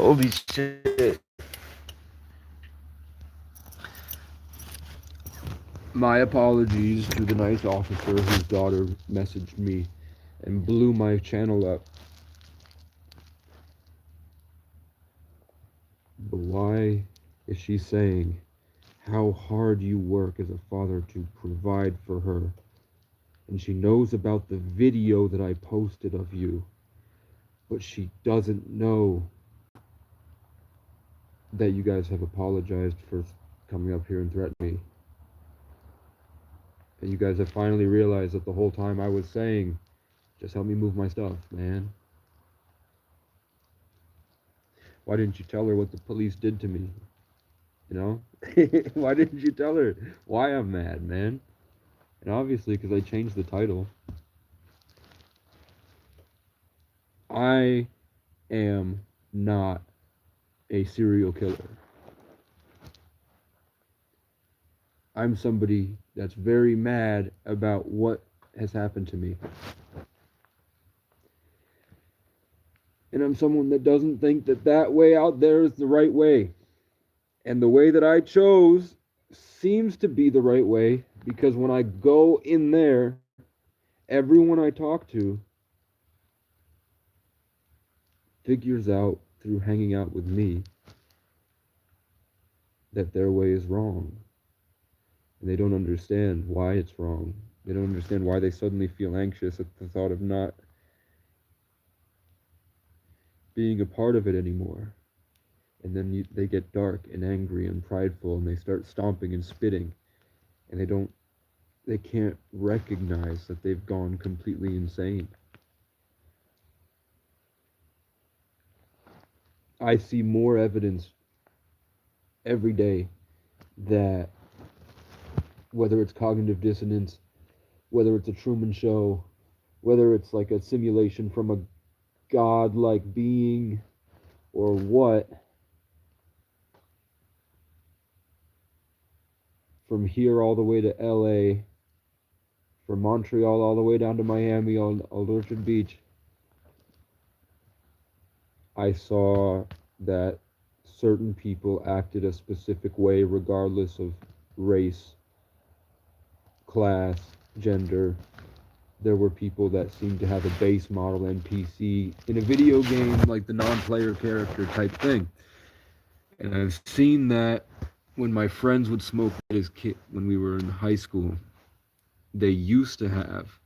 Holy shit. My apologies to the nice officer whose daughter messaged me and blew my channel up. But why is she saying how hard you work as a father to provide for her? And she knows about the video that I posted of you, but she doesn't know that you guys have apologized for coming up here and threatening me. And you guys have finally realized that the whole time I was saying, just help me move my stuff, man. Why didn't you tell her what the police did to me? You know? Why didn't you tell her why I'm mad, man? And obviously, because I changed the title. I am not a serial killer. I'm somebody that's very mad about what has happened to me. And I'm someone that doesn't think that that way out there is the right way. And the way that I chose seems to be the right way because when I go in there, everyone I talk to figures out through hanging out with me that their way is wrong. And they don't understand why it's wrong. They don't understand why they suddenly feel anxious at the thought of not being a part of it anymore. And then they get dark and angry and prideful and they start stomping and spitting. And they can't recognize that they've gone completely insane. I see more evidence every day that whether it's cognitive dissonance, whether it's a Truman Show, whether it's like a simulation from a god-like being or what, from here all the way to LA, from Montreal all the way down to Miami on Orchard Beach, I saw that certain people acted a specific way regardless of race, class, gender. There were people that seemed to have a base model NPC in a video game, like the non-player character type thing. And I've seen that when my friends would smoke as kid when we were in high school. They used to have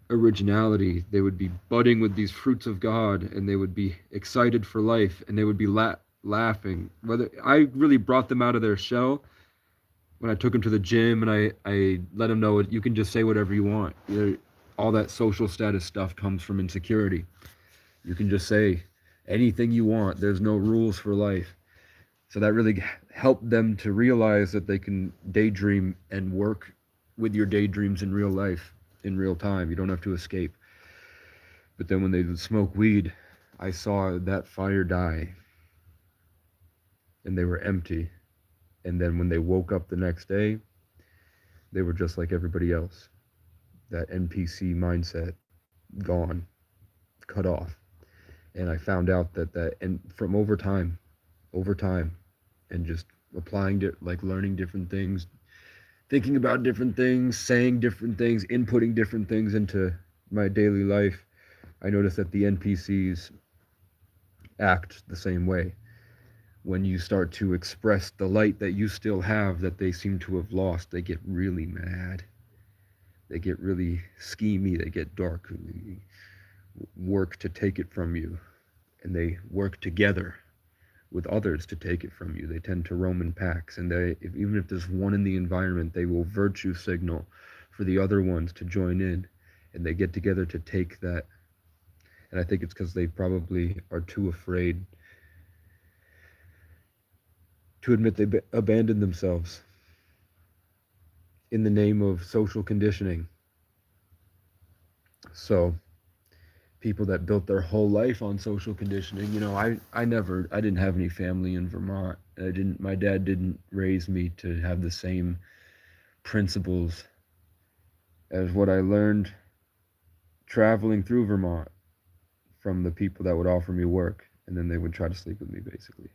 originality. They would be budding with these fruits of God, and they would be excited for life, and they would be laughing. Whether I really brought them out of their shell when I took them to the gym, and I let them know you can just say whatever you want. All that social status stuff comes from insecurity. You can just say anything you want. There's no rules for life. So that really helped them to realize that they can daydream and work with your daydreams in real life, in real time. You don't have to escape. But then when they would smoke weed, I saw that fire die. And they were empty. And then when they woke up the next day, they were just like everybody else. That NPC mindset, gone, cut off. And I found out and from over time, and just applying it, like learning different things, thinking about different things, saying different things, inputting different things into my daily life, I noticed that the NPCs act the same way. When you start to express the light that you still have that they seem to have lost, they get really mad. They get really schemy, they get dark, they work to take it from you, and they work together with others to take it from you. They tend to roam in packs, and even if there's one in the environment, they will virtue signal for the other ones to join in, and they get together to take that. And I think it's because they probably are too afraid to admit they abandoned themselves in the name of social conditioning. So people that built their whole life on social conditioning, I didn't have any family in Vermont. My dad didn't raise me to have the same principles as what I learned traveling through Vermont from the people that would offer me work and then they would try to sleep with me, basically.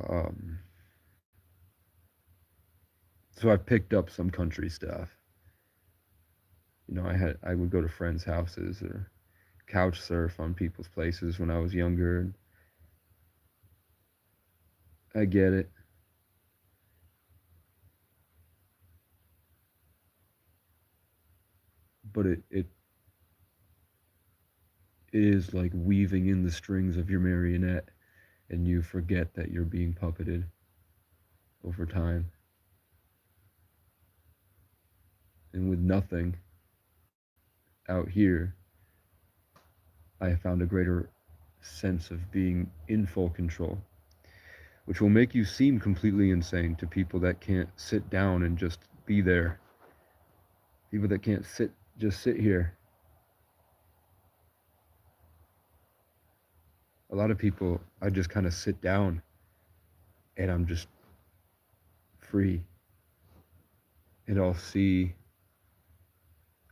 Um, so I picked up some country stuff. I would go to friends' houses or couch surf on people's places when I was younger. And I get it. But it is like weaving in the strings of your marionette, and you forget that you're being puppeted over time. And with nothing out here, I have found a greater sense of being in full control, which will make you seem completely insane to people that can't sit down and just be there. People that can't just sit here. A lot of people, I just kind of sit down and I'm just free. And I'll see,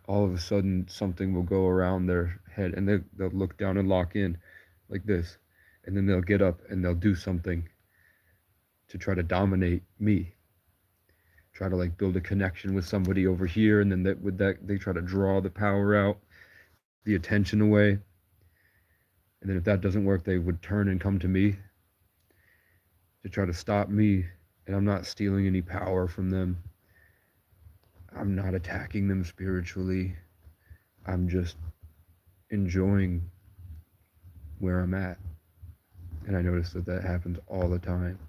all of a sudden something will go around their head and they'll look down and lock in like this. And then they'll get up and they'll do something to try to dominate me. Try to like build a connection with somebody over here, and then with that they try to draw the power out, the attention away. And then if that doesn't work, they would turn and come to me to try to stop me. And I'm not stealing any power from them. I'm not attacking them spiritually. I'm just enjoying where I'm at. And I notice that happens all the time.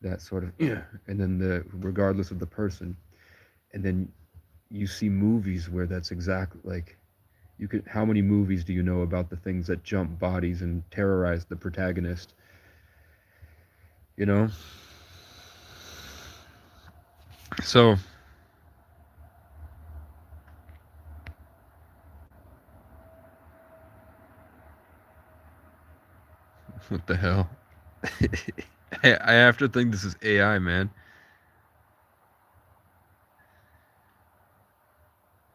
That sort of, yeah. And then regardless of the person. And then you see movies where that's exactly like, how many movies do you know about the things that jump bodies and terrorize the protagonist? You know? So, what the hell? I have to think this is AI, man.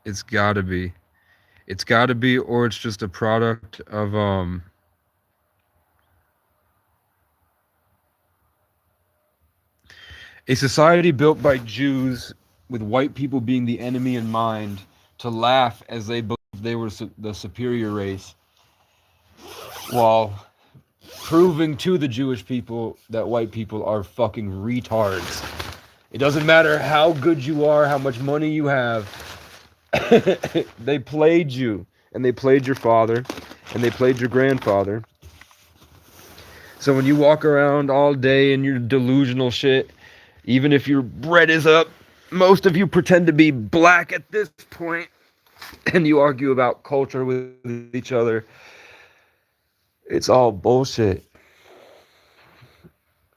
It's gotta be. It's gotta be, or it's just a product of a society built by Jews with white people being the enemy in mind to laugh as they believed they were the superior race, while proving to the Jewish people that white people are fucking retards. It doesn't matter how good you are, how much money you have. They played you, and they played your father, and they played your grandfather. So when you walk around all day in your delusional shit, even if your bread is up, most of you pretend to be black at this point, and you argue about culture with each other. It's all bullshit.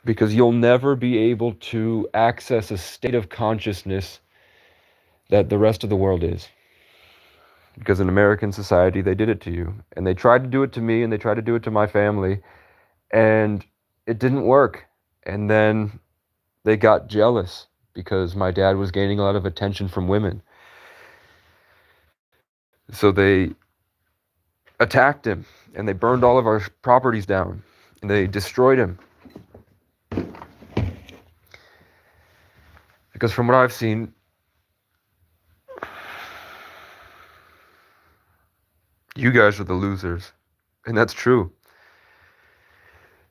Because you'll never be able to access a state of consciousness that the rest of the world is. Because in American society, they did it to you. And they tried to do it to me, and they tried to do it to my family. And it didn't work. And then they got jealous because my dad was gaining a lot of attention from women. So they attacked him, and they burned all of our properties down, and they destroyed him. Because from what I've seen, you guys are the losers. And that's true.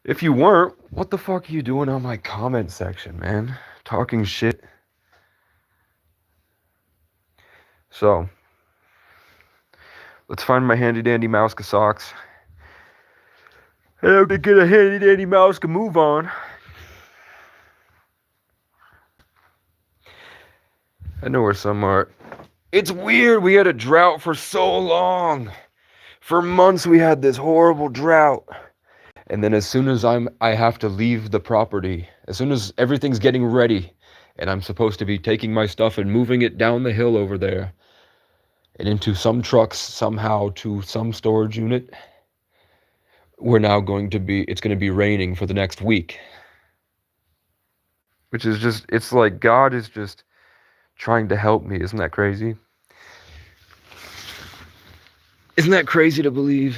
If you weren't, what the fuck are you doing on my comment section, man? Talking shit. So, let's find my handy dandy mouse socks. And to get a handy dandy mouse to move on. I know where some are. It's weird, we had a drought for so long. For months we had this horrible drought. And then as soon as I have to leave the property, as soon as everything's getting ready, and I'm supposed to be taking my stuff and moving it down the hill over there, and into some trucks somehow to some storage unit, it's going to be raining for the next week. Which is just, it's like God is just trying to help me. Isn't that crazy? Isn't that crazy to believe?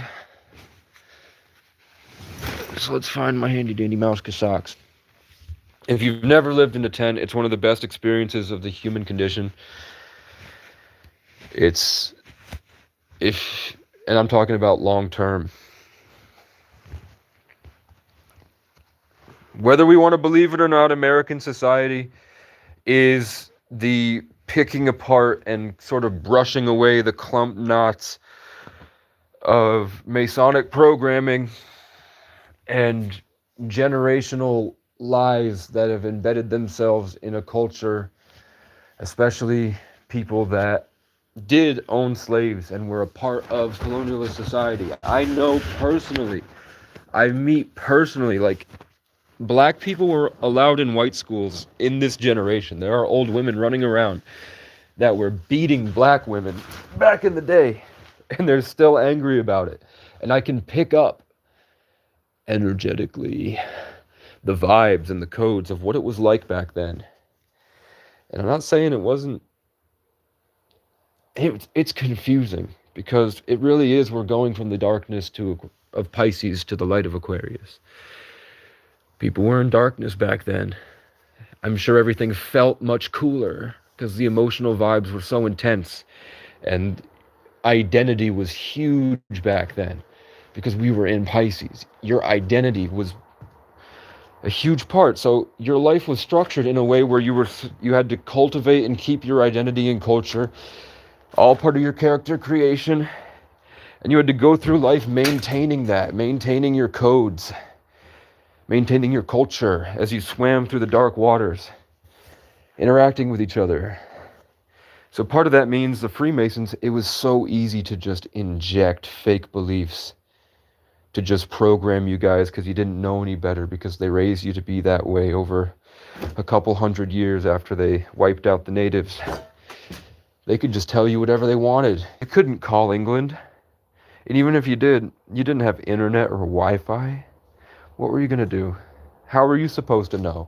So let's find my handy dandy mouse socks. If you've never lived in a tent, it's one of the best experiences of the human condition. It's if and I'm talking about long term. Whether we want to believe it or not, American society is the picking apart and sort of brushing away the clump knots of Masonic programming and generational lies that have embedded themselves in a culture, especially people that did own slaves and were a part of colonialist society. I know personally, I meet personally, like, black people were allowed in white schools in this generation. There are old women running around that were beating black women back in the day, and they're still angry about it. And I can pick up energetically the vibes and the codes of what it was like back then. And I'm not saying it wasn't. It's confusing, because it really is. We're going from the darkness of Pisces to the light of Aquarius. People were in darkness back then. I'm sure everything felt much cooler because the emotional vibes were so intense, and identity was huge back then because we were in Pisces. Your identity was a huge part. So your life was structured in a way where you had to cultivate and keep your identity and culture, all part of your character creation, and you had to go through life maintaining that, maintaining your codes, maintaining your culture as you swam through the dark waters, interacting with each other. So part of that means the Freemasons, it was so easy to just inject fake beliefs, to just program you guys because you didn't know any better, because they raised you to be that way over a couple hundred years after they wiped out the natives. They could just tell you whatever they wanted. You couldn't call England. And even if you did, you didn't have internet or Wi-Fi. What were you going to do? How were you supposed to know?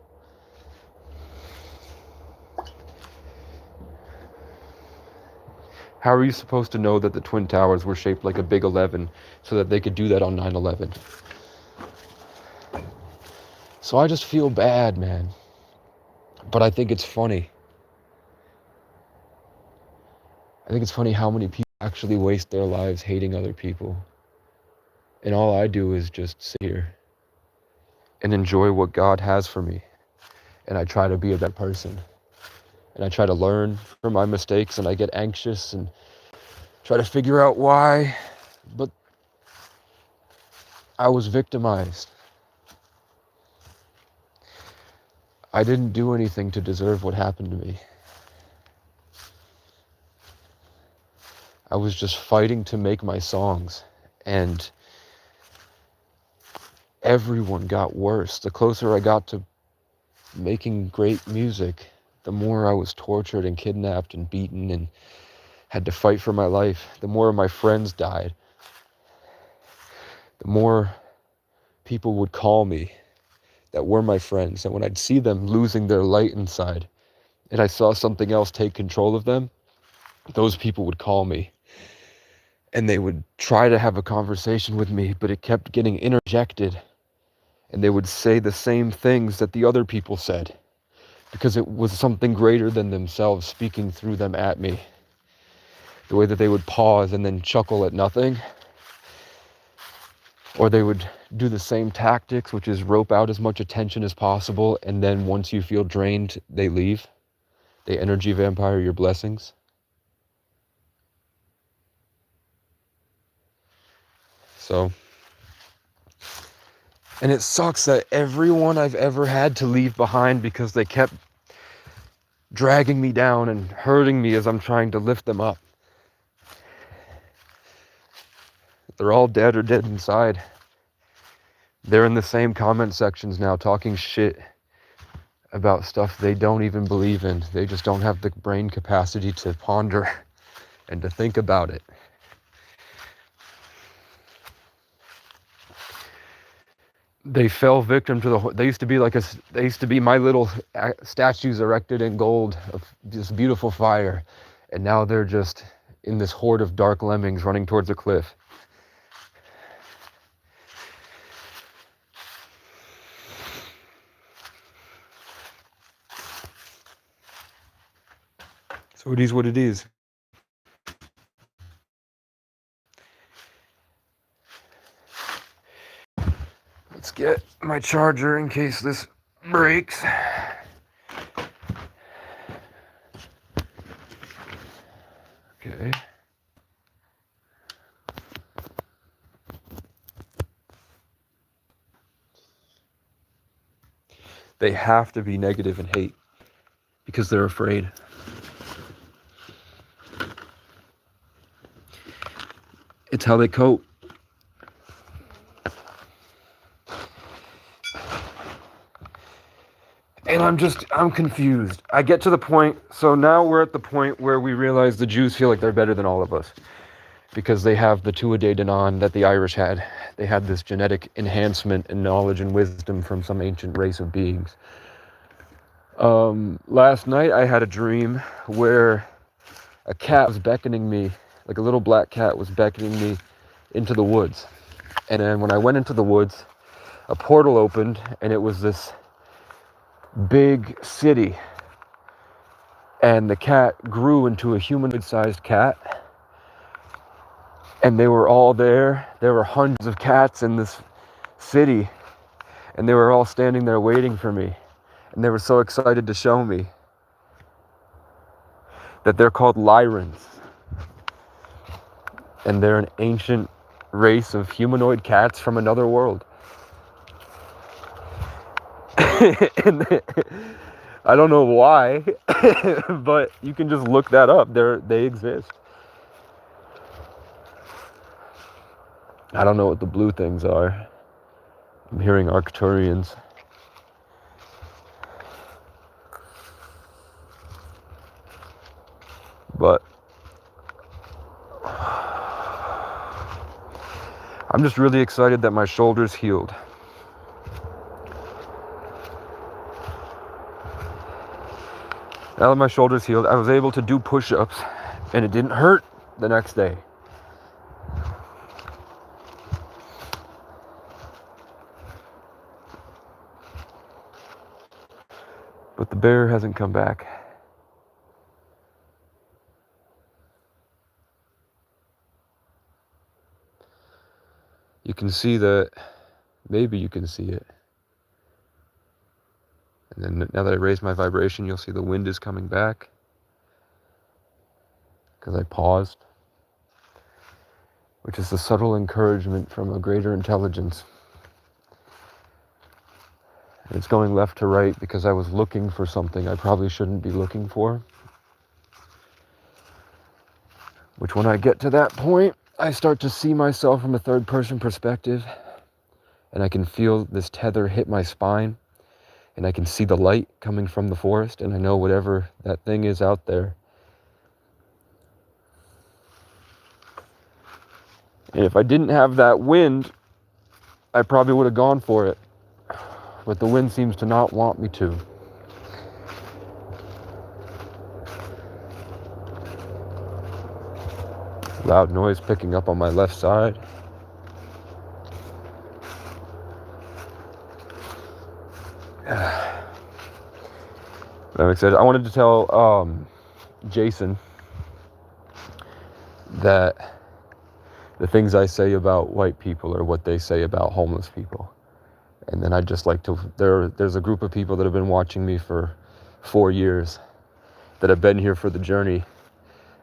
How are you supposed to know that the Twin Towers were shaped like a big 11 so that they could do that on 9/11? So I just feel bad, man. But I think it's funny. I think it's funny how many people actually waste their lives hating other people. And all I do is just sit here and enjoy what God has for me. And I try to be a better person. And I try to learn from my mistakes, and I get anxious and try to figure out why. But I was victimized. I didn't do anything to deserve what happened to me. I was just fighting to make my songs, and everyone got worse. The closer I got to making great music, the more I was tortured and kidnapped and beaten and had to fight for my life. The more my friends died. The more people would call me that were my friends. And when I'd see them losing their light inside and I saw something else take control of them, those people would call me. And they would try to have a conversation with me, but it kept getting interjected. And they would say the same things that the other people said, because it was something greater than themselves speaking through them at me. The way that they would pause and then chuckle at nothing. Or they would do the same tactics, which is rope out as much attention as possible, and then once you feel drained, they leave. They energy vampire your blessings. So, and it sucks that everyone I've ever had to leave behind because they kept dragging me down and hurting me as I'm trying to lift them up, they're all dead or dead inside. They're in the same comment sections now talking shit about stuff they don't even believe in. They just don't have the brain capacity to ponder and to think about it. They fell victim to they used to be my little statues erected in gold of this beautiful fire, and now they're just in this horde of dark lemmings running towards a cliff. So it is what it is. Let's get my charger in case this breaks. Okay. They have to be negative and hate because they're afraid. It's how they cope. And I'm confused. I get to the point, so now we're at the point where we realize the Jews feel like they're better than all of us because they have the two-a-day danan that the Irish had. They had this genetic enhancement in knowledge and wisdom from some ancient race of beings. Last night I had a dream where a cat was beckoning me, like a little black cat was beckoning me into the woods. And then when I went into the woods, a portal opened and it was this big city. And the cat grew into a humanoid-sized cat. And they were all there. There were hundreds of cats in this city. And they were all standing there waiting for me. And they were so excited to show me that they're called Lyrans. And they're an ancient race of humanoid cats from another world. And I don't know why, but you can just look that up. They exist. I don't know what the blue things are. I'm hearing Arcturians. But I'm just really excited that my shoulder's healed. Now that my shoulder's healed, I was able to do push-ups and it didn't hurt the next day. But the bear hasn't come back. You can see that, maybe you can see it. And then now that I raise my vibration, you'll see the wind is coming back. Because I paused. Which is a subtle encouragement from a greater intelligence. And it's going left to right because I was looking for something I probably shouldn't be looking for. Which when I get to that point, I start to see myself from a third person perspective. And I can feel this tether hit my spine. And I can see the light coming from the forest. And I know whatever that thing is out there. And if I didn't have that wind, I probably would have gone for it. But the wind seems to not want me to. Loud noise picking up on my left side. I'm excited. I wanted to tell Jason that the things I say about white people are what they say about homeless people. And then I'd just like to, there's a group of people that have been watching me for 4 years that have been here for the journey.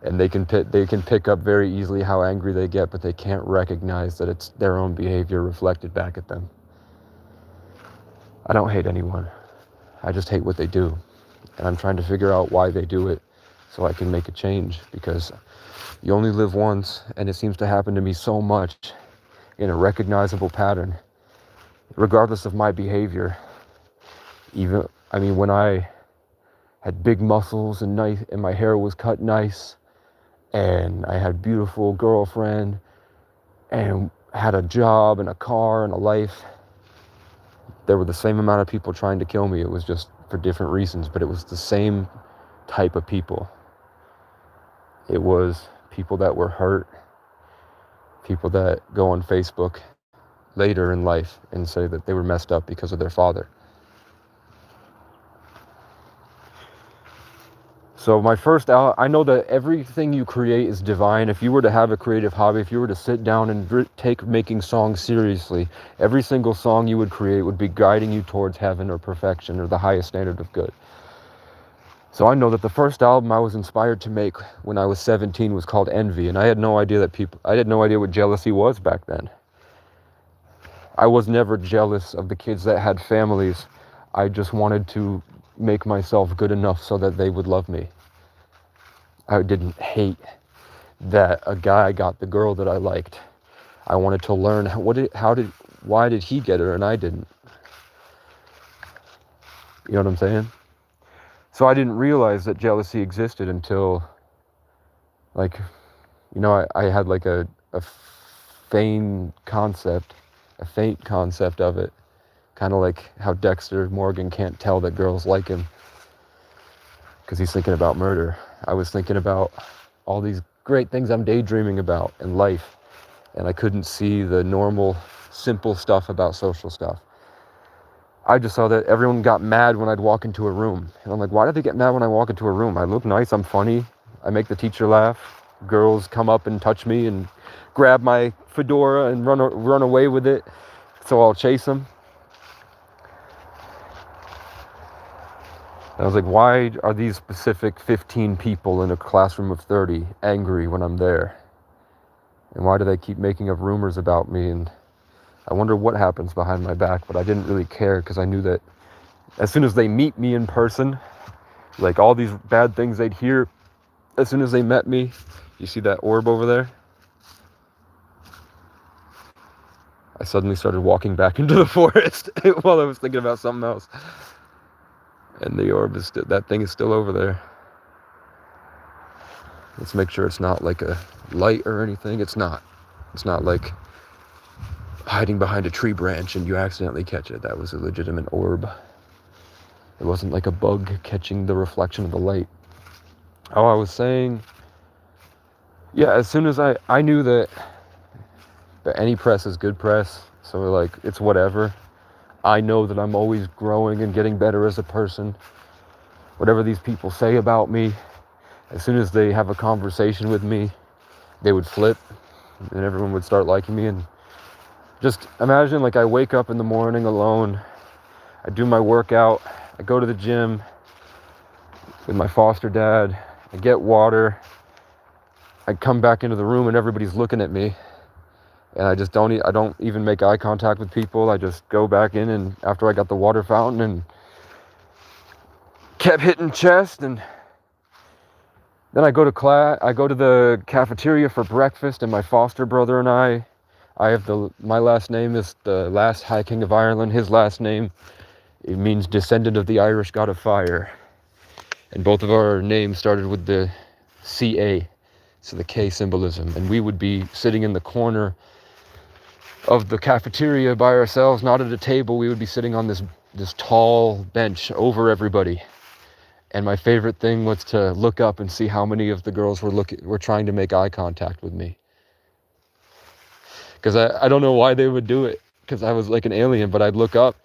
And they can pick up very easily how angry they get, but they can't recognize that it's their own behavior reflected back at them. I don't hate anyone. I just hate what they do. And I'm trying to figure out why they do it so I can make a change, because you only live once, and it seems to happen to me so much in a recognizable pattern, regardless of my behavior. When I had big muscles and my hair was cut nice, and I had a beautiful girlfriend, and had a job and a car and a life, there were the same amount of people trying to kill me. It was just for different reasons, but it was the same type of people. It was people that were hurt, people that go on Facebook later in life and say that they were messed up because of their father. So my first album, I know that everything you create is divine. If you were to have a creative hobby, if you were to sit down and take making songs seriously, every single song you would create would be guiding you towards heaven or perfection or the highest standard of good. So I know that the first album I was inspired to make when I was 17 was called Envy, and I had no idea what jealousy was back then. I was never jealous of the kids that had families. I just wanted to make myself good enough so that they would love me. I didn't hate that a guy got the girl that I liked. I wanted to learn why did he get her and I didn't? You know what I'm saying? So I didn't realize that jealousy existed until, like, I had like a faint concept of it. Kind of like how Dexter Morgan can't tell that girls like him because he's thinking about murder. I was thinking about all these great things I'm daydreaming about in life, and I couldn't see the normal, simple stuff about social stuff. I just saw that everyone got mad when I'd walk into a room. And I'm like, why did they get mad when I walk into a room? I look nice, I'm funny, I make the teacher laugh. Girls come up and touch me and grab my fedora and run away with it, so I'll chase them. And I was like, why are these specific 15 people in a classroom of 30 angry when I'm there? And why do they keep making up rumors about me? And I wonder what happens behind my back, but I didn't really care because I knew that as soon as they meet me in person, like all these bad things they'd hear, as soon as they met me, you see that orb over there? I suddenly started walking back into the forest while I was thinking about something else. And the orb is that thing is still over there. Let's make sure it's not like a light or anything. It's not like hiding behind a tree branch and you accidentally catch it. That was a legitimate orb. It wasn't like a bug catching the reflection of the light. Oh, I was saying, yeah, as soon as I knew that any press is good press, so like it's whatever. I know that I'm always growing and getting better as a person. Whatever these people say about me, as soon as they have a conversation with me, they would flip and everyone would start liking me. And just imagine, like, I wake up in the morning alone, I do my workout, I go to the gym with my foster dad, I get water, I come back into the room and everybody's looking at me, and I don't even make eye contact with people. I just go back in, and after I got the water fountain and kept hitting chest, and then I go to class, I go to the cafeteria for breakfast, and my foster brother and I have my last name is the last High King of Ireland. His last name, it means descendant of the Irish god of fire. And both of our names started with the CA, so the K symbolism. And we would be sitting in the corner of the cafeteria by ourselves, not at a table. We would be sitting on this tall bench over everybody. And my favorite thing was to look up and see how many of the girls were trying to make eye contact with me. Because I don't know why they would do it, because I was like an alien, but I'd look up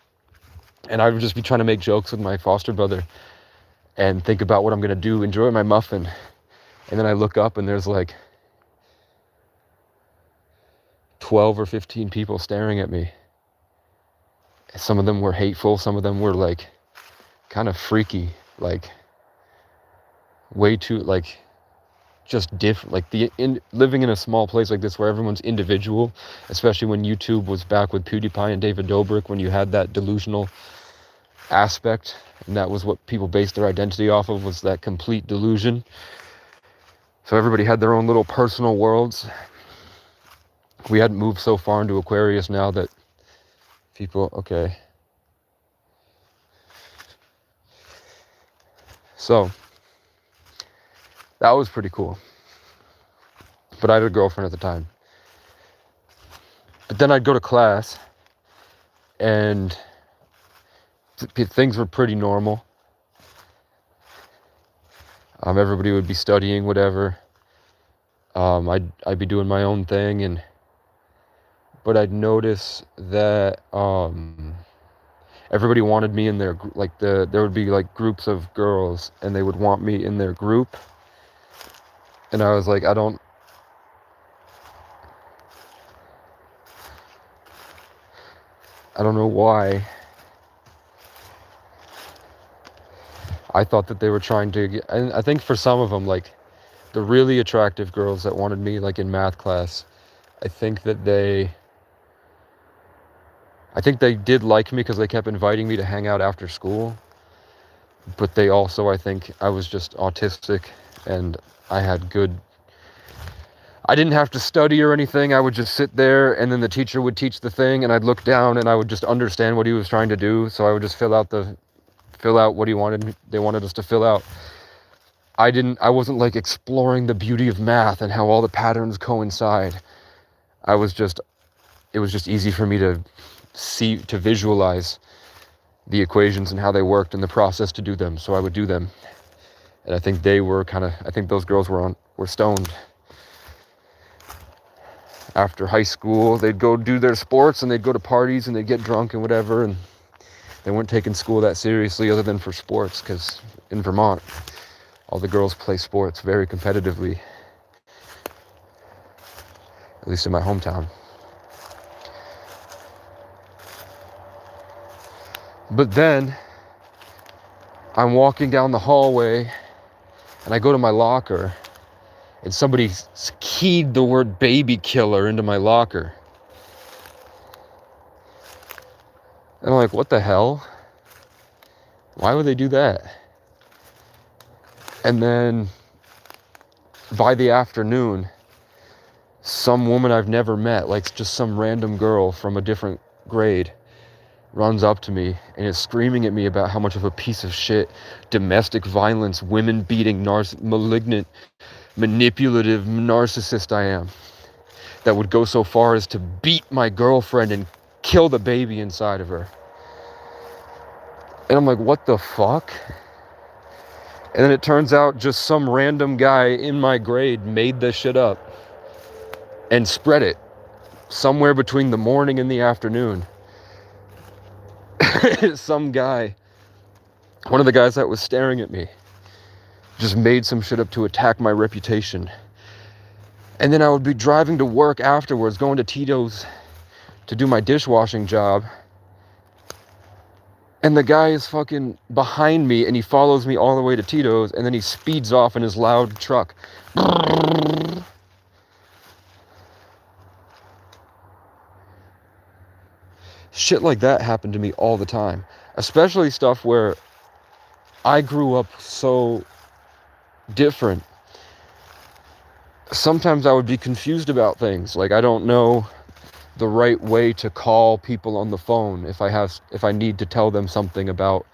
and I would just be trying to make jokes with my foster brother and think about what I'm going to do, enjoy my muffin. And then I look up and there's like 12 or 15 people staring at me. Some of them were hateful, some of them were like kind of freaky, like way too, like just different, like living in a small place like this where everyone's individual, especially when YouTube was back with PewDiePie and David Dobrik, when you had that delusional aspect, and that was what people based their identity off of, was that complete delusion. So everybody had their own little personal worlds. We hadn't moved so far into Aquarius now that people, okay. So that was pretty cool. But I had a girlfriend at the time. But then I'd go to class and things were pretty normal. Everybody would be studying, whatever. I'd be doing my own thing, but I'd notice that everybody wanted me in their, like, there would be like groups of girls and they would want me in their group. And I was like, I don't know why. I thought that they were trying to get, and I think for some of them, like the really attractive girls that wanted me like in math class, I think they did like me because they kept inviting me to hang out after school. But they also, I think I was just autistic and I didn't have to study or anything. I would just sit there and then the teacher would teach the thing and I'd look down and I would just understand what he was trying to do. So I would just fill out what they wanted us to fill out. I wasn't like exploring the beauty of math and how all the patterns coincide. It was just easy for me to visualize the equations and how they worked and the process to do them. So I would do them. And I think those girls were stoned. After high school, they'd go do their sports and they'd go to parties and they'd get drunk and whatever. And they weren't taking school that seriously other than for sports, because in Vermont, all the girls play sports very competitively, at least in my hometown. But then I'm walking down the hallway and I go to my locker and somebody keyed the word baby killer into my locker. And I'm like, what the hell? Why would they do that? And then by the afternoon, some woman I've never met, like just some random girl from a different grade, runs up to me and is screaming at me about how much of a piece of shit, domestic violence, women beating, malignant, manipulative narcissist I am, that would go so far as to beat my girlfriend and kill the baby inside of her. And I'm like, what the fuck? And then it turns out just some random guy in my grade made this shit up and spread it somewhere between the morning and the afternoon. Some guy, one of the guys that was staring at me, just made some shit up to attack my reputation. And then I would be driving to work afterwards, going to Tito's to do my dishwashing job. And the guy is fucking behind me and he follows me all the way to Tito's and then he speeds off in his loud truck. Shit like that happened to me all the time. Especially stuff where I grew up so different. Sometimes I would be confused about things. Like I don't know the right way to call people on the phone if I need to tell them something about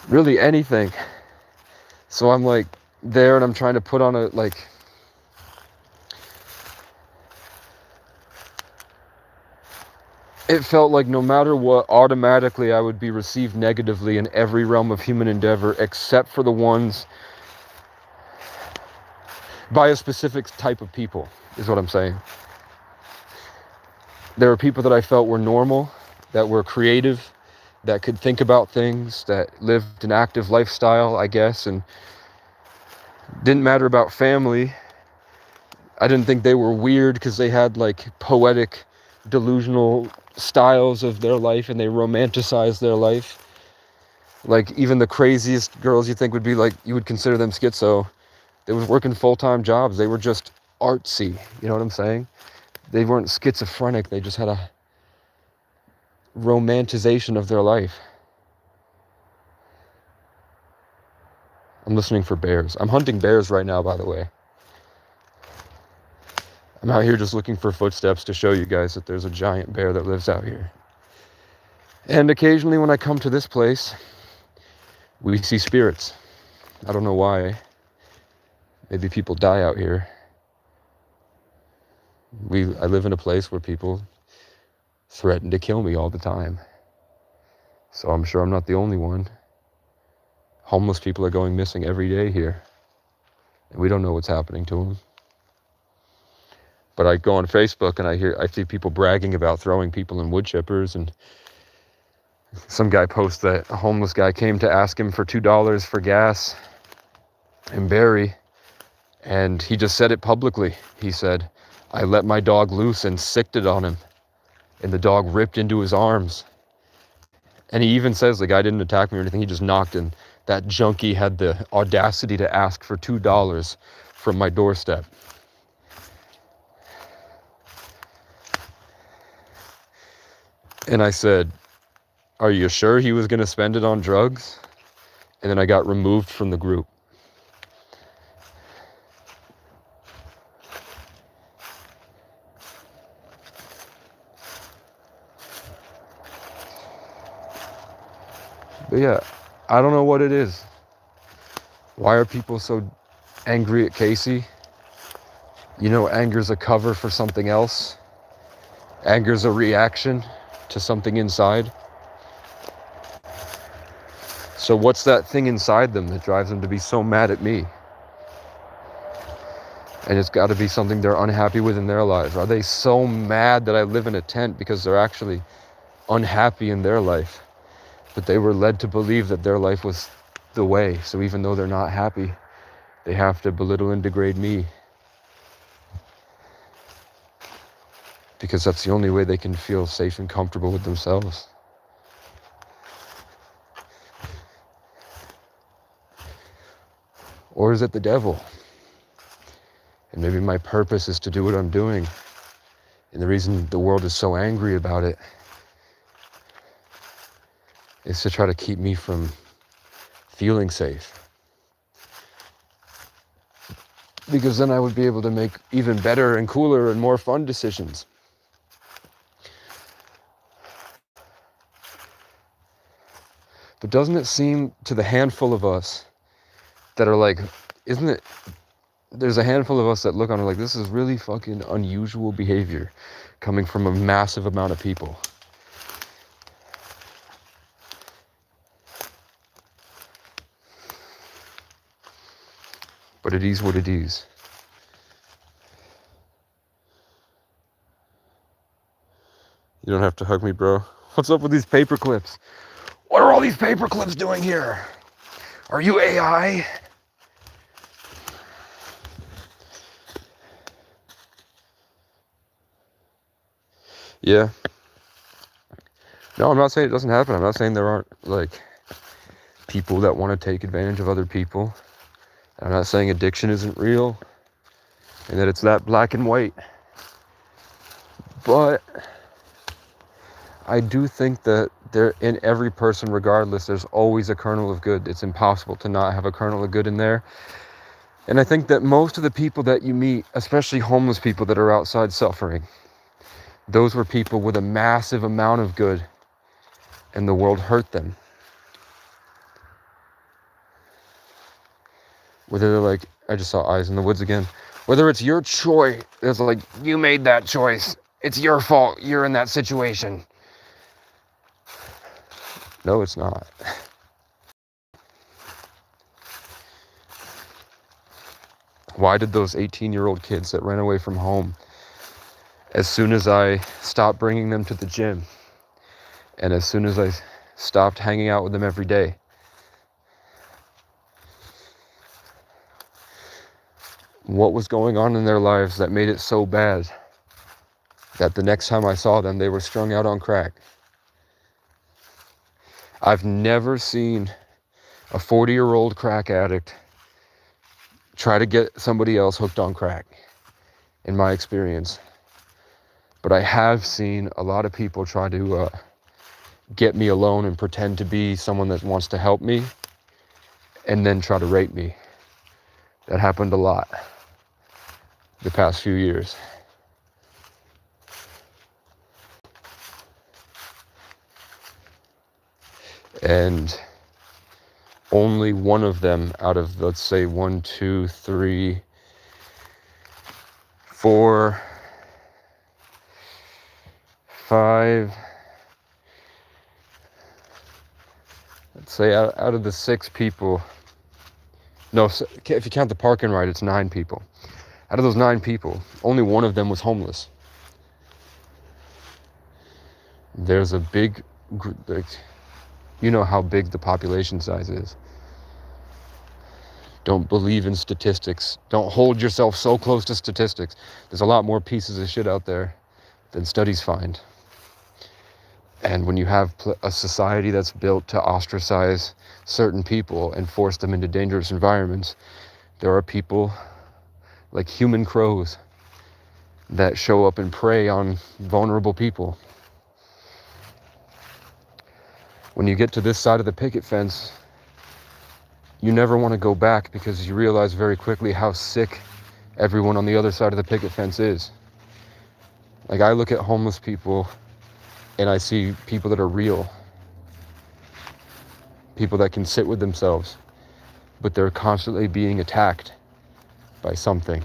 really anything. So I'm like there and I'm trying to put on it felt like no matter what, automatically I would be received negatively in every realm of human endeavor except for the ones by a specific type of people, is what I'm saying. There were people that I felt were normal, that were creative, that could think about things, that lived an active lifestyle, I guess, and didn't matter about family. I didn't think they were weird because they had like poetic, delusional styles of their life and they romanticized their life. Like even the craziest girls you think would be like, you would consider them schizo. They were working full-time jobs. They were just artsy. You know what I'm saying? They weren't schizophrenic. They just had a romanticization of their life. I'm listening for bears. I'm hunting bears right now, by the way. I'm out here just looking for footsteps to show you guys that there's a giant bear that lives out here. And occasionally when I come to this place, we see spirits. I don't know why. Maybe people die out here. I live in a place where people threaten to kill me all the time. So I'm sure I'm not the only one. Homeless people are going missing every day here. And we don't know what's happening to them. But I go on Facebook and I see people bragging about throwing people in wood chippers and Some guy posts that a homeless guy came to ask him for $2 for gas in Barrie, and he just said it publicly. He said, "I let my dog loose and sicked it on him," and the dog ripped into his arms. And he even says the guy didn't attack me or anything, he just knocked, and that junkie had the audacity to ask for $2 from my doorstep. And I said, "Are you sure he was going to spend it on drugs?" And then I got removed from the group. But yeah, I don't know what it is. Why are people so angry at Casey? You know, anger's a cover for something else. Anger's a reaction to something inside. So what's that thing inside them that drives them to be so mad at me? And it's got to be something they're unhappy with in their lives. Are they so mad that I live in a tent because they're actually unhappy in their life? But they were led to believe that their life was the way. So even though they're not happy, they have to belittle and degrade me. Because that's the only way they can feel safe and comfortable with themselves. Or is it the devil? And maybe my purpose is to do what I'm doing. And the reason the world is so angry about it is to try to keep me from feeling safe. Because then I would be able to make even better and cooler and more fun decisions. But doesn't it seem to the handful of us that are like, isn't it, there's a handful of us that look on it like, this is really fucking unusual behavior coming from a massive amount of people. But it is what it is. You don't have to hug me, bro. What's up with these paper clips? What are all these paper clips doing here? Are you AI? Yeah. No, I'm not saying it doesn't happen. I'm not saying there aren't, like, people that want to take advantage of other people. I'm not saying addiction isn't real and that it's that black and white. But I do think that there, in every person, regardless, there's always a kernel of good. It's impossible to not have a kernel of good in there. And I think that most of the people that you meet, especially homeless people that are outside suffering, those were people with a massive amount of good, and the world hurt them. Whether they're like, I just saw Eyes in the Woods again. Whether it's your choice, it's like, you made that choice. It's your fault. You're in that situation. No, it's not. Why did those 18-year-old kids that ran away from home, as soon as I stopped bringing them to the gym, and as soon as I stopped hanging out with them every day, what was going on in their lives that made it so bad that the next time I saw them, they were strung out on crack? I've never seen a 40-year-old crack addict try to get somebody else hooked on crack, in my experience. But I have seen a lot of people try to get me alone and pretend to be someone that wants to help me, and then try to rape me. That happened a lot the past few years. And only one of them out of, let's say, 1, 2, 3, 4, 5, let's say out of the 6 people, no, if you count the park and ride, it's 9 people. Out of those 9 people, only one of them was homeless. There's a big group, You know how big the population size is. Don't believe in statistics. Don't hold yourself so close to statistics. There's a lot more pieces of shit out there than studies find. And when you have a society that's built to ostracize certain people and force them into dangerous environments, there are people like human crows that show up and prey on vulnerable people. When you get to this side of the picket fence, you never want to go back because you realize very quickly how sick everyone on the other side of the picket fence is. Like, I look at homeless people and I see people that are real. People that can sit with themselves, but they're constantly being attacked by something.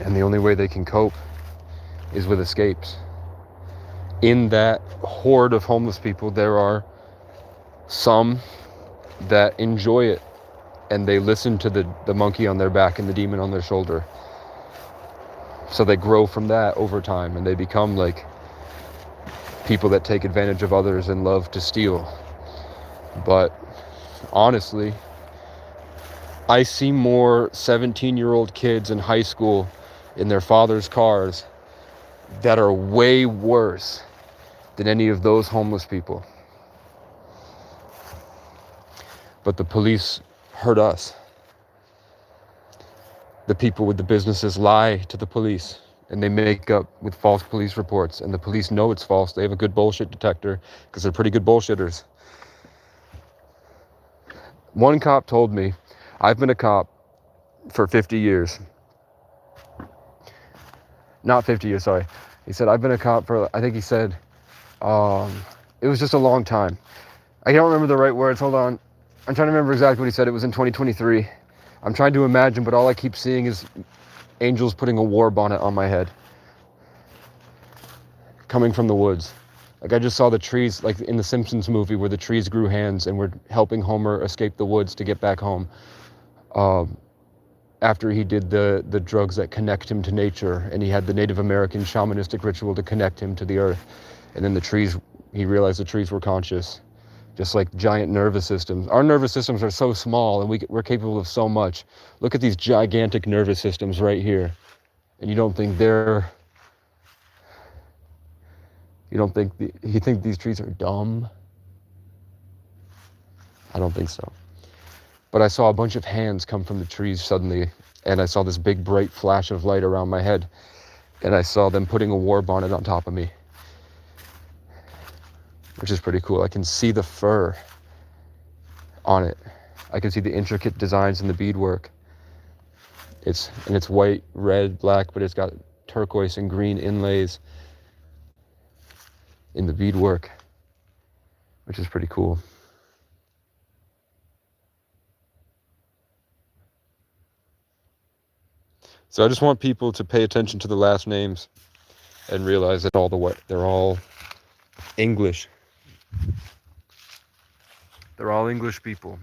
And the only way they can cope is with escapes. In that horde of homeless people, there are some that enjoy it, and they listen to the monkey on their back and the demon on their shoulder. So they grow from that over time, and they become like people that take advantage of others and love to steal. But honestly, I see more 17-year-old kids in high school in their father's cars that are way worse than any of those homeless people. But the police hurt us. The people with the businesses lie to the police, and they make up with false police reports, and the police know it's false. They have a good bullshit detector because they're pretty good bullshitters. One cop told me, I've been a cop for 50 years. Not 50 years, sorry. He said, I've been a cop for, I think he said, it was just a long time. I can't remember the right words, hold on. I'm trying to remember exactly what he said. It was in 2023. I'm trying to imagine, but all I keep seeing is angels putting a war bonnet on my head. Coming from the woods. Like, I just saw the trees, like in the Simpsons movie where the trees grew hands and were helping Homer escape the woods to get back home. After he did the drugs that connect him to nature, and he had the Native American shamanistic ritual to connect him to the earth. And then the trees, he realized the trees were conscious. Just like giant nervous systems. Our nervous systems are so small, and we're capable of so much. Look at these gigantic nervous systems right here. And you don't think you think these trees are dumb? I don't think so. But I saw a bunch of hands come from the trees suddenly, and I saw this big bright flash of light around my head, and I saw them putting a war bonnet on top of me, which is pretty cool. I can see the fur on it. I can see the intricate designs in the beadwork. It's white, red, black, but it's got turquoise and green inlays in the beadwork, which is pretty cool. So I just want people to pay attention to the last names and realize that they're all English. They're all English people.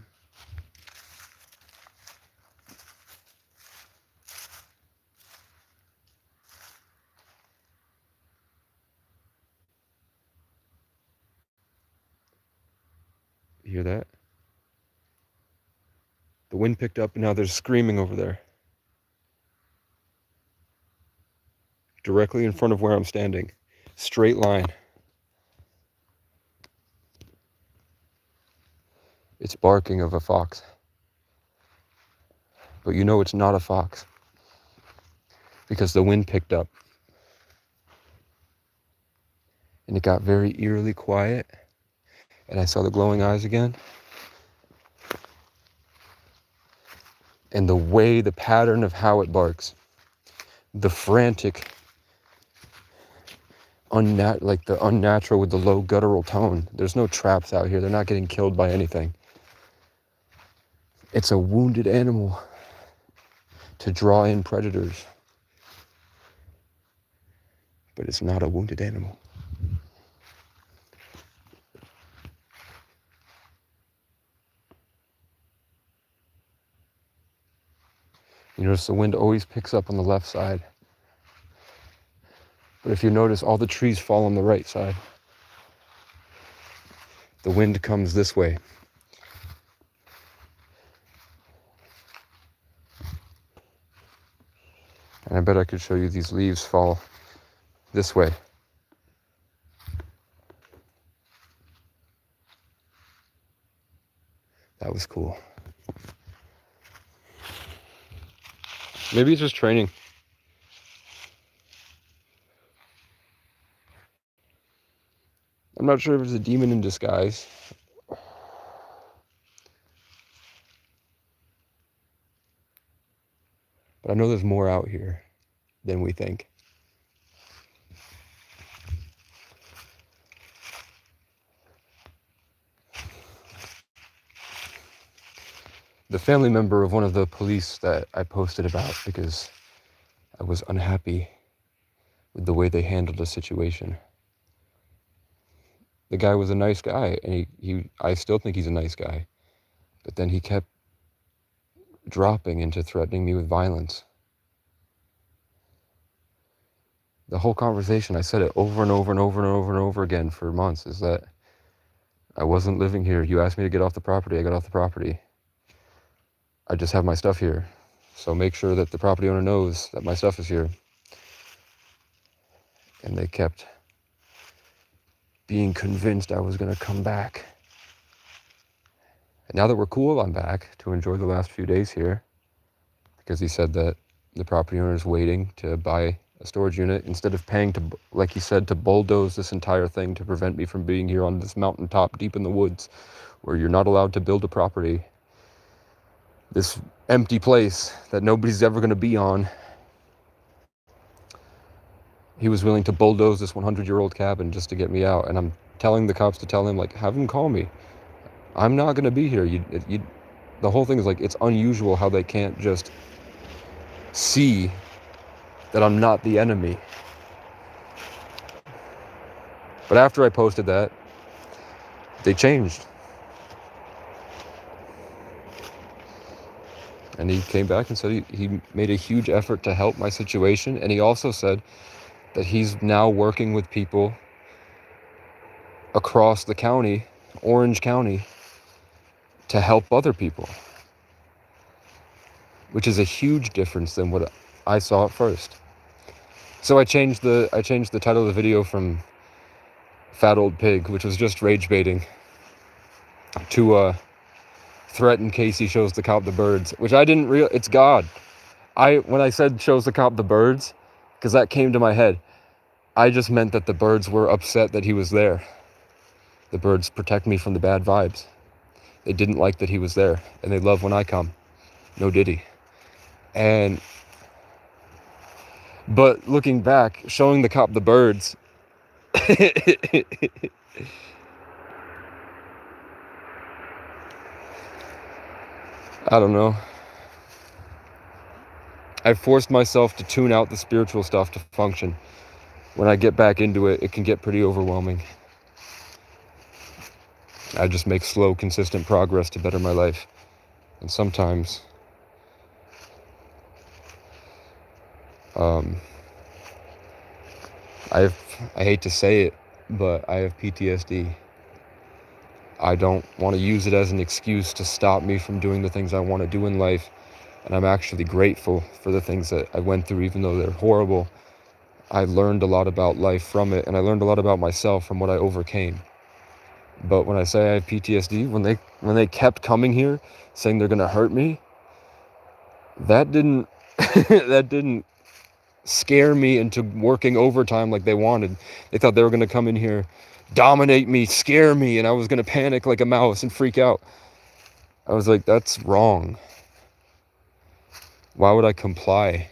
You hear that? The wind picked up and now there's screaming over there. Directly in front of where I'm standing. Straight line. It's barking of a fox. But you know it's not a fox. Because the wind picked up. And it got very eerily quiet. And I saw the glowing eyes again. And the pattern of how it barks. The frantic, like the unnatural with the low guttural tone. There's no traps out here. They're not getting killed by anything. It's a wounded animal to draw in predators. But it's not a wounded animal. You notice the wind always picks up on the left side. But if you notice, all the trees fall on the right side. The wind comes this way. And I bet I could show you these leaves fall this way. That was cool. Maybe it's just training. I'm not sure if it's a demon in disguise. But I know there's more out here than we think. The family member of one of the police that I posted about because I was unhappy with the way they handled the situation. The guy was a nice guy, and I still think he's a nice guy. But then he kept dropping into threatening me with violence. The whole conversation, I said it over and over and over and over and over again for months, is that I wasn't living here. You asked me to get off the property, I got off the property. I just have my stuff here. So make sure that the property owner knows that my stuff is here. And they kept being convinced I was going to come back. And now that we're cool, I'm back to enjoy the last few days here. Because he said that the property owner is waiting to buy a storage unit instead of paying to, like he said, to bulldoze this entire thing to prevent me from being here on this mountaintop deep in the woods where you're not allowed to build a property. This empty place that nobody's ever going to be on. He was willing to bulldoze this 100-year-old cabin just to get me out. And I'm telling the cops to tell him, like, have him call me. I'm not going to be here. The whole thing is like, it's unusual how they can't just see that I'm not the enemy. But after I posted that, they changed. And he came back and said he made a huge effort to help my situation. And he also said that he's now working with people across the county, Orange County, to help other people. Which is a huge difference than what I saw at first. So I changed the title of the video from Fat Old Pig, which was just rage baiting, to threaten Casey shows the cop the birds, which I didn't it's God. When I said shows the cop the birds, because that came to my head, I just meant that the birds were upset that he was there. The birds protect me from the bad vibes. They didn't like that he was there, and they love when I come. No diddy. But looking back, showing the cop the birds, I don't know. I forced myself to tune out the spiritual stuff to function. When I get back into it, it can get pretty overwhelming. I just make slow, consistent progress to better my life. And sometimes, I hate to say it, but I have PTSD. I don't want to use it as an excuse to stop me from doing the things I want to do in life. And I'm actually grateful for the things that I went through, even though they're horrible. I learned a lot about life from it, and I learned a lot about myself from what I overcame. But when I say I have PTSD, when they kept coming here saying they're gonna hurt me, that didn't that didn't scare me into working overtime like they wanted. They thought they were gonna come in here, dominate me, scare me, and I was gonna panic like a mouse and freak out. I was like, that's wrong. Why would I comply?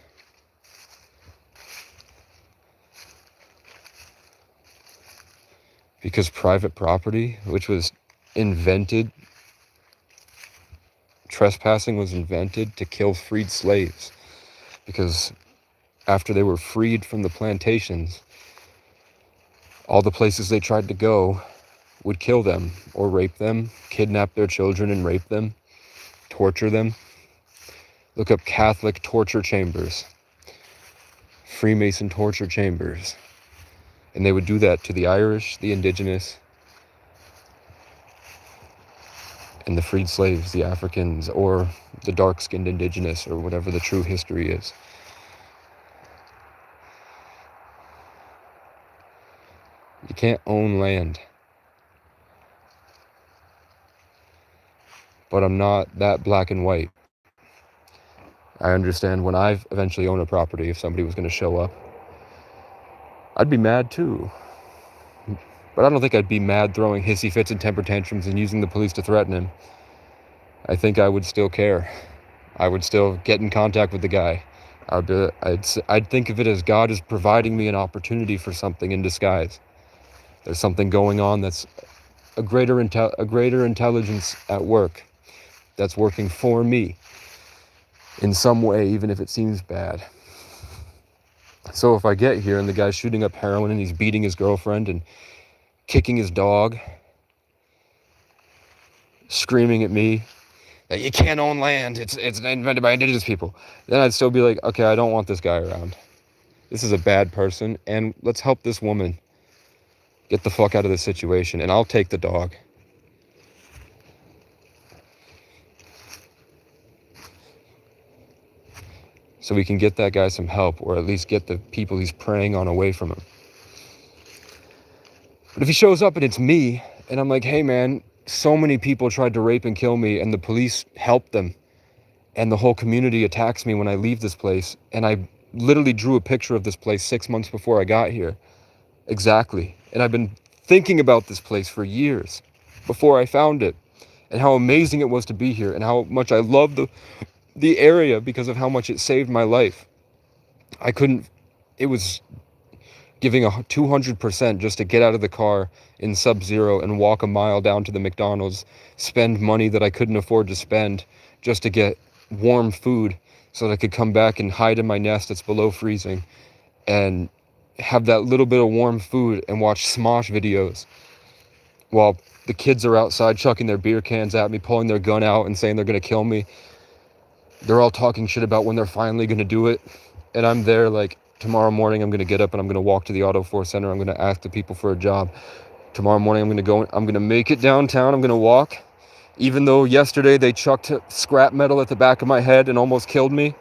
Because private property, which was invented, trespassing was invented to kill freed slaves. Because after they were freed from the plantations, all the places they tried to go would kill them or rape them, kidnap their children and rape them, torture them. Look up Catholic torture chambers, Freemason torture chambers. And they would do that to the Irish, the indigenous, and the freed slaves, the Africans, or the dark-skinned indigenous, or whatever the true history is. You can't own land. But I'm not that black and white. I understand when I eventually own a property, if somebody was going to show up, I'd be mad too. But I don't think I'd be mad throwing hissy fits and temper tantrums and using the police to threaten him. I think I would still care. I would still get in contact with the guy. I'd think of it as God is providing me an opportunity for something in disguise. There's something going on that's a greater intelligence at work that's working for me in some way, even if it seems bad. So if I get here and the guy's shooting up heroin and he's beating his girlfriend and kicking his dog, screaming at me that you can't own land, it's invented by indigenous people, then I'd still be like, okay, I don't want this guy around. This is a bad person, and let's help this woman get the fuck out of this situation, and I'll take the dog. So we can get that guy some help, or at least get the people he's preying on away from him. But if he shows up and it's me, and I'm like, hey man, so many people tried to rape and kill me, and the police helped them, and the whole community attacks me when I leave this place, and I literally drew a picture of this place 6 months before I got here. Exactly. And I've been thinking about this place for years before I found it, and how amazing it was to be here, and how much I love the area because of how much it saved my life. It was giving 200% just to get out of the car in sub-zero and walk a mile down to the McDonald's, spend money that I couldn't afford to spend just to get warm food so that I could come back and hide in my nest that's below freezing and have that little bit of warm food and watch Smosh videos while the kids are outside chucking their beer cans at me, pulling their gun out and saying they're going to kill me. They're all talking shit about when they're finally going to do it. And I'm there like, tomorrow morning I'm going to get up and I'm going to walk to the Auto Force Center. I'm going to ask the people for a job. Tomorrow morning I'm going to make it downtown. I'm going to walk. Even though yesterday they chucked scrap metal at the back of my head and almost killed me,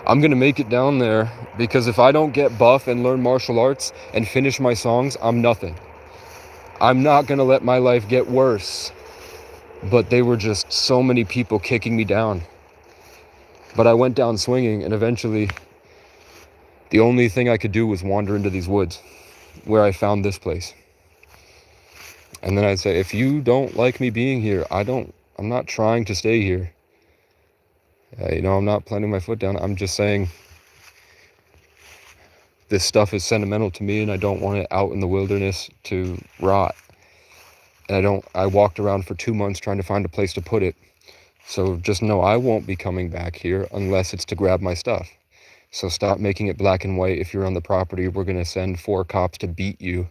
I'm going to make it down there, because if I don't get buff and learn martial arts and finish my songs, I'm nothing. I'm not going to let my life get worse. But they were just so many people kicking me down. But I went down swinging, and eventually the only thing I could do was wander into these woods where I found this place. And then I'd say, if you don't like me being here, I'm not trying to stay here. I'm not planting my foot down. I'm just saying this stuff is sentimental to me, and I don't want it out in the wilderness to rot. And I walked around for 2 months trying to find a place to put it. So just know I won't be coming back here unless it's to grab my stuff. So stop making it black and white. If you're on the property, we're going to send 4 cops to beat you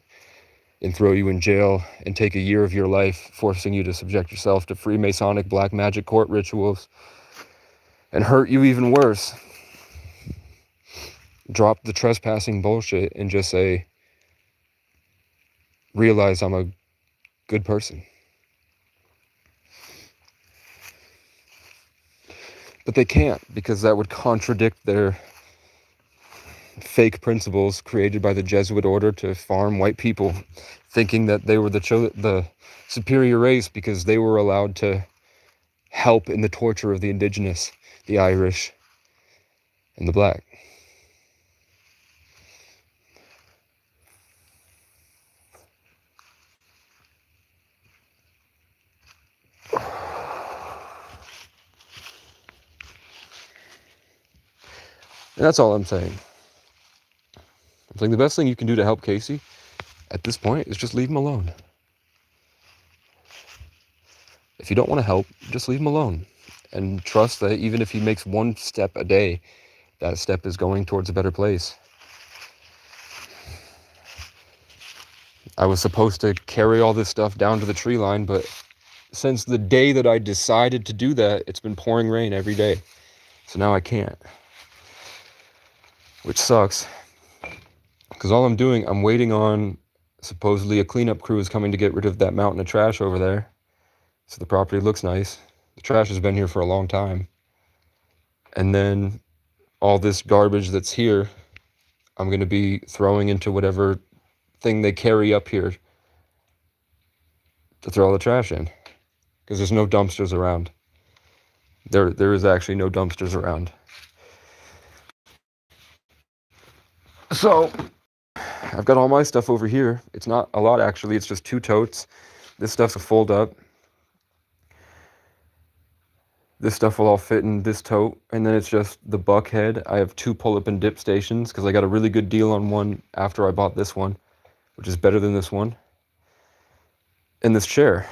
and throw you in jail and take a year of your life, forcing you to subject yourself to Freemasonic black magic court rituals and hurt you even worse. Drop the trespassing bullshit and just say, realize I'm a good person. But they can't, because that would contradict their fake principles created by the Jesuit order to farm white people, thinking that they were the superior race because they were allowed to help in the torture of the indigenous, the Irish, and the black. And that's all I'm saying. I'm saying the best thing you can do to help Casey at this point is just leave him alone. If you don't want to help, just leave him alone. And trust that even if he makes 1 step a day, that step is going towards a better place. I was supposed to carry all this stuff down to the tree line, but since the day that I decided to do that, it's been pouring rain every day. So now I can't. Which sucks. Because all I'm doing, I'm waiting on supposedly a cleanup crew is coming to get rid of that mountain of trash over there. So the property looks nice. The trash has been here for a long time. And then all this garbage that's here, I'm going to be throwing into whatever thing they carry up here to throw all the trash in. Because there's no dumpsters around. There is actually no dumpsters around. So I've got all my stuff over here. It's not a lot, actually. It's just 2 totes. This stuff's a fold up. This stuff will all fit in this tote. And then it's just the buck head. I have 2 pull-up and dip stations because I got a really good deal on one after I bought this one, which is better than this one. And this chair.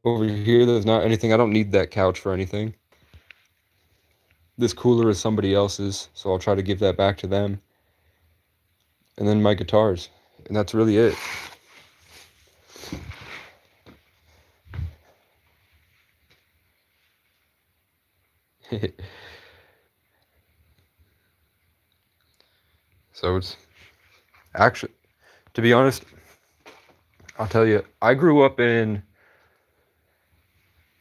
Over here, there's not anything. I don't need that couch for anything. This cooler is somebody else's, so I'll try to give that back to them. And then my guitars. And that's really it. So it's actually, to be honest, I'll tell you, I grew up in,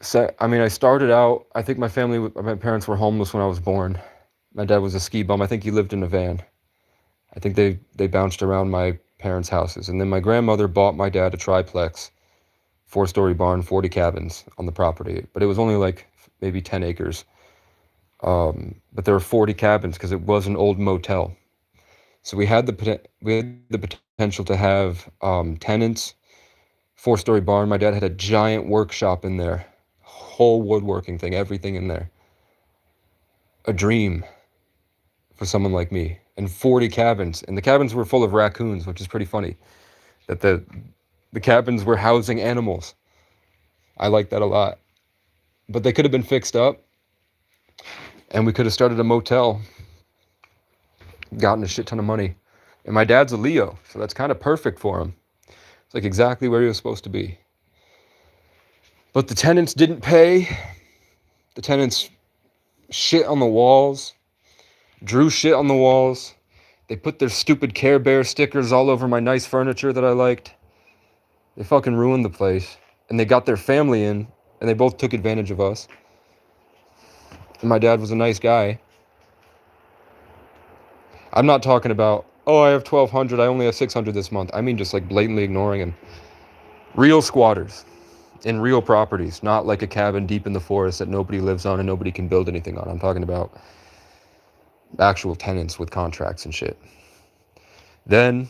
I started out, I think my parents were homeless when I was born. My dad was a ski bum. I think he lived in a van. I think they bounced around my parents' houses. And then my grandmother bought my dad a triplex, 4-story barn, 40 cabins on the property. But it was only like maybe 10 acres. But there were 40 cabins because it was an old motel. So we had the potential to have tenants, 4-story barn. My dad had a giant workshop in there, whole woodworking thing, everything in there. A dream for someone like me. And 40 cabins. And the cabins were full of raccoons, which is pretty funny. That the cabins were housing animals. I like that a lot. But they could have been fixed up. And we could have started a motel. Gotten a shit ton of money. And my dad's a Leo, so that's kind of perfect for him. It's like exactly where he was supposed to be. But the tenants didn't pay. The tenants shit on the walls. Drew shit on the walls. They put their stupid Care Bear stickers all over my nice furniture that I liked. They fucking ruined the place. And they got their family in, and they both took advantage of us. And my dad was a nice guy. I'm not talking about, oh, I have 1,200, I only have 600 this month. I mean just like blatantly ignoring him. Real squatters in real properties, not like a cabin deep in the forest that nobody lives on and nobody can build anything on. I'm talking about actual tenants with contracts and shit. Then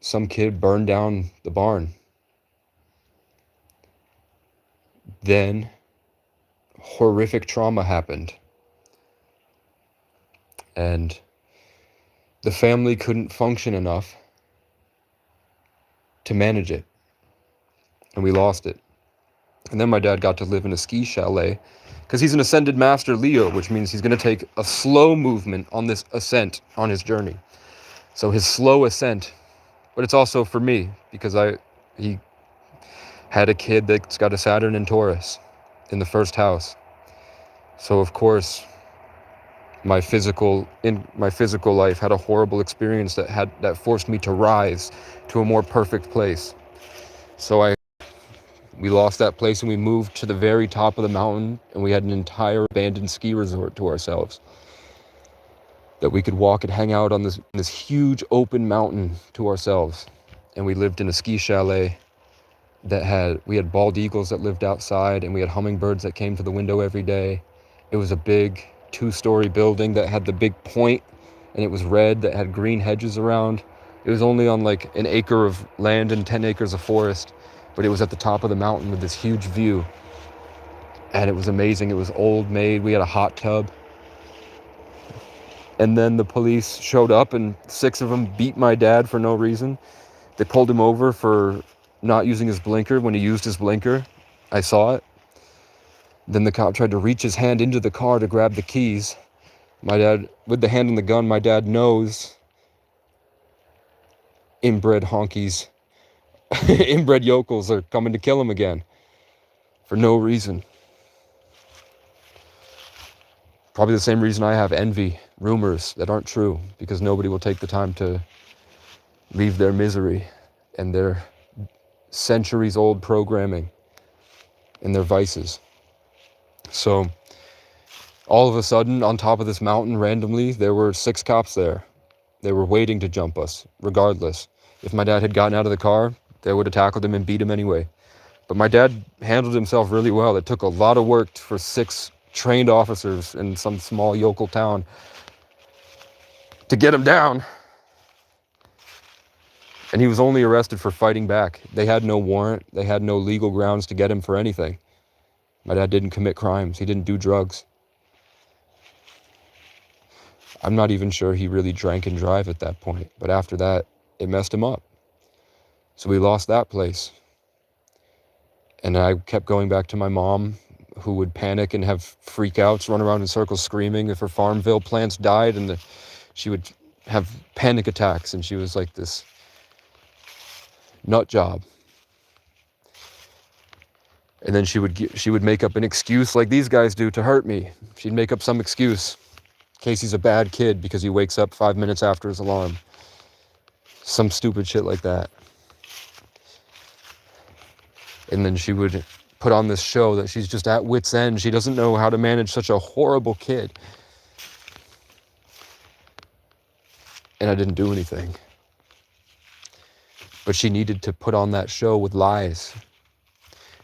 some kid burned down the barn. Then horrific trauma happened. And the family couldn't function enough to manage it. And we lost it. And then my dad got to live in a ski chalet because he's an ascended master Leo, which means he's going to take a slow movement on this ascent on his journey. So his slow ascent, but it's also for me because he had a kid that's got a Saturn and Taurus in the first house. So of course, my physical life had a horrible experience that forced me to rise to a more perfect place. So we lost that place and we moved to the very top of the mountain, and we had an entire abandoned ski resort to ourselves that we could walk and hang out on this huge open mountain to ourselves. And we lived in a ski chalet we had bald eagles that lived outside, and we had hummingbirds that came to the window every day. It was a big 2-story building that had the big point, and it was red, that had green hedges around. It was only on like an acre of land and 10 acres of forest, but it was at the top of the mountain with this huge view. And it was amazing. It was old made. We had a hot tub. And then the police showed up, and 6 of them beat my dad for no reason. They pulled him over for not using his blinker when he used his blinker. I saw it. Then the cop tried to reach his hand into the car to grab the keys. My dad, with the hand on the gun, my dad knows inbred honkies, inbred yokels are coming to kill him again for no reason. Probably the same reason I have envy, rumors that aren't true, because nobody will take the time to leave their misery. and their centuries-old programming and their vices. So all of a sudden, on top of this mountain, randomly, there were 6 cops there. They were waiting to jump us, regardless. If my dad had gotten out of the car, they would have tackled him and beat him anyway. But my dad handled himself really well. It took a lot of work for 6 trained officers in some small yokel town to get him down. And he was only arrested for fighting back. They had no warrant. They had no legal grounds to get him for anything. My dad didn't commit crimes. He didn't do drugs. I'm not even sure he really drank and drive at that point. But after that, it messed him up. So we lost that place. And I kept going back to my mom, who would panic and have freakouts, run around in circles screaming if her Farmville plants died, and she would have panic attacks, and she was like this nut job. And then she would make up an excuse like these guys do to hurt me. She'd make up some excuse. Casey's a bad kid because he wakes up 5 minutes after his alarm. Some stupid shit like that. And then she would put on this show that she's just at wit's end. She doesn't know how to manage such a horrible kid. And I didn't do anything. But she needed to put on that show with lies.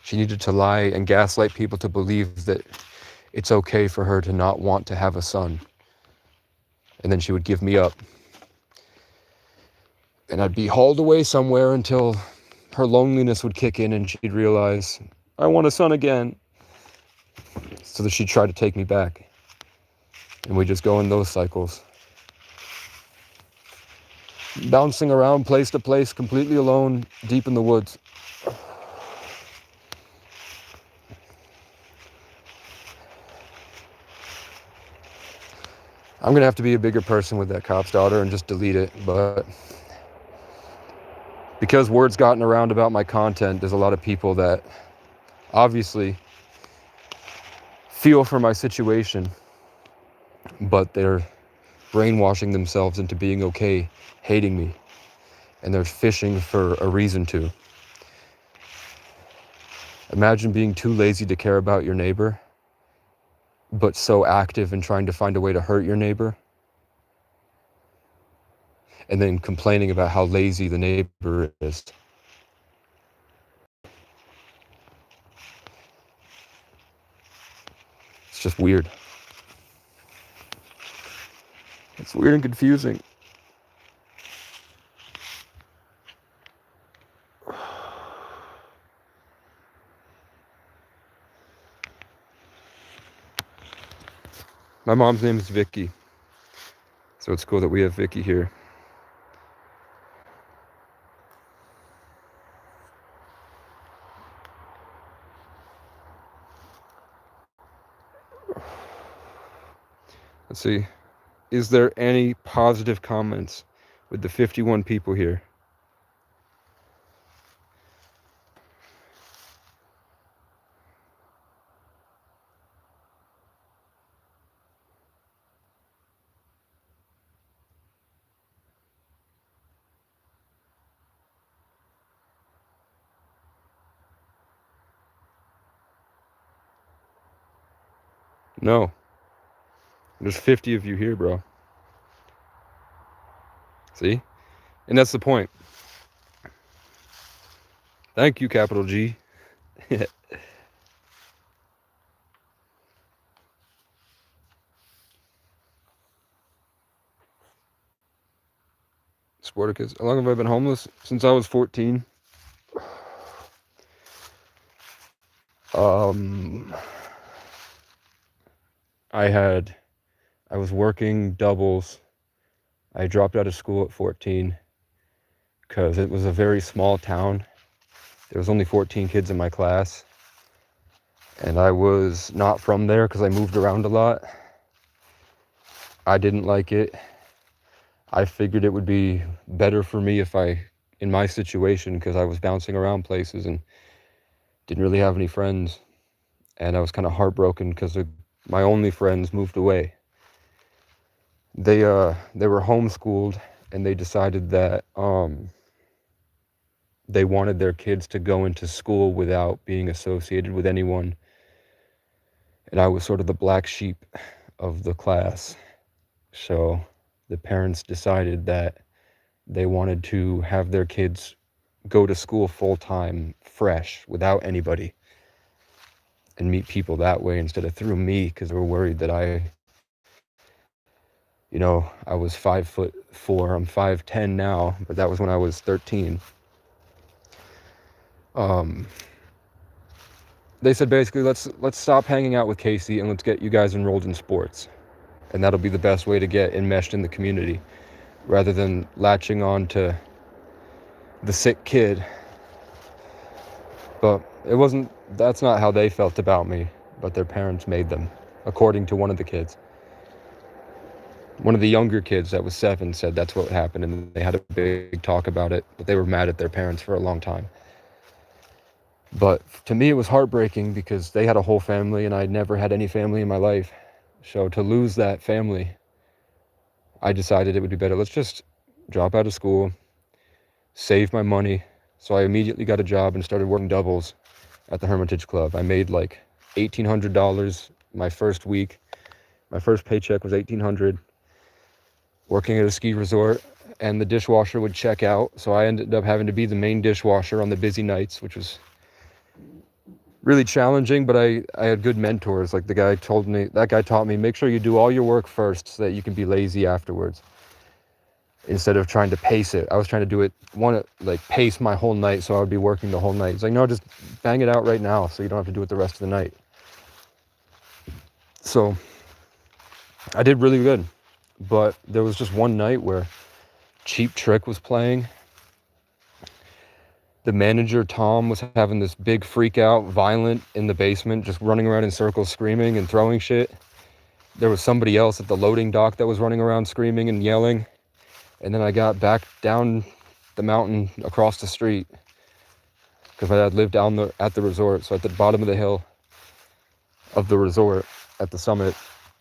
She needed to lie and gaslight people to believe that it's okay for her to not want to have a son. And then she would give me up. And I'd be hauled away somewhere until her loneliness would kick in and she'd realize, I want a son again. So that she'd try to take me back. And we just go in those cycles. Bouncing around place to place, completely alone, deep in the woods. I'm going to have to be a bigger person with that cop's daughter and just delete it, but because word's gotten around about my content, there's a lot of people that obviously feel for my situation, but they're brainwashing themselves into being okay, hating me, and they're fishing for a reason to. Imagine being too lazy to care about your neighbor, but so active in trying to find a way to hurt your neighbor, and then complaining about how lazy the neighbor is. It's just weird. It's weird and confusing. My mom's name is Vicky, so it's cool that we have Vicky here. Let's see. Is there any positive comments with the 51 people here? No. There's 50 of you here, bro. See? And that's the point. Thank you, capital G. Sporticus. How long have I been homeless? Since I was 14. I was working doubles. I dropped out of school at 14 because it was a very small town. There was only 14 kids in my class. And I was not from there because I moved around a lot. I didn't like it. I figured it would be better for me if in my situation, because I was bouncing around places and didn't really have any friends. And I was kind of heartbroken because my only friends moved away. They were homeschooled, and they decided that they wanted their kids to go into school without being associated with anyone. And I was sort of the black sheep of the class. So the parents decided that they wanted to have their kids go to school full time, fresh, without anybody, and meet people that way instead of through me, because they were worried that I was 5'4". I'm 5'10" now, but that was when I was 13. They said basically, let's stop hanging out with Casey and let's get you guys enrolled in sports, and that'll be the best way to get enmeshed in the community, rather than latching on to the sick kid. But that's not how they felt about me, but their parents made them, according to one of the kids. One of the younger kids that was 7 said that's what happened, and they had a big talk about it, but they were mad at their parents for a long time. But to me, it was heartbreaking because they had a whole family, and I'd never had any family in my life. So to lose that family, I decided it would be better. Let's just drop out of school, save my money. So I immediately got a job and started working doubles at the Hermitage Club. I made like $1,800 my first week. My first paycheck was $1,800, working at a ski resort, and the dishwasher would check out. So I ended up having to be the main dishwasher on the busy nights, which was really challenging, but I had good mentors. Like that guy taught me, make sure you do all your work first so that you can be lazy afterwards, instead of trying to pace it. I was trying to do it, pace my whole night, so I would be working the whole night. He's like, no, just bang it out right now so you don't have to do it the rest of the night. So I did really good, but there was just one night where Cheap Trick was playing. The manager, Tom, was having this big freak out, violent, in the basement, just running around in circles, screaming and throwing shit. There was somebody else at the loading dock that was running around screaming and yelling. And then I got back down the mountain across the street, because my dad lived at the resort. So at the bottom of the hill of the resort, at the summit,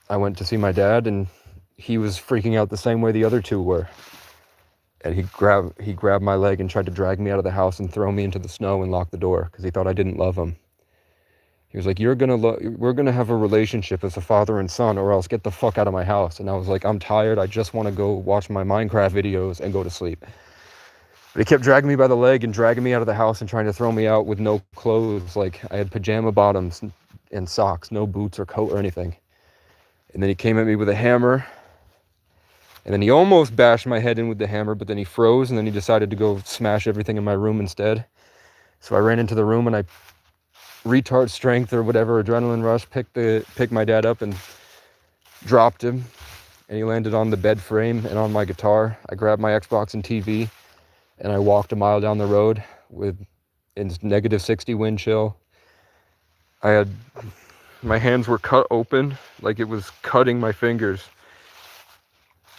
I went to see my dad, and he was freaking out the same way the other two were. And he grabbed my leg and tried to drag me out of the house and throw me into the snow and lock the door, because he thought I didn't love him. He was like, we're gonna have a relationship as a father and son, or else get the fuck out of my house. And I was like, I'm tired. I just want to go watch my Minecraft videos and go to sleep. But he kept dragging me by the leg and dragging me out of the house and trying to throw me out with no clothes. Like, I had pajama bottoms and socks, no boots or coat or anything. And then he came at me with a hammer. And then he almost bashed my head in with the hammer, but then he froze, and then he decided to go smash everything in my room instead. So I ran into the room, and I retard strength or whatever, adrenaline rush, picked my dad up and dropped him, and he landed on the bed frame and on my guitar. I grabbed my Xbox and TV, and I walked a mile down the road in -60 wind chill. My hands were cut open, like it was cutting my fingers.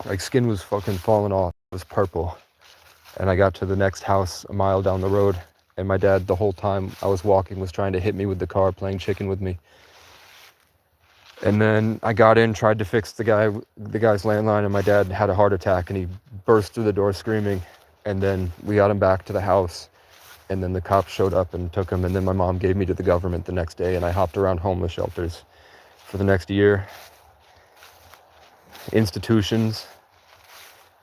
Like, skin was fucking falling off. It was purple. And I got to the next house a mile down the road, and my dad, the whole time I was walking, was trying to hit me with the car, playing chicken with me. And then I got in, tried to fix the guy's landline, and my dad had a heart attack, and he burst through the door screaming. And then we got him back to the house, and then the cops showed up and took him, and then my mom gave me to the government the next day, and I hopped around homeless shelters for the next year. Institutions,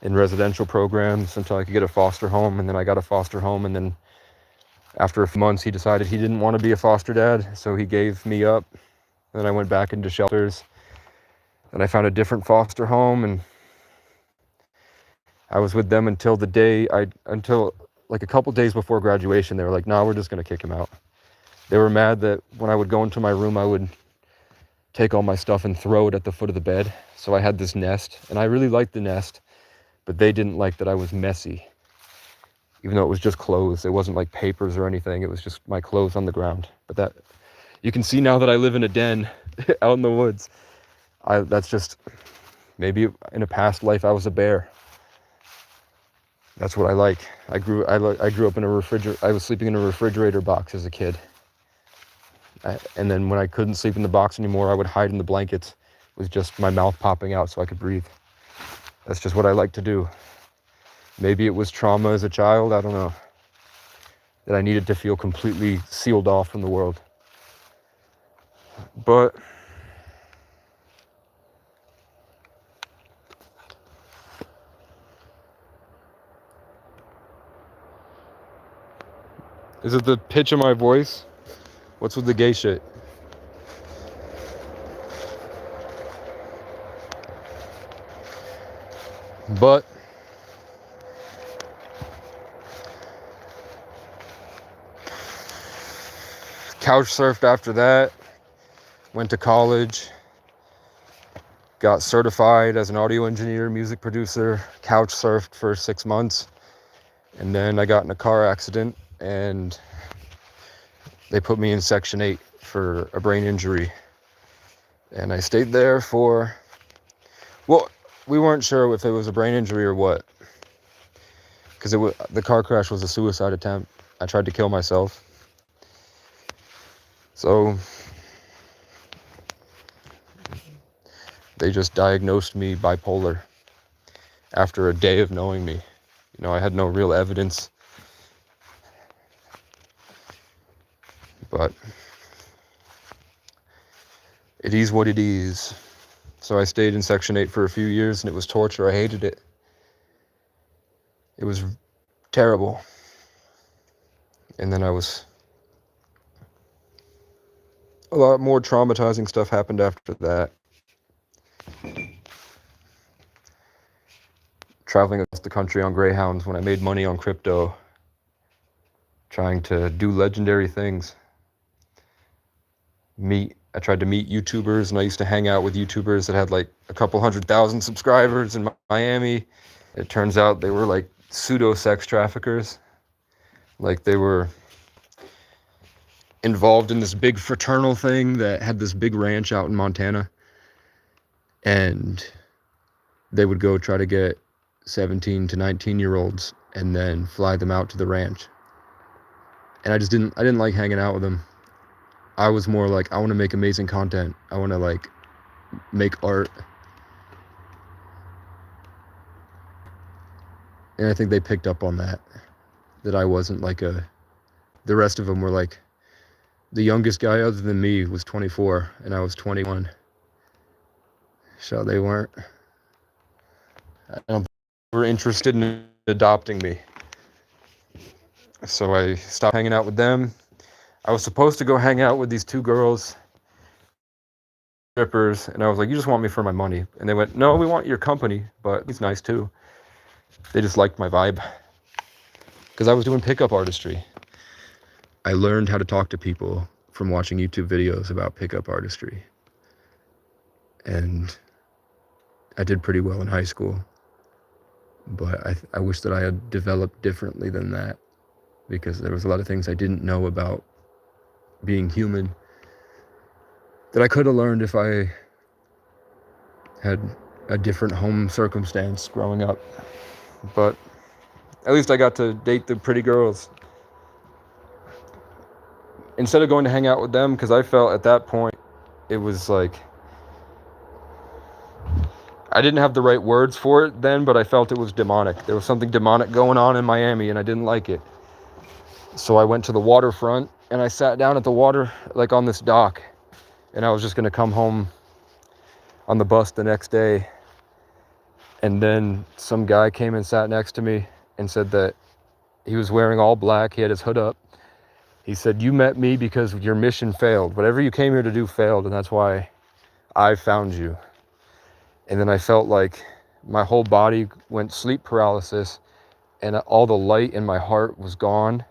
in residential programs, until I could get a foster home. And then I got a foster home, and then after a few months he decided he didn't want to be a foster dad, so he gave me up. And then I went back into shelters, and I found a different foster home, and I was with them until like a couple days before graduation. They were like, no, we're just going to kick him out. They were mad that when I would go into my room, I would take all my stuff and throw it at the foot of the bed. So I had this nest, and I really liked the nest, but they didn't like that I was messy, even though it was just clothes. It wasn't like papers or anything. It was just my clothes on the ground. But that, you can see now that I live in a den out in the woods. That's just, maybe in a past life I was a bear. That's what I like. I grew up in a refrigerator. I was sleeping in a refrigerator box as a kid. And then when I couldn't sleep in the box anymore, I would hide in the blankets with just my mouth popping out so I could breathe. That's just what I like to do. Maybe it was trauma as a child, I don't know. that I needed to feel completely sealed off from the world. But is it the pitch of my voice? What's with the gay shit? But couch surfed after that, went to college, got certified as an audio engineer, music producer, couch surfed for 6 months, and then I got in a car accident and they put me in Section 8 for a brain injury. And I stayed there for, well, we weren't sure if it was a brain injury or what, because the car crash was a suicide attempt. I tried to kill myself. So they just diagnosed me bipolar after a day of knowing me. You know, I had no real evidence. But it is what it is. So I stayed in Section 8 for a few years, and it was torture. I hated it. It was terrible. And then a lot more traumatizing stuff happened after that. Traveling across the country on Greyhounds when I made money on crypto, trying to do legendary things. I tried to meet YouTubers, and I used to hang out with YouTubers that had like a couple 100,000 subscribers in Miami. It turns out they were like pseudo sex traffickers. Like they were involved in this big fraternal thing that had this big ranch out in Montana. And they would go try to get 17 to 19-year-olds and then fly them out to the ranch. And I didn't like hanging out with them. I was more like, I want to make amazing content. I want to like make art. And I think they picked up on that I wasn't like the rest of them were like, the youngest guy other than me was 24 and I was 21. So they weren't, I don't think they were interested in adopting me. So I stopped hanging out with them. I was supposed to go hang out with these two girls, strippers, and I was like, you just want me for my money. And they went, no, we want your company, but he's nice too. They just liked my vibe. Because I was doing pickup artistry. I learned how to talk to people from watching YouTube videos about pickup artistry. And I did pretty well in high school. But I wish that I had developed differently than that. Because there was a lot of things I didn't know about being human that I could have learned if I had a different home circumstance growing up. But at least I got to date the pretty girls. Instead of going to hang out with them, because I felt at that point, it was like, I didn't have the right words for it then, but I felt it was demonic. There was something demonic going on in Miami, and I didn't like it. So I went to the waterfront, and I sat down at the water, like on this dock, and I was just going to come home on the bus the next day. And then some guy came and sat next to me and said that he was wearing all black. He had his hood up. He said, you met me because your mission failed. Whatever you came here to do failed, and that's why I found you. And then I felt like my whole body went sleep paralysis, and all the light in my heart was gone,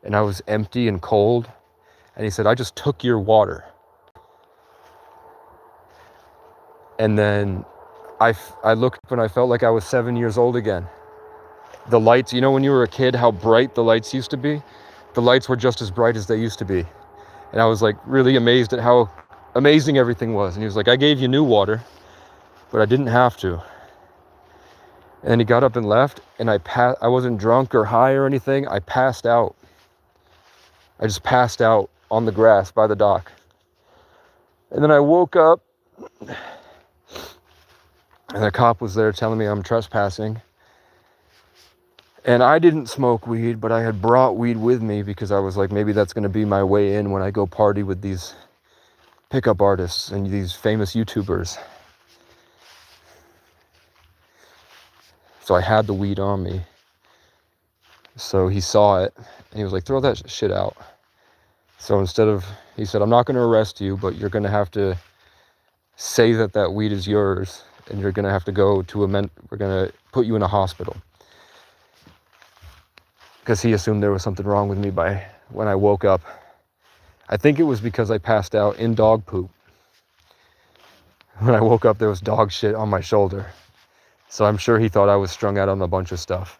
and I was empty and cold. And he said, I just took your water. And then I looked up and I felt like I was 7 years old again. The lights, you know, when you were a kid, how bright the lights used to be? The lights were just as bright as they used to be. And I was like really amazed at how amazing everything was. And he was like, I gave you new water, but I didn't have to. And then he got up and left, and I wasn't drunk or high or anything. I passed out. I just passed out on the grass by the dock. And then I woke up, and the cop was there telling me I'm trespassing. And I didn't smoke weed, but I had brought weed with me because I was like, maybe that's going to be my way in when I go party with these pickup artists and these famous YouTubers. So I had the weed on me. So he saw it and he was like, throw that shit out. So instead of, he said, I'm not going to arrest you, but you're going to have to say that that weed is yours, and you're going to have to go to we're going to put you in a hospital. Because he assumed there was something wrong with me by when I woke up. I think it was because I passed out in dog poop. When I woke up, there was dog shit on my shoulder. So I'm sure he thought I was strung out on a bunch of stuff.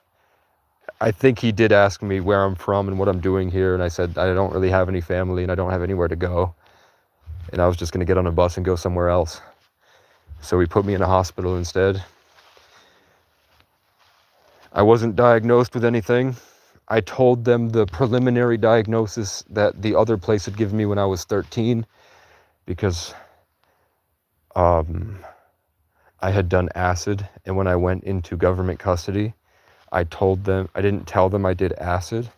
I think he did ask me where I'm from and what I'm doing here, and I said I don't really have any family and I don't have anywhere to go. And I was just going to get on a bus and go somewhere else. So he put me in a hospital instead. I wasn't diagnosed with anything. I told them the preliminary diagnosis that the other place had given me when I was 13 because I had done acid, and when I went into government custody, I didn't tell them I did acid,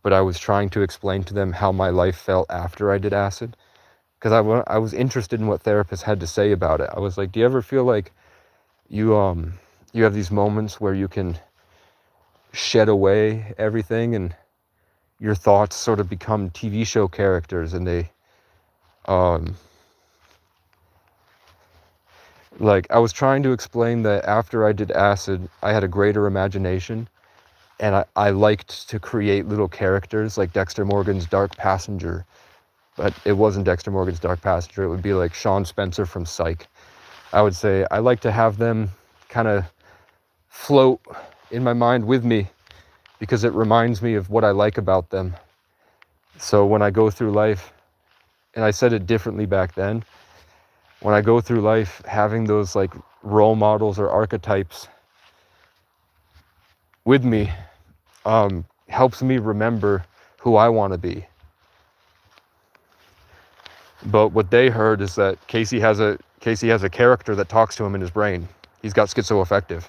but I was trying to explain to them how my life felt after I did acid, because I was interested in what therapists had to say about it. I was like, do you ever feel like you have these moments where you can shed away everything and your thoughts sort of become TV show characters, and they like, I was trying to explain that after I did acid, I had a greater imagination, and I liked to create little characters like Dexter Morgan's Dark Passenger, but it wasn't Dexter Morgan's Dark Passenger. It would be like Sean Spencer from Psych. I would say I like to have them kind of float in my mind with me because it reminds me of what I like about them. So when I go through life, and I said it differently back then, when I go through life, having those like role models or archetypes with me helps me remember who I want to be. But what they heard is that Casey has a character that talks to him in his brain. He's got schizoaffective.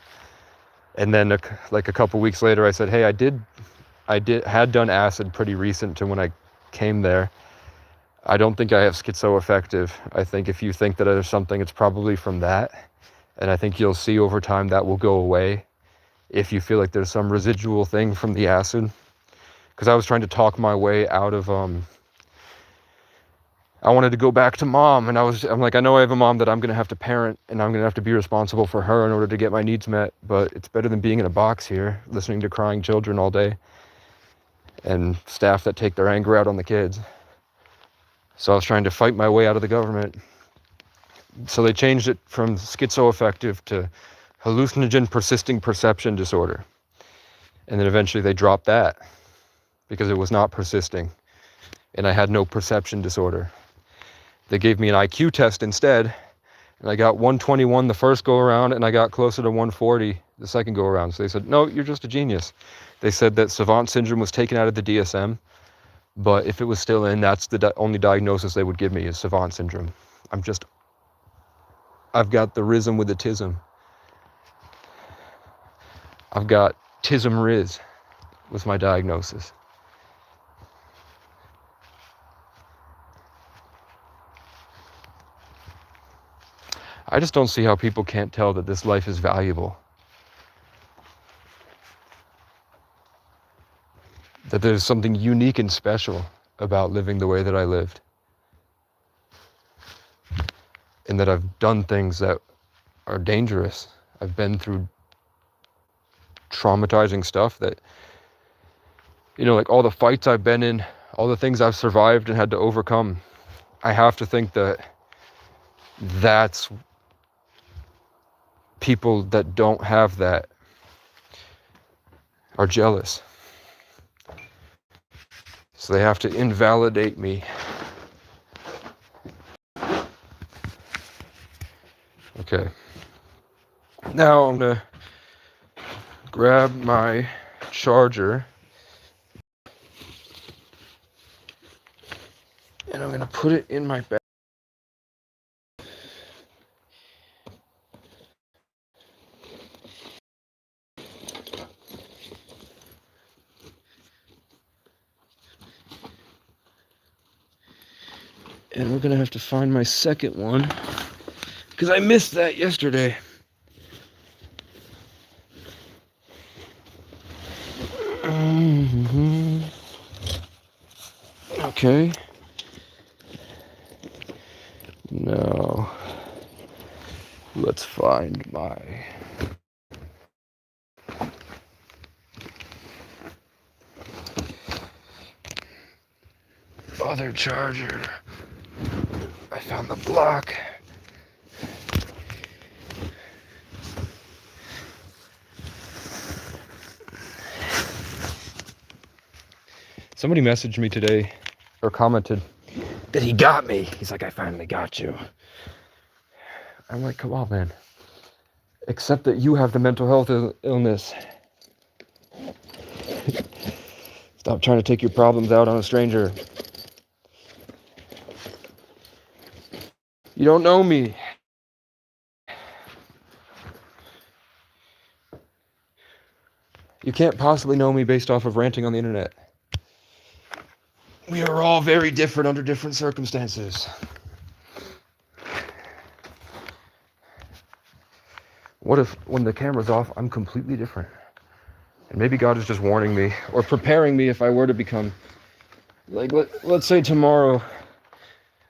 And then like a couple weeks later, I said, hey, had done acid pretty recent to when I came there. I don't think I have schizoaffective. I think if you think that there's something, it's probably from that. And I think you'll see over time that will go away if you feel like there's some residual thing from the acid. Because I was trying to talk my way out of, I wanted to go back to mom. And I'm like, I know I have a mom that I'm going to have to parent, and I'm going to have to be responsible for her in order to get my needs met. But it's better than being in a box here, listening to crying children all day and staff that take their anger out on the kids. So I was trying to fight my way out of the government. So they changed it from schizoaffective to hallucinogen persisting perception disorder. And then eventually they dropped that because it was not persisting and I had no perception disorder. They gave me an IQ test instead, and I got 121 the first go around, and I got closer to 140 the second go around. So they said, no, you're just a genius. They said that savant syndrome was taken out of the DSM, but if it was still in, that's the only diagnosis they would give me is savant syndrome. I've got the rhythm with the tism. I've got tism riz was my diagnosis. I just don't see how people can't tell that this life is valuable. That there's something unique and special about living the way that I lived. And that I've done things that are dangerous. I've been through traumatizing stuff that, like all the fights I've been in, all the things I've survived and had to overcome. I have to think that that's people that don't have that are jealous. So they have to invalidate me. Okay. Now I'm gonna grab my charger and I'm gonna put it in my bag. And we're gonna have to find my second one, because I missed that yesterday. Okay. Now, let's find my other charger. I found the block. Somebody messaged me today, or commented, that he got me. He's like, I finally got you. I'm like, come on, man. Except that you have the mental health illness. Stop trying to take your problems out on a stranger. You don't know me. You can't possibly know me based off of ranting on the internet. We are all very different under different circumstances. What if, when the camera's off, I'm completely different? And maybe God is just warning me, or preparing me if I were to become, like, let's say tomorrow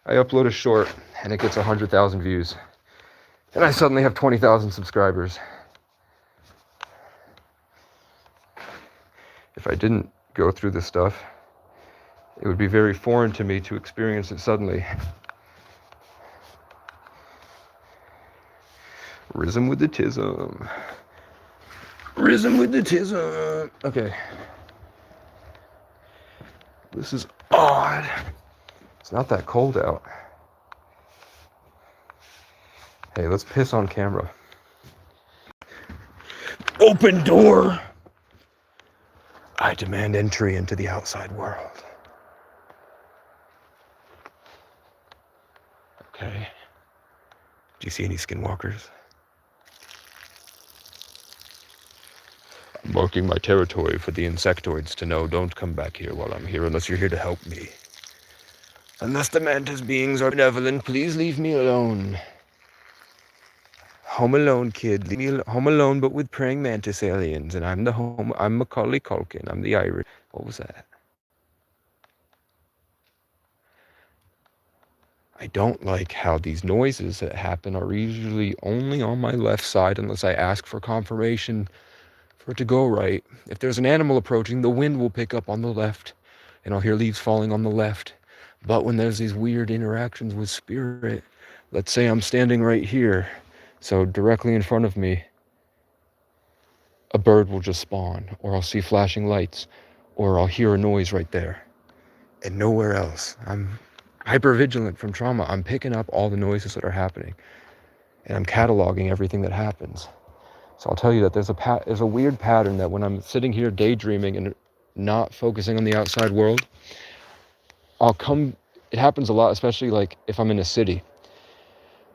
I upload a short and it gets 100,000 views. And I suddenly have 20,000 subscribers. If I didn't go through this stuff, it would be very foreign to me to experience it suddenly. Rhythm with the tism. Rhythm with the tism. Okay. This is odd. It's not that cold out. Hey, let's piss on camera. Open door! I demand entry into the outside world. Okay. Do you see any skinwalkers? I'm marking my territory for the insectoids to know, don't come back here while I'm here unless you're here to help me. Unless the mantis beings are benevolent, please leave me alone. Home alone, kid. Leave me home alone, but with praying mantis aliens. And I'm Macaulay Culkin. I'm the Irish. What was that? I don't like how these noises that happen are usually only on my left side unless I ask for confirmation for it to go right. If there's an animal approaching, the wind will pick up on the left, and I'll hear leaves falling on the left. But when there's these weird interactions with spirit, let's say I'm standing right here, so directly in front of me, a bird will just spawn, or I'll see flashing lights, or I'll hear a noise right there, and nowhere else. I'm hypervigilant from trauma. I'm picking up all the noises that are happening, and I'm cataloging everything that happens. So I'll tell you that there's a weird pattern that when I'm sitting here daydreaming and not focusing on the outside world, it happens a lot, especially like if I'm in a city.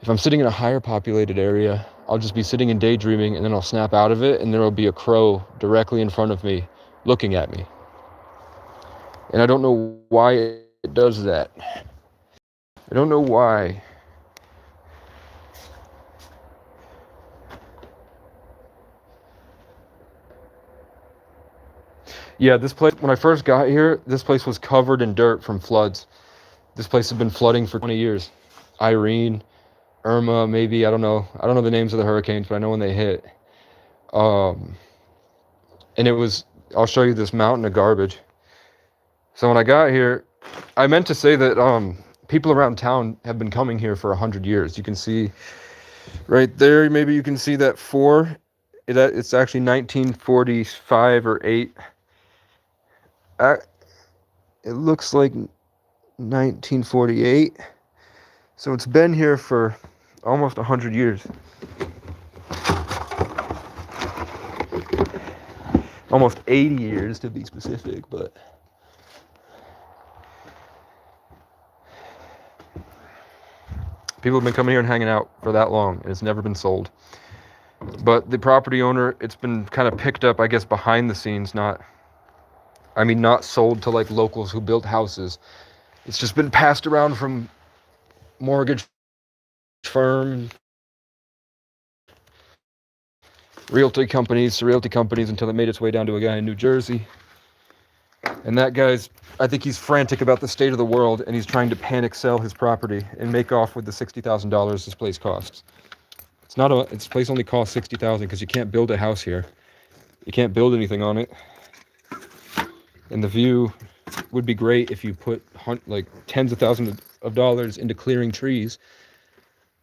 If I'm sitting in a higher populated area, I'll just be sitting and daydreaming, and then I'll snap out of it, and there will be a crow directly in front of me looking at me. And I don't know why it does that. I don't know why. Yeah, this place, when I first got here, this place was covered in dirt from floods. This place had been flooding for 20 years. Irene, Irma, maybe, I don't know. I don't know the names of the hurricanes, but I know when they hit. And it was, I'll show you this mountain of garbage. So when I got here, I meant to say that people around town have been coming here for 100 years. You can see right there, maybe you can see that 4. It's actually 1945 or 8. It looks like 1948. So it's been here for almost 100 years. Almost 80 years to be specific, but people have been coming here and hanging out for that long, and it's never been sold. But the property owner, it's been kind of picked up, I guess, behind the scenes, not sold to like locals who built houses. It's just been passed around from mortgage firm, realty companies until it made its way down to a guy in New Jersey. And that guy's, I think he's frantic about the state of the world, and he's trying to panic sell his property and make off with the $60,000 this place costs. This place only costs $60,000 because you can't build a house here. You can't build anything on it. And the view would be great if you put like tens of thousands of dollars into clearing trees.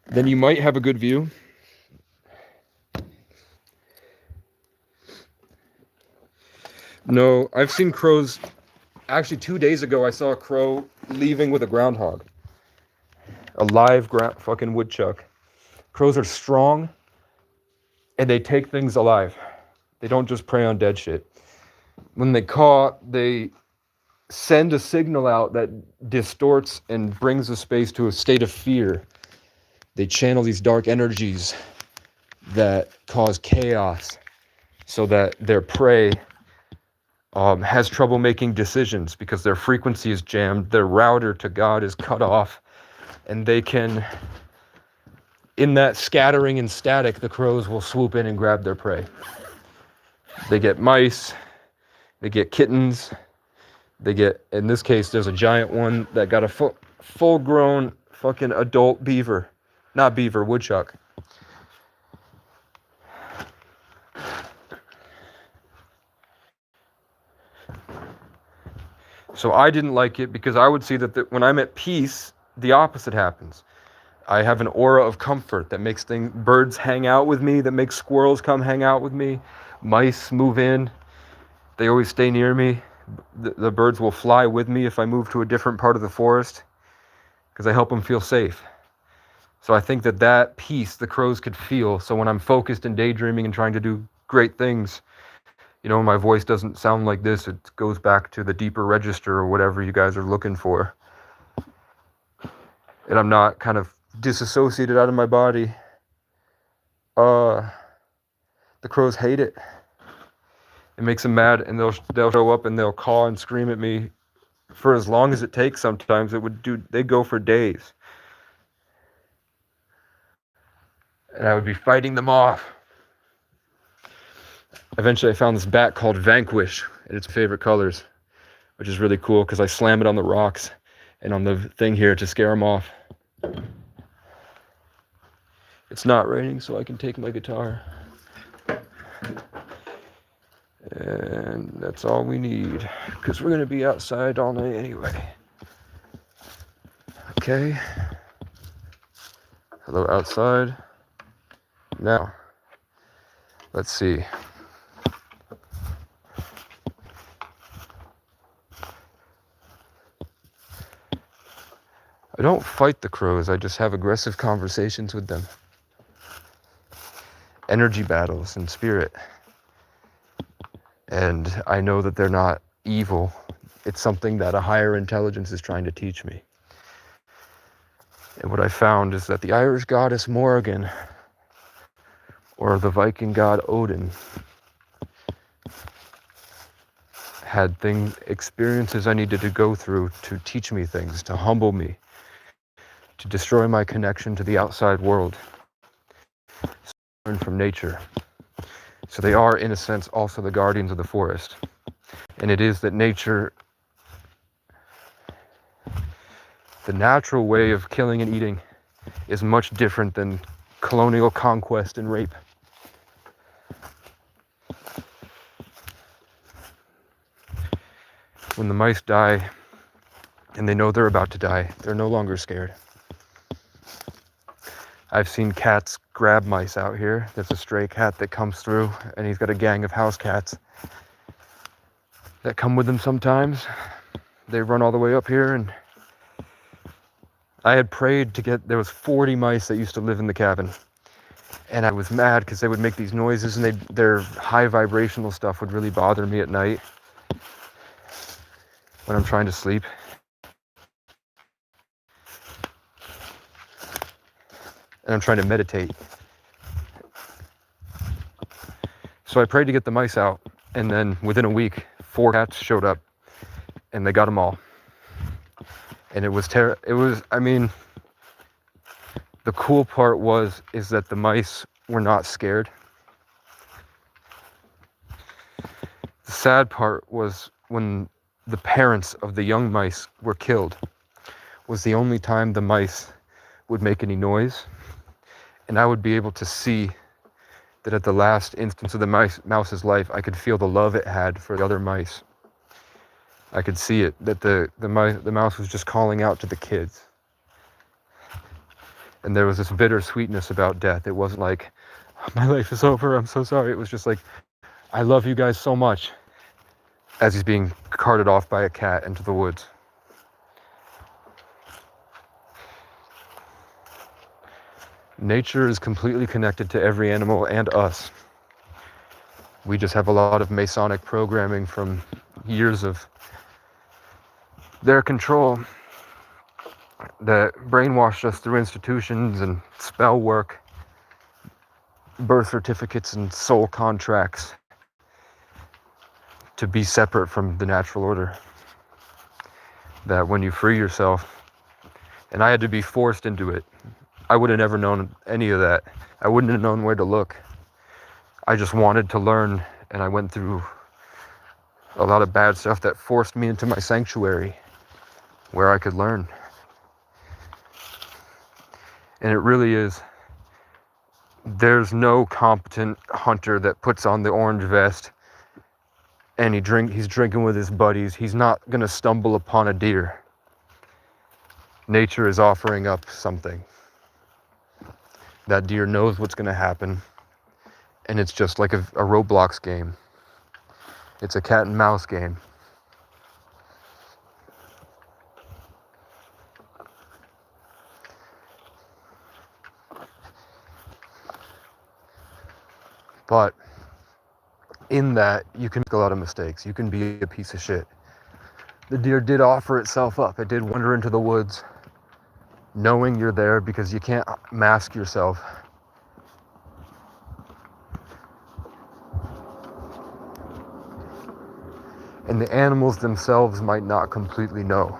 Then you might have a good view. No, I've seen crows. Actually, 2 days ago, I saw a crow leaving with a groundhog. A live fucking woodchuck. Crows are strong, and they take things alive. They don't just prey on dead shit. When they caw, they send a signal out that distorts and brings the space to a state of fear. They channel these dark energies that cause chaos so that their prey has trouble making decisions because their frequency is jammed, their router to God is cut off, and they can, in that scattering and static, the crows will swoop in and grab their prey. They get mice, they get kittens, they get, in this case, there's a giant one that got a full-grown fucking adult beaver. Not beaver, woodchuck. So I didn't like it because I would see that when I'm at peace, the opposite happens. I have an aura of comfort that makes birds hang out with me, that makes squirrels come hang out with me. Mice move in. They always stay near me. The birds will fly with me if I move to a different part of the forest because I help them feel safe. So I think that peace the crows could feel. So when I'm focused and daydreaming and trying to do great things, you know, my voice doesn't sound like this. It goes back to the deeper register or whatever you guys are looking for. And I'm not kind of disassociated out of my body. The crows hate it. It makes them mad, and they'll show up and they'll caw and scream at me for as long as it takes. Sometimes they go for days. And I would be fighting them off. Eventually I found this bat called Vanquish and its favorite colors, which is really cool because I slam it on the rocks and on the thing here to scare them off. It's not raining, so I can take my guitar. And that's all we need because we're going to be outside all night anyway. Okay. Hello outside. Now, let's see. I don't fight the crows, I just have aggressive conversations with them. Energy battles in spirit. And I know that they're not evil. It's something that a higher intelligence is trying to teach me. And what I found is that the Irish goddess Morrigan, or the Viking god Odin, had experiences I needed to go through to teach me things, to humble me, to destroy my connection to the outside world, learn from nature. So they are, in a sense, also the guardians of the forest. And it is that nature, the natural way of killing and eating, is much different than colonial conquest and rape. When the mice die, and they know they're about to die, they're no longer scared. I've seen cats grab mice out here. There's a stray cat that comes through, and he's got a gang of house cats that come with him sometimes. They run all the way up here, and I had prayed there was 40 mice that used to live in the cabin. And I was mad because they would make these noises, and their high vibrational stuff would really bother me at night when I'm trying to sleep. And I'm trying to meditate. So I prayed to get the mice out, and then within a week, 4 cats showed up, and they got them all. And it was The cool part is that the mice were not scared. The sad part was when the parents of the young mice were killed, was the only time the mice would make any noise. And I would be able to see that at the last instance of the mouse's life, I could feel the love it had for the other mice. I could see it, that the mouse was just calling out to the kids. And there was this bitter sweetness about death. It wasn't like, my life is over, I'm so sorry. It was just like, I love you guys so much, as he's being carted off by a cat into the woods. Nature is completely connected to every animal and us. We just have a lot of Masonic programming from years of their control that brainwashed us through institutions and spell work, birth certificates and soul contracts to be separate from the natural order. That when you free yourself, and I had to be forced into it, I would have never known any of that. I wouldn't have known where to look. I just wanted to learn, and I went through a lot of bad stuff that forced me into my sanctuary where I could learn. And it really is, there's no competent hunter that puts on the orange vest and he's drinking with his buddies. He's not going to stumble upon a deer. Nature is offering up something. That deer knows what's going to happen, and it's just like a Roblox game. It's a cat and mouse game. But in that, you can make a lot of mistakes. You can be a piece of shit. The deer did offer itself up. It did wander into the woods, knowing you're there, because you can't mask yourself. And the animals themselves might not completely know,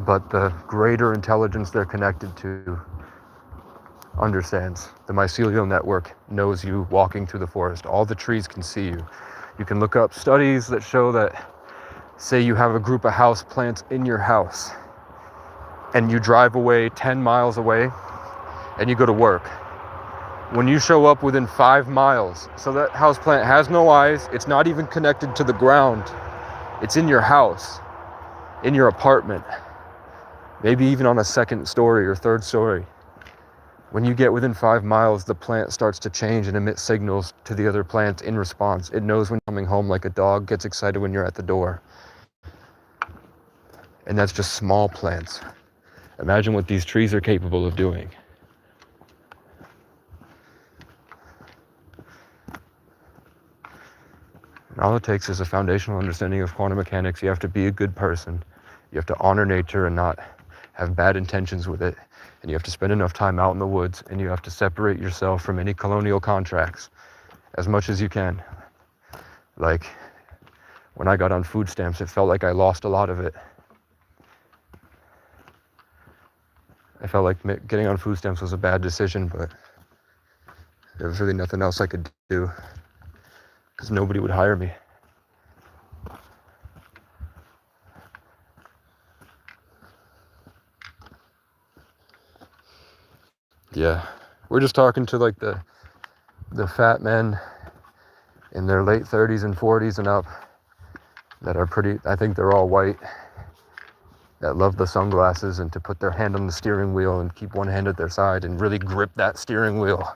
but the greater intelligence they're connected to understands. The mycelial network knows you walking through the forest. All the trees can see you. You can look up studies that show that, say you have a group of house plants in your house, and you drive away 10 miles away, and you go to work. When you show up within 5 miles, so that houseplant has no eyes, it's not even connected to the ground. It's in your house, in your apartment, maybe even on a second story or third story. When you get within 5 miles, the plant starts to change and emit signals to the other plants in response. It knows when you're coming home, like a dog gets excited when you're at the door. And that's just small plants. Imagine what these trees are capable of doing. And all it takes is a foundational understanding of quantum mechanics. You have to be a good person. You have to honor nature and not have bad intentions with it. And you have to spend enough time out in the woods, and you have to separate yourself from any colonial contracts as much as you can. Like, when I got on food stamps, it felt like I lost a lot of it. I felt like getting on food stamps was a bad decision, but there was really nothing else I could do, because nobody would hire me. Yeah, we're just talking to like the fat men in their late 30s and 40s and up that are pretty, I think they're all white, that love the sunglasses and to put their hand on the steering wheel and keep one hand at their side and really grip that steering wheel.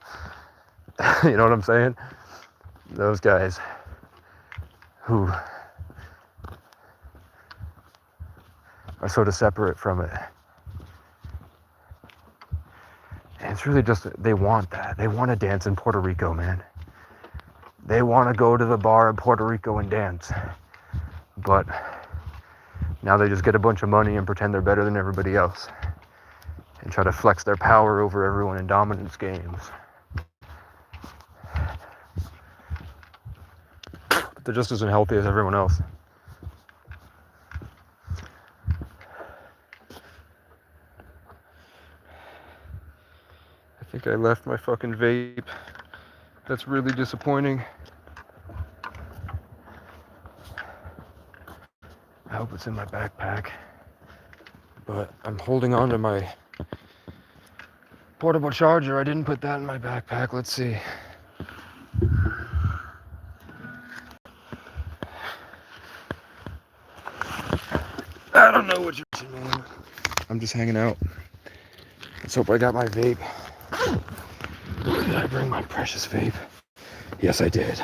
You know what I'm saying? Those guys who are sort of separate from it. And it's really just, they want that. They want to dance in Puerto Rico, man. They want to go to the bar in Puerto Rico and dance. But now they just get a bunch of money and pretend they're better than everybody else and try to flex their power over everyone in dominance games. But they're just as unhealthy as everyone else. think I left my fucking vape. That's really disappointing. I hope it's in my backpack. But I'm holding on to my portable charger. I didn't put that in my backpack. Let's see. I don't know what you're saying. I'm just hanging out. Let's hope I got my vape. Did I bring my precious vape? Yes, I did.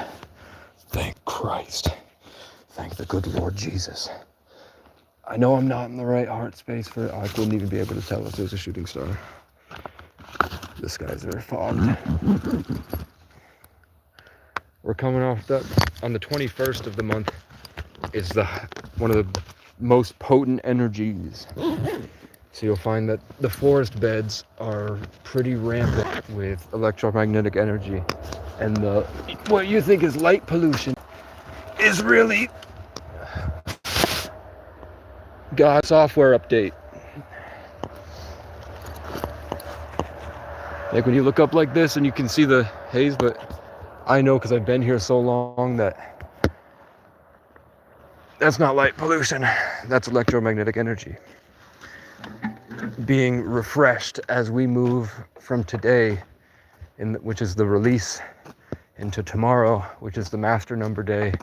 Thank Christ. Thank the good Lord Jesus. I know I'm not in the right heart space for it. I wouldn't even be able to tell if there's a shooting star. The skies are fogged. We're coming off that on the 21st of the month is one of the most potent energies. So you'll find that the forest beds are pretty rampant with electromagnetic energy, and what you think is light pollution is really God's software update. Like when you look up like this and you can see the haze, but I know because I've been here so long that that's not light pollution, that's electromagnetic energy being refreshed as we move from today, which is the release, into tomorrow, which is the master number day,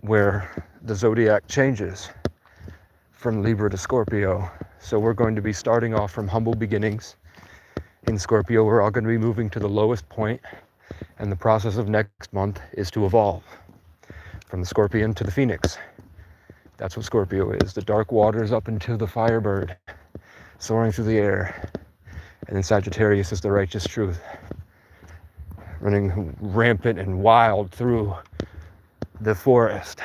where the zodiac changes from Libra to Scorpio. So we're going to be starting off from humble beginnings. In Scorpio, we're all going to be moving to the lowest point, and the process of next month is to evolve from the Scorpion to the Phoenix. That's what Scorpio is. The dark waters up into the Firebird, soaring through the air. And then Sagittarius is the righteous truth, running rampant and wild through the forest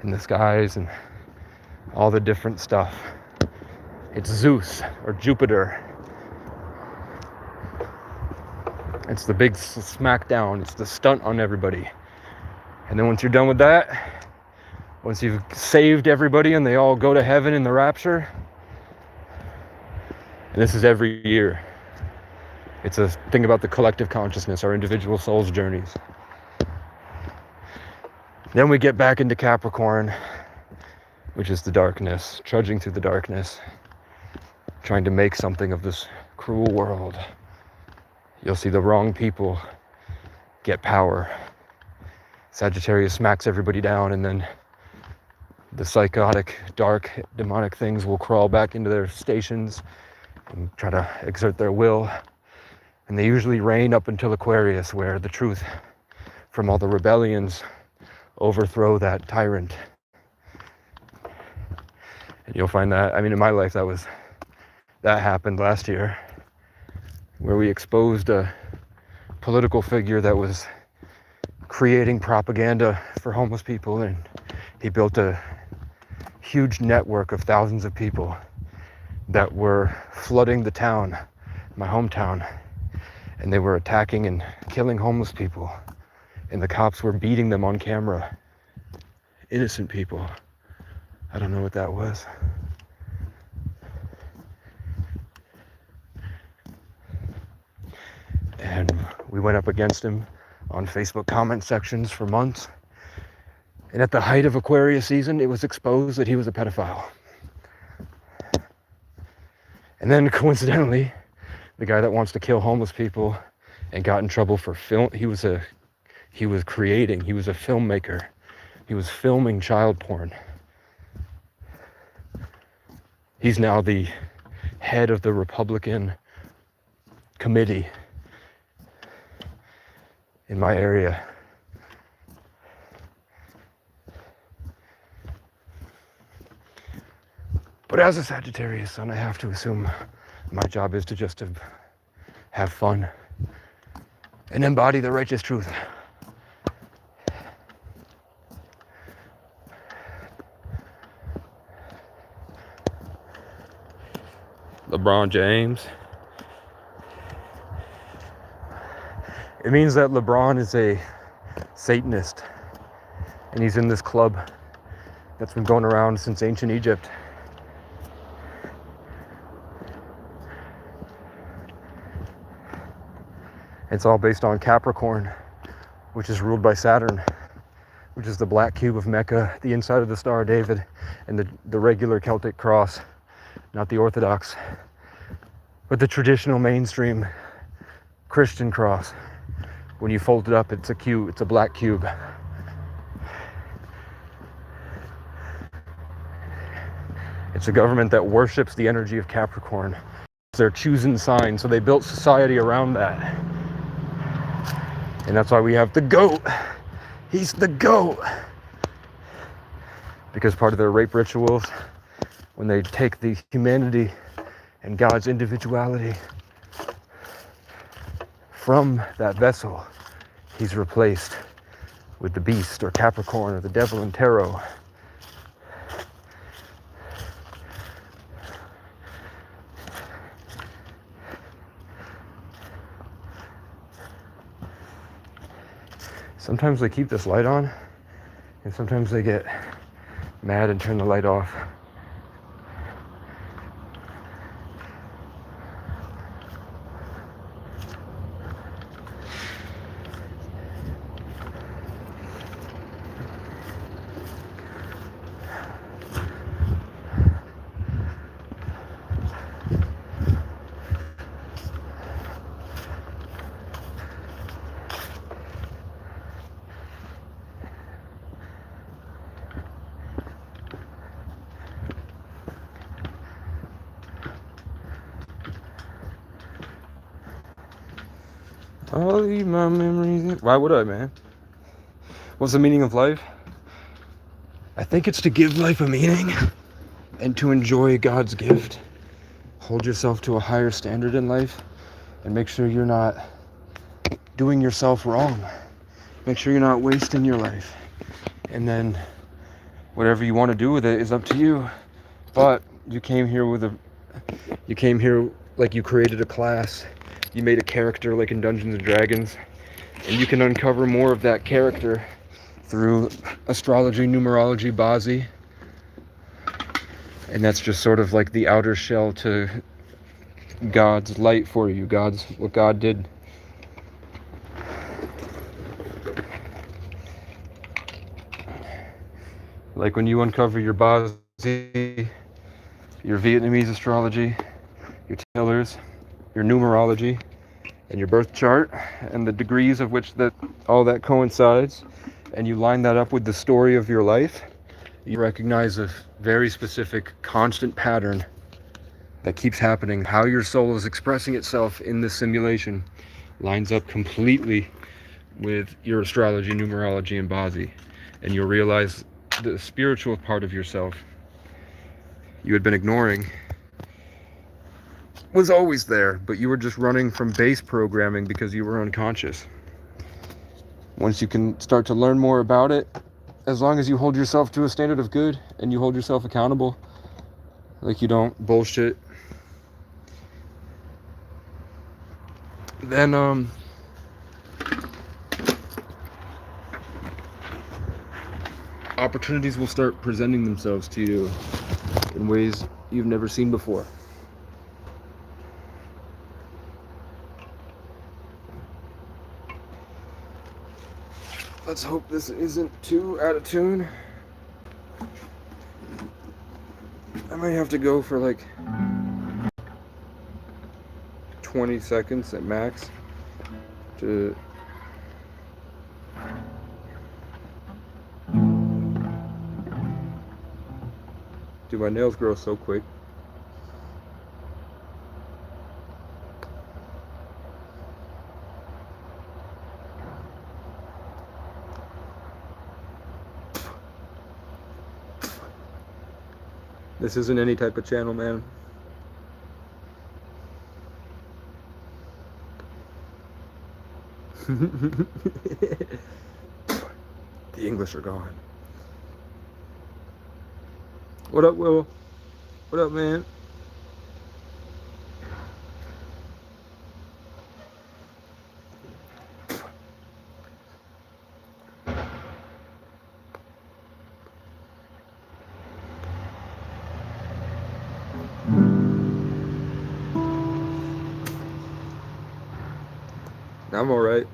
and the skies and all the different stuff. It's Zeus or Jupiter. It's the big smackdown. It's the stunt on everybody. And then once you're done with that, once you've saved everybody and they all go to heaven in the rapture, and this is every year, it's a thing about the collective consciousness, our individual souls' journeys. Then we get back into Capricorn, which is the darkness, trudging through the darkness, trying to make something of this cruel world. You'll see the wrong people get power. Sagittarius smacks everybody down, and then the psychotic, dark, demonic things will crawl back into their stations and try to exert their will. And they usually reign up until Aquarius, where the truth from all the rebellions overthrow that tyrant. And you'll find that, in my life, that happened last year, where we exposed a political figure that was creating propaganda for homeless people, and he built a huge network of thousands of people that were flooding the town, my hometown, and they were attacking and killing homeless people, and the cops were beating them on camera. Innocent people. I don't know what that was. And we went up against him on Facebook comment sections for months. And at the height of Aquarius season, it was exposed that he was a pedophile. And then coincidentally, the guy that wants to kill homeless people and got in trouble for film, he was a filmmaker. He was filming child porn. He's now the head of the Republican committee in my area. But as a Sagittarius sun, I have to assume my job is to just have fun and embody the righteous truth. LeBron James. It means that LeBron is a Satanist, and he's in this club that's been going around since ancient Egypt. It's all based on Capricorn, which is ruled by Saturn, which is the black cube of Mecca, the inside of the Star of David, and the regular Celtic cross, not the Orthodox, but the traditional mainstream Christian cross. When you fold it up, it's a cube, it's a black cube. It's a government that worships the energy of Capricorn. It's their chosen sign, so they built society around that. And that's why we have the goat. He's the goat. Because part of their rape rituals, when they take the humanity and God's individuality from that vessel, he's replaced with the beast or Capricorn or the devil in tarot. Sometimes they keep this light on, and sometimes they get mad and turn the light off. I'll leave my memories. Why would I, man? What's the meaning of life? I think it's to give life a meaning and to enjoy God's gift. Hold yourself to a higher standard in life and make sure you're not doing yourself wrong. Make sure you're not wasting your life. And then whatever you want to do with it is up to you. But you came here like you created a class. You made a character like in Dungeons and Dragons, and you can uncover more of that character through astrology, numerology, Bazi. And that's just sort of like the outer shell to God's light for you, what God did. Like when you uncover your Bazi, your Vietnamese astrology, your Taylor's, your numerology, and your birth chart, and the degrees of which all that coincides, and you line that up with the story of your life, you recognize a very specific constant pattern that keeps happening. How your soul is expressing itself in this simulation lines up completely with your astrology, numerology, and Bazi, and you'll realize the spiritual part of yourself you had been ignoring was always there, but you were just running from base programming because you were unconscious. Once you can start to learn more about it, as long as you hold yourself to a standard of good and you hold yourself accountable, like you don't bullshit, then opportunities will start presenting themselves to you in ways you've never seen before. Let's hope this isn't too out of tune. I might have to go for like 20 seconds at max to do my nails grow so quick. This isn't any type of channel, man. The English are gone. What up, Will? What up, man? I'm alright.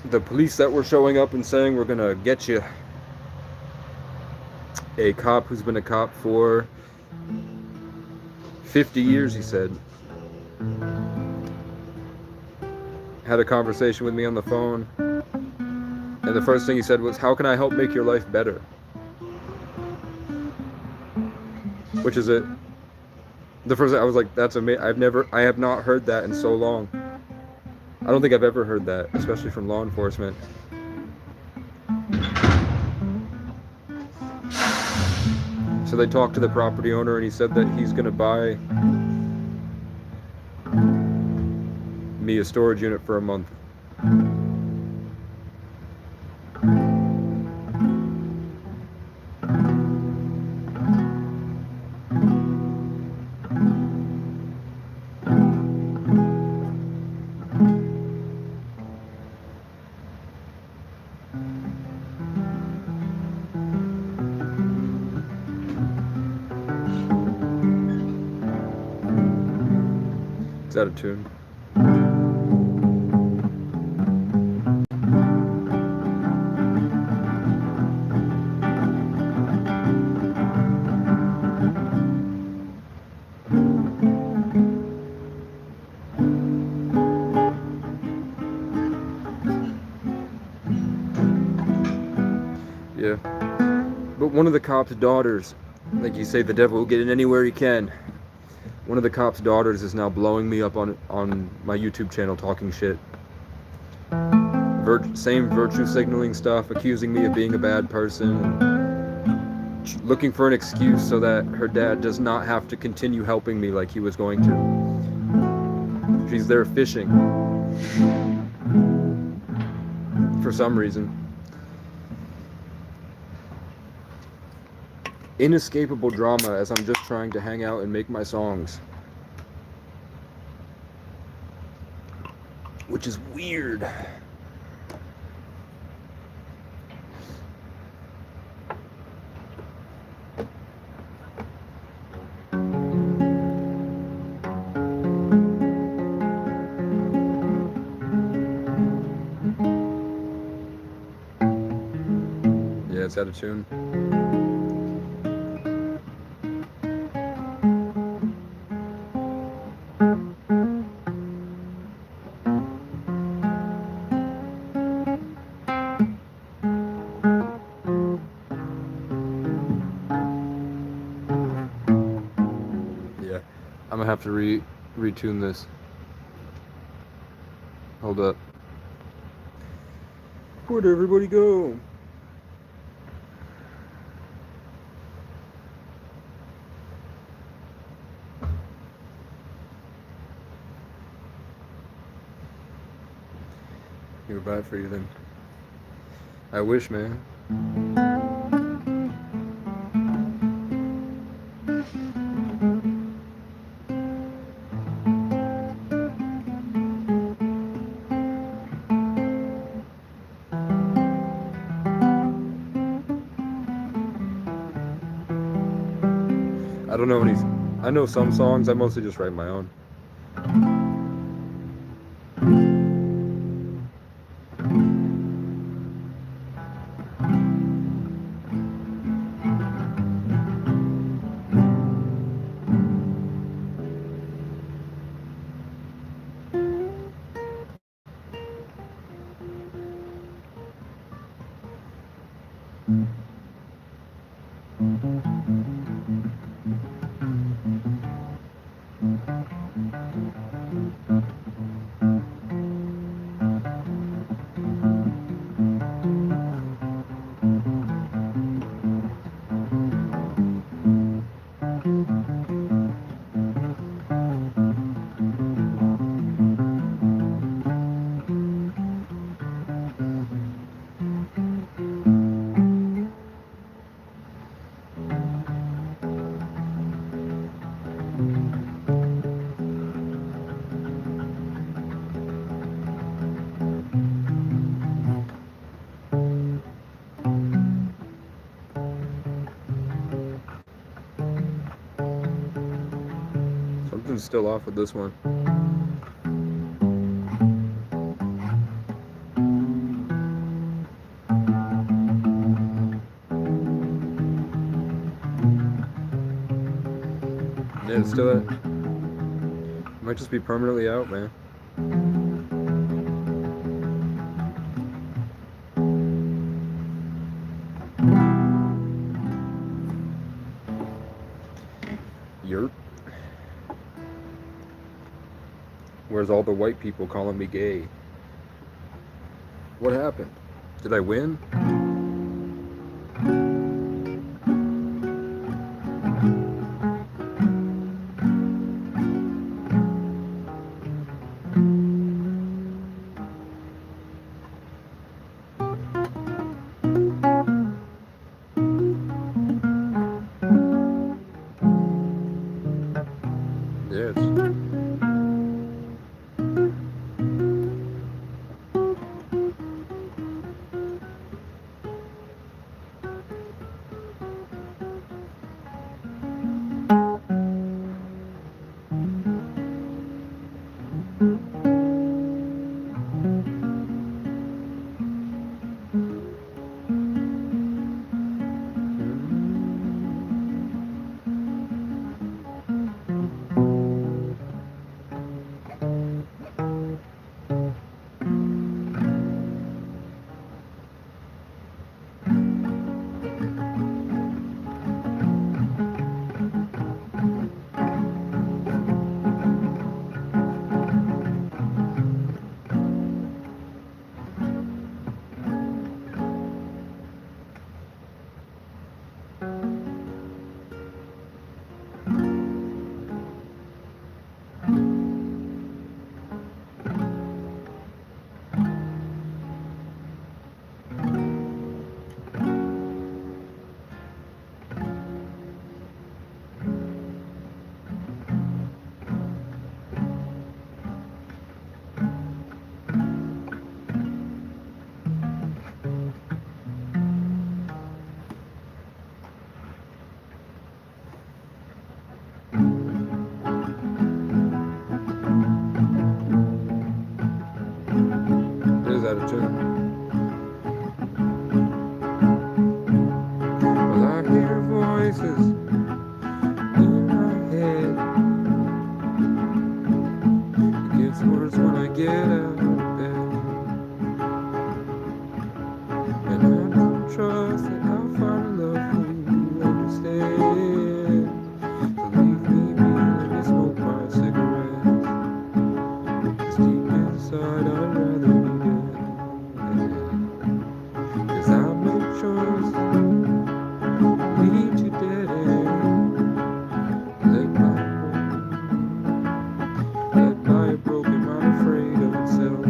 The police that were showing up and saying we're gonna get you. A cop who's been a cop for 50 years, he said, had a conversation with me on the phone, and the first thing he said was, "How can I help make your life better?" Which is it. The first thing I was like, "That's amazing. I have not heard that in so long. I don't think I've ever heard that, especially from law enforcement." So they talked to the property owner, and he said that he's gonna buy me a storage unit for a month. It's out of tune. Yeah. But one of the cop's daughters, like you say, the devil will get in anywhere he can. One of the cop's daughters is now blowing me up on my YouTube channel, talking shit. Same virtue signaling stuff, accusing me of being a bad person, looking for an excuse so that her dad does not have to continue helping me like he was going to. She's there fishing for some reason. Inescapable drama as I'm just trying to hang out and make my songs. Which is weird. Yeah, it's out of tune. Yeah, I'm gonna have to retune this. Hold up. Where'd everybody go? You're bad for you then. I wish, man. I don't know any. I know some songs. I mostly just write my own. Vibration's still off with this one. Yeah, it's still it. Might just be permanently out, man. Yerp. Where's all the white people calling me gay? What happened? Did I win? Yes. It is out of tune. Well, I hear voices in my head. It gets worse when I get out of bed. And I don't trust that I'll find a love who understands. So leave me be, let me smoke my cigarettes. 'Cause deep inside I'd rather be dead. 'Cause I make choices lead to dead end. Let my broken mind afraid of itself.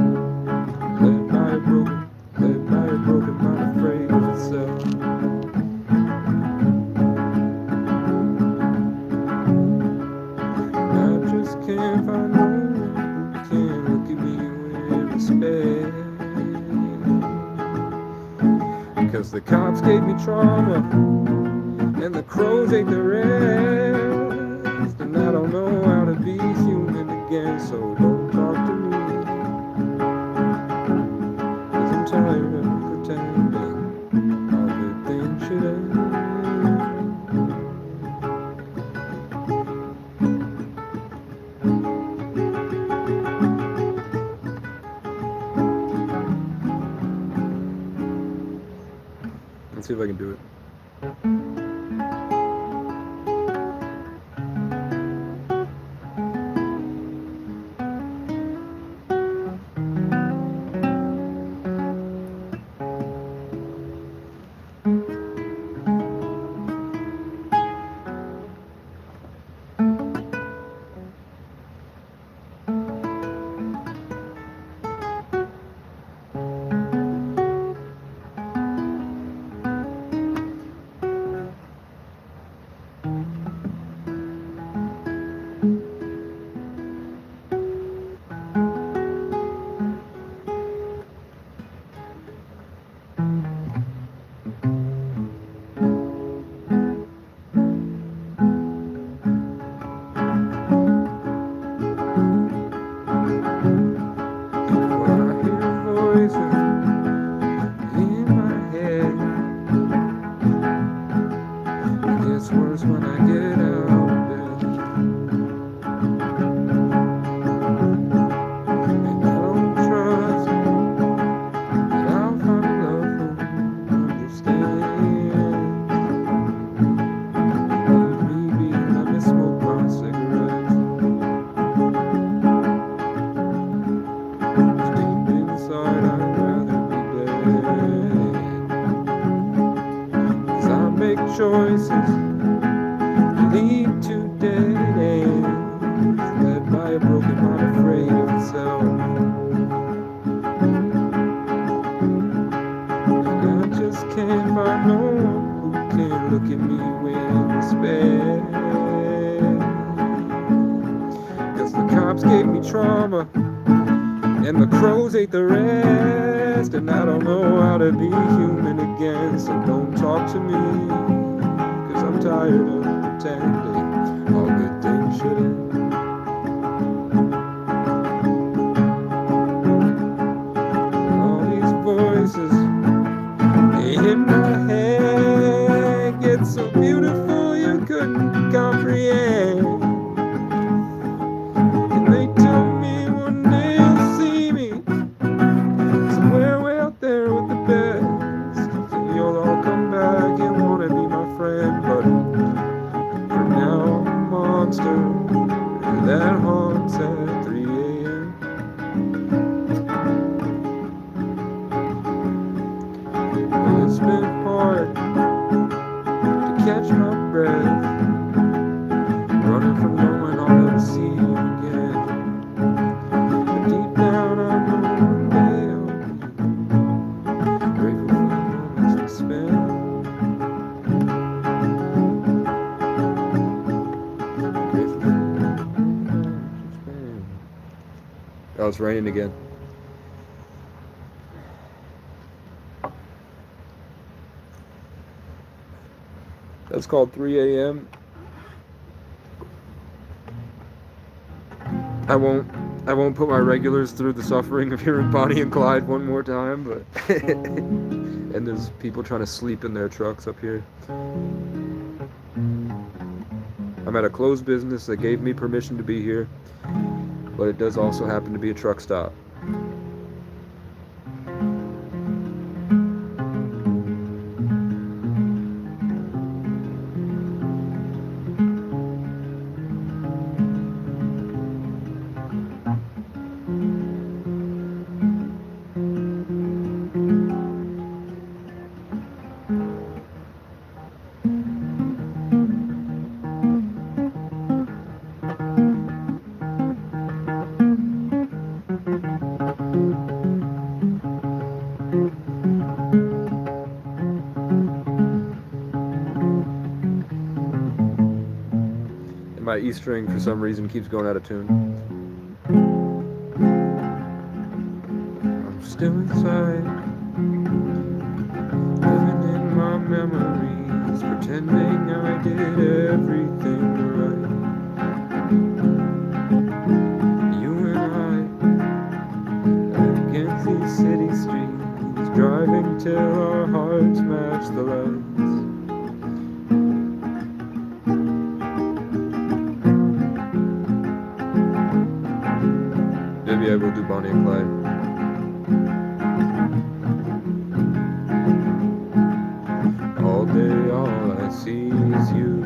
Let my broken mind afraid of itself. I just can't find no one who can look at me with respect. Because the cops gave me trauma and the crows ate the rest. And I don't know how to be human again, so don't talk to me. 'Cause I'm tired of pretending all good things should end. Let's see if I can do it. choices lead to dead ends, led by a broken heart afraid of itself. And I just can't find no one who can look at me with respect. 'Cause the cops gave me trauma and the crows ate the rest, and I don't know how to be human again. So don't talk to me, 'cause I'm tired of pretending all good things should end. All these voices in my head get so beautiful you couldn't comprehend. And they tell me one day you'll see me somewhere way out there with the best, and you'll all come back and wanna be my friend. But for now I'm a monster that haunts at 3 a.m. Well, it's been hard to catch my breath, running from knowing I'll never see you again. But deep down I know one day I'll be grateful for the moments we spent. Grateful for the moments we spent. Oh, it's raining again. That's called 3 a.m. I won't put my regulars through the suffering of hearing Bonnie and Clyde one more time, but and there's people trying to sleep in their trucks up here. I'm at a closed business that gave me permission to be here, but it does also happen to be a truck stop. My E string for some reason keeps going out of tune. I'm still inside, living in my memories, pretending I did everything right. You and I against these city streets, driving till our hearts match the lights. Maybe I will do Bonnie and Clyde. All day all I see is you,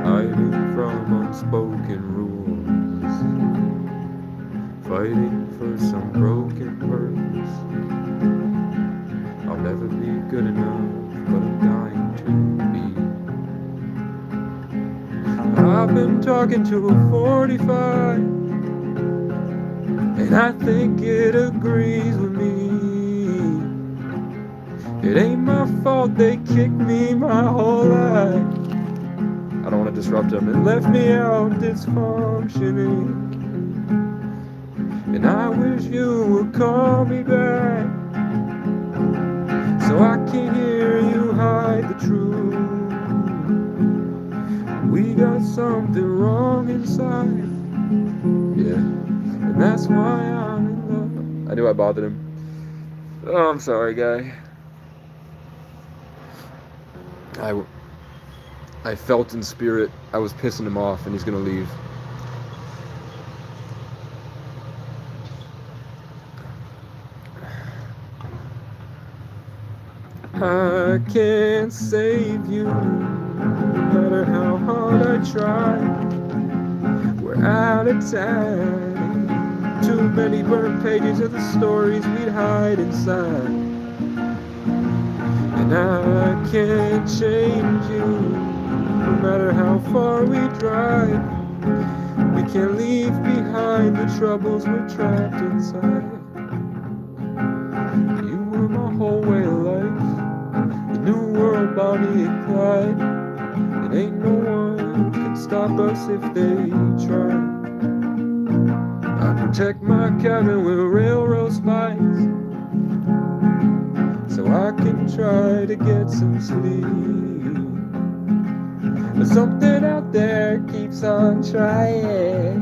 hiding from unspoken rules, fighting for some broken purpose. I'll never be good enough, but I'm dying to be. I've been talking to a 45, and I think it agrees with me. It ain't my fault they kicked me my whole life. I don't want to disrupt them, and left me out dysfunctioning. And I wish you would call me back, so I can hear you hide the truth. We got something wrong inside, yeah, and that's why I'm in love. I knew I bothered him. Oh, I'm sorry, guy. I felt in spirit I was pissing him off, and he's gonna leave. I can't save you, no matter how hard I try. We're out of time. Too many burnt pages of the stories we'd hide inside. And I can't change you, no matter how far we drive. We can't leave behind the troubles we're trapped inside. You were my whole way of life, the new world, Bonnie and Clyde. And ain't no one can stop us if they try. I protect my cabin with railroad spikes, so I can try to get some sleep. But something out there keeps on trying,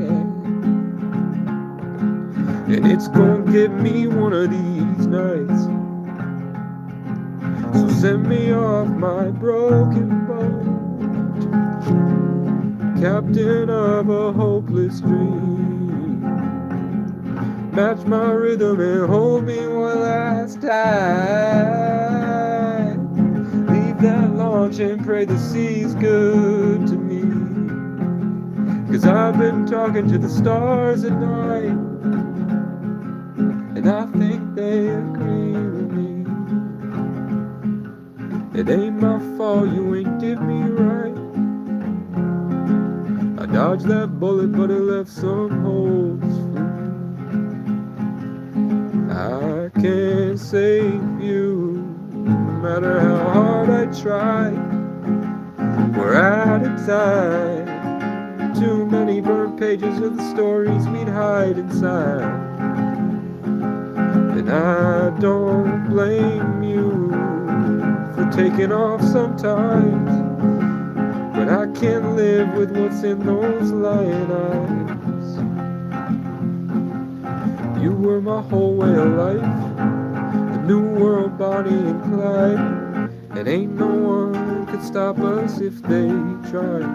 and it's gonna get me one of these nights. So send me off my broken boat, captain of a hopeless dream. Match my rhythm and hold me one last time. Leave that launch and pray the sea's good to me. 'Cause I've been talking to the stars at night, and I think they agree with me. It ain't my fault you ain't did me right. I dodged that bullet, but it left some holes for me. I can't save you, no matter how hard I try. We're out of time, too many burnt pages of the stories we'd hide inside. And I don't blame you for taking off sometimes, but I can't live with what's in those lion eyes. You were my whole way of life, the new world, Bonnie and Clyde. And ain't no one could stop us if they tried.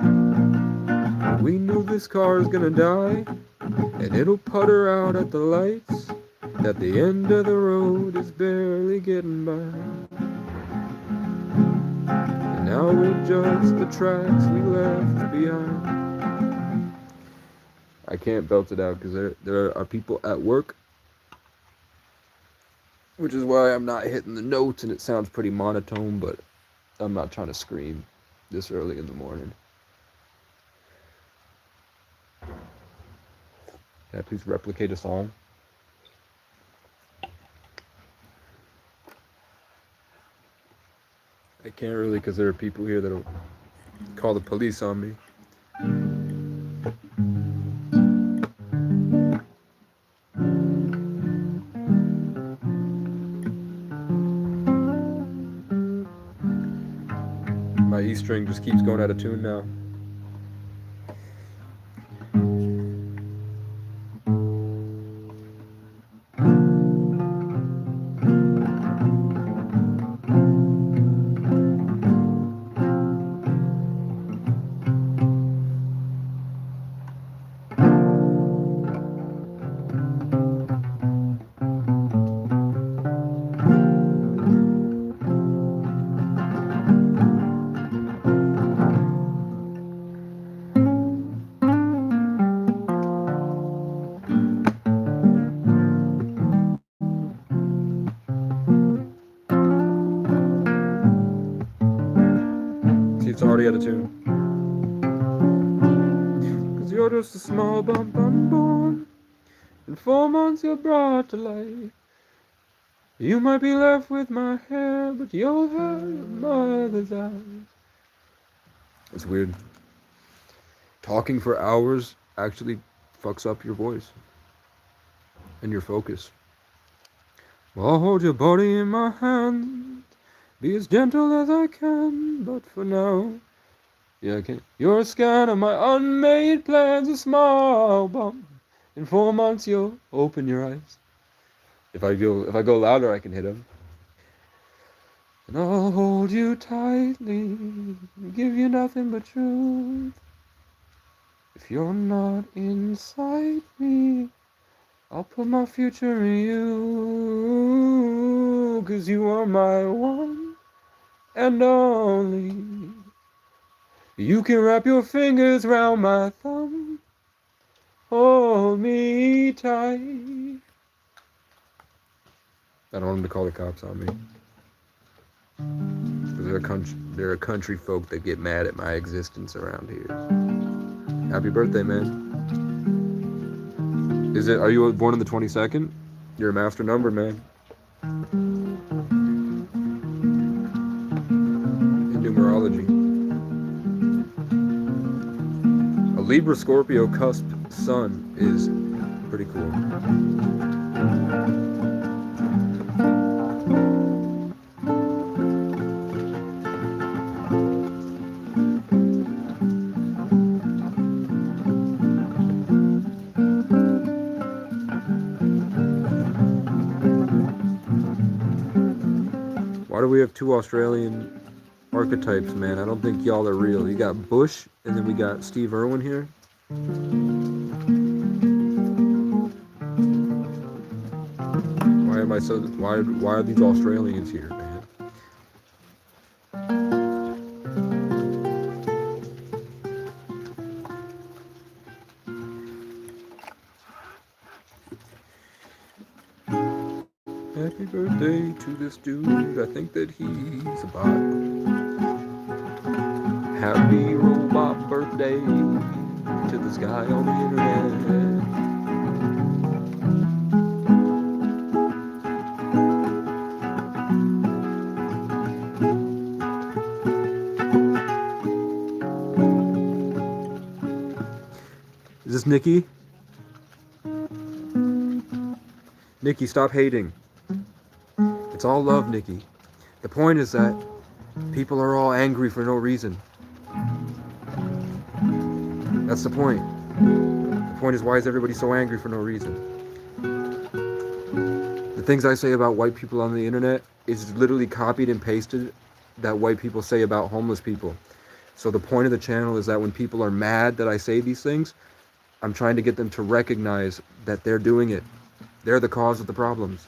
We knew this car's gonna die, and it'll putter out at the lights, that the end of the road is barely getting by. And now we're just the tracks we left behind. I can't belt it out because there are people at work, which is why I'm not hitting the notes and it sounds pretty monotone, but I'm not trying to scream this early in the morning. Can I please replicate a song? I can't really because there are people here that'll call the police on me. My E string just keeps going out of tune now. It's already out of tune. 'Cause you're just a small bump unborn. In 4 months you're brought to life. You might be left with my hair, but you'll have your mother's eyes. It's weird. Talking for hours actually fucks up your voice and your focus. Well, I'll hold your body in my hand, be as gentle as I can, but for now, yeah, I can't. You're a scan of my unmade plans, a small bump. In 4 months, you'll open your eyes. If I go louder, I can hit him. And I'll hold you tightly, give you nothing but truth. If you're not inside me, I'll put my future in you. 'Cause you are my one and only. You can wrap your fingers round my thumb, hold me tight. I don't want him to call the cops on me. They're a country folk that get mad at my existence around here. Happy birthday, man. Are you born on the 22nd? You're a master number, man. In numerology. A Libra Scorpio cusp sun is pretty cool. Why do we have two Australian archetypes, man? I don't think y'all are real. You got Bush, and then we got Steve Irwin here. Why are these Australians here, man? Happy birthday to this dude. I think that he's a bot. Happy robot birthday to this guy on the internet. Is this Nikki? Nikki, stop hating. It's all love, Nikki. The point is that people are all angry for no reason. That's the point. The point is, why is everybody so angry for no reason? The things I say about white people on the internet is literally copied and pasted that white people say about homeless people. So the point of the channel is that when people are mad that I say these things, I'm trying to get them to recognize that they're doing it. They're the cause of the problems.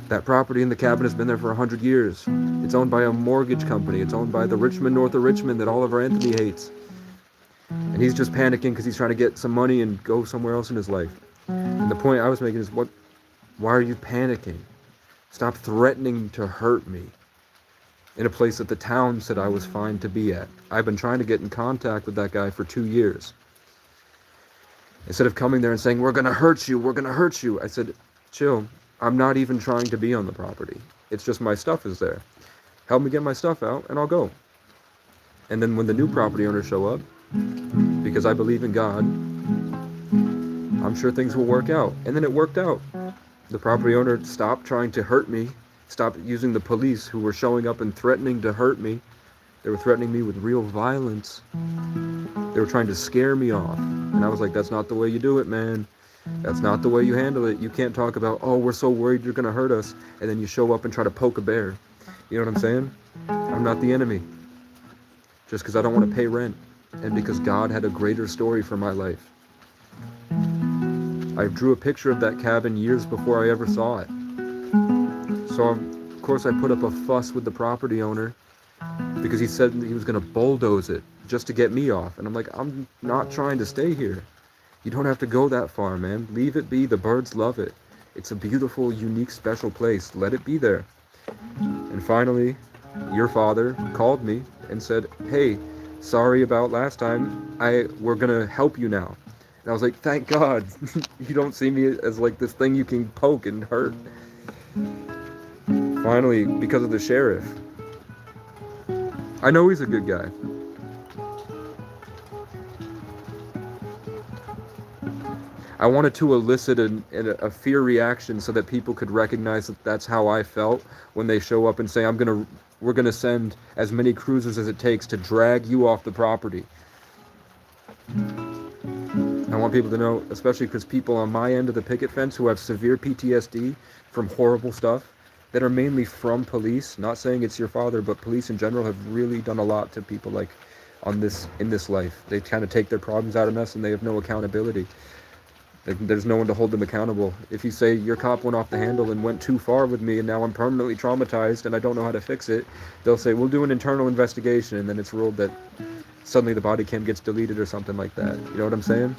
That property in the cabin has been there for 100 years. It's owned by a mortgage company. It's owned by the Richmond, north of Richmond, that Oliver Anthony hates. And he's just panicking because he's trying to get some money and go somewhere else in his life. And the point I was making is, why are you panicking? Stop threatening to hurt me in a place that the town said I was fine to be at. I've been trying to get in contact with that guy for 2 years. Instead of coming there and saying, we're going to hurt you, I said, chill. I'm not even trying to be on the property. It's just my stuff is there. Help me get my stuff out and I'll go. And then when the new property owners show up, because I believe in God, I'm sure things will work out. And then it worked out. The property owner stopped trying to hurt me, stopped using the police who were showing up and threatening to hurt me. They were threatening me with real violence. They were trying to scare me off. And I was like, that's not the way you do it, man. That's not the way you handle it. You can't talk about, oh, we're so worried you're going to hurt us, and then you show up and try to poke a bear. You know what I'm saying? I'm not the enemy. Just because I don't want to pay rent, and because God had a greater story for my life. I drew a picture of that cabin years before I ever saw it. So, of course, I put up a fuss with the property owner because he said he was going to bulldoze it just to get me off. And I'm like, I'm not trying to stay here. You don't have to go that far, man. Leave it be. The birds love it. It's a beautiful, unique, special place. Let it be there. And finally, your father called me and said, hey, sorry about last time. We're going to help you now. And I was like, thank God. You don't see me as like this thing you can poke and hurt. Finally, because of the sheriff. I know he's a good guy. I wanted to elicit a fear reaction so that people could recognize that that's how I felt when they show up and say, we're gonna send as many cruisers as it takes to drag you off the property. I want people to know, especially because people on my end of the picket fence who have severe PTSD from horrible stuff that are mainly from police, not saying it's your father, but police in general have really done a lot to people like in this life. They kind of take their problems out on us and they have no accountability. There's no one to hold them accountable. If you say your cop went off the handle and went too far with me and now I'm permanently traumatized and I don't know how to fix it, they'll say, we'll do an internal investigation, and then it's ruled that suddenly the body cam gets deleted or something like that. You know what I'm saying?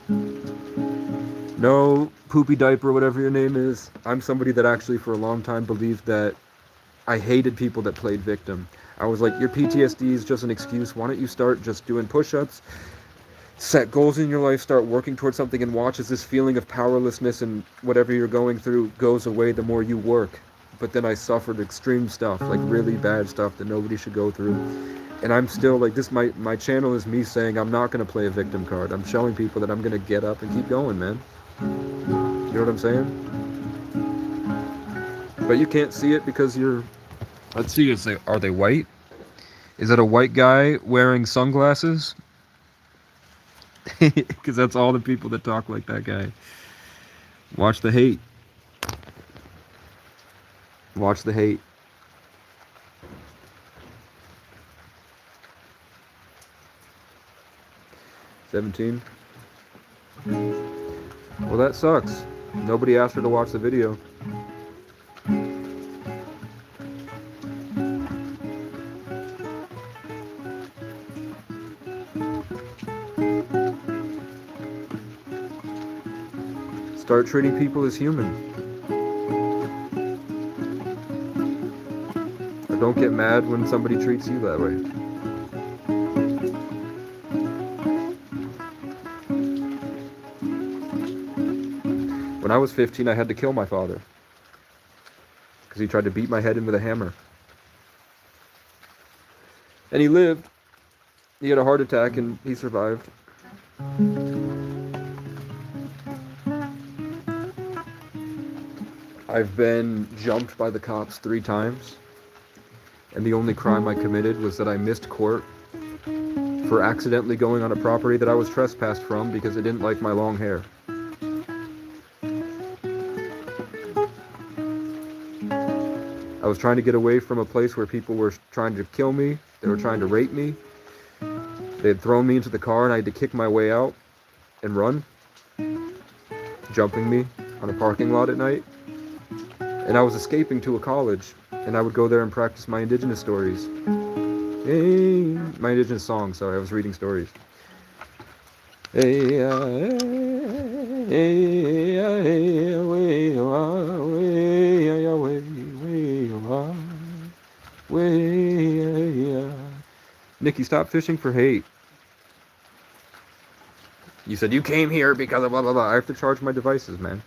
No, poopy diaper, whatever your name is. I'm somebody that actually for a long time believed that I hated people that played victim. I was like, your PTSD is just an excuse. Why don't you start just doing push-ups, set goals in your life, start working towards something, and watch as this feeling of powerlessness and whatever you're going through goes away the more you work. But then I suffered extreme stuff, like really bad stuff that nobody should go through. And I'm still like this. My channel is me saying I'm not going to play a victim card. I'm showing people that I'm going to get up and keep going, man. You know what I'm saying? But you can't see it because you're... Let's see, are they white? Is that a white guy wearing sunglasses? Because that's all the people that talk like that guy. Watch the hate. Watch the hate. $17. Well, that sucks. Nobody asked her to watch the video. Start treating people as human. Or don't get mad when somebody treats you that way. When I was 15, I had to kill my father because he tried to beat my head in with a hammer. And he lived. He had a heart attack and he survived. I've been jumped by the cops 3 times, and the only crime I committed was that I missed court for accidentally going on a property that I was trespassed from because it didn't like my long hair. I was trying to get away from a place where people were trying to kill me. They were trying to rape me. They had thrown me into the car and I had to kick my way out and run, jumping me on a parking lot at night. And I was escaping to a college, and I would go there and practice my indigenous stories. My indigenous songs, sorry, I was reading stories. Nikki, stop fishing for hate. You said you came here because of blah blah blah. I have to charge my devices, man.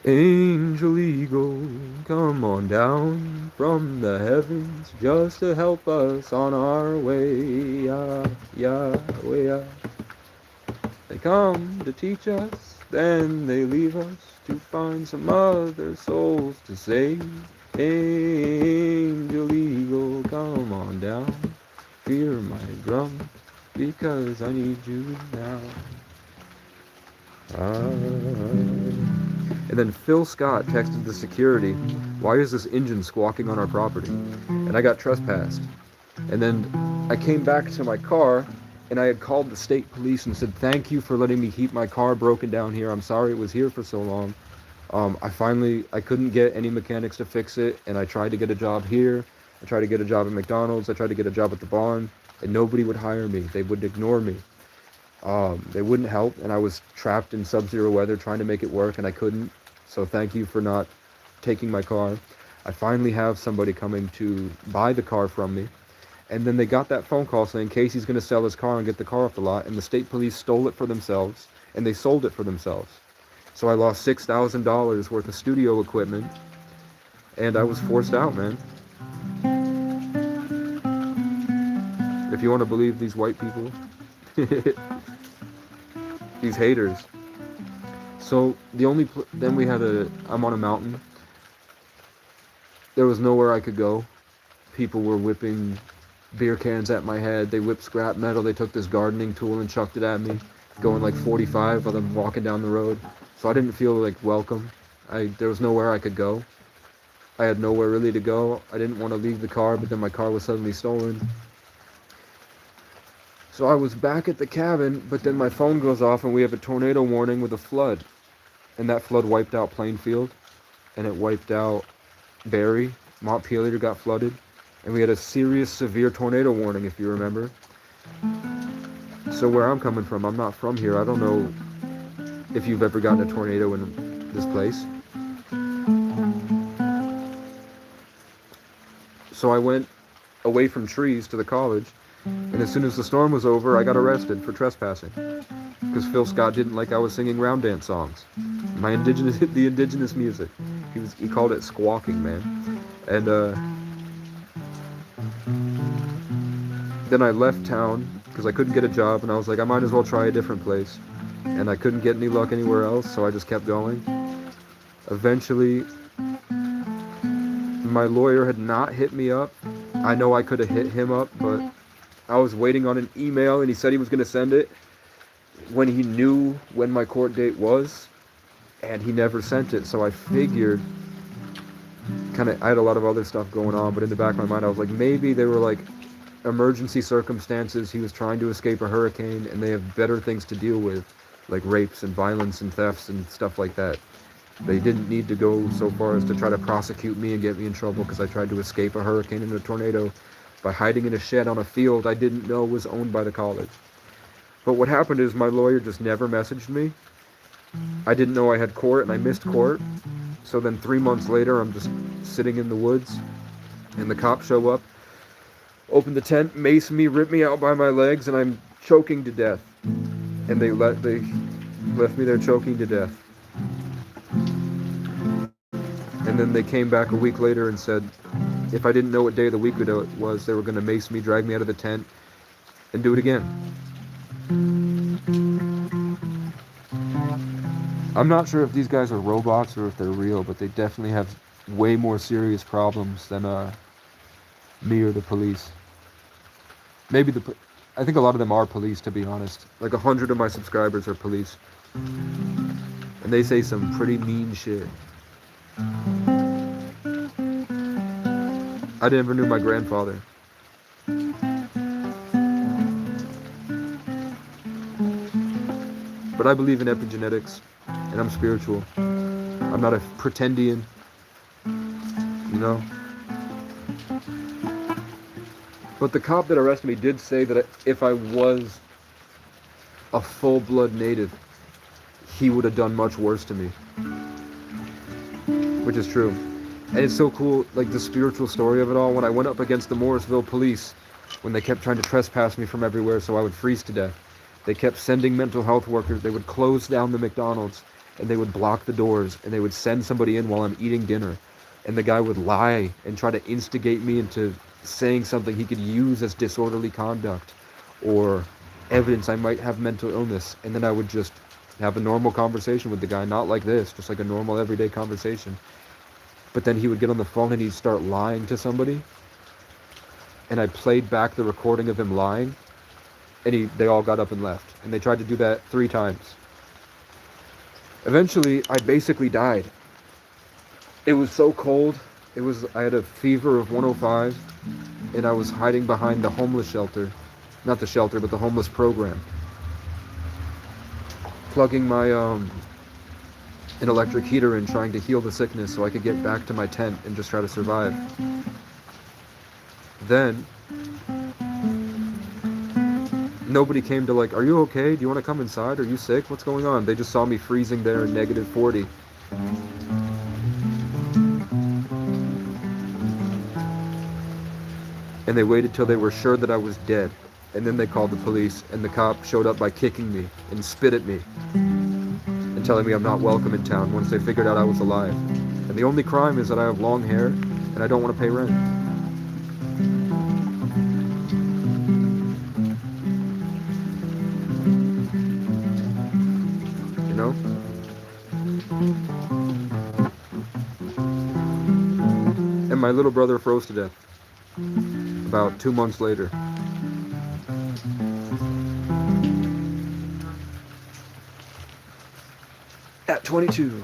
Angel eagle, come on down from the heavens just to help us on our way. Yeah, yeah, yeah. They come to teach us, then they leave us to find some other souls to save. Angel eagle, come on down, hear my drum, because I need you now. And then Phil Scott texted the security, why is this engine squawking on our property? And I got trespassed. And then I came back to my car, and I had called the state police and said, thank you for letting me keep my car broken down here. I'm sorry it was here for so long. I couldn't get any mechanics to fix it, and I tried to get a job here. I tried to get a job at McDonald's. I tried to get a job at the barn, and nobody would hire me. They would ignore me. They wouldn't help, and I was trapped in sub-zero weather trying to make it work, and I couldn't. So thank you for not taking my car. I finally have somebody coming to buy the car from me. And then they got that phone call saying Casey's going to sell his car and get the car off the lot. And the state police stole it for themselves, and they sold it for themselves. So I lost $6,000 worth of studio equipment, and I was forced out, man. If you want to believe these white people, these haters. So then we had I'm on a mountain. There was nowhere I could go. People were whipping beer cans at my head. They whipped scrap metal. They took this gardening tool and chucked it at me, going like 45 while I'm walking down the road. So I didn't feel like welcome. There was nowhere I could go. I had nowhere really to go. I didn't want to leave the car, but then my car was suddenly stolen. So I was back at the cabin, but then my phone goes off and we have a tornado warning with a flood. And that flood wiped out Plainfield, and it wiped out Barrie. Montpelier got flooded, and we had a serious, severe tornado warning, if you remember. So where I'm coming from, I'm not from here. I don't know if you've ever gotten a tornado in this place. So I went away from trees to the college, and as soon as the storm was over, I got arrested for trespassing because Phil Scott didn't like I was singing round dance songs, the indigenous music. He called it squawking, man. And then I left town because I couldn't get a job, and I was like, I might as well try a different place. And I couldn't get any luck anywhere else, so I just kept going. Eventually, my lawyer had not hit me up. I know I could have hit him up, but I was waiting on an email, and he said he was going to send it when he knew when my court date was, and he never sent it. So I figured, I had a lot of other stuff going on, but in the back of my mind I was like, maybe they were like emergency circumstances. He was trying to escape a hurricane, and they have better things to deal with, like rapes and violence and thefts and stuff like that. They didn't need to go so far as to try to prosecute me and get me in trouble because I tried to escape a hurricane and a tornado by hiding in a shed on a field I didn't know was owned by the college. But what happened is my lawyer just never messaged me. I didn't know I had court, and I missed court. So then 3 months later, I'm just sitting in the woods, and the cops show up, open the tent, mace me, rip me out by my legs, and I'm choking to death. And they left me there choking to death. And then they came back a week later and said, if I didn't know what day of the week it was, they were going to mace me, drag me out of the tent, and do it again. I'm not sure if these guys are robots or if they're real, but they definitely have way more serious problems than me or the police. Maybe I think a lot of them are police, to be honest. Like 100 of my subscribers are police. And they say some pretty mean shit. I never knew my grandfather. But I believe in epigenetics, and I'm spiritual. I'm not a pretendian, you know? But the cop that arrested me did say that if I was a full-blood native, he would have done much worse to me. Which is true. And it's so cool, like the spiritual story of it all. When I went up against the Morrisville police, when they kept trying to trespass me from everywhere so I would freeze to death, they kept sending mental health workers. They would close down the McDonald's, and they would block the doors, and they would send somebody in while I'm eating dinner. And the guy would lie and try to instigate me into saying something he could use as disorderly conduct or evidence I might have mental illness. And then I would just have a normal conversation with the guy, not like this, just like a normal everyday conversation. But then he would get on the phone and he'd start lying to somebody. And I played back the recording of him lying, and they all got up and left. And they tried to do that 3 times. Eventually, I basically died. It was so cold. I had a fever of 105, and I was hiding behind the homeless shelter. Not the shelter, but the homeless program. Plugging my an electric heater in, trying to heal the sickness so I could get back to my tent and just try to survive. Then nobody came to like, are you okay? Do you want to come inside? Are you sick? What's going on? They just saw me freezing there in -40. And they waited till they were sure that I was dead. And then they called the police, and the cop showed up by kicking me and spit at me and telling me I'm not welcome in town once they figured out I was alive. And the only crime is that I have long hair and I don't want to pay rent. You know? And my little brother froze to death about 2 months later. At 22.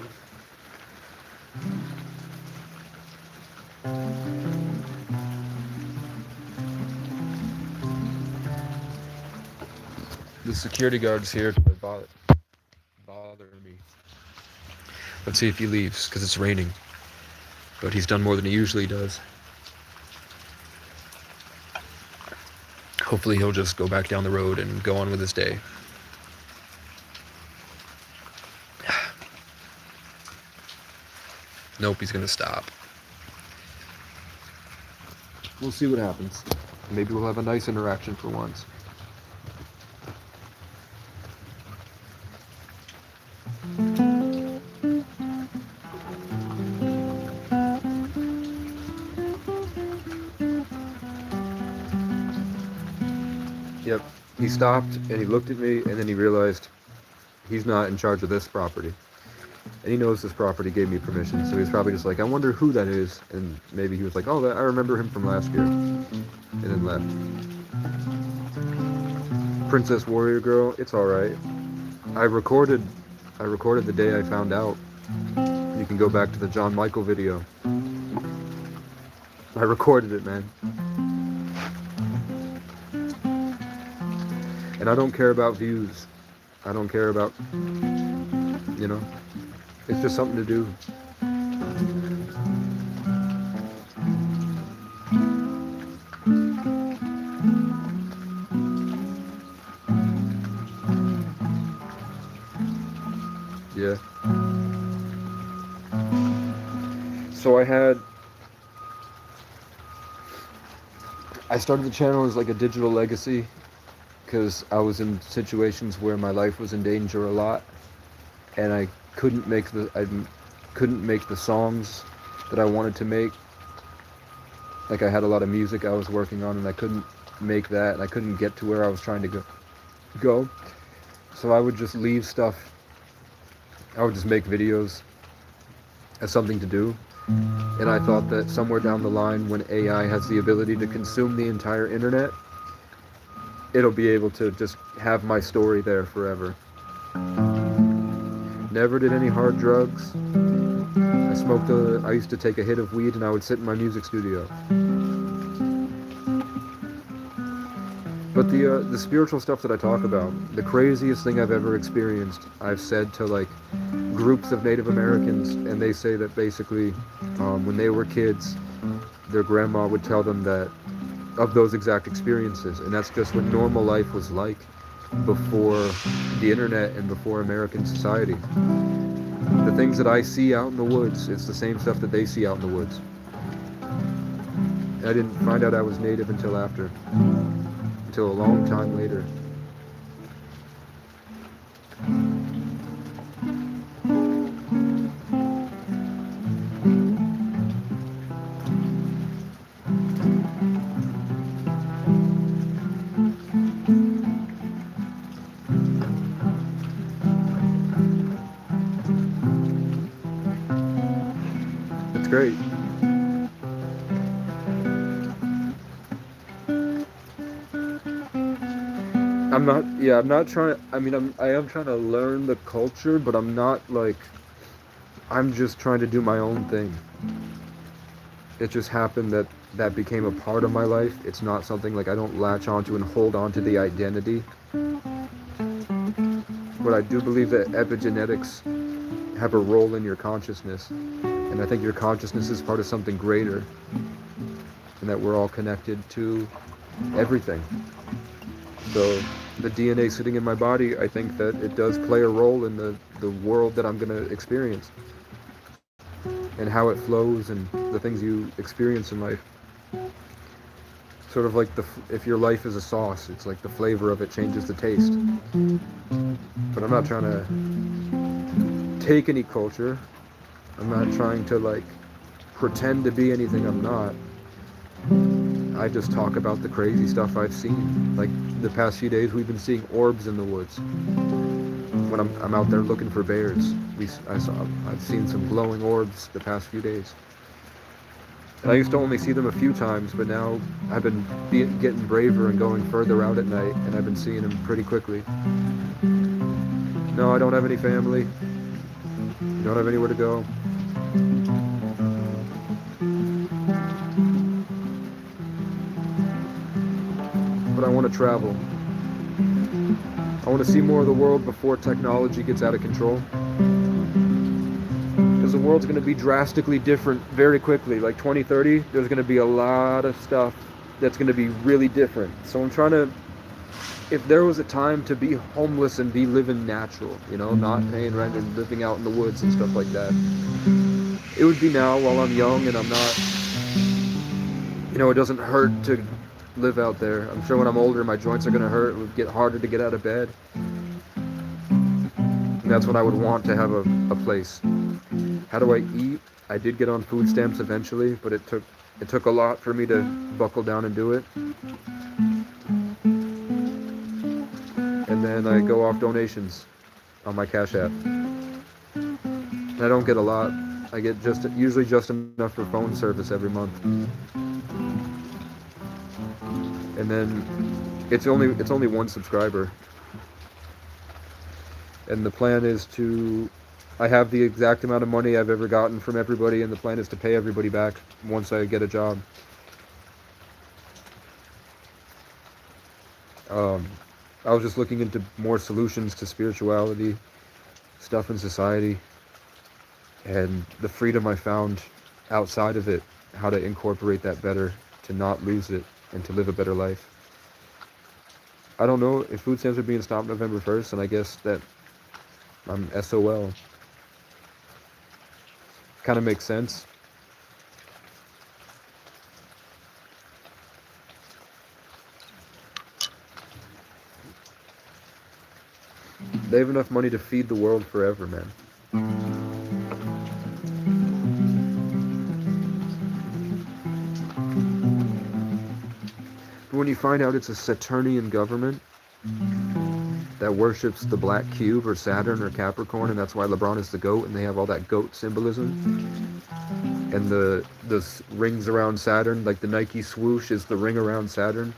The security guard's here to bother me. Let's see if he leaves, because it's raining. But he's done more than he usually does. Hopefully he'll just go back down the road and go on with his day. Nope, he's gonna stop. We'll see what happens. Maybe we'll have a nice interaction for once. Yep, he stopped and he looked at me, and then he realized he's not in charge of this property. And he knows this property gave me permission, so he's probably just like, I wonder who that is. And maybe he was like, oh, I remember him from last year. And then left. Princess Warrior Girl, it's alright. I recorded the day I found out. You can go back to the John Michael video. I recorded it, man. And I don't care about views. I don't care about, you know, it's just something to do. Yeah. So I started the channel as like a digital legacy because I was in situations where my life was in danger a lot, and I couldn't make the songs that I wanted to make. Like, I had a lot of music I was working on, and I couldn't make that, and I couldn't get to where I was trying to go. So I would just leave stuff. I would just make videos as something to do. And I thought that somewhere down the line, when AI has the ability to consume the entire internet, it'll be able to just have my story there forever. Never did any hard drugs. I used to take a hit of weed and I would sit in my music studio. But the spiritual stuff that I talk about, the craziest thing I've ever experienced, I've said to like groups of Native Americans, and they say that basically when they were kids, their grandma would tell them that of those exact experiences, and that's just what normal life was like before the internet and before American society. The things that I see out in the woods, it's the same stuff that they see out in the woods. I didn't find out I was Native until a long time later. It's great. I'm not trying, I am trying to learn the culture, but I'm not like, I'm just trying to do my own thing. It just happened that became a part of my life. It's not something like I don't latch onto and hold on to the identity. But I do believe that epigenetics have a role in your consciousness. And I think your consciousness is part of something greater. And that we're all connected to everything. So the DNA sitting in my body, I think that it does play a role in the world that I'm going to experience. And how it flows and the things you experience in life. Sort of like if your life is a sauce, it's like the flavor of it changes the taste. But I'm not trying to take any culture. I'm not trying to like pretend to be anything I'm not. I just talk about the crazy stuff I've seen. Like the past few days, we've been seeing orbs in the woods. When I'm out there looking for bears, I've seen some glowing orbs the past few days. And I used to only see them a few times, but now I've been getting braver and going further out at night, and I've been seeing them pretty quickly. No, I don't have any family. Don't have anywhere to go. But I want to travel. I want to see more of the world before technology gets out of control. Because the world's going to be drastically different very quickly. Like 2030, there's going to be a lot of stuff that's going to be really different. So I'm trying to, if there was a time to be homeless and be living natural, you know, not paying rent and living out in the woods and stuff like that, It would be now while I'm young and I'm not, it doesn't hurt to live out there. I'm sure when I'm older, my joints are going to hurt. It would get harder to get out of bed. And that's when I would want to have a place. How do I eat? I did get on food stamps eventually, but it took a lot for me to buckle down and do it. And then I go off donations on my Cash App. And I don't get a lot. I get usually just enough for phone service every month. And then it's only one subscriber. And the plan is I have the exact amount of money I've ever gotten from everybody, and the plan is to pay everybody back once I get a job. I was just looking into more solutions to spirituality, stuff in society, and the freedom I found outside of it, how to incorporate that better, to not lose it, and to live a better life. I don't know if food stamps are being stopped November 1st, and I guess that I'm SOL. Kind of makes sense. They have enough money to feed the world forever, man. But when you find out it's a Saturnian government that worships the black cube or Saturn or Capricorn, and that's why LeBron is the GOAT, and they have all that GOAT symbolism. And the rings around Saturn, like the Nike swoosh is the ring around Saturn.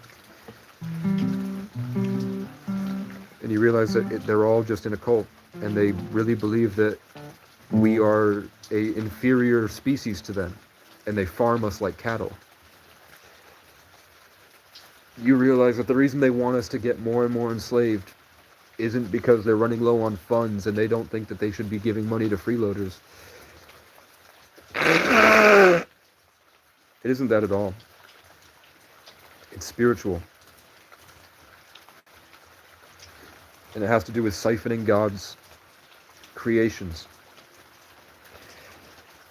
And you realize that they're all just in a cult, and they really believe that we are a inferior species to them, and they farm us like cattle. You realize that the reason they want us to get more and more enslaved isn't because they're running low on funds and they don't think that they should be giving money to freeloaders. It isn't that at all. It's spiritual. And it has to do with siphoning God's creations.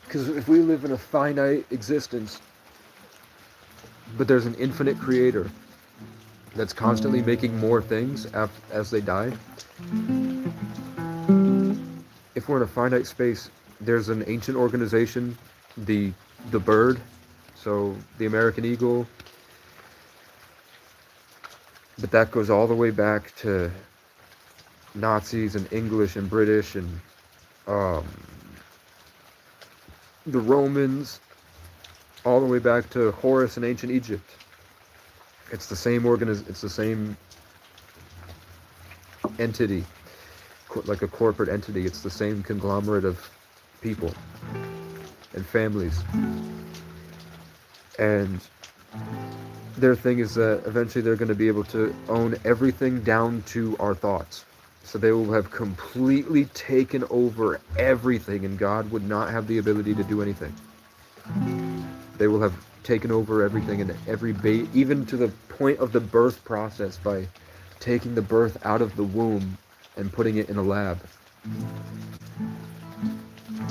Because if we live in a finite existence, but there's an infinite creator that's constantly making more things as they die, if we're in a finite space, there's an ancient organization, the bird, so the American eagle, but that goes all the way back to Nazis and English and British and the Romans, all the way back to Horus in ancient Egypt. It's the same it's the same entity, like a corporate entity. It's the same conglomerate of people and families. And their thing is that eventually they're going to be able to own everything down to our thoughts. So they will have completely taken over everything, and God would not have the ability to do anything. They will have taken over everything, and even to the point of the birth process, by taking the birth out of the womb and putting it in a lab.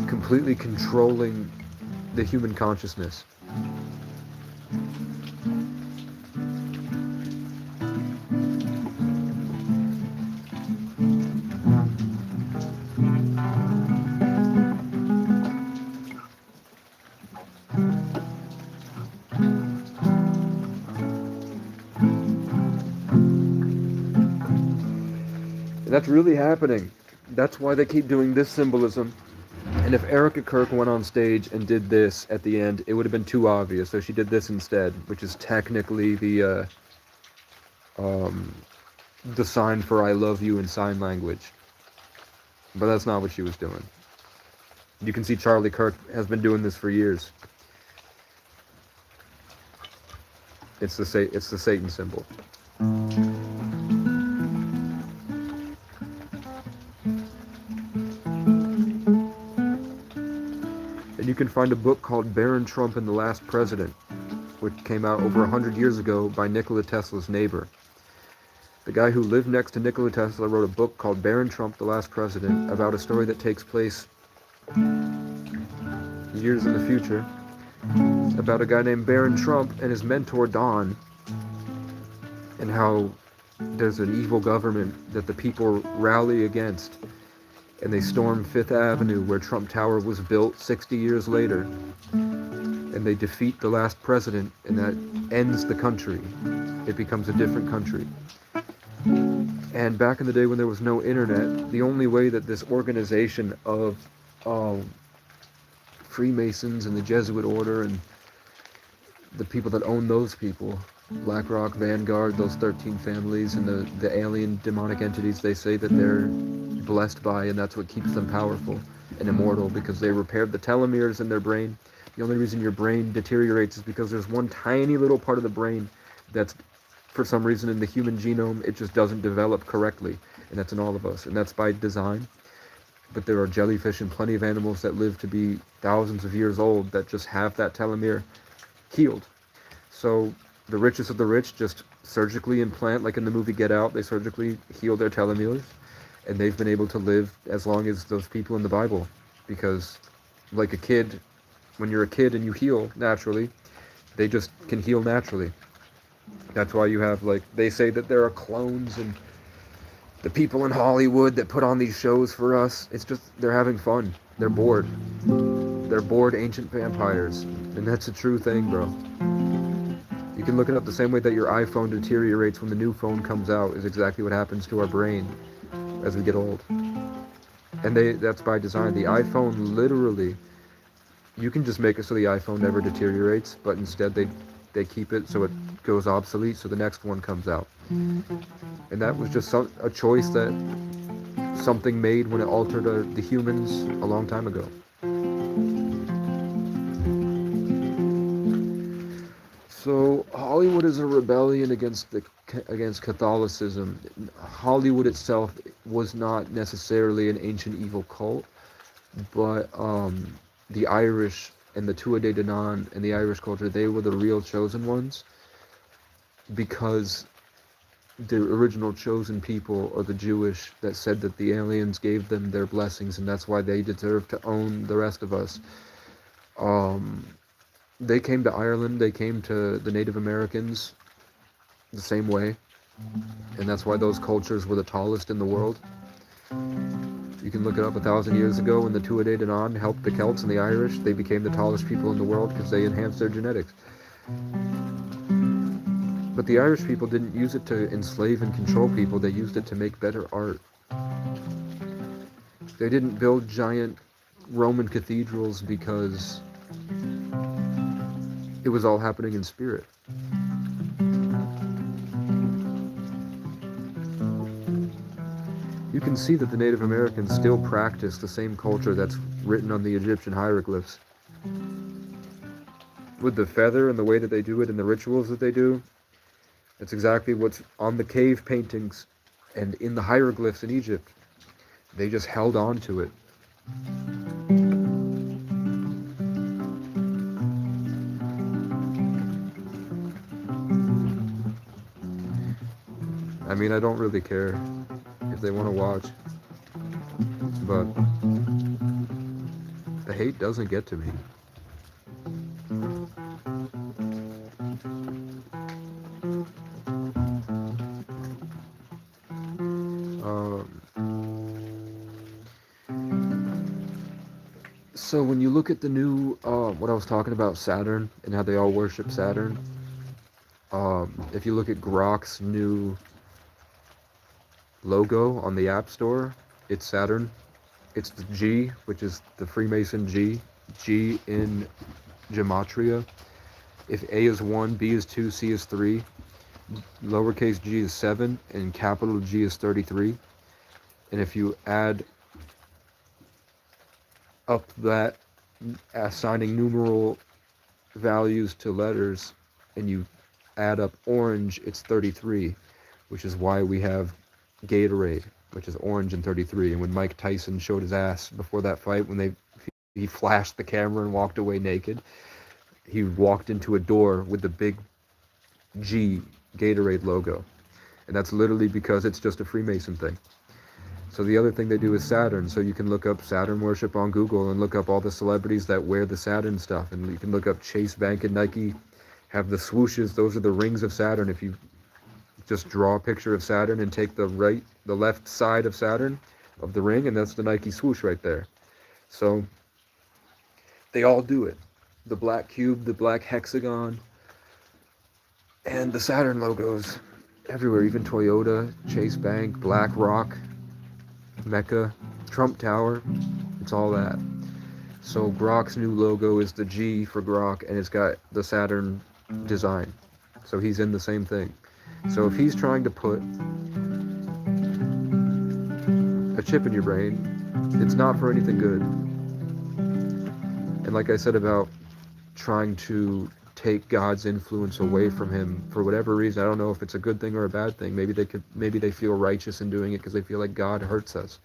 Completely controlling the human consciousness. That's really happening. That's why they keep doing this symbolism. And if Erica Kirk went on stage and did this at the end, it would have been too obvious. So she did this instead, which is technically the sign for I love you in sign language. But that's not what she was doing. You can see Charlie Kirk has been doing this for years. It's the Satan symbol. And you can find a book called Baron Trump and the Last President, which came out over 100 years ago by Nikola Tesla's neighbor. The guy who lived next to Nikola Tesla wrote a book called Baron Trump, the Last President, about a story that takes place years in the future, about a guy named Barron Trump and his mentor Don, and how there's an evil government that the people rally against, and they storm Fifth Avenue where Trump Tower was built 60 years later, and they defeat the last president, and that ends the country. It becomes a different country. And back in the day when there was no internet, the only way that this organization of Freemasons and the Jesuit order and the people that own those people, BlackRock, Vanguard, those 13 families, and the alien demonic entities they say that they're blessed by, and that's what keeps them powerful and immortal, because they repaired the telomeres in their brain. The only reason your brain deteriorates is because there's one tiny little part of the brain that's, for some reason in the human genome, it just doesn't develop correctly, and that's in all of us, and that's by design. But there are jellyfish and plenty of animals that live to be thousands of years old that just have that telomere healed. So the richest of the rich just surgically implant, like in the movie Get Out, they surgically heal their telomeres, and they've been able to live as long as those people in the Bible, because like a kid, when you're a kid and you heal naturally, they just can heal naturally. That's why you have, like, they say that there are clones and the people in Hollywood that put on these shows for us, it's just, they're having fun. They're bored. They're bored ancient vampires. And that's a true thing, bro. You can look it up the same way that your iPhone deteriorates when the new phone comes out is exactly what happens to our brain as we get old. And that's by design. The iPhone literally, you can just make it so the iPhone never deteriorates, but instead they keep it so it goes obsolete so the next one comes out. And that was just a choice that something made when it altered the humans a long time ago. So Hollywood is a rebellion against Catholicism. Hollywood itself was not necessarily an ancient evil cult, but the Irish and the Tuatha De Danann and the Irish culture, they were the real chosen ones, because the original chosen people are the Jewish that said that the aliens gave them their blessings, and that's why they deserve to own the rest of us. They came to Ireland, they came to the Native Americans the same way, and that's why those cultures were the tallest in the world. You can look it up 1,000 years ago when the Tuatha De Danann helped the Celts and the Irish. They became the tallest people in the world because they enhanced their genetics. But the Irish people didn't use it to enslave and control people, they used it to make better art. They didn't build giant Roman cathedrals because it was all happening in spirit. You can see that the Native Americans still practice the same culture that's written on the Egyptian hieroglyphs. With the feather and the way that they do it and the rituals that they do, it's exactly what's on the cave paintings and in the hieroglyphs in Egypt. They just held on to it. I mean, I don't really care if they want to watch, but the hate doesn't get to me. So when you look at the new, what I was talking about, Saturn, and how they all worship Saturn, if you look at Grok's new logo on the App Store, it's Saturn. It's the G, which is the Freemason G in gematria. If A is 1, B is 2, C is 3, lowercase g is 7, and capital G is 33. And if you add up that, assigning numeral values to letters, and you add up orange, it's 33, which is why we have Gatorade, which is orange and 33. And when Mike Tyson showed his ass before that fight, when he flashed the camera and walked away naked, he walked into a door with the big G Gatorade logo. And that's literally because it's just a Freemason thing. So the other thing they do is Saturn. So you can look up Saturn worship on Google and look up all the celebrities that wear the Saturn stuff. And you can look up Chase Bank and Nike have the swooshes. Those are the rings of Saturn. If you just draw a picture of Saturn and take the left side of Saturn of the ring, and that's the Nike swoosh right there. So they all do it. The black cube, the black hexagon, and the Saturn logos everywhere. Even Toyota, Chase Bank, BlackRock, Mecca, Trump Tower. It's all that. So Grok's new logo is the G for Grok, and it's got the Saturn design. So he's in the same thing. So if he's trying to put a chip in your brain, it's not for anything good. And like I said about trying to take God's influence away from him for whatever reason, I don't know if it's a good thing or a bad thing. Maybe they feel righteous in doing it because they feel like God hurts us.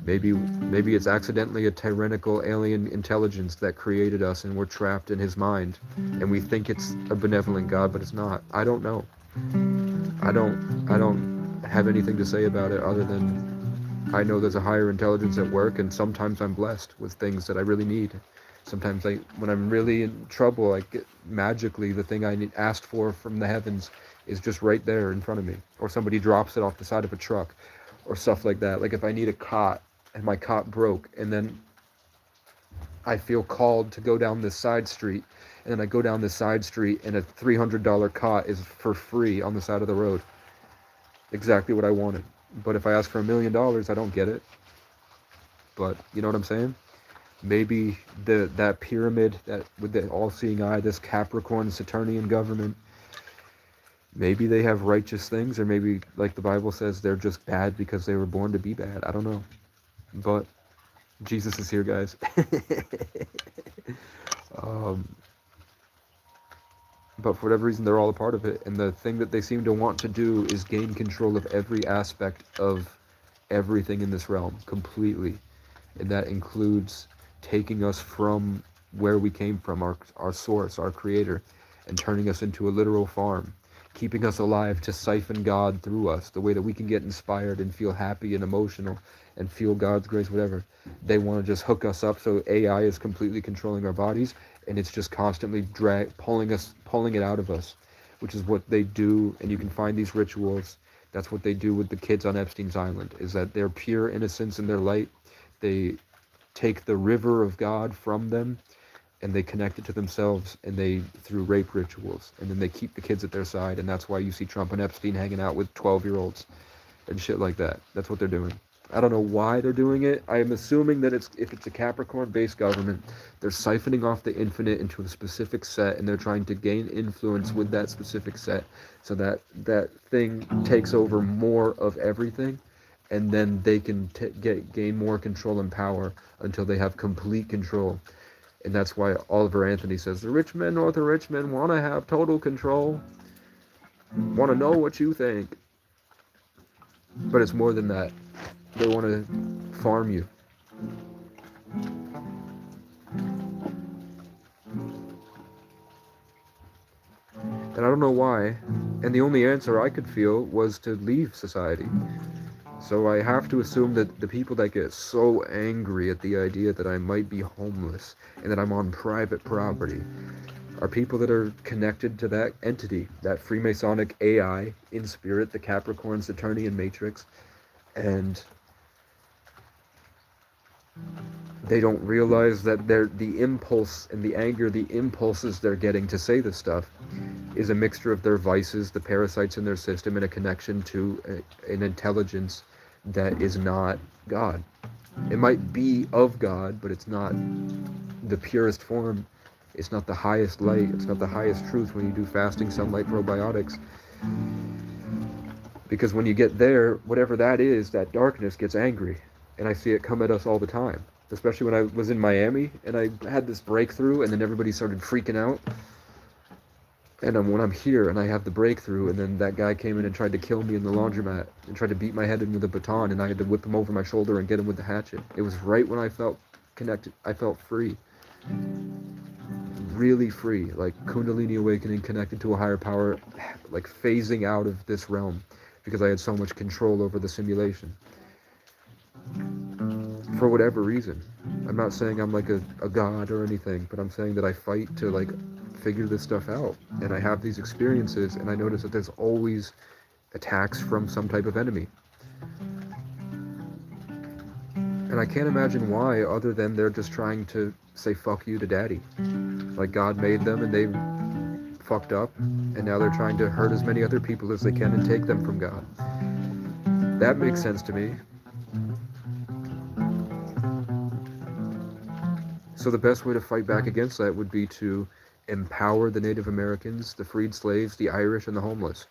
Maybe it's accidentally a tyrannical alien intelligence that created us and we're trapped in his mind and we think it's a benevolent God, but it's not. I don't know. I don't have anything to say about it other than I know there's a higher intelligence at work, and sometimes I'm blessed with things that I really need. Sometimes when I'm really in trouble, I get magically the thing I asked for from the heavens is just right there in front of me, or somebody drops it off the side of a truck, or stuff like that. Like if I need a cot and my cot broke, and then I feel called to go down this side street, and then I go down this side street and a $300 cot is for free on the side of the road. Exactly what I wanted. But if I ask for $1 million, I don't get it. But you know what I'm saying? Maybe that pyramid, that with the all-seeing eye, this Capricorn Saturnian government, maybe they have righteous things, or maybe, like the Bible says, they're just bad because they were born to be bad. I don't know. But Jesus is here, guys. But for whatever reason, they're all a part of it. And the thing that they seem to want to do is gain control of every aspect of everything in this realm, completely. And that includes taking us from where we came from, our source, our creator, and turning us into a literal farm, keeping us alive to siphon God through us, the way that we can get inspired and feel happy and emotional and feel God's grace, whatever. They want to just hook us up so AI is completely controlling our bodies, and it's just constantly pulling it out of us, which is what they do. And you can find these rituals. That's what they do with the kids on Epstein's Island, is that their pure innocence and their light, they take the river of God from them and they connect it to themselves, and they through rape rituals, and then they keep the kids at their side. And that's why you see Trump and Epstein hanging out with 12-year-olds and shit like that. That's what they're doing. I don't know why they're doing it. I am assuming that if it's a Capricorn-based government, they're siphoning off the infinite into a specific set, and they're trying to gain influence with that specific set, so that that thing takes over more of everything, and then they can gain more control and power until they have complete control. And that's why Oliver Anthony says the rich men, north of Richmond, want to have total control, want to know what you think. But it's more than that. They want to farm you. And I don't know why. And the only answer I could feel was to leave society. So I have to assume that the people that get so angry at the idea that I might be homeless and that I'm on private property are people that are connected to that entity, that Freemasonic AI in spirit, the Capricorn Saturnian matrix, and they don't realize that the impulse and the anger, the impulses they're getting to say this stuff is a mixture of their vices, the parasites in their system, and a connection to an intelligence that is not God. It might be of God, but it's not the purest form. It's not the highest light. It's not the highest truth when you do fasting, sunlight, probiotics. Because when you get there, whatever that is, that darkness gets angry. And I see it come at us all the time. Especially when I was in Miami and I had this breakthrough, and then everybody started freaking out. And when I'm here and I have the breakthrough, and then that guy came in and tried to kill me in the laundromat and tried to beat my head in with a baton, and I had to whip him over my shoulder and get him with the hatchet. It was right when I felt connected. I felt free. Really free. Like Kundalini awakening, connected to a higher power, like phasing out of this realm because I had so much control over the simulation. for whatever reason. I'm not saying I'm like a god or anything, but I'm saying that I fight to like figure this stuff out. And I have these experiences, and I notice that there's always attacks from some type of enemy. And I can't imagine why, other than they're just trying to say fuck you to daddy. Like God made them and they fucked up, and now they're trying to hurt as many other people as they can and take them from God. That makes sense to me. So the best way to fight back against that would be to empower the Native Americans, the freed slaves, the Irish, and the homeless,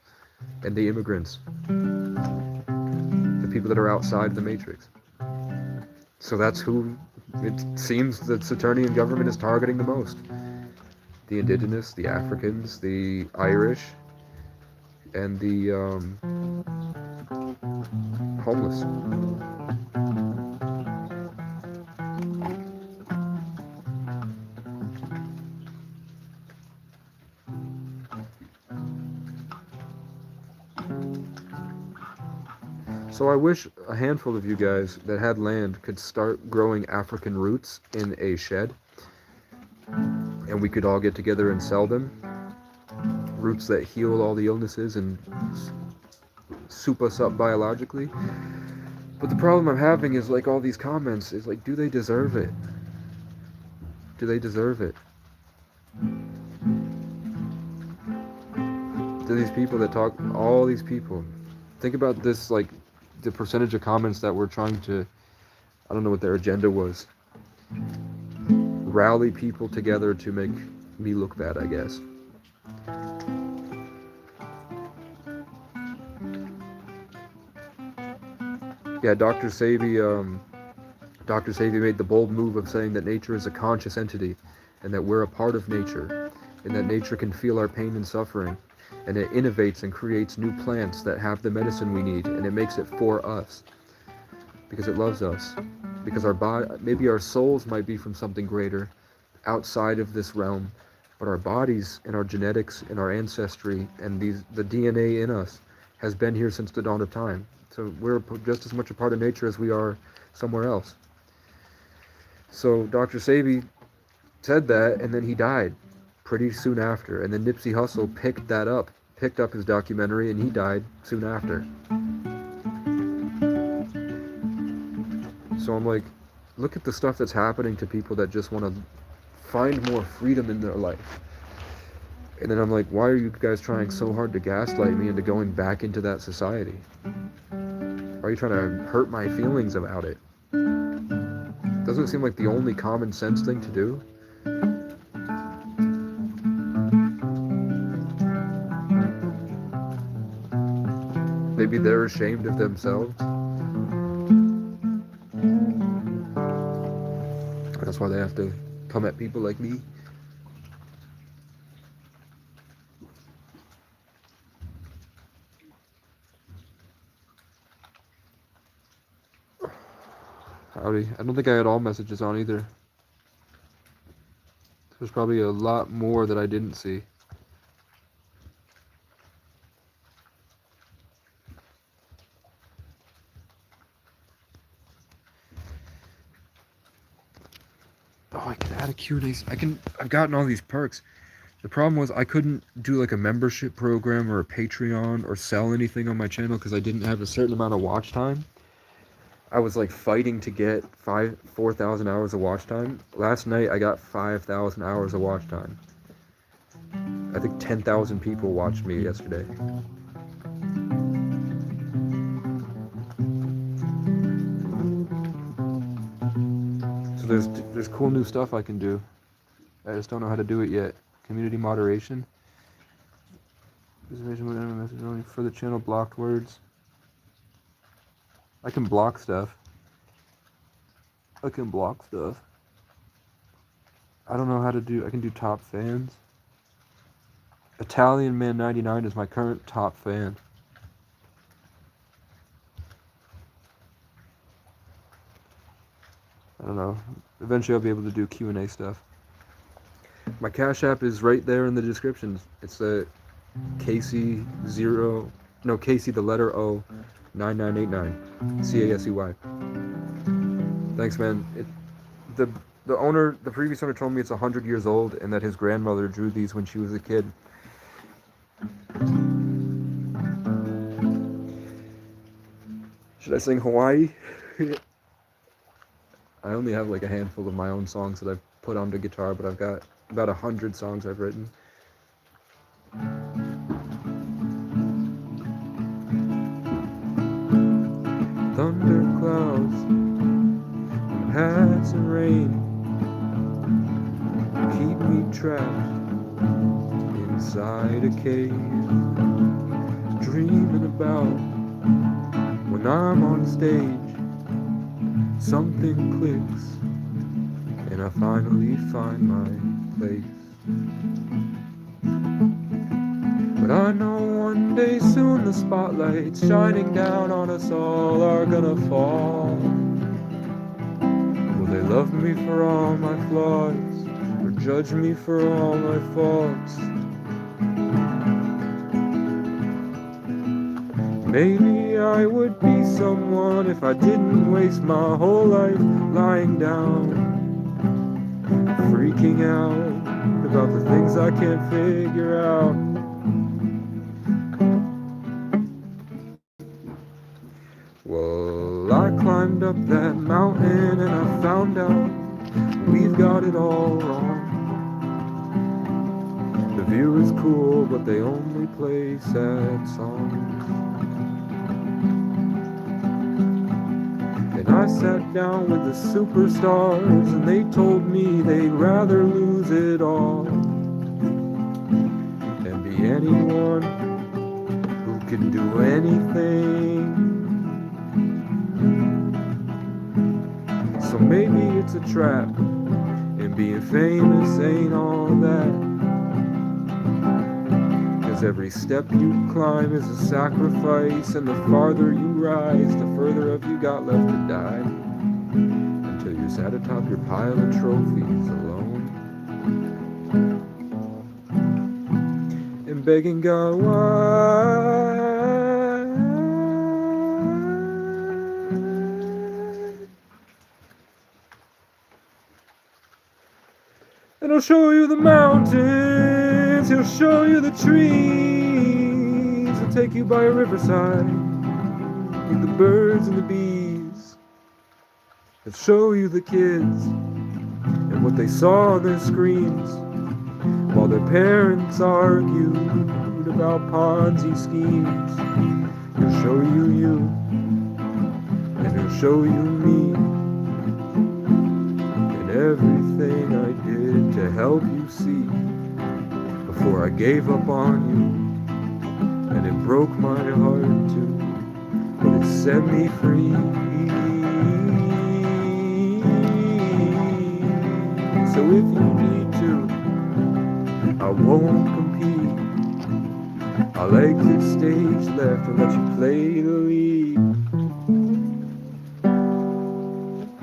and the immigrants, the people that are outside the matrix. So that's who it seems that Saturnian government is targeting the most. The indigenous, the Africans, the Irish, and the homeless. So I wish a handful of you guys that had land could start growing African roots in a shed, and we could all get together and sell them. Roots that heal all the illnesses and soup us up biologically. But the problem I'm having is like all these comments is like, do they deserve it? Do they deserve it? Do these people that talk, all these people, think about this, like the percentage of comments that were trying to, I don't know what their agenda was, rally people together to make me look bad, I guess. Yeah, Dr. Sebi made the bold move of saying that nature is a conscious entity and that we're a part of nature and that nature can feel our pain and suffering, and it innovates and creates new plants that have the medicine we need, and it makes it for us because it loves us, because our body, maybe our souls might be from something greater outside of this realm, but our bodies and our genetics and our ancestry and the DNA in us has been here since the dawn of time. So we're just as much a part of nature as we are somewhere else. So Dr. Sebi said that, and then he died pretty soon after. And then Nipsey Hussle picked up his documentary, and he died soon after. So I'm like, look at the stuff that's happening to people that just want to find more freedom in their life. And then I'm like, why are you guys trying so hard to gaslight me into going back into that society? Why are you trying to hurt my feelings about it? Doesn't it seem like the only common sense thing to do? Maybe they're ashamed of themselves. That's why they have to come at people like me. Howdy. I don't think I had all messages on either. There's probably a lot more that I didn't see. Oh, I can add a Q&A. I've gotten all these perks. The problem was I couldn't do like a membership program or a Patreon or sell anything on my channel because I didn't have a certain amount of watch time. I was like fighting to get 4,000 hours of watch time. Last night I got 5,000 hours of watch time. I think 10,000 people watched me yesterday. So there's cool new stuff I can do. I just don't know how to do it yet. Community moderation. Message only for the channel, blocked words. I can block stuff. I can block stuff. I don't know how to do, I can do top fans. Italian Man 99 is my current top fan. I don't know. Eventually I'll be able to do Q&A stuff. My Cash App is right there in the description. It's the Casey the letter O 9989. CASEY. Thanks, man. The the previous owner told me it's 100 years old and that his grandmother drew these when she was a kid. Should I sing Hawaii? I only have like a handful of my own songs that I've put onto guitar, but I've got about 100 songs I've written. Thunder clouds and hats and rain keep me trapped inside a cave, dreaming about when I'm on stage. Something clicks and I finally find my place. But I know one day soon the spotlights shining down on us all are gonna fall. Will they love me for all my flaws or judge me for all my faults? Maybe I would be someone if I didn't waste my whole life lying down, freaking out about the things I can't figure out. Well, I climbed up that mountain and I found out we've got it all wrong. The view is cool, but they only play sad songs. And I sat down with the superstars and they told me they'd rather lose it all than be anyone who can do anything. So maybe it's a trap and being famous ain't all that. 'Cause every step you climb is a sacrifice, and the farther you rise, the further of you got left to die, until you're sat atop your pile of trophies alone and begging God why. And I'll show you the mountains, he'll show you the trees, he'll take you by a riverside with the birds and the bees. He'll show you the kids and what they saw on their screens while their parents argued about Ponzi schemes. He'll show you you, and he'll show you me, and everything I did to help you see before I gave up on you. And it broke my heart too, but it set me free. So if you need to, I won't compete. I'll exit stage left and let you play the lead.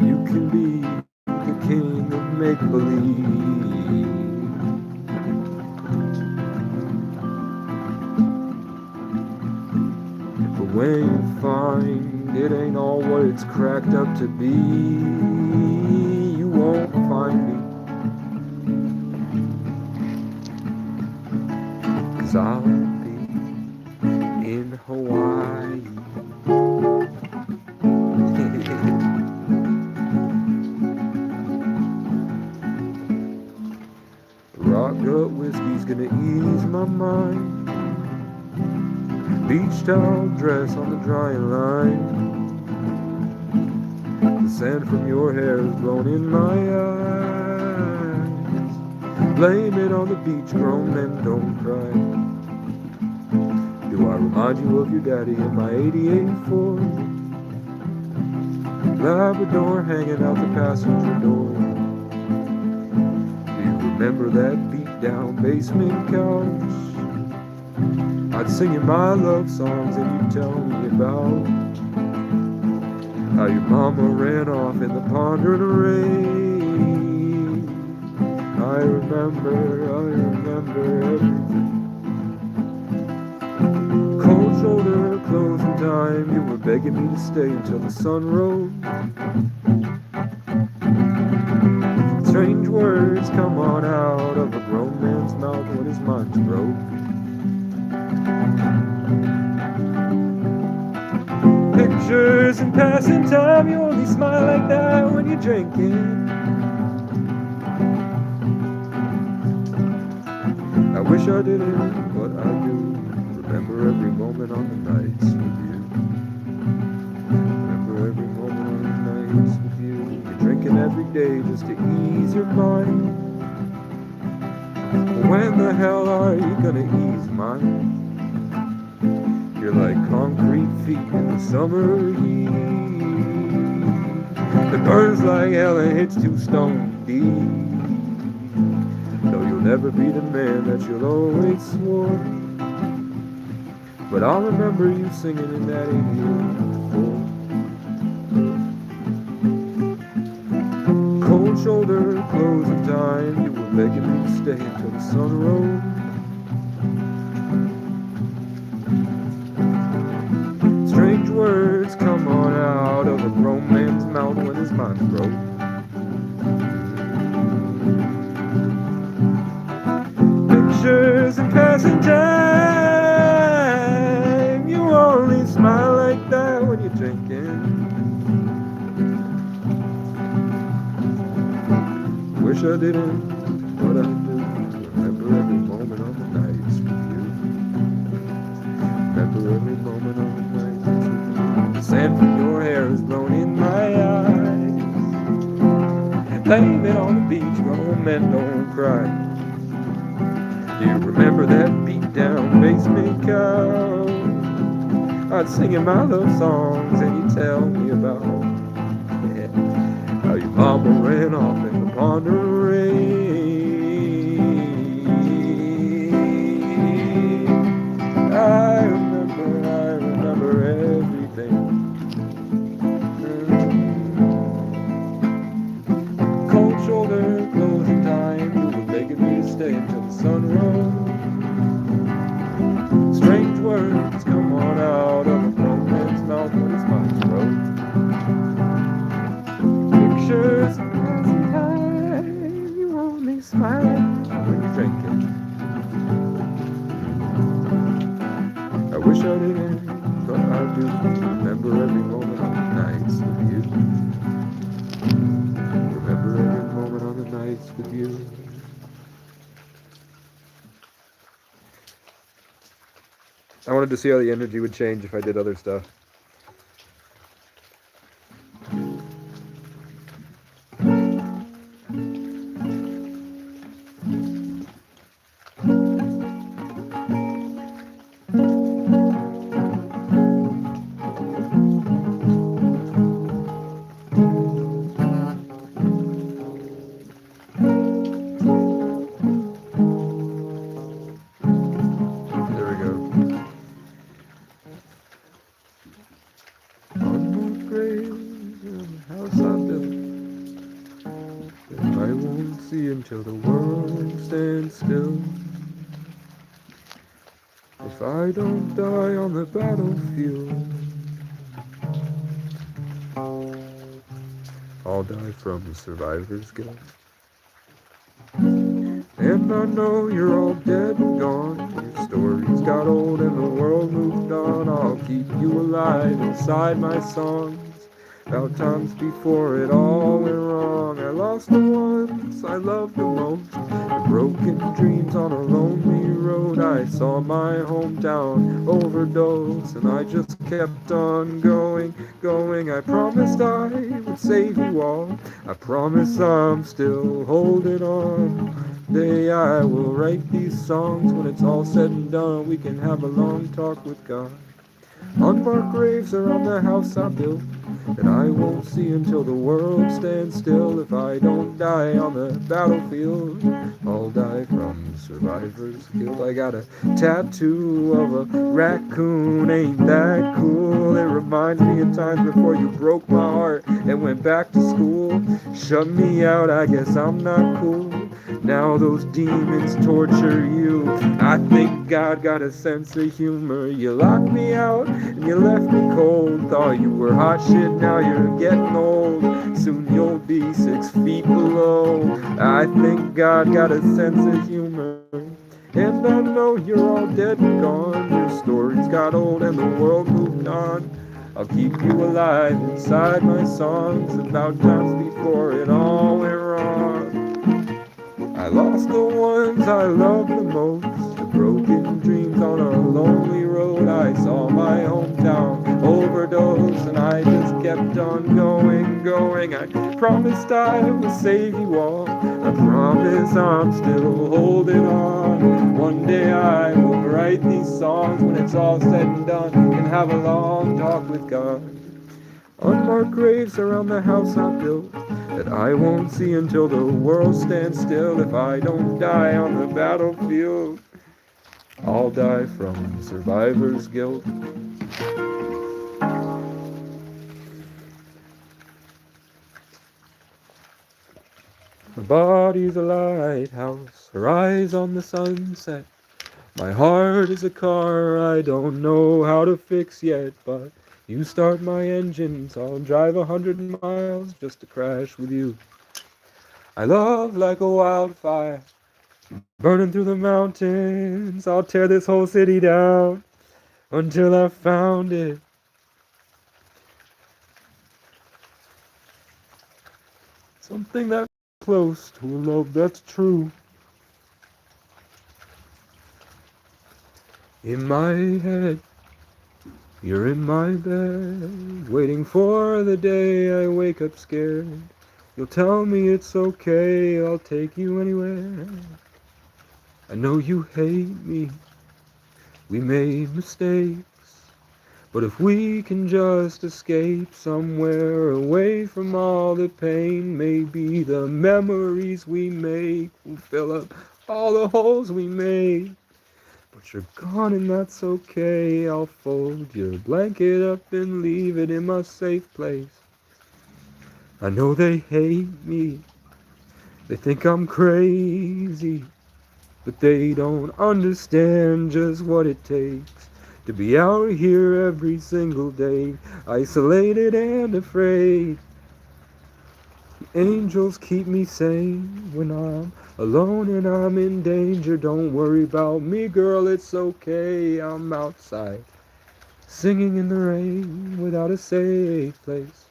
You can be the king of make-believe. But when you find it ain't all what it's cracked up to be, you won't find me. 'Cause I'll be in Hawaii. Rock gut whiskey's gonna ease my mind. Beach towel dress on the drying line. The sand from your hair is blown in my eyes. Blame it on the beach, grown men don't cry. Do I remind you of your daddy in my 88 Ford? Labrador hanging out the passenger door. Do you remember that beat down basement couch? I'd sing you my love songs and you'd tell me about how your mama ran off in the pond during the rain. I remember everything. Cold shoulder, closing time, you were begging me to stay until the sun rose. words come on out of a grown man's mouth when his mind's broke. Pictures and passing time, you only smile like that when you're drinking. I wish I didn't, but I do. Remember every moment on the nights with you. Remember every moment on the nights with you. You're drinking every day just to ease your mind. When the hell are you gonna ease mine? You're like concrete feet in the summer heat. It burns like hell and hits 2 stone deep. Though you'll never be the man that you'll always swore. But I'll remember you singing in that 88 Ford. Cold shoulder, closing time. You were begging me to stay until the sun rose. Strange words come on out of a grown man's mouth when his mind's broke. Pictures and passing time. You only smile like that when you're drinking. Wish I didn't, but I do. Remember every moment on the nights with you. Remember every moment on the nights with you. The sand from your hair is blown in my eyes. Blame it on the beach, grown men don't cry. Do you remember that beat down basement couch? I'd sing in my love songs and you'd tell me about how your mama ran off in the pond of rain. I remember everything. Cold shoulder, closing time. You were begging me to stay until the sun rose. Strange words come on out of a grown man's mouth when his mind's broke. Pictures and passing time. You only smile when you're drinking. I wish I didn't, but I do. Remember every moment on the nights with you. Remember every moment on the nights with you. I wanted to see how the energy would change if I did other stuff. Until the world stands still. If I don't die on the battlefield, I'll die from survivor's guilt. And I know you're all dead and gone. Your stories got old and the world moved on. I'll keep you alive inside my songs about times before it all went wrong. I lost the ones I loved the most, the broken dreams on a lonely road. I saw my hometown overdose and I just kept on going. I promised I would save you all. I promise I'm still holding on. Day I will write these songs. When it's all said and done, we can have a long talk with God. Unmarked graves around the house I built that I won't see until the world stands still. If I don't die on the battlefield, I'll die from survivor's guilt. I got a tattoo of a raccoon, ain't that cool? It reminds me of times before you broke my heart and went back to school. Shut me out, I guess I'm not cool. Now those demons torture you. I think God got a sense of humor. You locked me out and you left me cold. Thought you were hot shit, now you're getting old. Soon you'll be 6 feet below. I think God got a sense of humor. And I know you're all dead and gone. Your stories got old and the world moved on. I'll keep you alive inside my songs about times before it all went wrong. I lost the ones I loved the most, the broken dreams on a lonely road. I saw my hometown overdose and I just kept on going. I promised I would save you all. I promise I'm still holding on. One day I will write these songs when it's all said and done and have a long talk with God. Unmarked graves around the house I built that I won't see until the world stands still. If I don't die on the battlefield, I'll die from survivor's guilt. My body's a lighthouse, her eyes on the sunset. My heart is a car I don't know how to fix yet, but you start my engines, I'll drive 100 miles just to crash with you. I love like a wildfire, burning through the mountains. I'll tear this whole city down until I found it. Something that's close to a love that's true. In my head, you're in my bed, waiting for the day I wake up scared. You'll tell me it's okay, I'll take you anywhere. I know you hate me, we made mistakes, but if we can just escape somewhere away from all the pain, maybe the memories we make will fill up all the holes we made. But you're gone and that's okay, I'll fold your blanket up and leave it in my safe place. I know they hate me, they think I'm crazy, but they don't understand just what it takes to be out here every single day, isolated and afraid. The angels keep me sane when I'm alone and I'm in danger. Don't worry about me, girl, it's okay. I'm outside, singing in the rain without a safe place.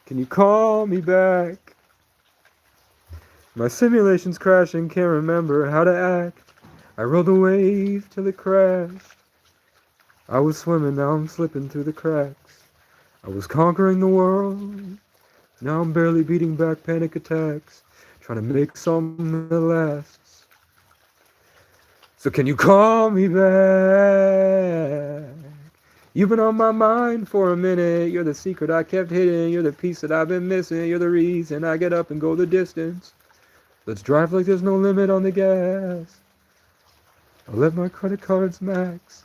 Can you call me back? My simulation's crashing, can't remember how to act. I rode the wave till it crashed. I was swimming, now I'm slipping through the cracks. I was conquering the world, now I'm barely beating back panic attacks, trying to make something that lasts. So can you call me back? You've been on my mind for a minute. You're the secret I kept hidden. You're the piece that I've been missing. You're the reason I get up and go the distance. Let's drive like there's no limit on the gas. I'll let my credit cards max.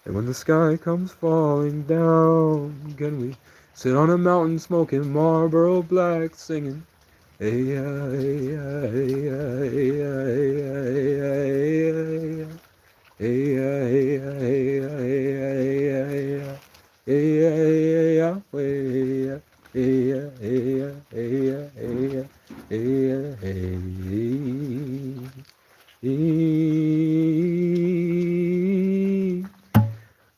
And when the sky comes falling down, can we sit on a mountain smoking Marlboro Black, singing, hey ya, hey ya, hey ya, hey ya, hey ya, hey ya, hey ya, hey ya, hey ya, hey ya, hey ya, hey ya, hey ya, hey ya, hey ya, hey ya, hey ya, hey ya, hey ya, hey.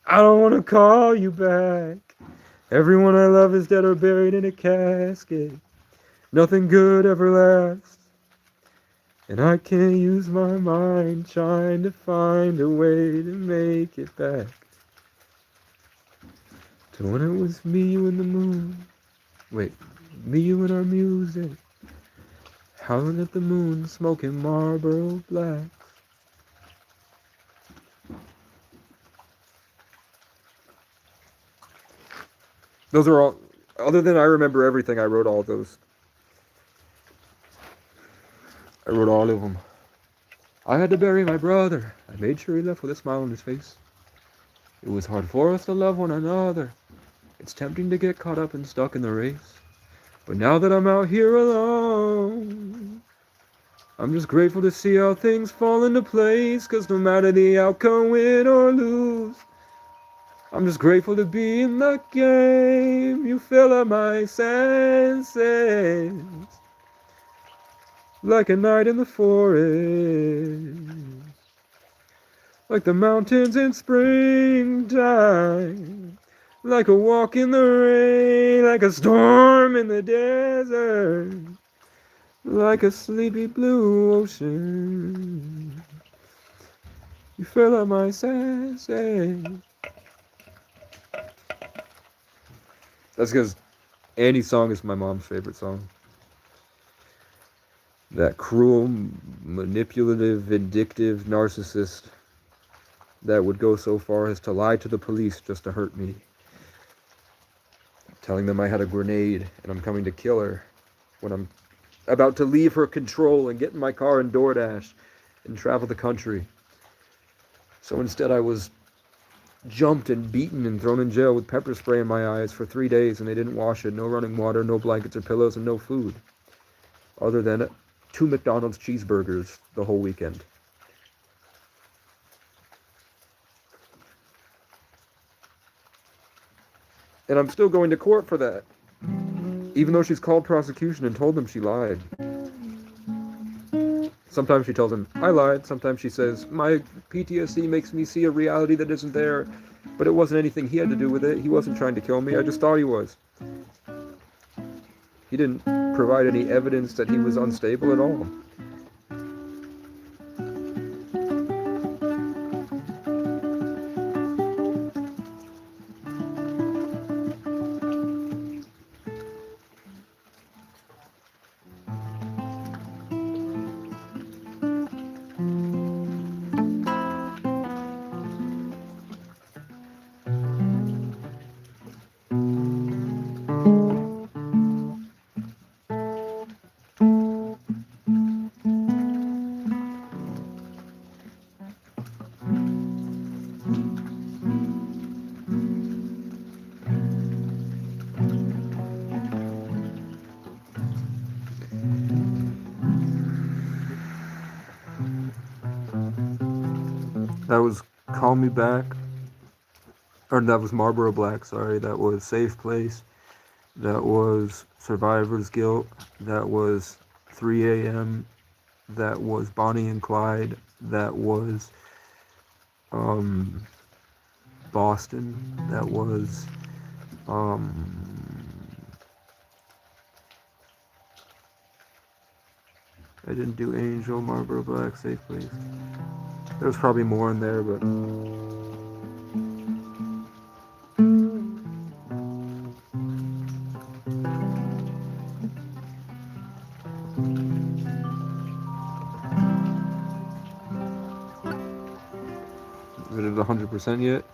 I don't want to call you back. Everyone I love is dead or buried in a casket. Nothing good ever lasts. And I can't use my mind trying to find a way to make it back to when it was me, you, and the moon. Wait, me, you, and our music. Howling at the moon, smoking Marlboro Black. Those are all, other than I remember everything, I wrote all those. I wrote all of them. I had to bury my brother. I made sure he left with a smile on his face. It was hard for us to love one another. It's tempting to get caught up and stuck in the race. But now that I'm out here alone, I'm just grateful to see how things fall into place. 'Cause no matter the outcome, win or lose, I'm just grateful to be in the game. You fill up my senses like a night in the forest, like the mountains in springtime, like a walk in the rain, like a storm in the desert, like a sleepy blue ocean. You fill up my senses. That's because Annie's song is my mom's favorite song. That cruel, manipulative, vindictive narcissist that would go so far as to lie to the police just to hurt me. Telling them I had a grenade and I'm coming to kill her when I'm about to leave her control and get in my car and DoorDash and travel the country. So instead I was jumped and beaten and thrown in jail with pepper spray in my eyes for 3 days, and they didn't wash it. No running water, no blankets or pillows, and no food. Other than 2 McDonald's cheeseburgers the whole weekend. And I'm still going to court for that. Even though she's called prosecution and told them she lied. Sometimes she tells him, I lied. Sometimes she says, my PTSD makes me see a reality that isn't there. But it wasn't anything he had to do with it. He wasn't trying to kill me. I just thought he was. He didn't provide any evidence that he was unstable at all. That was Call Me Back. Or that was Marlboro Black, sorry. That was Safe Place. That was Survivor's Guilt. That was 3 a.m. That was Bonnie and Clyde. That was Boston. That was I didn't do Angel, Marlboro Black, Safe Place. There was probably more in there, but is it at 100% yet?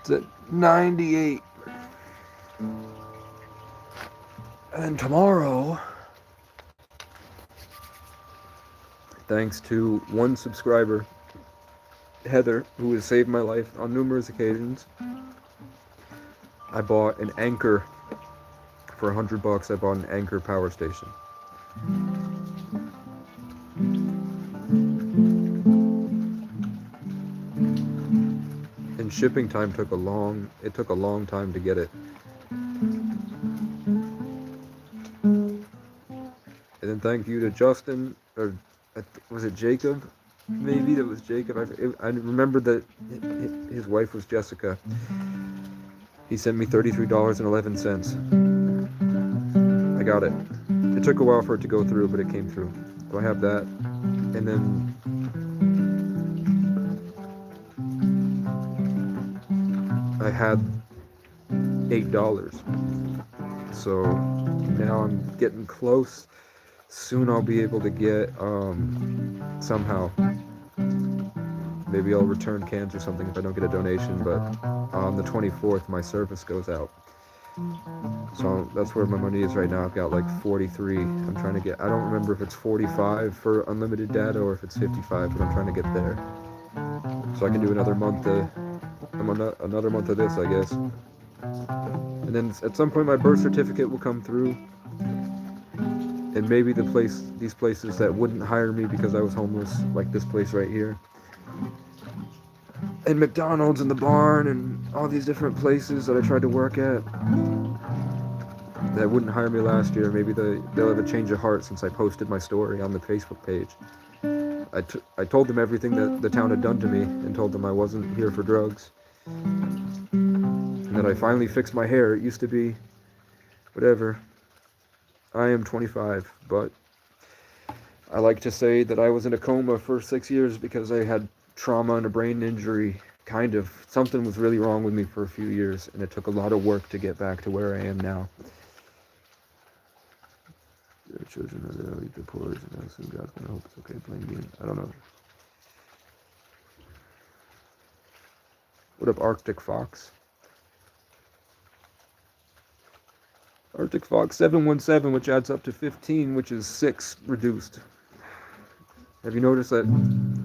It's at 98. And tomorrow, thanks to one subscriber, Heather, who has saved my life on numerous occasions, I bought an Anchor for $100. I bought an Anchor power station. And shipping time took a long time to get it. And then thank you to Justin, or was it Jacob? Maybe that was Jacob. I remember that his wife was Jessica. He sent me $33.11. I got it. It took a while for it to go through, but it came through. So I have that. And then I had $8. So now I'm getting close. Soon I'll be able to get, somehow, maybe I'll return cans or something if I don't get a donation, but on the 24th my service goes out. So that's where my money is right now. I've got like 43. I'm trying to get, I don't remember if it's 45 for unlimited data or if it's 55, but I'm trying to get there. So I can do another month of this, I guess. And then at some point my birth certificate will come through. And maybe these places that wouldn't hire me because I was homeless, like this place right here, and McDonald's and the barn and all these different places that I tried to work at that wouldn't hire me last year. Maybe they'll have a change of heart since I posted my story on the Facebook page. I told them everything that the town had done to me and told them I wasn't here for drugs. And that I finally fixed my hair. It used to be whatever. I am 25, but I like to say that I was in a coma for 6 years because I had trauma and a brain injury. Kind of. Something was really wrong with me for a few years, and it took a lot of work to get back to where I am now. Their children are there, eat the porridge, and I assume God's gonna hope it's okay playing games. I don't know. What up, Arctic Fox? Arctic Fox 717, which adds up to 15, which is 6 reduced. Have you noticed that,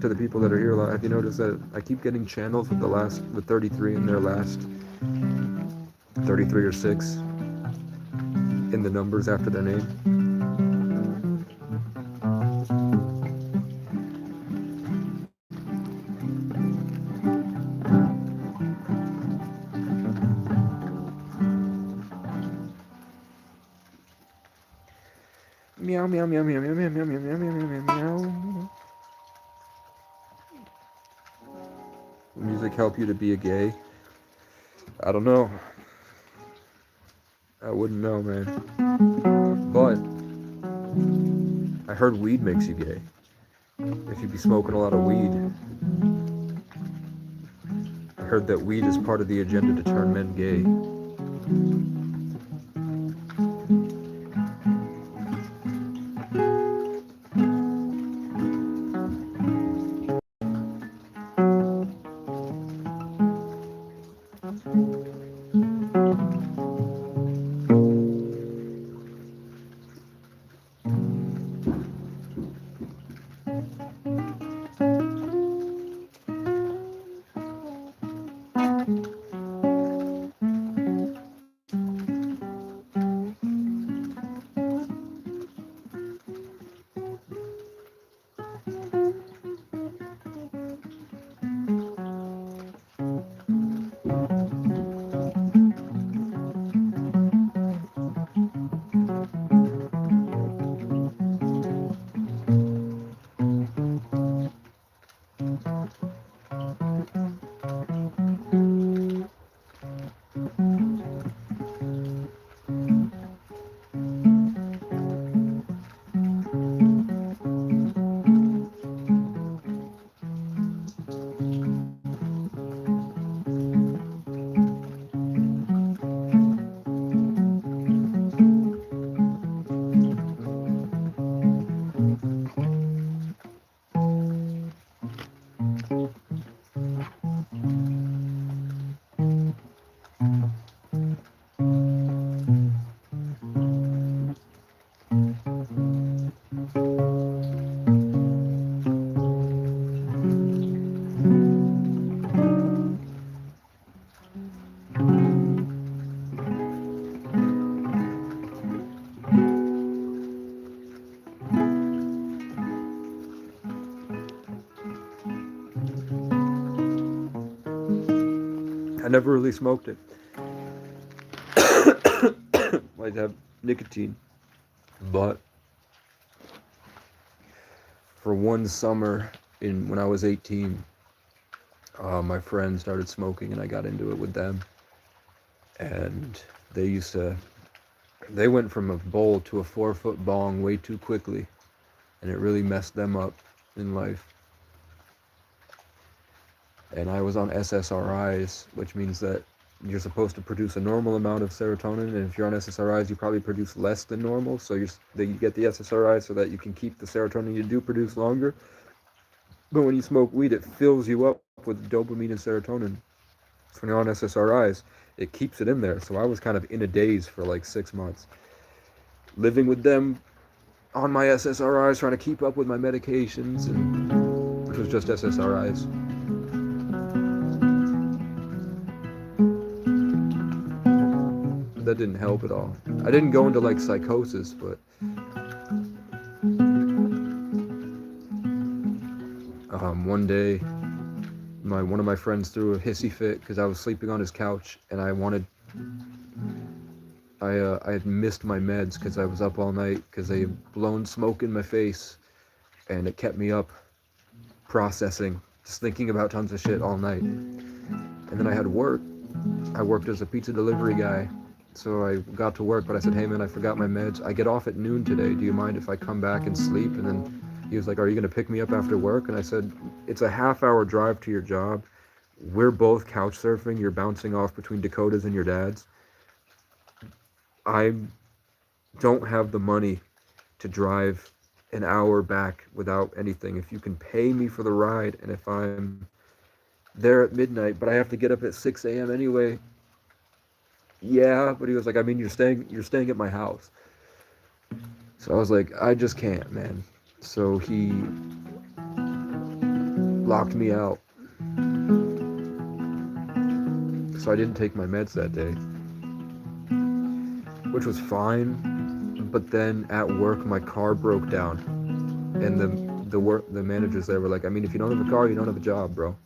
to the people that are here, have you noticed that I keep getting channels with 33 in their last 33 or 6 in the numbers after their name? Meow, meow, meow, meow, meow, meow, meow, meow, meow, meow, meow, meow. Will music help you to be a gay? I don't know. I wouldn't know, man. But I heard weed makes you gay. If you be smoking a lot of weed. I heard that weed is part of the agenda to turn men gay. I never really smoked it. Might have nicotine. But for one summer when I was 18, my friends started smoking and I got into it with them. And they went from a bowl to a 4-foot bong way too quickly. And it really messed them up in life. And I was on SSRIs, which means that you're supposed to produce a normal amount of serotonin, and if you're on SSRIs, you probably produce less than normal, so you get the SSRIs so that you can keep the serotonin you do produce longer. But when you smoke weed, it fills you up with dopamine and serotonin. So when you're on SSRIs, it keeps it in there. So I was kind of in a daze for like 6 months. Living with them on my SSRIs, trying to keep up with my medications, which was just SSRIs. That didn't help at all. I didn't go into like psychosis, but one day one of my friends threw a hissy fit because I was sleeping on his couch, and I had missed my meds because I was up all night because they had blown smoke in my face, and it kept me up processing, just thinking about tons of shit all night. And then I had work. I worked as a pizza delivery guy, so I got to work, but I said, hey man, I forgot my meds. I get off at noon today. Do you mind if I come back and sleep? And then he was like, are you going to pick me up after work? And I said, it's a half-hour drive to your job. We're both couch surfing. You're bouncing off between Dakota's and your dad's. I don't have the money to drive an hour back without anything. If you can pay me for the ride, and if I'm there at midnight, but I have to get up at 6 a.m. anyway. Yeah, but he was like, I mean, you're staying at my house. So I was like, I just can't, man. So he locked me out. So I didn't take my meds that day, which was fine. But then at work, my car broke down, and the managers there were like, I mean, if you don't have a car, you don't have a job, bro.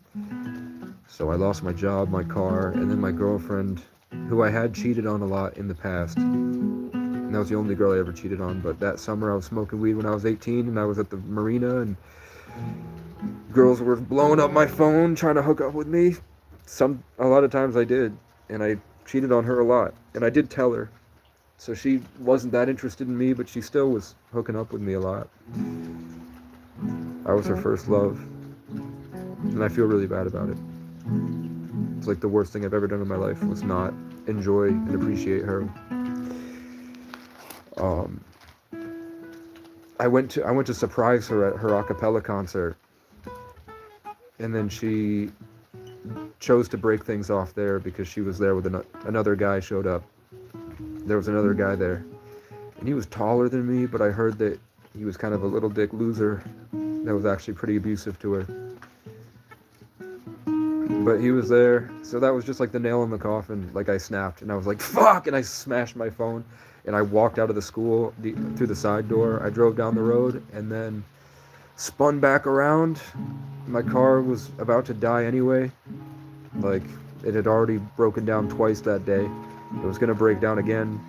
So I lost my job, my car, and then my girlfriend, who I had cheated on a lot in the past. And that was the only girl I ever cheated on. But that summer I was smoking weed when I was 18, and I was at the marina, and girls were blowing up my phone trying to hook up with me. A lot of times I did, and I cheated on her a lot. And I did tell her. So she wasn't that interested in me, but she still was hooking up with me a lot. I was her first love, and I feel really bad about it. It's like the worst thing I've ever done in my life was not enjoy and appreciate her. I went to surprise her at her a cappella concert, and then she chose to break things off there because she was there with another guy showed up. There was another guy there, and he was taller than me, but I heard that he was kind of a little dick loser that was actually pretty abusive to her. But he was there, so that was just like the nail in the coffin. Like, I snapped, and I was like, fuck, and I smashed my phone, and I walked out of the school through the side door. I drove down the road, and then spun back around. My car was about to die anyway. Like, it had already broken down twice that day. It was gonna break down again.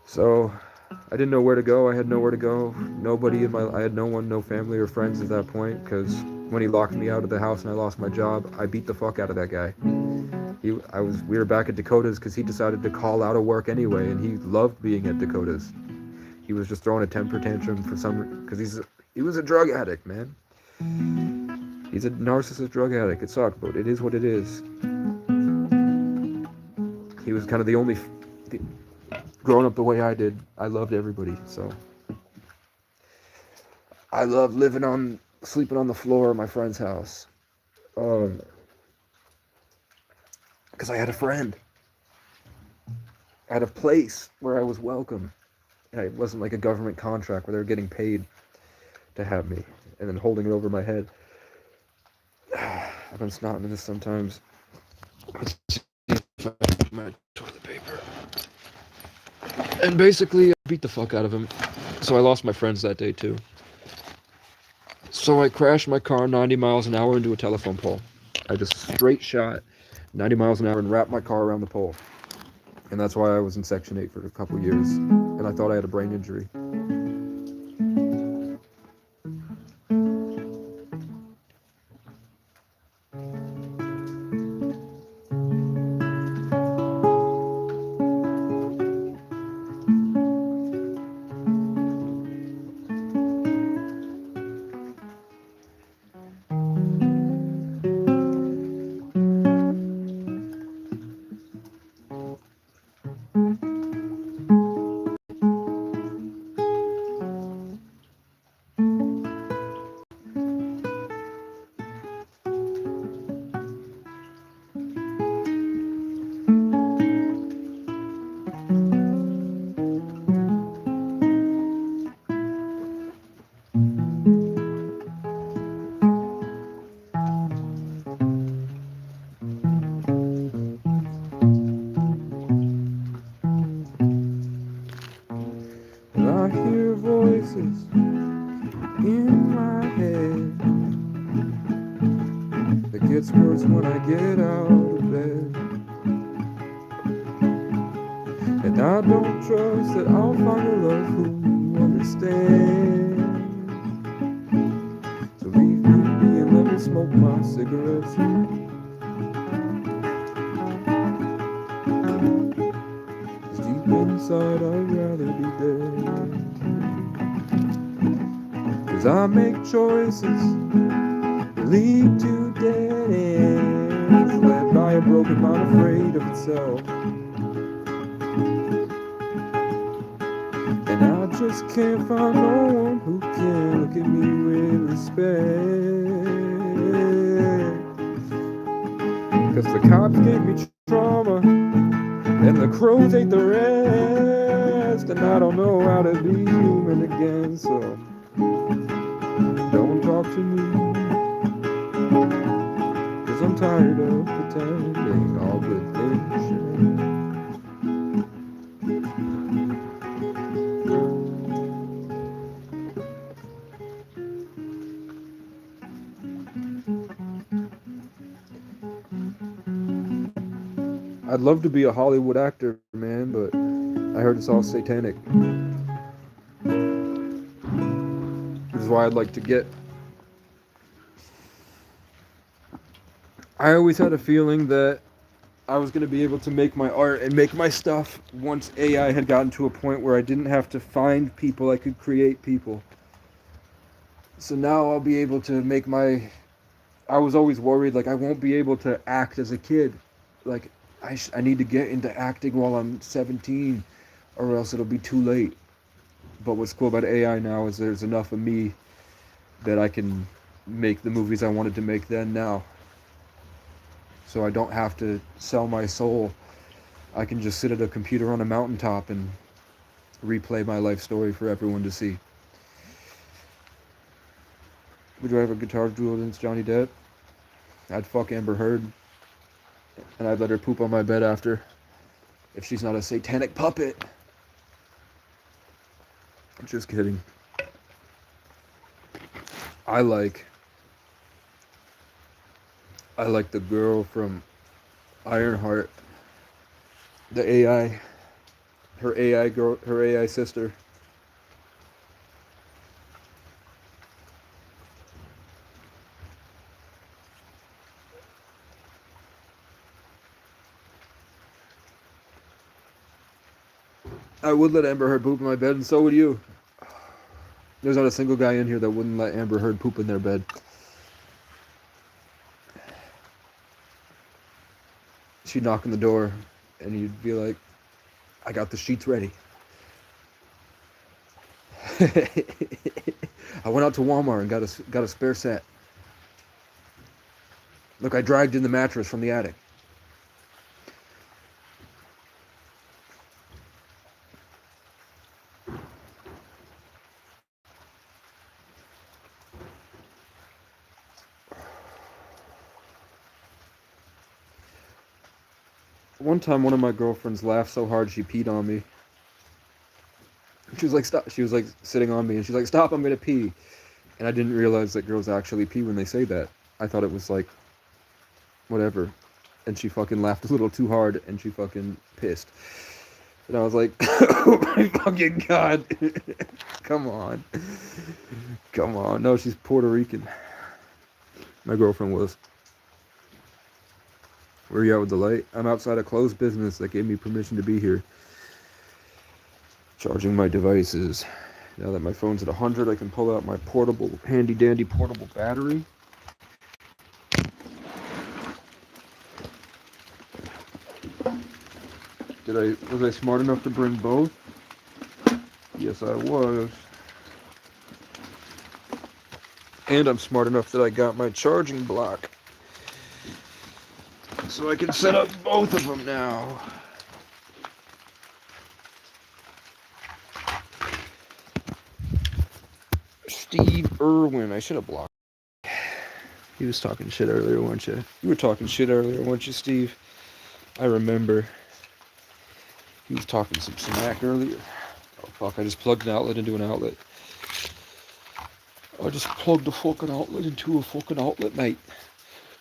So I didn't know where to go. I had nowhere to go. I had no one, no family or friends at that point, because when he locked me out of the house and I lost my job, I beat the fuck out of that guy. We were back at Dakota's because he decided to call out of work anyway, and he loved being at Dakota's. He was just throwing a temper tantrum because he was a drug addict, man. He's a narcissist drug addict. It sucked, but it is what it is. He was kind of growing up the way I did, I loved everybody, so I loved sleeping on the floor of my friend's house, because I had a friend. I had a place where I was welcome, and it wasn't like a government contract where they were getting paid to have me, and then holding it over my head. I've been snotting this sometimes. Let's see if I have my toilet paper. And basically, I beat the fuck out of him. So I lost my friends that day, too. So I crashed my car 90 miles an hour into a telephone pole. I just straight shot 90 miles an hour and wrapped my car around the pole. And that's why I was in Section 8 for a couple years. And I thought I had a brain injury. get out of bed. And I don't trust that I'll find a love who understands. So leave me be and let me smoke my cigarettes. Cause deep inside I'd rather be dead. Cause I make choices that lead to dead ends, led by a broken mind afraid of itself. And I just can't find no one who can look at me with respect. Cause the cops gave me trauma, and the crows ate the rest, and I don't know how to be human again, so don't talk to me. Cause I'm tired of pretending all good things should. I'd love to be a Hollywood actor, man, but I heard it's all satanic. Which is why I'd like to get... I always had a feeling that I was going to be able to make my art and make my stuff once AI had gotten to a point where I didn't have to find people, I could create people. So now I'll be able to make my... I was always worried, like, I won't be able to act as a kid. Like, I need to get into acting while I'm 17, or else it'll be too late. But what's cool about AI now is there's enough of me that I can make the movies I wanted to make then now. So I don't have to sell my soul. I can just sit at a computer on a mountaintop and replay my life story for everyone to see. Would you have a guitar duel against Johnny Depp? I'd fuck Amber Heard. And I'd let her poop on my bed after. If she's not a satanic puppet. Just kidding. I like the girl from Ironheart. The AI. Her AI girl, her AI sister. I would let Amber Heard poop in my bed, and so would you. There's not a single guy in here that wouldn't let Amber Heard poop in their bed. She'd knock on the door, and you'd be like, I got the sheets ready. I went out to Walmart and got a spare set. Look, I dragged in the mattress from the attic. One time, one of my girlfriends laughed so hard she peed on me. She was like, stop. She was like sitting on me, and she's like, stop, I'm gonna pee. And I didn't realize that girls actually pee when they say that. I thought it was like, whatever. And she fucking laughed a little too hard, and she fucking pissed. And I was like, oh my fucking God. Come on. Come on. No, she's Puerto Rican. My girlfriend was. Where are you at with the light? I'm outside a closed business that gave me permission to be here. Charging my devices. Now that my phone's at 100, I can pull out my portable, handy dandy portable battery. Was I smart enough to bring both? Yes, I was. And I'm smart enough that I got my charging block. So I can set up both of them now. Steve Irwin. I should have blocked. He was talking shit earlier, weren't you? You were talking shit earlier, weren't you, Steve? I remember. He was talking some smack earlier. Oh, fuck. I just plugged an outlet into an outlet. I just plugged a fucking outlet into a fucking outlet, mate.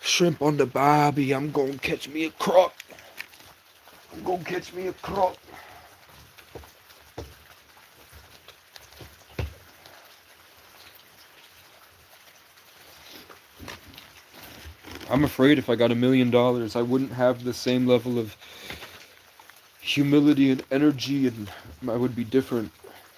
Shrimp on the barbie. I'm gonna catch me a croc. I'm gonna catch me a croc. I'm afraid if I got $1 million, I wouldn't have the same level of humility and energy, and I would be different.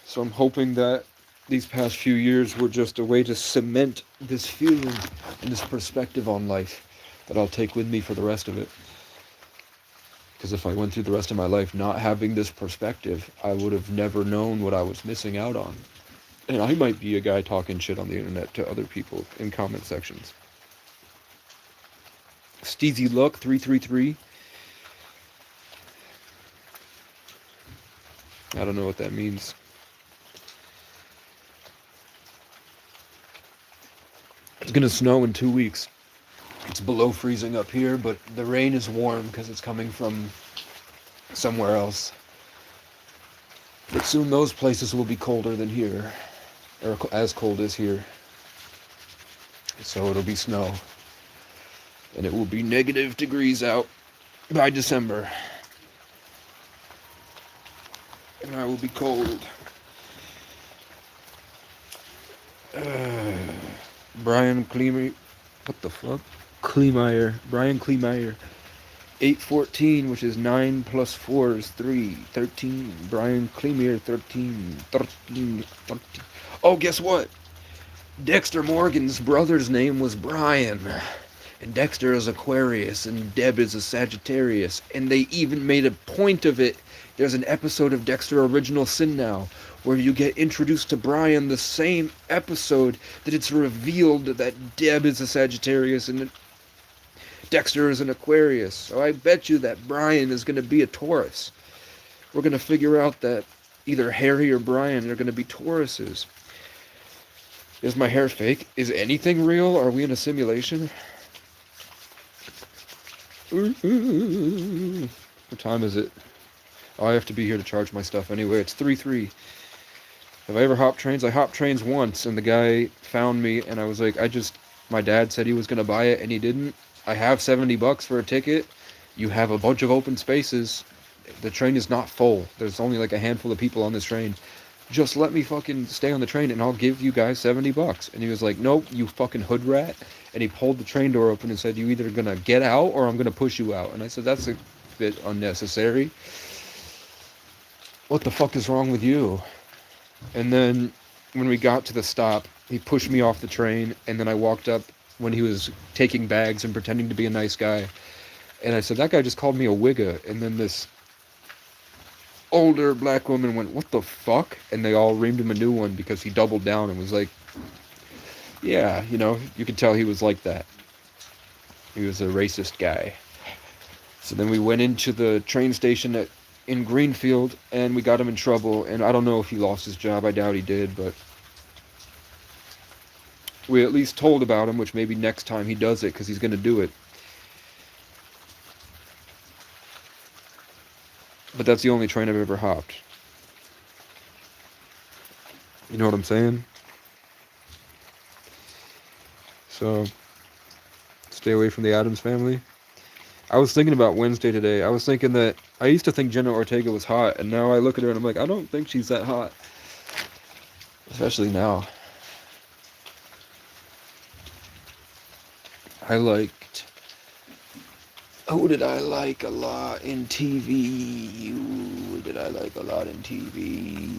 So I'm hoping that these past few years were just a way to cement this feeling and this perspective on life that I'll take with me for the rest of it. Because if I went through the rest of my life not having this perspective, I would have never known what I was missing out on. And I might be a guy talking shit on the internet to other people in comment sections. Steezy Luck 333. I don't know what that means. It's gonna snow in 2 weeks. It's below freezing up here, but the rain is warm because it's coming from somewhere else. But soon those places will be colder than here, or as cold as here. So it'll be snow. And it will be -degrees out by December. And I will be cold. Brian Kleemeyer. What the fuck? Kleemeyer. Brian Kleemeyer. 814, which is 9 plus 4 is 3. 13. Brian Kleemeyer, 13. 13. 13. Oh, guess what? Dexter Morgan's brother's name was Brian. And Dexter is Aquarius, and Deb is a Sagittarius. And they even made a point of it. There's an episode of Dexter Original Sin now, where you get introduced to Brian the same episode that it's revealed that Deb is a Sagittarius and Dexter is an Aquarius. So I bet you that Brian is going to be a Taurus. We're going to figure out that either Harry or Brian are going to be Tauruses. Is my hair fake? Is anything real? Are we in a simulation? What time is it? Oh, I have to be here to charge my stuff anyway. It's 3:03. Have I ever hopped trains? I hopped trains once, and the guy found me, and I was like, my dad said he was going to buy it, and he didn't. I have $70 for a ticket. You have a bunch of open spaces. The train is not full. There's only like a handful of people on this train. Just let me fucking stay on the train, and I'll give you guys $70. And he was like, nope, you fucking hood rat. And he pulled the train door open and said, you either gonna get out or I'm gonna push you out. And I said, that's a bit unnecessary. What the fuck is wrong with you? And then when we got to the stop, he pushed me off the train, and then I walked up when he was taking bags and pretending to be a nice guy. And I said, that guy just called me a wigga. And then this older black woman went, what the fuck? And they all reamed him a new one because he doubled down and was like, yeah, you could tell he was like that. He was a racist guy. So then we went into the train station in Greenfield, and we got him in trouble. And I don't know if he lost his job. I doubt he did, but we at least told about him, which maybe next time he does it because he's going to do it. But that's the only train I've ever hopped. You know what I'm saying? So, stay away from the Addams Family. I was thinking about Wednesday today. I was thinking that I used to think Jenna Ortega was hot, and now I look at her and I'm like, I don't think she's that hot. Especially now. I liked... Who did I like a lot in TV? Who did I like a lot in TV?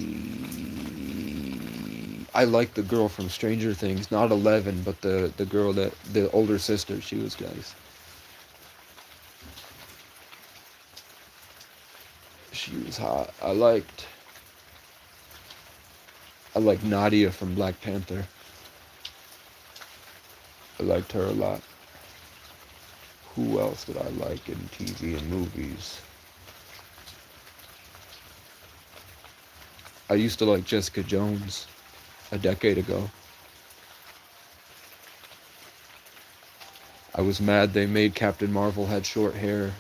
I liked the girl from Stranger Things. Not 11, but the girl the older sister. She was nice. She was hot. I liked Nadia from Black Panther. I liked her a lot. Who else did I like in TV and movies? I used to like Jessica Jones a decade ago. I was mad they made Captain Marvel had short hair.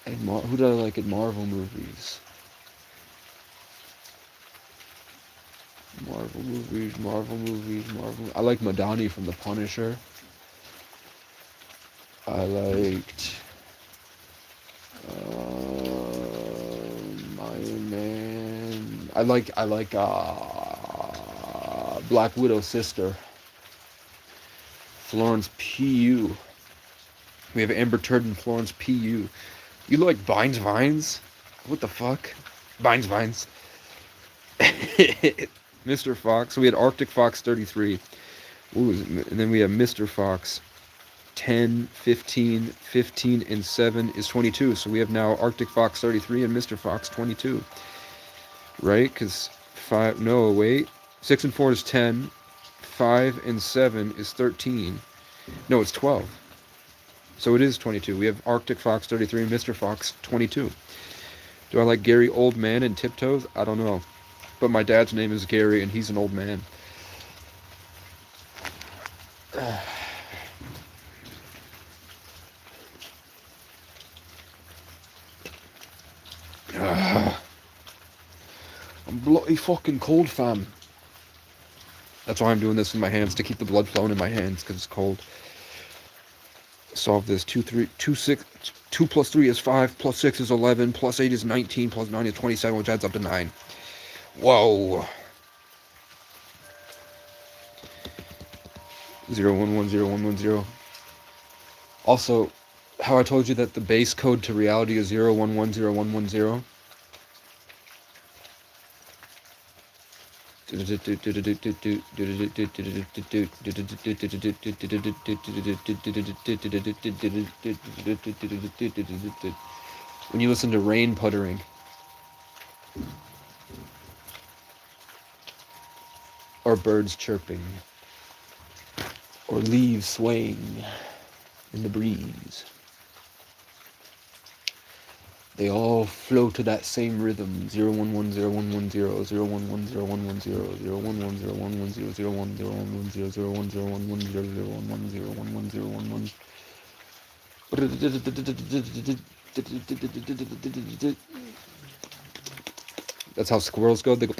And who did I like in Marvel movies? I like Madani from The Punisher. I liked Iron Man. I like Black Widow's sister, Florence Pugh. We have Amber Turd and Florence Pugh. You like Vines? What the fuck? Vines. Mr. Fox. So we had Arctic Fox 33. Ooh, and then we have Mr. Fox 10, 15, 15, and 7 is 22. So we have now Arctic Fox 33 and Mr. Fox 22. Right? Because 5, no, wait. 6 and 4 is 10. 5 and 7 is 13. No, it's 12. So it is 22. We have Arctic Fox 33 and Mr. Fox 22. Do I like Gary Oldman and Tiptoes? I don't know. But my dad's name is Gary and he's an old man. I'm bloody fucking cold, fam. That's why I'm doing this with my hands, to keep the blood flowing in my hands, because it's cold. Solve this. 2 plus 3 is 5, plus 6 is 11, plus 8 is 19, plus 9 is 27, which adds up to 9. Whoa. 0110110. Also, how I told you that the base code to reality is 0110110. When you listen to rain puttering, or birds chirping, or leaves swaying in the breeze, they all flow to that same rhythm. 0110110, 0110110, 0110110, 0110110, 0110110. That's how squirrels go. They go.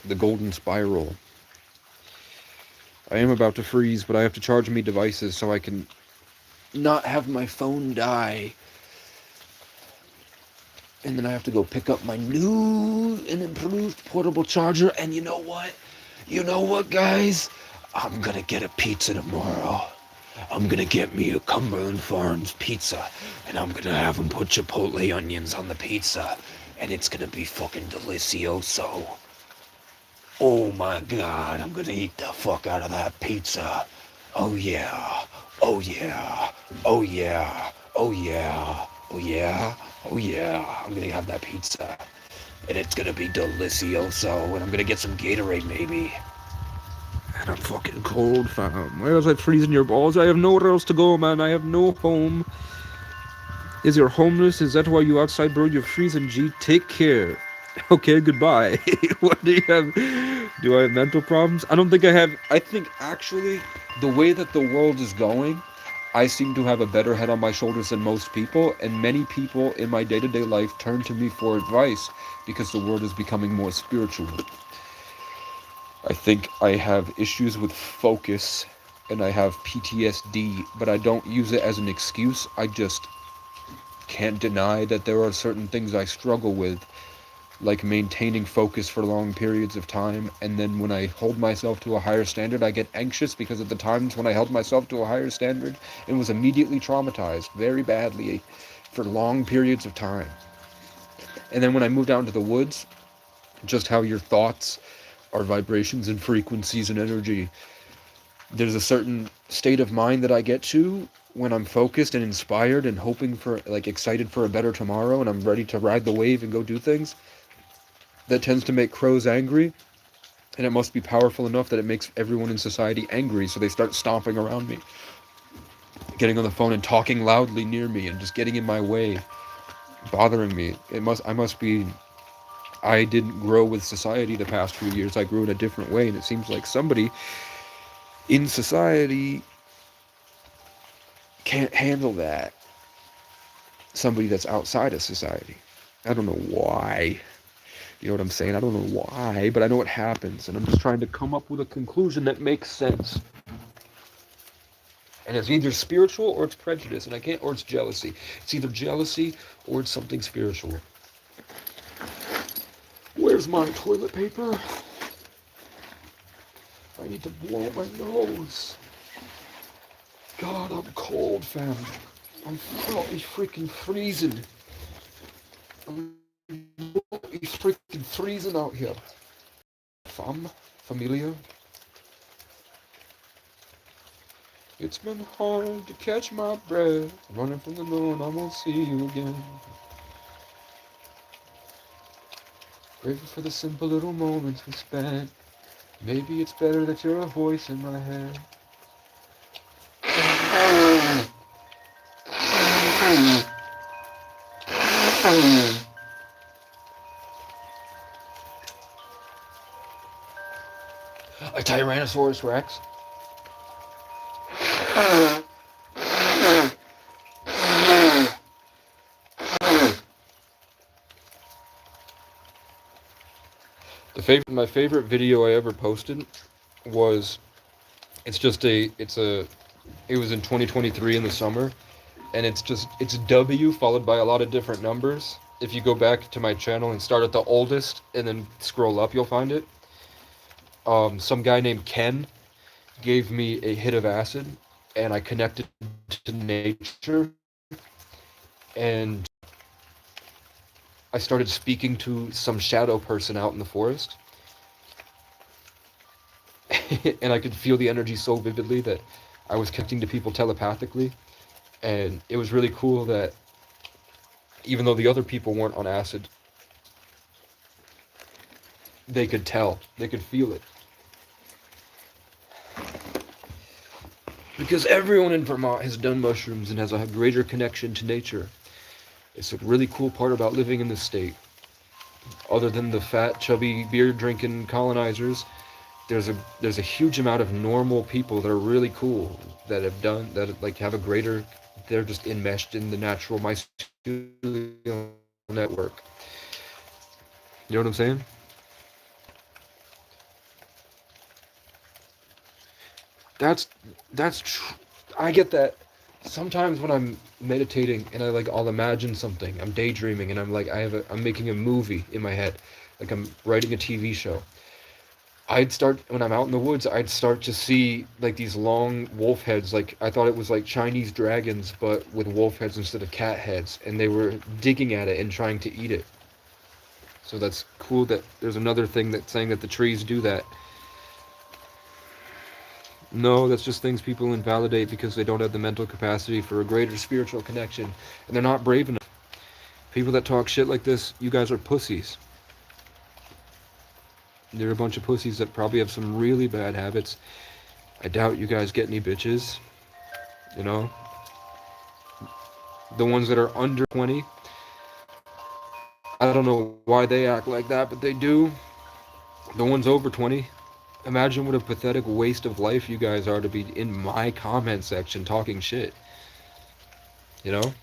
The golden spiral. I am about to freeze, but I have to charge me devices so I can not have my phone die. And then I have to go pick up my new and improved portable charger. And you know what? You know what, guys? I'm gonna get a pizza tomorrow. I'm gonna get me a Cumberland Farms pizza. And I'm gonna have them put chipotle onions on the pizza. And it's gonna be fucking delicioso. Oh my God, I'm gonna eat the fuck out of that pizza. Oh yeah, oh yeah, oh yeah, oh yeah, oh yeah, oh yeah. I'm gonna have that pizza. And it's gonna be delicioso. And I'm gonna get some Gatorade maybe. And I'm fucking cold, fam. Why was I freezing your balls? I have nowhere else to go, man. I have no home. Is your homeless? Is that why you outside, bro? You're freezing, G. Take care. Okay, goodbye. What do you have? Do I have mental problems? I don't think I have. I think actually, the way that the world is going, I seem to have a better head on my shoulders than most people, and many people in my day-to-day life turn to me for advice because the world is becoming more spiritual. I think I have issues with focus, and I have PTSD, but I don't use it as an excuse. I just can't deny that there are certain things I struggle with, like maintaining focus for long periods of time, and then when I hold myself to a higher standard, I get anxious because at the times when I held myself to a higher standard, it was immediately traumatized very badly for long periods of time. And then when I moved out into the woods, just how your thoughts are vibrations and frequencies and energy. There's a certain state of mind that I get to when I'm focused and inspired and hoping for, like, excited for a better tomorrow, and I'm ready to ride the wave and go do things. That tends to make crows angry, and it must be powerful enough that it makes everyone in society angry, so they start stomping around me, getting on the phone and talking loudly near me and just getting in my way, bothering me. I didn't grow with society the past few years. I grew in a different way, and it seems like somebody in society can't handle that. somebody that's outside of society. I don't know why. You know what I'm saying? I don't know why, but I know it happens, and I'm just trying to come up with a conclusion that makes sense. And it's either spiritual or it's prejudice, and I can't, or it's jealousy. It's either jealousy or it's something spiritual. Where's my toilet paper? I need to blow my nose. God, I'm cold, fam. I'm probably freaking freezing. I'm freaking freezing out here. Familia. It's been hard to catch my breath, running from the moon, I won't see you again. Grateful for the simple little moments we spent. Maybe it's better that you're a voice in my head. A Tyrannosaurus Rex. My favorite video I ever posted was, it was in 2023 in the summer, and it's W followed by a lot of different numbers. If you go back to my channel and start at the oldest and then scroll up, you'll find it. Some guy named Ken gave me a hit of acid, and I connected to nature, and I started speaking to some shadow person out in the forest. And I could feel the energy so vividly that I was connecting to people telepathically. And it was really cool that even though the other people weren't on acid, they could tell, they could feel it. Because everyone in Vermont has done mushrooms and has a greater connection to nature. It's a really cool part about living in this state. Other than the fat, chubby, beer-drinking colonizers, there's a huge amount of normal people that are really cool, that have a greater, they're just enmeshed in the natural mycelial network. You know what I'm saying? I get that sometimes when I'm meditating and I'll imagine something, I'm daydreaming, and I'm making a movie in my head, like I'm writing a TV show. When I'm out in the woods, I'd start to see like these long wolf heads, like I thought it was like Chinese dragons, but with wolf heads instead of cat heads, and they were digging at it and trying to eat it. So that's cool that there's another thing that's saying that the trees do that. No, that's just things people invalidate because they don't have the mental capacity for a greater spiritual connection, and they're not brave enough. People that talk shit like this, you guys are pussies. They're a bunch of pussies that probably have some really bad habits. I doubt you guys get any bitches. You know? The ones that are under 20. I don't know why they act like that, but they do. The ones over 20. Imagine what a pathetic waste of life you guys are to be in my comment section talking shit. You know?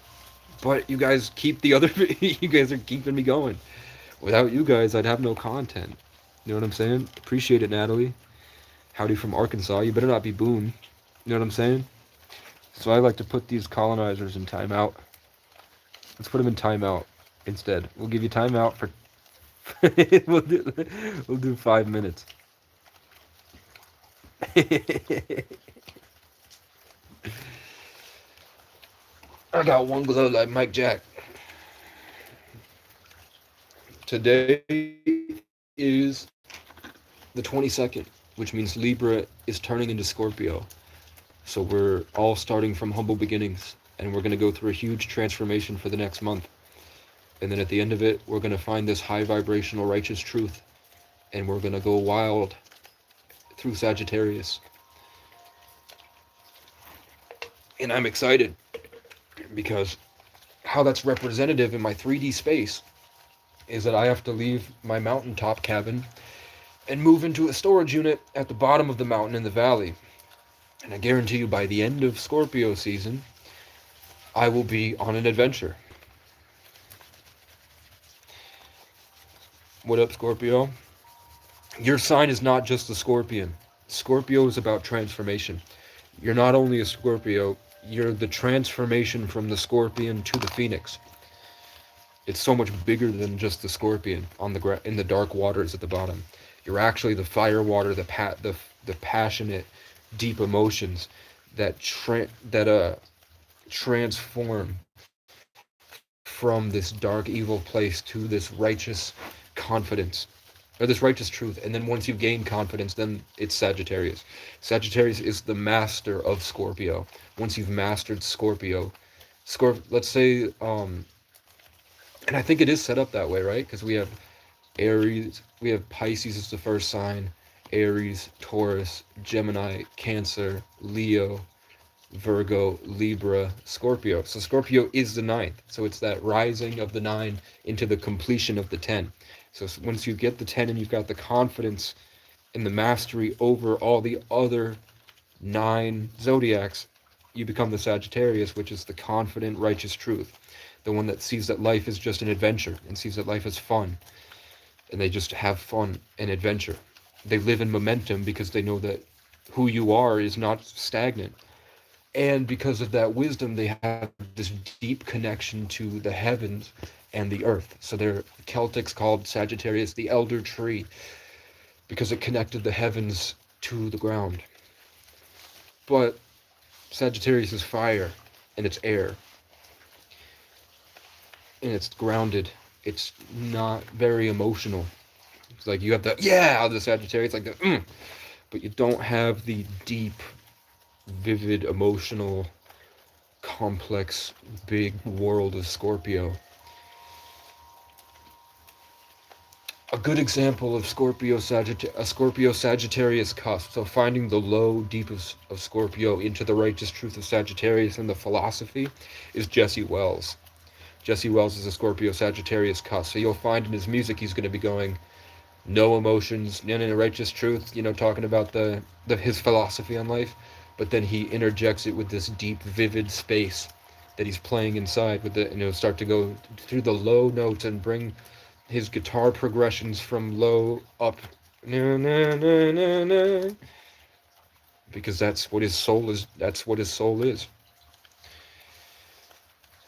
But you guys keep the other... you guys are keeping me going. Without you guys, I'd have no content. You know what I'm saying? Appreciate it, Natalie. Howdy from Arkansas. You better not be Boone. You know what I'm saying? So I like to put these colonizers in timeout. Let's put them in timeout instead. We'll give you timeout for... we'll do 5 minutes. I got one glow like Mike Jack. Today is the 22nd, which means Libra is turning into Scorpio. So we're all starting from humble beginnings, and we're going to go through a huge transformation for the next month. And then at the end of it, we're going to find this high vibrational righteous truth, and we're going to go wild through Sagittarius. And I'm excited because how that's representative in my 3D space is that I have to leave my mountaintop cabin and move into a storage unit at the bottom of the mountain in the valley. And I guarantee you by the end of Scorpio season, I will be on an adventure. What up, Scorpio? Your sign is not just the scorpion. Scorpio is about transformation. You're not only a Scorpio, you're the transformation from the scorpion to the phoenix. It's so much bigger than just the scorpion on in the dark waters at the bottom. You're actually the fire water, the passionate, deep emotions that transform from this dark evil place to this righteous confidence, or this righteous truth. And then once you've gained confidence, then it's Sagittarius. Sagittarius is the master of Scorpio. Once you've mastered Scorpio, let's say, and I think it is set up that way, right? Because we have Aries, we have Pisces as the first sign, Aries, Taurus, Gemini, Cancer, Leo, Virgo, Libra, Scorpio. So Scorpio is the ninth. So it's that rising of the 9 into the completion of the 10. So once you get the 10 and you've got the confidence and the mastery over all the other 9 zodiacs, you become the Sagittarius, which is the confident, righteous truth. The one that sees that life is just an adventure and sees that life is fun. And they just have fun and adventure. They live in momentum because they know that who you are is not stagnant. And because of that wisdom, they have this deep connection to the heavens and the earth. So the Celtics called Sagittarius the elder tree because it connected the heavens to the ground. But Sagittarius is fire and it's air. And it's grounded. It's not very emotional. It's like you have the Sagittarius, like the but you don't have the deep, vivid, emotional, complex, big world of Scorpio. A good example of a Scorpio Sagittarius cusp, so finding the low, deep of Scorpio into the righteous truth of Sagittarius and the philosophy, is Jesse Wells. Jesse Wells is a Scorpio Sagittarius cusp, so you'll find in his music he's going to be going no emotions, righteous truth, talking about his philosophy on life, but then he interjects it with this deep, vivid space that he's playing inside with start to go through the low notes and bring his guitar progressions from low up, because that's what his soul is.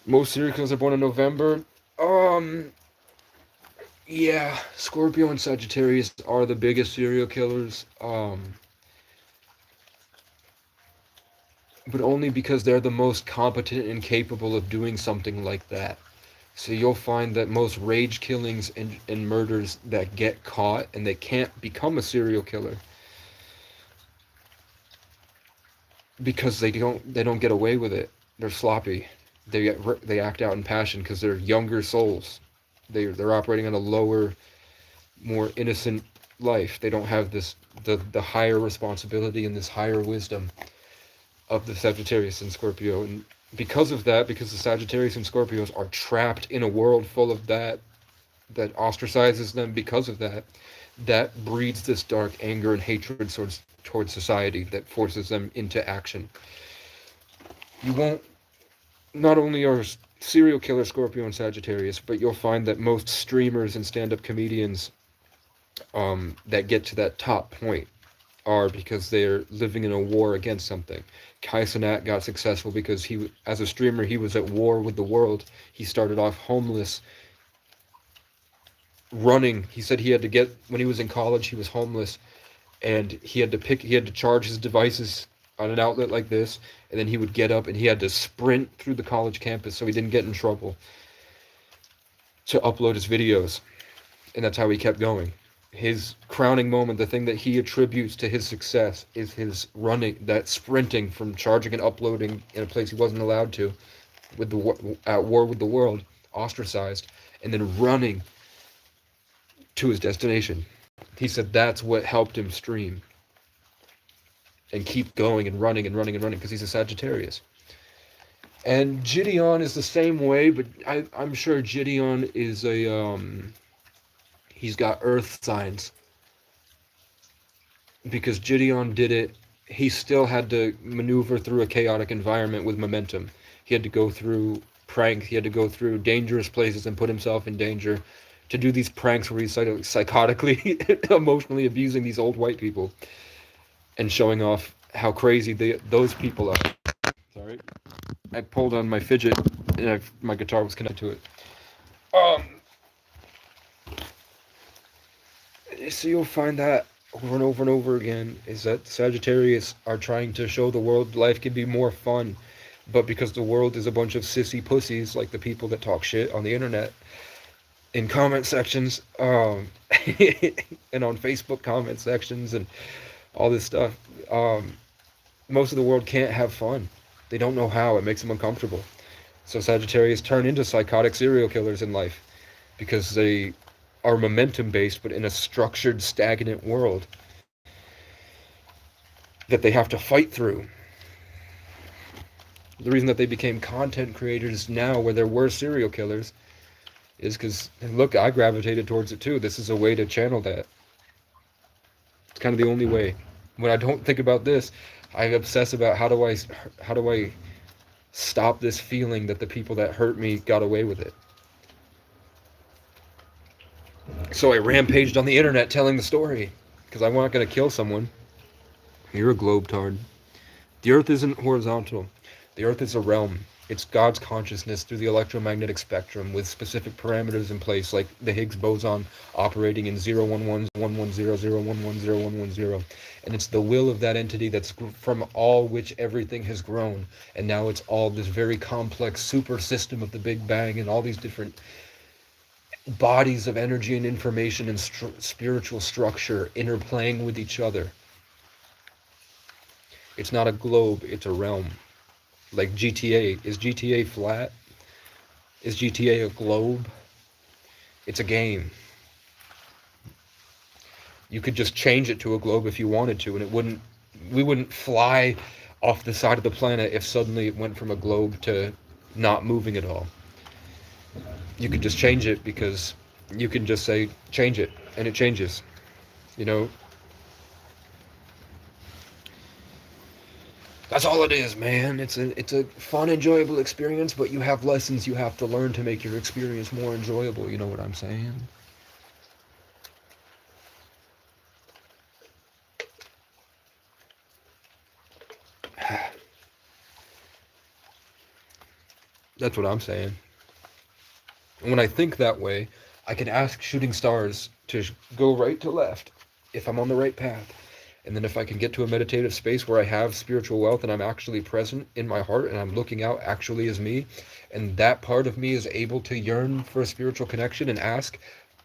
Most serial killers are born in November. Yeah, Scorpio and Sagittarius are the biggest serial killers. But only because they're the most competent and capable of doing something like that. So you'll find that most rage killings and murders that get caught and they can't become a serial killer because they don't get away with it. They're sloppy. They act out in passion because they're younger souls. They're operating on a lower, more innocent life. They don't have the higher responsibility and this higher wisdom of the Sagittarius and Scorpio. And because of that, because the Sagittarius and Scorpios are trapped in a world full of that ostracizes them, because of that breeds this dark anger and hatred towards society that forces them into action. Not only are serial killer Scorpio and Sagittarius, but you'll find that most streamers and stand-up comedians that get to that top point are because they're living in a war against something. Caseyo9989 got successful because as a streamer, he was at war with the world. He started off homeless, running. He said when he was in college, he was homeless, and he had to charge his devices on an outlet like this, and then he would get up and he had to sprint through the college campus so he didn't get in trouble to upload his videos. And that's how he kept going. His crowning moment, the thing that he attributes to his success, is his running, that sprinting from charging and uploading in a place he wasn't allowed to, at war with the world, ostracized, and then running to his destination. He said that's what helped him stream and keep going and running and running and running, because he's a Sagittarius. And Gideon is the same way, but I'm sure Gideon is he's got earth signs, because Gideon did it. He still had to maneuver through a chaotic environment with momentum. He had to go through pranks, he had to go through dangerous places and put himself in danger to do these pranks where he's psychotically, emotionally abusing these old white people and showing off how crazy those people are. Sorry, I pulled on my fidget and my guitar was connected to it. So you'll find that over and over and over again, is that Sagittarius are trying to show the world life can be more fun, but because the world is a bunch of sissy pussies like the people that talk shit on the internet in comment sections, and on Facebook comment sections and all this stuff, most of the world can't have fun. They don't know how. It makes them uncomfortable. So Sagittarius turn into psychotic serial killers in life because they are momentum based, but in a structured, stagnant world that they have to fight through. The reason that they became content creators now, where there were serial killers, is because, look, I gravitated towards it too. This is a way to channel that. It's kind of the only way. When I don't think about this, I obsess about how do I stop this feeling that the people that hurt me got away with it. So I rampaged on the internet telling the story, because I'm not going to kill someone. You're a globetard. The Earth isn't horizontal. The Earth is a realm. It's God's consciousness through the electromagnetic spectrum with specific parameters in place, like the Higgs boson operating in 011, 110, 0110, 110. And it's the will of that entity that's from all which everything has grown. And now it's all this very complex super system of the Big Bang and all these different bodies of energy and information and spiritual structure interplaying with each other. It's not a globe, it's a realm. Like GTA. Is GTA flat? Is GTA a globe? It's a game. You could just change it to a globe if you wanted to, and we wouldn't fly off the side of the planet if suddenly it went from a globe to not moving at all. You could just change it because you can just say, change it, and it changes. You know? That's all it is, man. It's a fun, enjoyable experience, but you have lessons you have to learn to make your experience more enjoyable. You know what I'm saying? That's what I'm saying. And when I think that way, I can ask shooting stars to go right to left if I'm on the right path. And then if I can get to a meditative space where I have spiritual wealth and I'm actually present in my heart and I'm looking out actually as me, and that part of me is able to yearn for a spiritual connection and ask,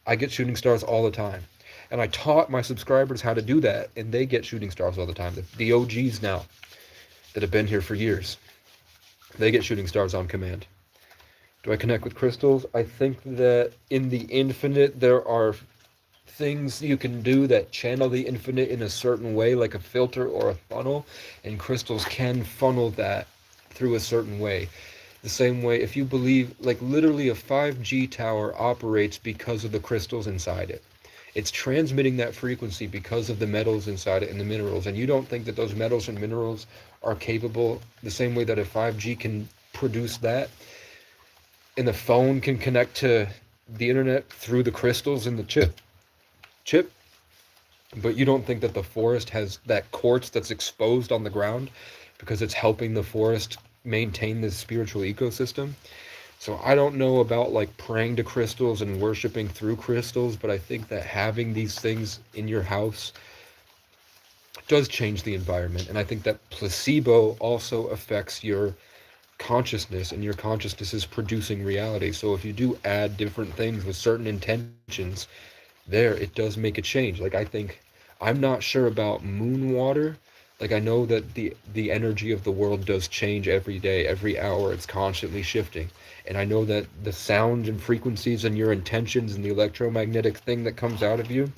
I get shooting stars all the time. And I taught my subscribers how to do that, and they get shooting stars all the time. The OGs now that have been here for years, they get shooting stars on command. Do I connect with crystals? I think that in the infinite there are things you can do that channel the infinite in a certain way, like a filter or a funnel, and crystals can funnel that through a certain way. The same way, if you believe, like literally a 5G tower operates because of the crystals inside it. It's transmitting that frequency because of the metals inside it and the minerals, and you don't think that those metals and minerals are capable the same way that a 5G can produce that, and the phone can connect to the internet through the crystals in the chip, but you don't think that the forest has that quartz that's exposed on the ground because it's helping the forest maintain this spiritual ecosystem. So I don't know about like praying to crystals and worshiping through crystals, but I think that having these things in your house does change the environment. And I think that placebo also affects your consciousness, and your consciousness is producing reality. So if you do add different things with certain intentions, there it does make a change. Like I think, I'm not sure about moon water. Like I know that the energy of the world does change every day, every hour. It's constantly shifting. And I know that the sound and frequencies and your intentions and the electromagnetic thing that comes out of you,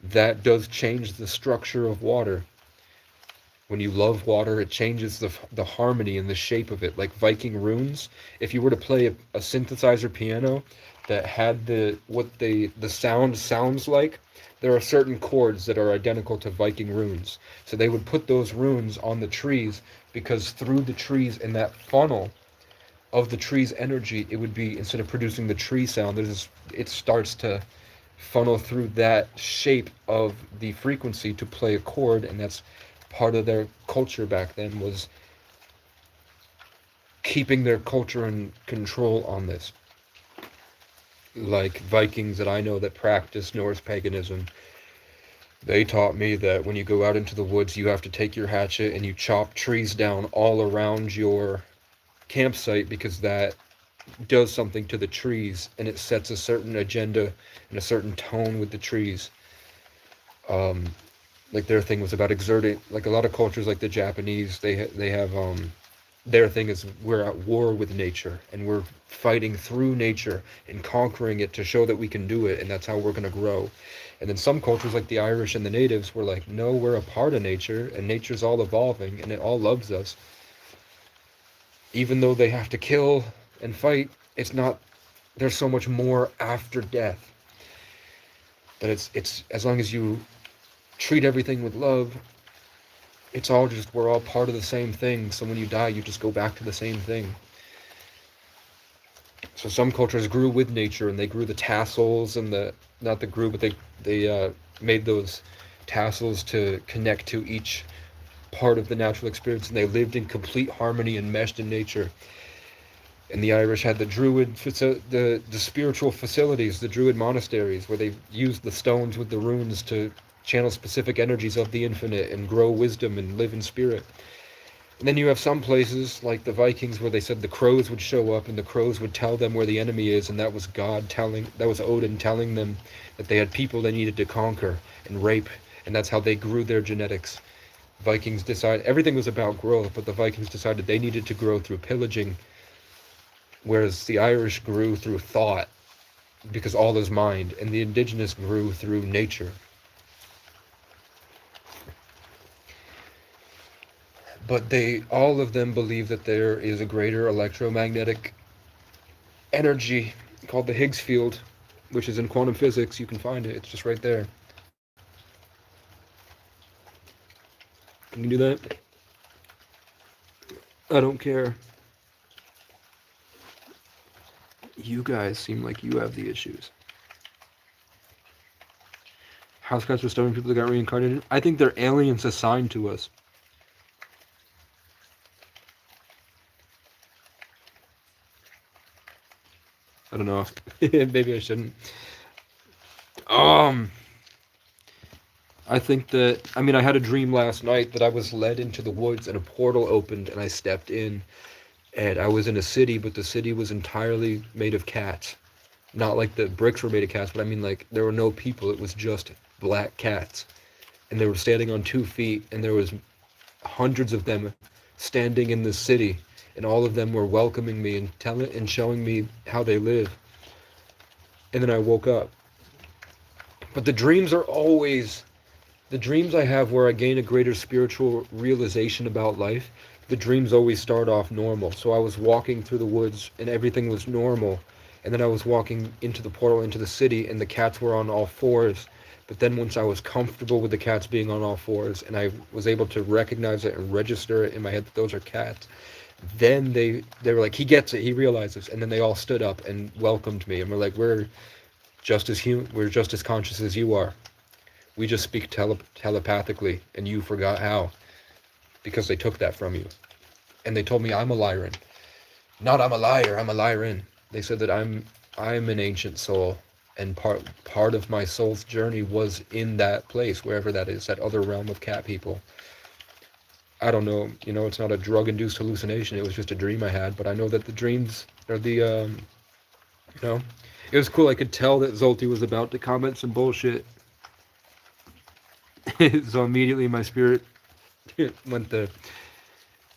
that does change the structure of water. When you love water, it changes the harmony and the shape of it, like Viking runes. If you were to play a synthesizer piano that had the sound sounds like, there are certain chords that are identical to Viking runes. So they would put those runes on the trees because through the trees in that funnel, of the tree's energy, it would be, instead of producing the tree sound, it starts to funnel through that shape of the frequency to play a chord. And that's part of their culture back then, was keeping their culture in control on this. Like Vikings that I know that practice Norse paganism, they taught me that when you go out into the woods, you have to take your hatchet and you chop trees down all around your campsite, because that does something to the trees, and it sets a certain agenda and a certain tone with the trees. Like their thing was about exerting, like a lot of cultures, like the Japanese, they have their thing is, we're at war with nature, and we're fighting through nature and conquering it to show that we can do it, and that's how we're going to grow. And then some cultures, like the Irish and the natives, were like, no, we're a part of nature, and nature's all evolving, and it all loves us. Even though they have to kill and fight, it's not, there's so much more after death. But it's as long as you treat everything with love, it's all just, we're all part of the same thing. So when you die, you just go back to the same thing. So some cultures grew with nature, and they grew the tassels and not the grew, but they made those tassels to connect to each part of the natural experience, and they lived in complete harmony and meshed in nature. And the Irish had the druid, the spiritual facilities, the druid monasteries, where they used the stones with the runes to channel specific energies of the infinite and grow wisdom and live in spirit. And then you have some places like the Vikings, where they said the crows would show up and the crows would tell them where the enemy is, and that was Odin telling them that they had people they needed to conquer and rape, and that's how they grew their genetics. Vikings decided everything was about growth, but the Vikings decided they needed to grow through pillaging, whereas the Irish grew through thought, because all is mind, and the indigenous grew through nature. But all of them believe that there is a greater electromagnetic energy called the Higgs field, which is in quantum physics. You can find it. It's just right there. Can you do that? I don't care. You guys seem like you have the issues. House cats are stone people that got reincarnated. I think they're aliens assigned to us. I don't know. Maybe I shouldn't. I think that, I mean, I had a dream last night that I was led into the woods and a portal opened and I stepped in, and I was in a city, but the city was entirely made of cats. Not like the bricks were made of cats, but I mean, like, there were no people. It was just black cats. And they were standing on 2 feet, and there was hundreds of them standing in the city, and all of them were welcoming me and showing me how they live. And then I woke up. But the dreams are always, the dreams I have where I gain a greater spiritual realization about life, the dreams always start off normal. So I was walking through the woods and everything was normal. And then I was walking into the portal into the city, and the cats were on all fours. But then once I was comfortable with the cats being on all fours, and I was able to recognize it and register it in my head that those are cats, then they were like, he gets it, he realizes. And then they all stood up and welcomed me, and were like, we're just as conscious as you are. We just speak telepathically, and you forgot how, because they took that from you. And they told me I'm a Lyran. Not I'm a liar, I'm a Lyran. They said that I'm an ancient soul, and part of my soul's journey was in that place, wherever that is, that other realm of cat people. I don't know, it's not a drug-induced hallucination, it was just a dream I had, but I know that the dreams are the, it was cool. I could tell that Zolty was about to comment some bullshit. So immediately my spirit went there.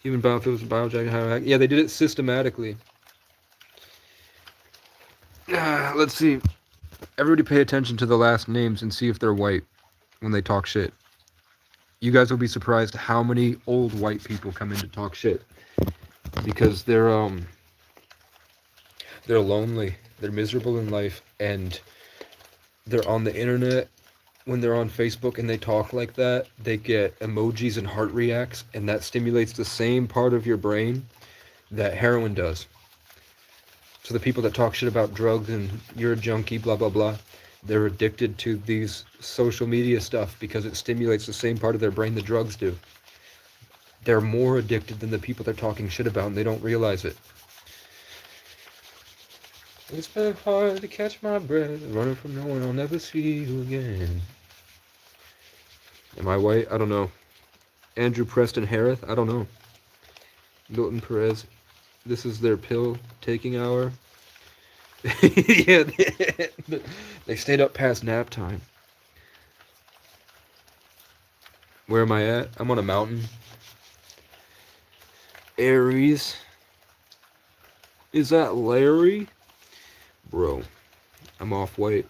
Human biofields and biojack. Yeah, they did it systematically. Let's see. Everybody pay attention to the last names and see if they're white when they talk shit. You guys will be surprised how many old white people come in to talk shit. Because they're lonely. They're miserable in life, and they're on the internet. When they're on Facebook and they talk like that, they get emojis and heart reacts, and that stimulates the same part of your brain that heroin does. So the people that talk shit about drugs and you're a junkie, blah, blah, blah, they're addicted to these social media stuff because it stimulates the same part of their brain the drugs do. They're more addicted than the people they're talking shit about, and they don't realize it. It's been hard to catch my breath, running from no one, I'll never see you again. Am I white? I don't know. Andrew Preston Harris? I don't know. Milton Perez. This is their pill taking hour. Yeah, they stayed up past nap time. Where am I at? I'm on a mountain. Aries. Is that Larry? Bro, I'm off white.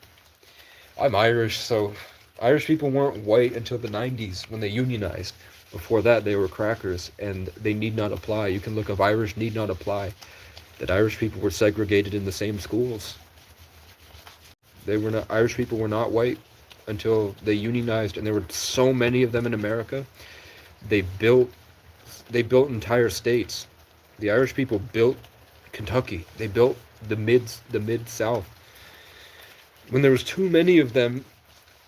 I'm Irish, so Irish people weren't white until the 90s when they unionized. Before that, they were crackers, and they need not apply. You can look up Irish need not apply. That Irish people were segregated in the same schools. They were not, Irish people were not white until they unionized, and there were so many of them in America. They built entire states. The Irish people built Kentucky. They built the mid South. When there was too many of them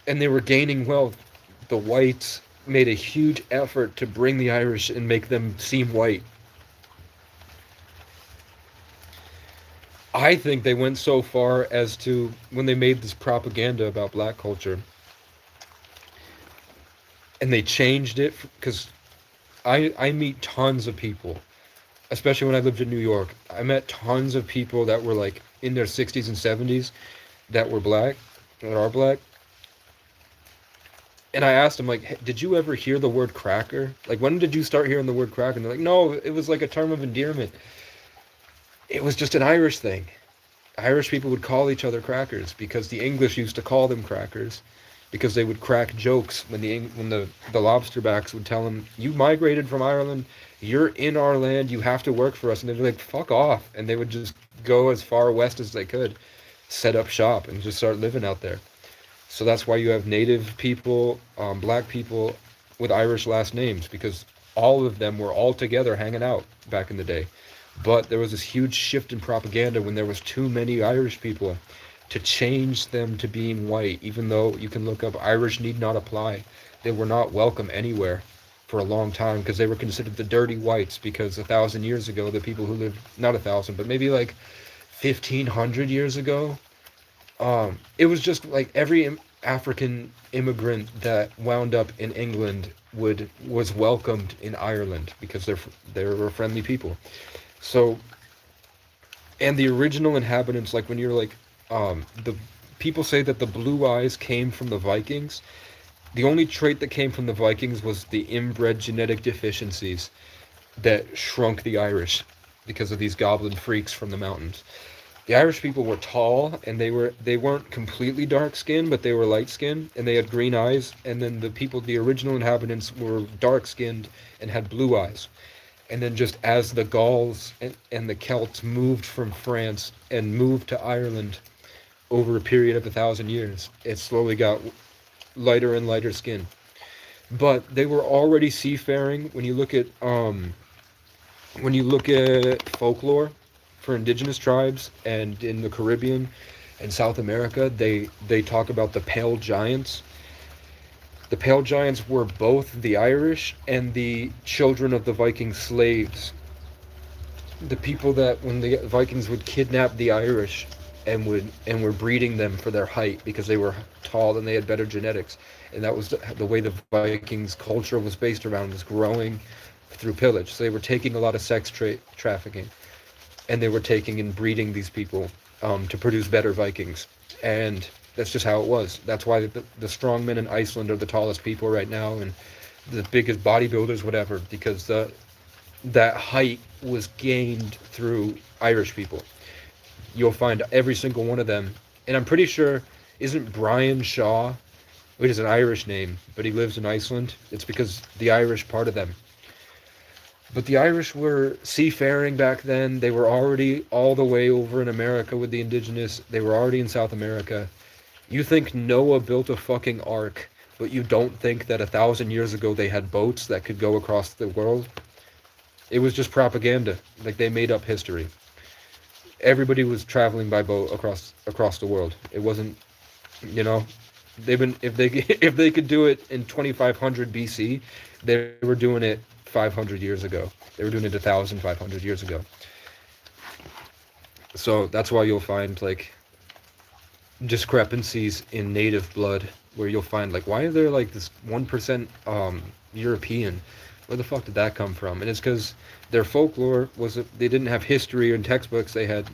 and they were gaining wealth, the whites made a huge effort to bring the Irish and make them seem white. I think they went so far as to, when they made this propaganda about black culture, and they changed it, because I meet tons of people, especially when I lived in New York. I met tons of people that were like in their 60s and 70s that were black, that are black. And I asked them, like, hey, did you ever hear the word cracker? Like, when did you start hearing the word cracker? And they're like, no, it was like a term of endearment. It was just an Irish thing. Irish people would call each other crackers because the English used to call them crackers because they would crack jokes when the lobsterbacks would tell them, you migrated from Ireland, you're in our land, you have to work for us. And they'd be like, fuck off. And they would just go as far west as they could, set up shop, and just start living out there. So that's why you have native people, black people with Irish last names, because all of them were all together hanging out back in the day. But there was this huge shift in propaganda when there was too many Irish people to change them to being white, even though you can look up Irish need not apply. They were not welcome anywhere for a long time because they were considered the dirty whites, because 1,000 years ago, the people who lived, not 1,000, but maybe like 1,500 years ago, it was just like every African immigrant that wound up in England was welcomed in Ireland because they were friendly people. So, and the original inhabitants, like when you're like, the people say that the blue eyes came from the Vikings. The only trait that came from the Vikings was the inbred genetic deficiencies that shrunk the Irish because of these goblin freaks from the mountains. The Irish people were tall, and they weren't completely dark skinned, but they were light skinned, and they had green eyes. And then the original inhabitants were dark skinned and had blue eyes. And then just as the Gauls and the Celts moved from France and moved to Ireland over a period of 1,000 years, it slowly got lighter and lighter skin. But they were already seafaring. When you look at folklore for indigenous tribes and in the Caribbean and South America, they talk about the Pale Giants. The Pale Giants were both the Irish and the children of the Viking slaves. The people that, when the Vikings would kidnap the Irish and were breeding them for their height because they were tall and they had better genetics. And that was the way the Vikings culture was based around, was growing through pillage. So they were taking a lot of sex trafficking, and they were taking and breeding these people to produce better Vikings. And that's just how it was. That's why the strongmen in Iceland are the tallest people right now and the biggest bodybuilders, whatever, because that height was gained through Irish people. You'll find every single one of them. And I'm pretty sure, isn't Brian Shaw, which is an Irish name, but he lives in Iceland? It's because the Irish part of them. But the Irish were seafaring back then. They were already all the way over in America with the indigenous. They were already in South America. You think Noah built a fucking ark, but you don't think that 1,000 years ago they had boats that could go across the world? It was just propaganda. Like, they made up history. everybody was traveling by boat across the world. It wasn't, you know, they've been if they if they could do it in 2500 BC, they were doing it 500 years ago. They were doing it 1500 years ago. So that's why you'll find like discrepancies in native blood, where you'll find like, why are there like this 1% European? Where the fuck did that come from? And it's because their folklore was they didn't have history and textbooks. They had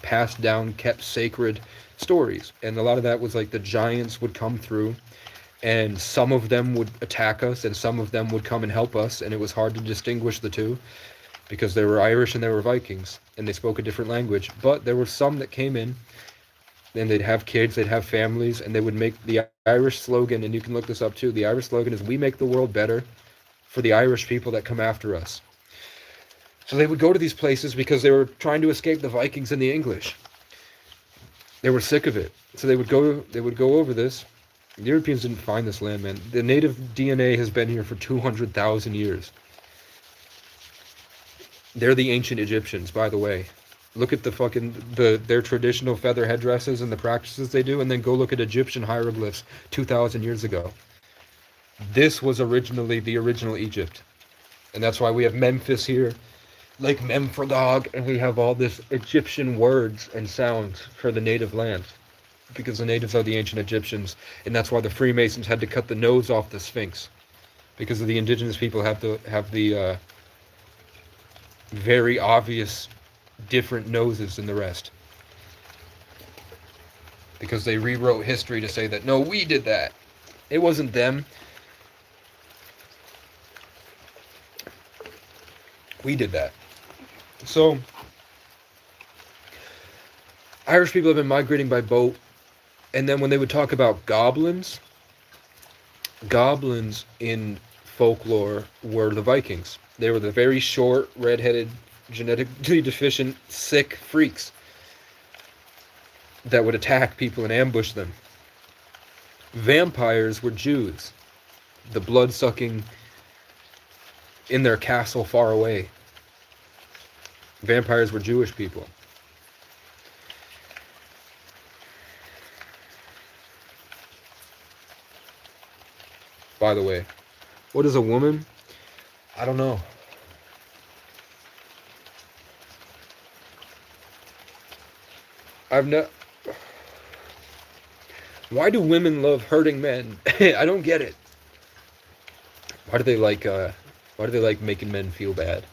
passed down, kept sacred stories, and a lot of that was like the giants would come through, and some of them would attack us, and some of them would come and help us, and it was hard to distinguish the two because they were Irish and they were Vikings, and they spoke a different language. But there were some that came in, and they'd have kids, they'd have families, and they would make the Irish slogan, and you can look this up too. The Irish slogan is, "We make the world better for the Irish people that come after us." So they would go to these places because they were trying to escape the Vikings and the English. They were sick of it. So they would go over this. The Europeans didn't find this land, man. The native DNA has been here for 200,000 years. They're the ancient Egyptians, by the way. Look at their traditional feather headdresses and the practices they do, and then go look at Egyptian hieroglyphs 2,000 years ago. This was originally the original Egypt. And that's why we have Memphis here, Lake Memphredog, and we have all this Egyptian words and sounds for the native land. Because the natives are the ancient Egyptians, and that's why the Freemasons had to cut the nose off the Sphinx. Because of the indigenous people have the very obvious different noses than the rest. Because they rewrote history to say that, no, we did that. It wasn't them. We did that. So, Irish people have been migrating by boat, and then when they would talk about goblins in folklore were the Vikings. They were the very short, red-headed, genetically deficient, sick freaks that would attack people and ambush them. Vampires were Jews, the blood-sucking in their castle far away. Vampires were Jewish people. By the way, what is a woman? I don't know. Why do women love hurting men? I don't get it. Why do they like making men feel bad?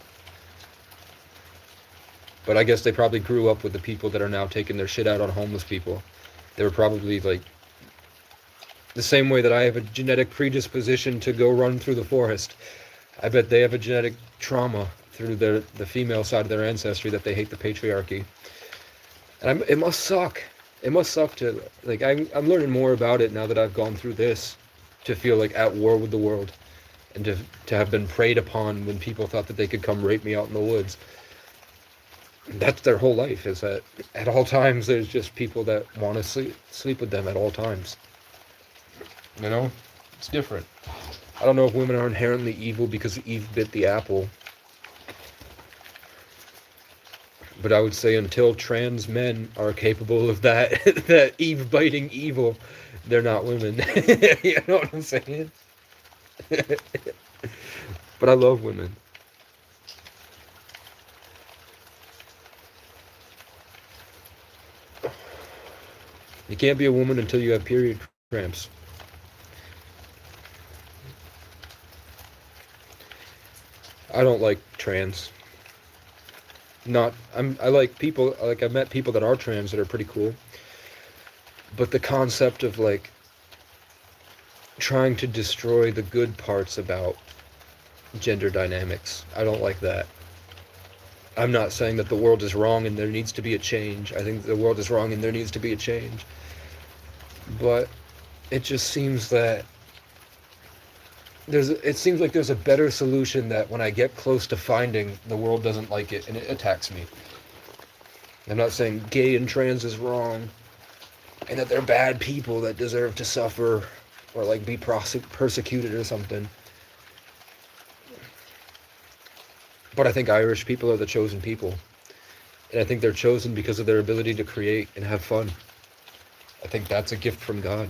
But I guess they probably grew up with the people that are now taking their shit out on homeless people. They were probably like the same way that I have a genetic predisposition to go run through the forest. I bet they have a genetic trauma through the female side of their ancestry that they hate the patriarchy. And it must suck. It must suck to, like, I'm learning more about it now that I've gone through this, to feel like at war with the world, and to have been preyed upon when people thought that they could come rape me out in the woods. That's their whole life, is that at all times there's just people that want to sleep with them at all times. You know? It's different. I don't know if women are inherently evil because Eve bit the apple. But I would say until trans men are capable of that, that Eve biting evil, they're not women. You know what I'm saying? But I love women. You can't be a woman until you have period cramps. I don't like trans. I like people, like I've met people that are trans that are pretty cool. But the concept of like trying to destroy the good parts about gender dynamics, I don't like that. I'm not saying that the world is wrong and there needs to be a change. I think the world is wrong and there needs to be a change. But it just seems that it seems like there's a better solution that when I get close to finding, the world doesn't like it and it attacks me. I'm not saying gay and trans is wrong and that they're bad people that deserve to suffer or like be persecuted or something. But I think Irish people are the chosen people. And I think they're chosen because of their ability to create and have fun. I think that's a gift from God.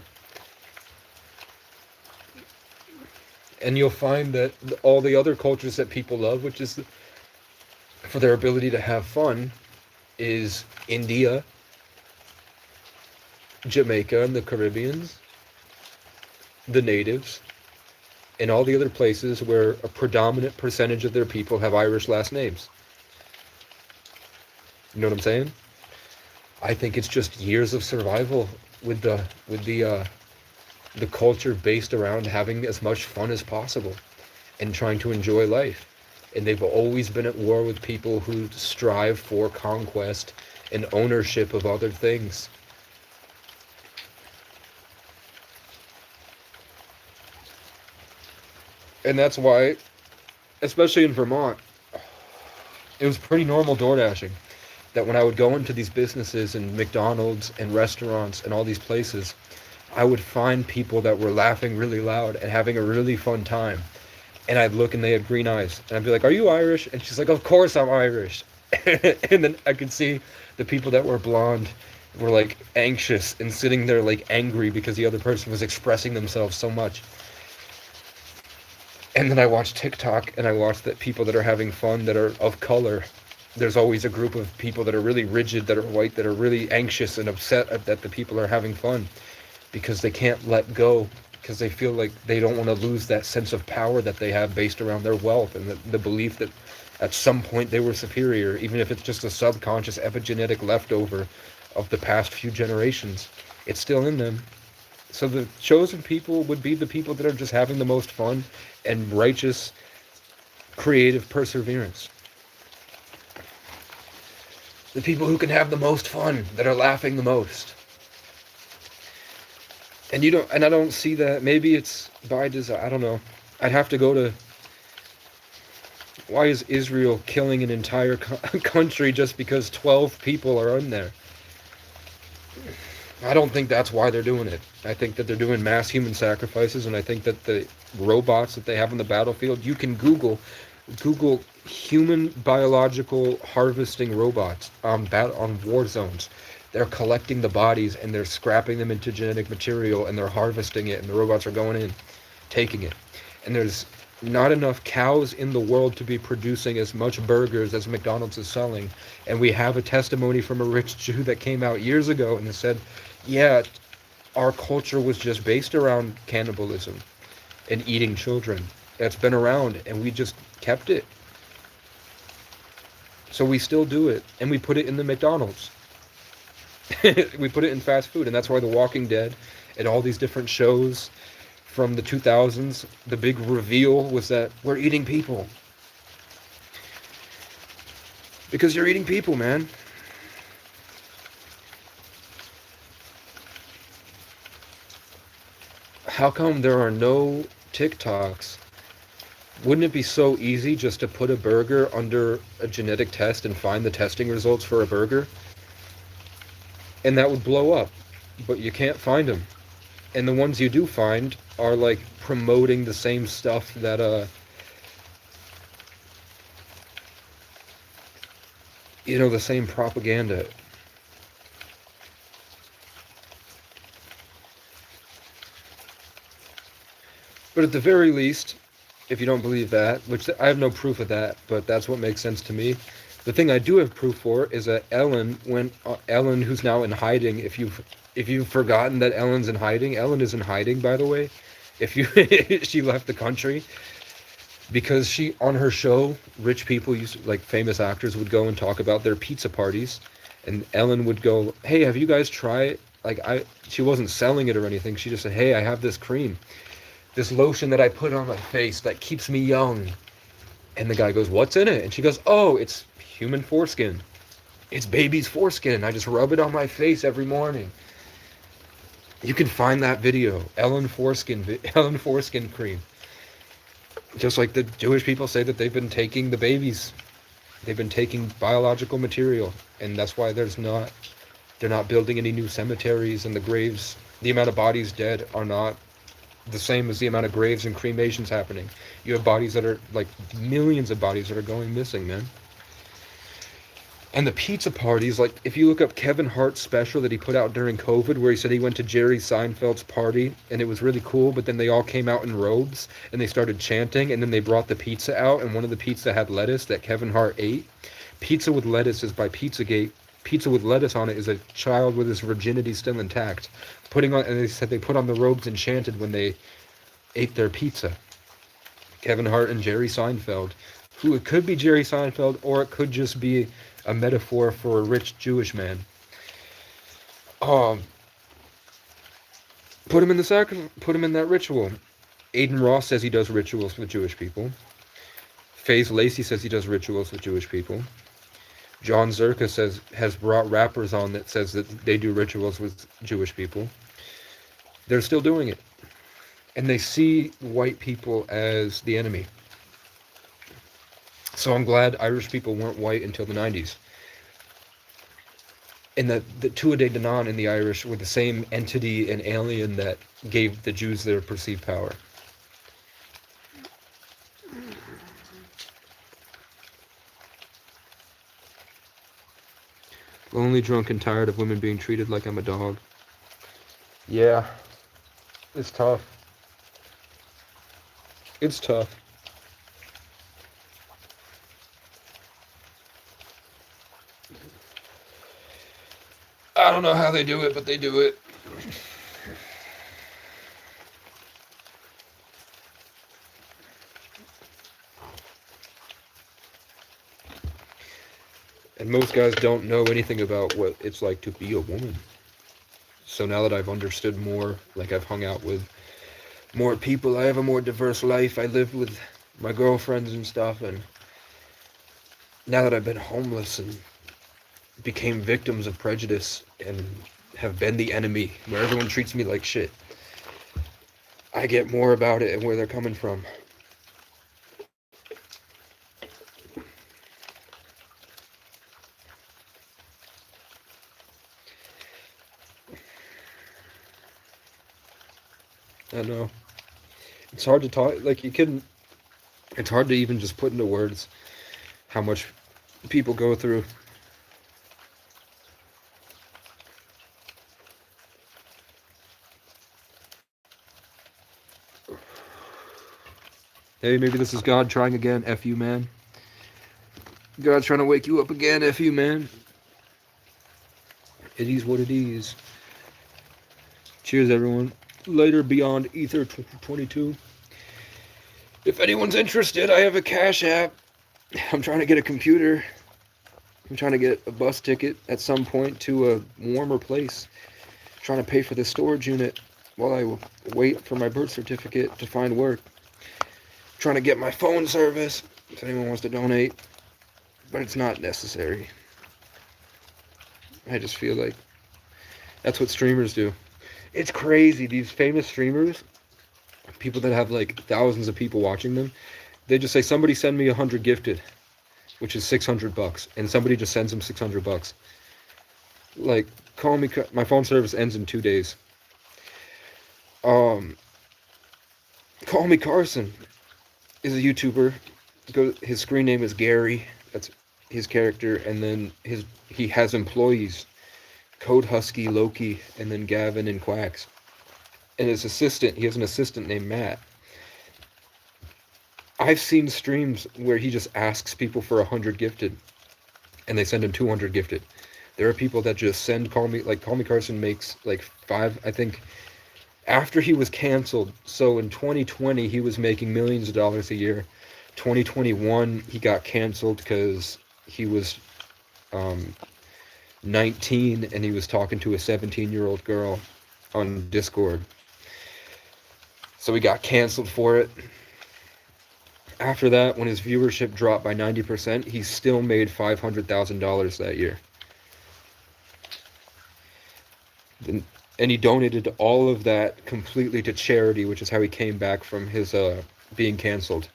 And you'll find that all the other cultures that people love, which is for their ability to have fun, is India, Jamaica and the Caribbeans, the natives, and all the other places where a predominant percentage of their people have Irish last names. You know what I'm saying? I think it's just years of survival with the culture based around having as much fun as possible and trying to enjoy life. And they've always been at war with people who strive for conquest and ownership of other things. And that's why, especially in Vermont, it was pretty normal door dashing. That when I would go into these businesses and McDonald's and restaurants and all these places, I would find people that were laughing really loud and having a really fun time. And I'd look and they had green eyes. And I'd be like, "Are you Irish?" And she's like, "Of course I'm Irish." And then I could see the people that were blonde were like anxious and sitting there like angry because the other person was expressing themselves so much. And then I watch TikTok and I watch that people that are having fun that are of color. There's always a group of people that are really rigid, that are white, that are really anxious and upset that the people are having fun because they can't let go, because they feel like they don't want to lose that sense of power that they have based around their wealth and the belief that at some point they were superior, even if it's just a subconscious epigenetic leftover of the past few generations. It's still in them. So the chosen people would be the people that are just having the most fun and righteous, creative perseverance. The people who can have the most fun, that are laughing the most. And I don't see that. Maybe it's by design. I don't know. I'd have to go to, why is Israel killing an entire country just because 12 people are in there? I don't think that's why they're doing it. I think that they're doing mass human sacrifices, and I think that the robots that they have on the battlefield, you can Google human biological harvesting robots on war zones. They're collecting the bodies and they're scrapping them into genetic material and they're harvesting it, and the robots are going in, taking it. And there's not enough cows in the world to be producing as much burgers as McDonald's is selling. And we have a testimony from a rich Jew that came out years ago and said, yeah, our culture was just based around cannibalism and eating children. That's been around and we just kept it. So we still do it, and we put it in the McDonald's. We put it in fast food, and that's why The Walking Dead and all these different shows from the 2000s, the big reveal was that we're eating people. Because you're eating people, man. How come there are no TikToks? Wouldn't it be so easy just to put a burger under a genetic test and find the testing results for a burger? And that would blow up. But you can't find them. And the ones you do find are like promoting the same stuff that the same propaganda. But at the very least, if you don't believe that, which I have no proof of that, but that's what makes sense to me. The thing I do have proof for is that Ellen, who's now in hiding, if you've forgotten that Ellen's in hiding, Ellen is in hiding, by the way. She left the country because she, on her show, rich people like famous actors would go and talk about their pizza parties, and Ellen would go, "Hey, have you guys tried?" She wasn't selling it or anything. She just said, "Hey, I have this cream, this lotion that I put on my face that keeps me young." And the guy goes, "What's in it?" And she goes, "Oh, it's human foreskin. It's baby's foreskin. I just rub it on my face every morning." You can find that video, Ellen foreskin cream. Just like the Jewish people say that they've been taking the babies. They've been taking biological material, and that's why they're not building any new cemeteries, and the graves, the amount of bodies dead are not the same as the amount of graves and cremations happening. You have bodies that are like millions of bodies that are going missing, man. And the pizza parties, like if you look up Kevin Hart's special that he put out during COVID, where he said he went to Jerry Seinfeld's party and it was really cool, but then they all came out in robes and they started chanting, and then they brought the pizza out, and one of the pizza had lettuce that Kevin Hart ate. Pizza with lettuce is by Pizzagate. Pizza with lettuce on it is a child with his virginity still intact. And they said they put on the robes and chanted when they ate their pizza. Kevin Hart and Jerry Seinfeld, who it could be Jerry Seinfeld or it could just be a metaphor for a rich Jewish man. Put him in that ritual. Aiden Ross says he does rituals with Jewish people. FaZe Lacey says he does rituals with Jewish people. John Zerka has brought rappers on that says that they do rituals with Jewish people. They're still doing it. And they see white people as the enemy. So I'm glad Irish people weren't white until the 90s. And that the Tuatha Dé Danann and the Irish were the same entity and alien that gave the Jews their perceived power. Lonely, drunk, and tired of women being treated like I'm a dog. Yeah, it's tough. It's tough. I don't know how they do it, but they do it. And most guys don't know anything about what it's like to be a woman. So now that I've understood more, like I've hung out with more people, I have a more diverse life, I lived with my girlfriends and stuff, and now that I've been homeless and became victims of prejudice and have been the enemy, where everyone treats me like shit, I get more about it and where they're coming from. I know. It's hard to talk, like it's hard to even just put into words how much people go through. Hey, maybe this is God trying again. F you, man. God's trying to wake you up again. F you, man. It is what it is. Cheers, everyone. Later, Beyond Ether 22. If anyone's interested, I have a Cash App. I'm trying to get a computer. I'm trying to get a bus ticket at some point to a warmer place. I'm trying to pay for the storage unit while I wait for my birth certificate to find work. I'm trying to get my phone service if anyone wants to donate, but it's not necessary. I just feel like that's what streamers do. It's crazy. These famous streamers, people that have like thousands of people watching them, they just say, somebody send me 100 gifted, which is $600, and somebody just sends them $600. Like, call me, my phone service ends in 2 days. Call Me Carson is a YouTuber. His screen name is Gary. That's his character, and then he has employees. Code Husky, Loki, and then Gavin and Quacks. And his assistant, he has an assistant named Matt. I've seen streams where he just asks people for 100 gifted, and they send him 200 gifted. There are people that just send Call Me Carson makes like 5, I think, after he was canceled. So in 2020, he was making millions of dollars a year. 2021, he got canceled because he was 19 and he was talking to a 17-year-old girl on Discord. So he got canceled for it. After that, when his viewership dropped by 90%, he still made $500,000 that year. And he donated all of that completely to charity, which is how he came back from his being canceled.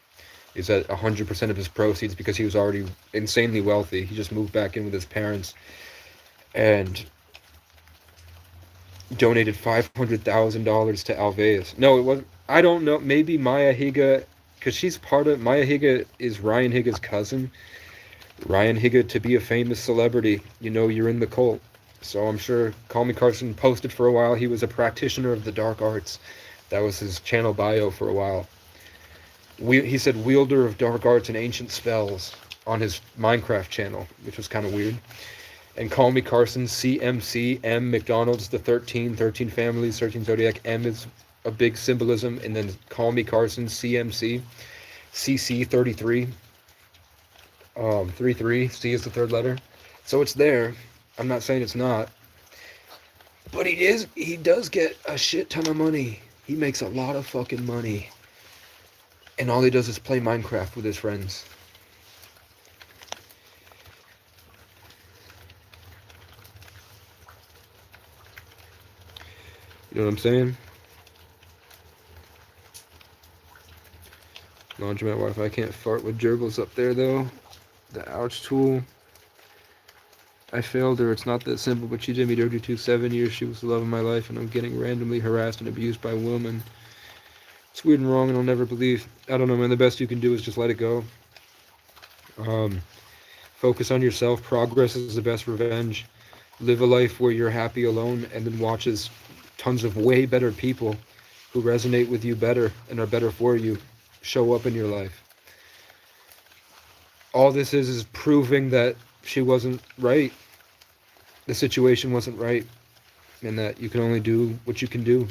Is at 100% of his proceeds because he was already insanely wealthy. He just moved back in with his parents and donated $500,000 to Alveus. No, it wasn't. I don't know. Maybe Maya Higa, because Maya Higa is Ryan Higa's cousin. Ryan Higgett, to be a famous celebrity, you know you're in the cult. So I'm sure Call Me Carson posted for a while he was a practitioner of the dark arts. That was his channel bio for a while. He said wielder of dark arts and ancient spells on his Minecraft channel, which was kind of weird. And Call Me Carson, CMC, M, McDonald's, the 13 families, 13 zodiac, M is a big symbolism, and then Call Me Carson, CMC, CC 33, 33, C is the third letter. So it's there. I'm not saying it's not. But he does get a shit ton of money. He makes a lot of fucking money. And all he does is play Minecraft with his friends. You know what I'm saying? Laundromat Wi-Fi. Can't fart with gerbils up there though. The ouch tool. I failed her. It's not that simple, but she did me dirty too. 7 years. She was the love of my life, and I'm getting randomly harassed and abused by women. It's weird and wrong, and I'll never believe. I don't know, man. The best you can do is just let it go. Focus on yourself. Progress is the best revenge. Live a life where you're happy alone, and then watch as tons of way better people who resonate with you better and are better for you show up in your life. All this is proving that she wasn't right. The situation wasn't right, and that you can only do what you can do.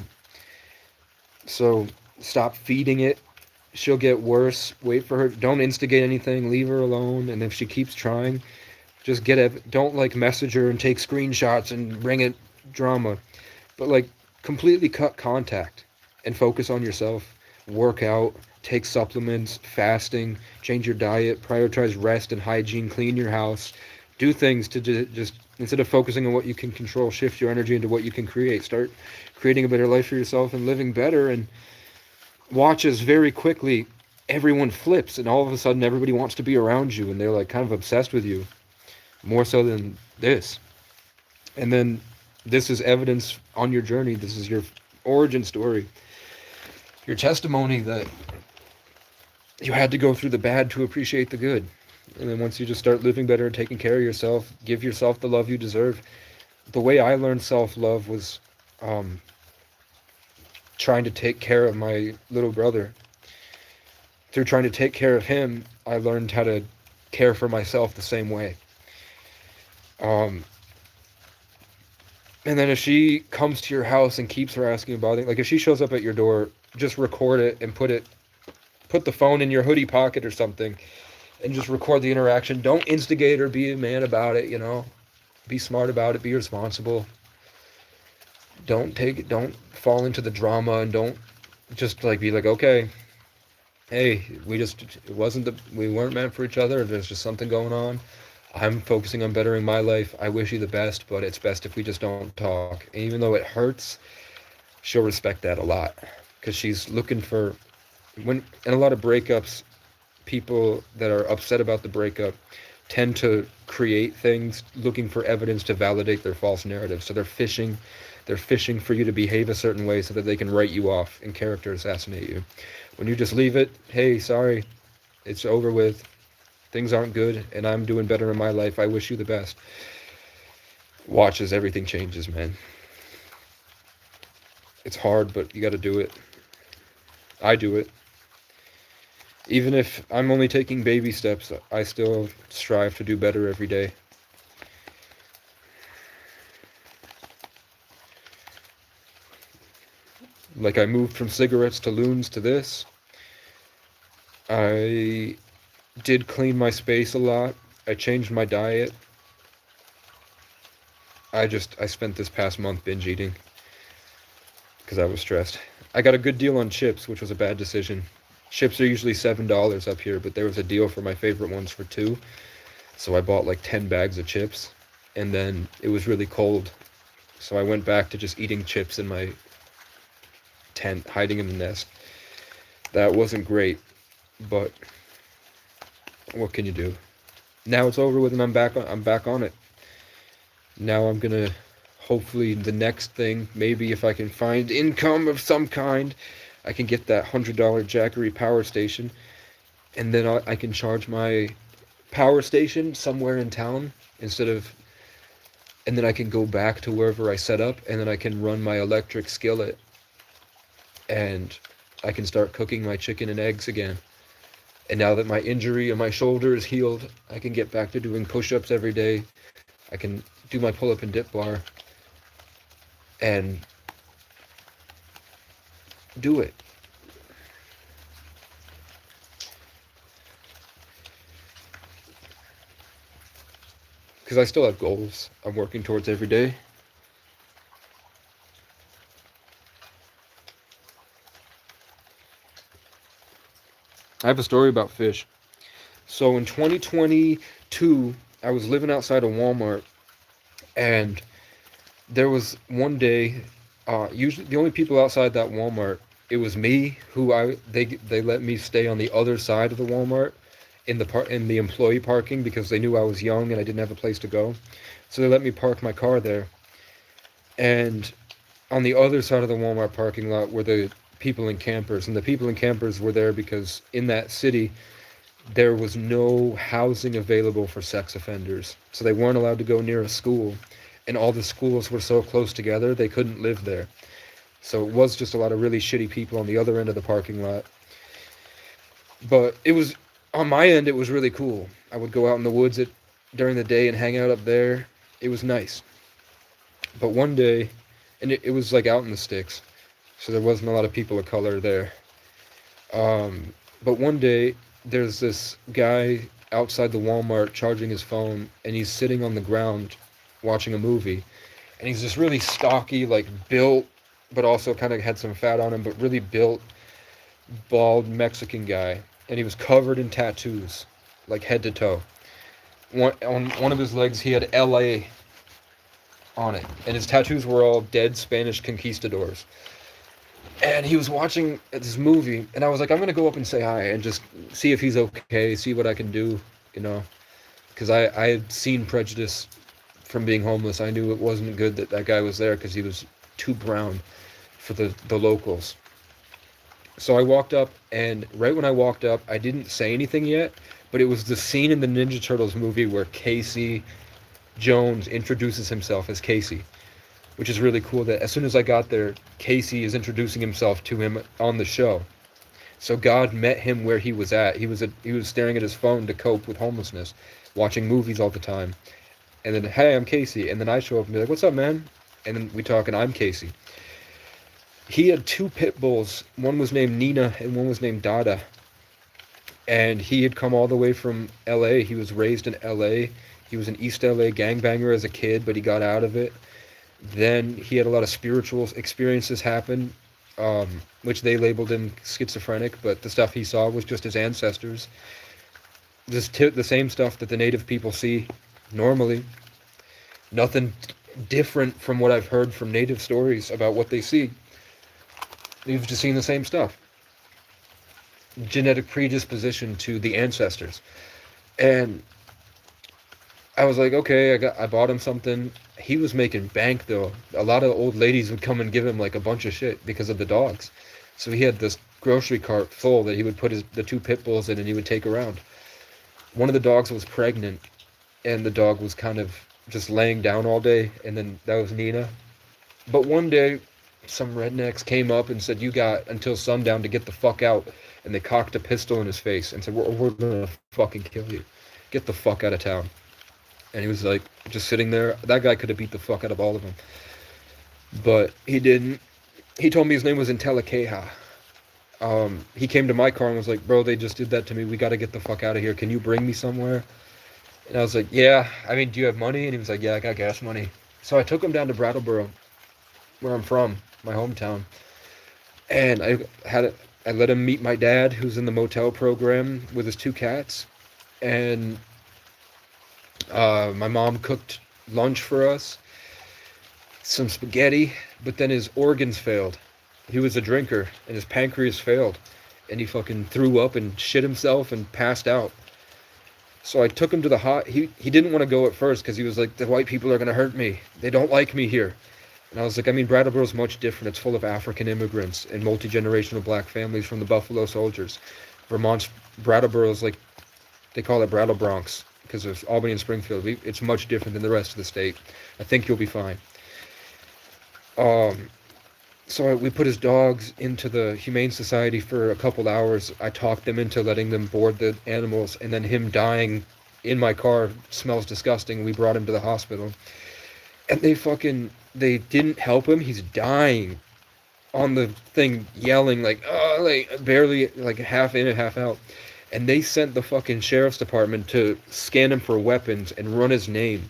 So stop feeding it. She'll get worse. Wait for her. Don't instigate anything. Leave her alone. And if she keeps trying, just get it. Don't like message her and take screenshots and bring it drama. But like completely cut contact and focus on yourself. Work out. Take supplements. Fasting. Change your diet. Prioritize rest and hygiene. Clean your house. Do things to just, instead of focusing on what you can control, shift your energy into what you can create. Start creating a better life for yourself and living better. And watch as very quickly everyone flips, and all of a sudden everybody wants to be around you, and they're like kind of obsessed with you, more so than this. And then this is evidence on your journey. This is your origin story, your testimony that you had to go through the bad to appreciate the good. And then once you just start living better and taking care of yourself, give yourself the love you deserve. The way I learned self-love was trying to take care of my little brother. Through trying to take care of him, I learned how to care for myself the same way. And then if she comes to your house and keeps her asking about it, like if she shows up at your door, just record it and put the phone in your hoodie pocket or something, and just record the interaction. Don't instigate or be a man about it, you know. Be smart about it. Be responsible. Don't fall into the drama, and don't just like be like, okay, hey, we weren't meant for each other. There's just something going on. I'm focusing on bettering my life. I wish you the best, but it's best if we just don't talk. And even though it hurts, she'll respect that a lot, because she's looking for, in a lot of breakups, people that are upset about the breakup tend to create things looking for evidence to validate their false narrative. So they're fishing for you to behave a certain way so that they can write you off and character assassinate you. When you just leave it, hey, sorry, it's over with, things aren't good, and I'm doing better in my life, I wish you the best. Watch as everything changes, man. It's hard, but you gotta do it. I do it. Even if I'm only taking baby steps, I still strive to do better every day. Like I moved from cigarettes to loons to this. I did clean my space a lot. I changed my diet. I spent this past month binge eating because I was stressed. I got a good deal on chips, which was a bad decision. Chips are usually $7 up here, but there was a deal for my favorite ones for $2. So I bought like 10 bags of chips, and then it was really cold. So I went back to just eating chips in my tent, hiding in the nest. That wasn't great, but what can you do? Now it's over with, and I'm back on it. Now I'm gonna, hopefully the next thing, maybe if I can find income of some kind, I can get that $100 Jackery power station, and then I can charge my power station somewhere in town instead of, and then I can go back to wherever I set up, and then I can run my electric skillet, and I can start cooking my chicken and eggs again. And now that my injury on my shoulder is healed, I can get back to doing push-ups every day. I can do my pull-up and dip bar and do it. Because I still have goals I'm working towards every day. I have a story about fish. So in 2022, I was living outside of Walmart, and there was one day, usually the only people outside that Walmart, it was me, they let me stay on the other side of the Walmart in the employee parking because they knew I was young and I didn't have a place to go. So they let me park my car there. And on the other side of the Walmart parking lot were the people and campers, and the people and campers were there because in that city there was no housing available for sex offenders. So they weren't allowed to go near a school, and all the schools were so close together they couldn't live there. So it was just a lot of really shitty people on the other end of the parking lot. But it was, on my end, it was really cool. I would go out in the woods during the day and hang out up there. It was nice. But one day, and it was like out in the sticks, so there wasn't a lot of people of color there. But one day, there's this guy outside the Walmart charging his phone, and he's sitting on the ground watching a movie. And he's this really stocky, like built, but also kind of had some fat on him, but really built, bald Mexican guy. And he was covered in tattoos, like head to toe. On one of his legs, he had LA on it, and his tattoos were all dead Spanish conquistadors. And he was watching this movie, and I was like, I'm gonna go up and say hi and just see if he's okay, see what I can do, because I had seen prejudice from being homeless. I knew it wasn't good that guy was there because he was too brown for the locals. So I walked up, and right when I walked up, I didn't say anything yet, but it was the scene in the Ninja Turtles movie where Casey Jones introduces himself as Casey, which is really cool that as soon as I got there, Casey is introducing himself to him on the show. So God met him where he was at. He was staring at his phone to cope with homelessness, watching movies all the time. And then, hey, I'm Casey. And then I show up and be like, what's up, man? And then we talk, and I'm Casey. He had two pit bulls. One was named Nina, and one was named Dada. And he had come all the way from L.A. He was raised in L.A. He was an East L.A. gangbanger as a kid, but he got out of it. Then he had a lot of spiritual experiences happen, which they labeled him schizophrenic, but the stuff he saw was just his ancestors. The same stuff that the native people see normally. Nothing different from what I've heard from native stories about what they see. You've just seen the same stuff. Genetic predisposition to the ancestors. And I was like, okay, I bought him something. He was making bank, though. A lot of old ladies would come and give him like a bunch of shit because of the dogs. So he had this grocery cart full that he would put the two pit bulls in and he would take around. One of the dogs was pregnant, and the dog was kind of just laying down all day, and then that was Nina. But one day, some rednecks came up and said, you got until sundown to get the fuck out. And they cocked a pistol in his face and said, we're gonna fucking kill you. Get the fuck out of town. And he was like, just sitting there. That guy could have beat the fuck out of all of them. But he didn't. He told me his name was Inteliqueja. He came to my car and was like, bro, they just did that to me. We got to get the fuck out of here. Can you bring me somewhere? And I was like, yeah. I mean, do you have money? And he was like, yeah, I got gas money. So I took him down to Brattleboro, where I'm from, my hometown. And I let him meet my dad, who's in the motel program with his two cats. And my mom cooked lunch for us, some spaghetti, but then his organs failed. He was a drinker, and his pancreas failed, and he fucking threw up and shit himself and passed out. So I took him to the he didn't want to go at first because he was like, the white people are going to hurt me. They don't like me here. And I was like, I mean, Brattleboro's much different. It's full of African immigrants and multi-generational black families from the Buffalo Soldiers. Brattleboro's like, They call it Brattle Bronx because of Albany and Springfield. It's much different than the rest of the state. I think you'll be fine. So we put his dogs into the Humane Society for a couple hours. I talked them into letting them board the animals, and then him dying in my car smells disgusting. We brought him to the hospital, and they didn't help him. He's dying on the thing, yelling like, oh, like barely like half in and half out. And they sent the fucking sheriff's department to scan him for weapons and run his name.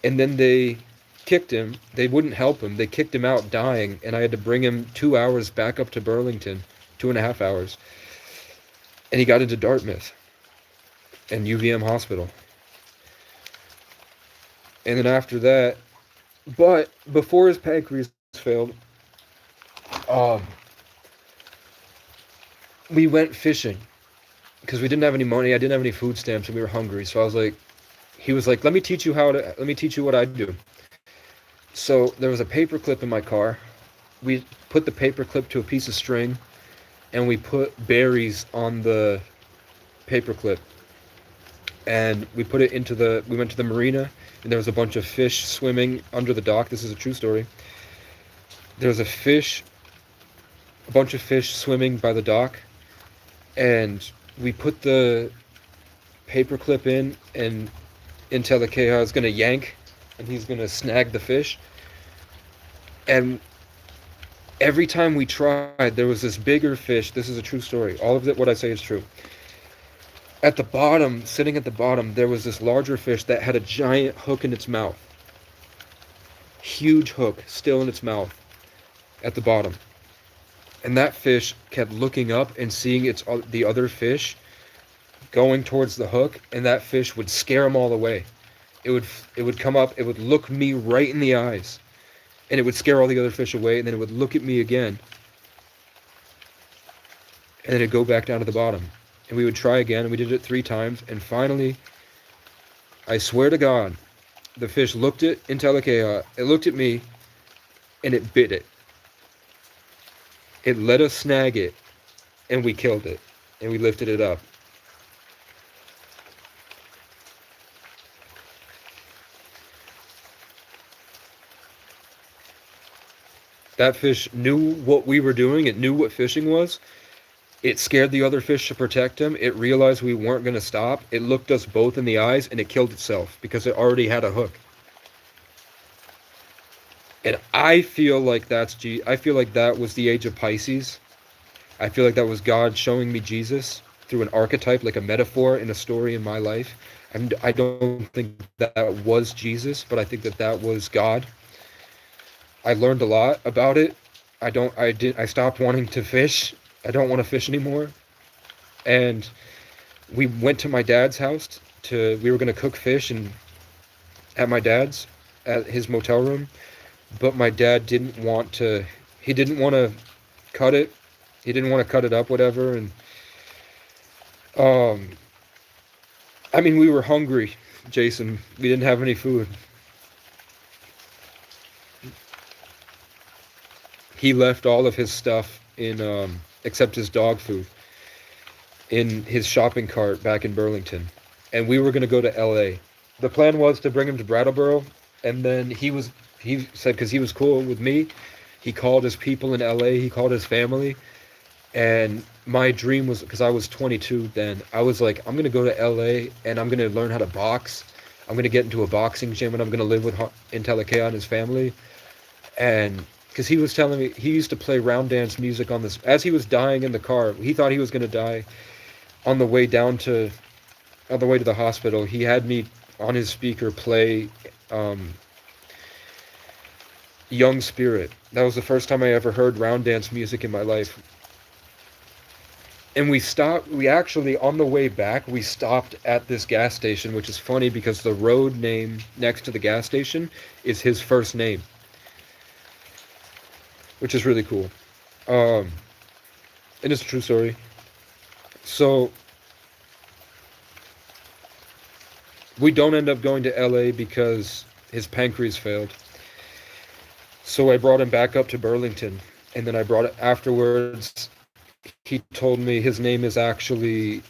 And then they kicked him. They wouldn't help him. They kicked him out dying, and I had to bring him 2 hours back up to Burlington, 2.5 hours. And he got into Dartmouth and UVM Hospital. And then after that, but before his pancreas failed, we went fishing because we didn't have any money. I didn't have any food stamps, and we were hungry. So he was like, let me teach you what I do. So there was a paper clip in my car. We put the paper clip to a piece of string, and we put berries on the paper clip. And we put it we went to the marina, and there was a bunch of fish swimming under the dock. This is a true story. There was a bunch of fish swimming by the dock, and we put the paper clip in, and Inteliqueja is going to yank, and he's going to snag the fish. And every time we tried, there was this bigger fish. This is a true story. All of it, what I say is true. At the bottom, sitting at the bottom, there was this larger fish that had a giant hook in its mouth. Huge hook still in its mouth at the bottom. And that fish kept looking up and seeing the other fish going towards the hook, and that fish would scare them all away. It would come up, it would look me right in the eyes, and it would scare all the other fish away, and then it would look at me again, and then it'd go back down to the bottom. And we would try again, and we did it 3 times, and finally, I swear to God, the fish looked at Inteliqueja, it looked at me, and it bit it. It let us snag it, and we killed it, and we lifted it up. That fish knew what we were doing. It knew what fishing was. It scared the other fish to protect him. It realized we weren't going to stop. It looked us both in the eyes, and it killed itself because it already had a hook. And I feel like I feel like that was the age of Pisces. I feel like that was God showing me Jesus through an archetype, like a metaphor in a story in my life. And I don't think that was Jesus, but I think that was God. I learned a lot about it. I stopped wanting to fish. I don't want to fish anymore. And we went to my dad's house we were going to cook fish at my dad's, at his motel room. But my dad didn't want to cut it. He didn't want to cut it up, whatever. And, I mean, we were hungry, Jason. We didn't have any food. He left all of his stuff except his dog food, in his shopping cart back in Burlington. And we were going to go to LA. The plan was to bring him to Brattleboro, and then he said, because he was cool with me, he called his people in LA, he called his family, and my dream was, because I was 22 then, I was like, I'm going to go to LA, and I'm going to learn how to box. I'm going to get into a boxing gym, and I'm going to live with Inteliqueja and his family. And because he was telling me, he used to play round dance music on this, as he was dying in the car, he thought he was going to die. On the way to the hospital, he had me on his speaker play Young Spirit. That was the first time I ever heard round dance music in my life. And we actually, on the way back, we stopped at this gas station, which is funny because the road name next to the gas station is his first name, which is really cool. And it's a true story. So we don't end up going to LA because his pancreas failed. So I brought him back up to Burlington, and then afterwards, he told me his name is actually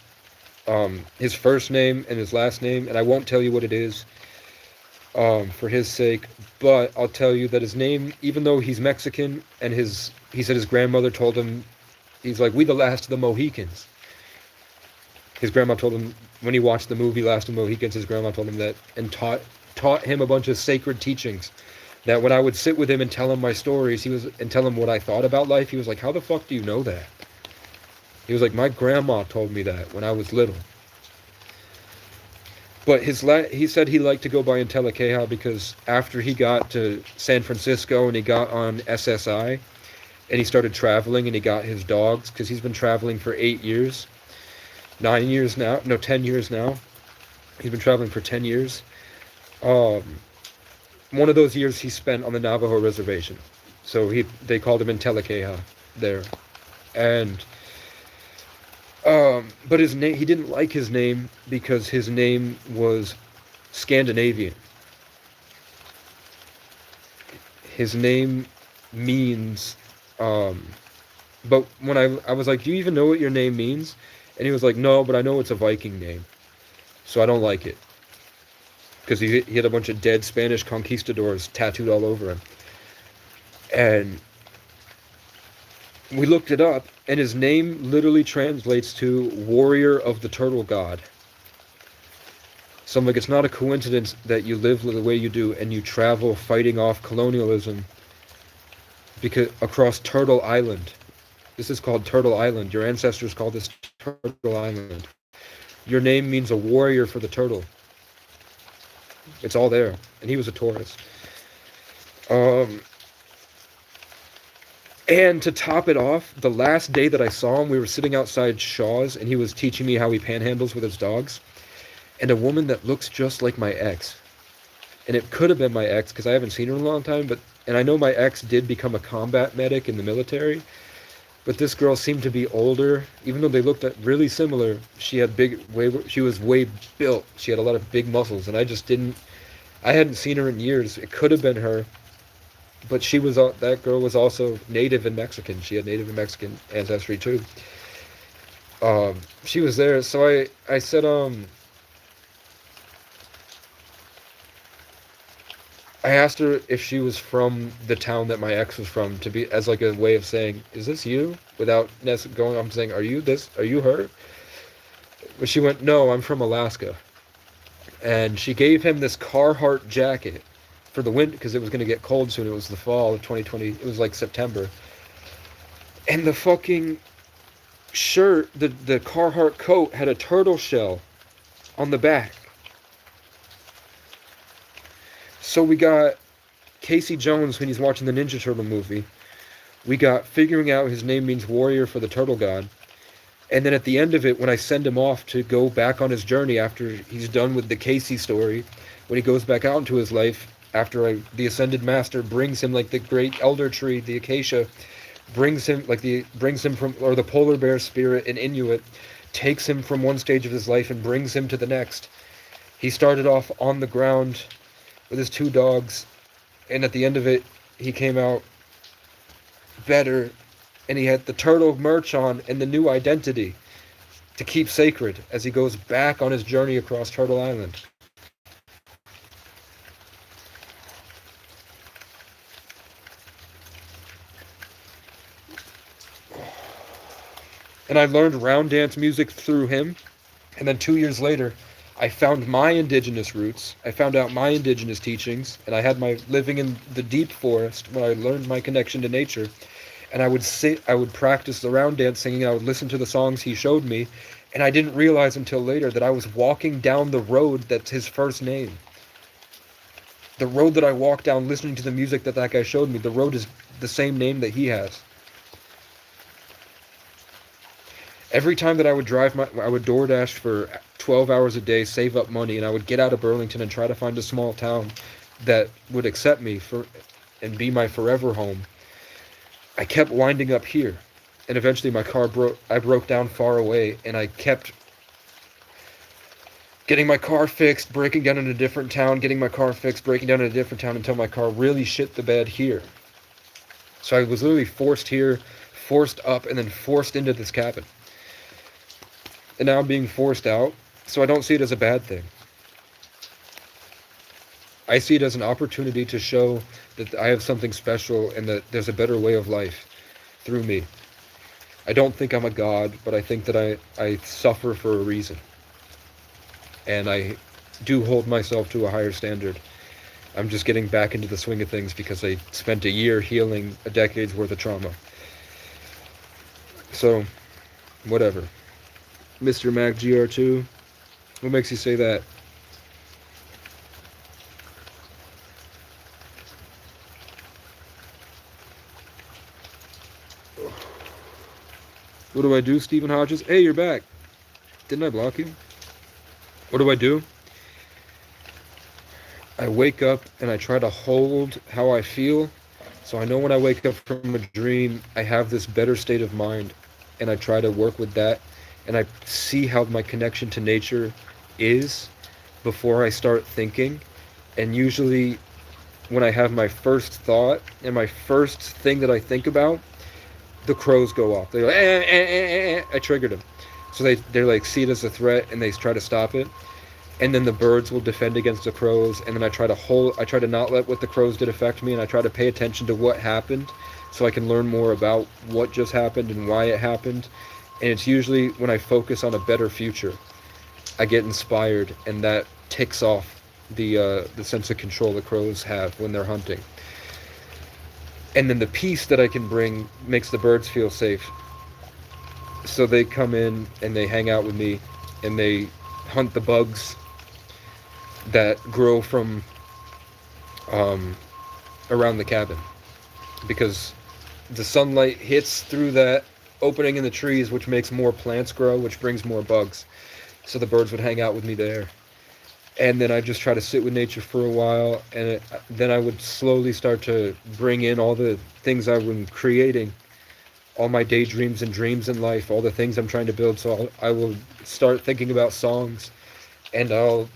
his first name and his last name, and I won't tell you what it is, for his sake, but I'll tell you that his name, even though he's Mexican, and he said his grandmother told him, he's like, we the last of the Mohicans. His grandma told him, when he watched the movie Last of the Mohicans, his grandma told him that, and taught him a bunch of sacred teachings. That when I would sit with him and tell him my stories, and tell him what I thought about life, he was like, how the fuck do you know that? He was like, my grandma told me that when I was little. But he said he liked to go by Inteliqueja because after he got to San Francisco and he got on SSI and he started traveling and he got his dogs, because he's been traveling for 8 years, 9 years now, no, 10 years now. He's been traveling for 10 years. One of those years he spent on the Navajo reservation. So they called him Inteliqueja there. And but his name, he didn't like his name because his name was Scandinavian. His name means, but when I was like, do you even know what your name means? And he was like, no, but I know it's a Viking name, so I don't like it. Because he had a bunch of dead Spanish conquistadors tattooed all over him. And we looked it up, and his name literally translates to warrior of the turtle god. So I'm like, it's not a coincidence that you live the way you do and you travel fighting off colonialism because across Turtle Island. This is called Turtle Island. Your ancestors called this Turtle Island. Your name means a warrior for the turtle. It's all there. And he was a Taurus. And to top it off, the last day that I saw him, we were sitting outside Shaw's, and he was teaching me how he panhandles with his dogs. And a woman that looks just like my ex. And it could have been my ex, because I haven't seen her in a long time, and I know my ex did become a combat medic in the military, but this girl seemed to be older, even though they looked really similar. She was way built. She had a lot of big muscles, and I hadn't seen her in years. It could have been her. But that girl was also Native and Mexican. She had Native and Mexican ancestry too. She was there, so I said, I asked her if she was from the town that my ex was from, as like a way of saying, is this you? Without going, I'm saying, are you her? But she went, no, I'm from Alaska. And she gave him this Carhartt jacket for the winter, because it was going to get cold soon. It was the fall of 2020. It was like September. And the fucking shirt, the Carhartt coat had a turtle shell on the back. So we got Casey Jones when he's watching the Ninja Turtle movie. We got figuring out his name means warrior for the turtle god. And then at the end of it, when I send him off to go back on his journey after he's done with the Casey story, when he goes back out into his life, after the Ascended Master brings him, like the great elder tree, the acacia, brings him from, or the polar bear spirit in Inuit, takes him from one stage of his life and brings him to the next. He started off on the ground with his 2 dogs, and at the end of it, he came out better, and he had the turtle merch on and the new identity to keep sacred as he goes back on his journey across Turtle Island. And I learned round dance music through him. And then 2 years later, I found my indigenous roots. I found out my indigenous teachings. And I had my living in the deep forest when I learned my connection to nature. And I would practice the round dance singing. I would listen to the songs he showed me. And I didn't realize until later that I was walking down the road that's his first name. The road that I walked down listening to the music that guy showed me, the road is the same name that he has. Every time that I would I would DoorDash for 12 hours a day, save up money, and I would get out of Burlington and try to find a small town that would accept me and be my forever home. I kept winding up here, and eventually my car I broke down far away, and I kept getting my car fixed, breaking down in a different town, getting my car fixed, breaking down in a different town until my car really shit the bed here. So I was literally forced here, forced up, and then forced into this cabin. And now I'm being forced out, so I don't see it as a bad thing. I see it as an opportunity to show that I have something special and that there's a better way of life through me. I don't think I'm a god, but I think that I suffer for a reason. And I do hold myself to a higher standard. I'm just getting back into the swing of things because I spent a year healing a decade's worth of trauma. So, whatever. Mr. Mac GR2, what makes you say that? What do I do, Stephen Hodges? Hey, you're back. Didn't I block you? What do? I wake up and I try to hold how I feel. So I know when I wake up from a dream, I have this better state of mind. And I try to work with that. And I see how my connection to nature is before I start thinking. And usually when I have my first thought and my first thing that I think about, the crows go off. They go, I triggered them. So they're like, see it as a threat and they try to stop it. And then the birds will defend against the crows. And then I try to not let what the crows did affect me. And I try to pay attention to what happened so I can learn more about what just happened and why it happened. And it's usually when I focus on a better future, I get inspired, and that ticks off the sense of control the crows have when they're hunting. And then the peace that I can bring makes the birds feel safe. So they come in and they hang out with me and they hunt the bugs that grow from around the cabin. Because the sunlight hits through that opening in the trees, which makes more plants grow, which brings more bugs. So the birds would hang out with me there. And then I just try to sit with nature for a while, and then I would slowly start to bring in all the things I've been creating, all my daydreams and dreams in life, all the things I'm trying to build. So I will start thinking about songs, and I'll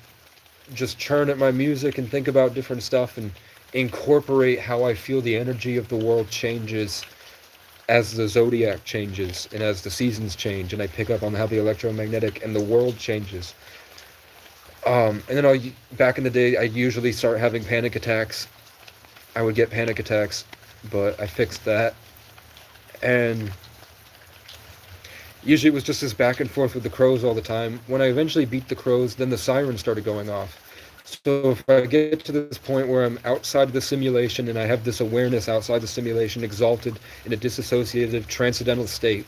just churn at my music and think about different stuff and incorporate how I feel the energy of the world changes as the zodiac changes and as the seasons change, and I pick up on how the electromagnetic and the world changes. And then back in the day, I'd usually start having panic attacks. I would get panic attacks, but I fixed that. And usually it was just this back and forth with the crows all the time. When I eventually beat the crows, then the sirens started going off. So if I get to this point where I'm outside of the simulation and I have this awareness outside the simulation, exalted in a disassociative transcendental state,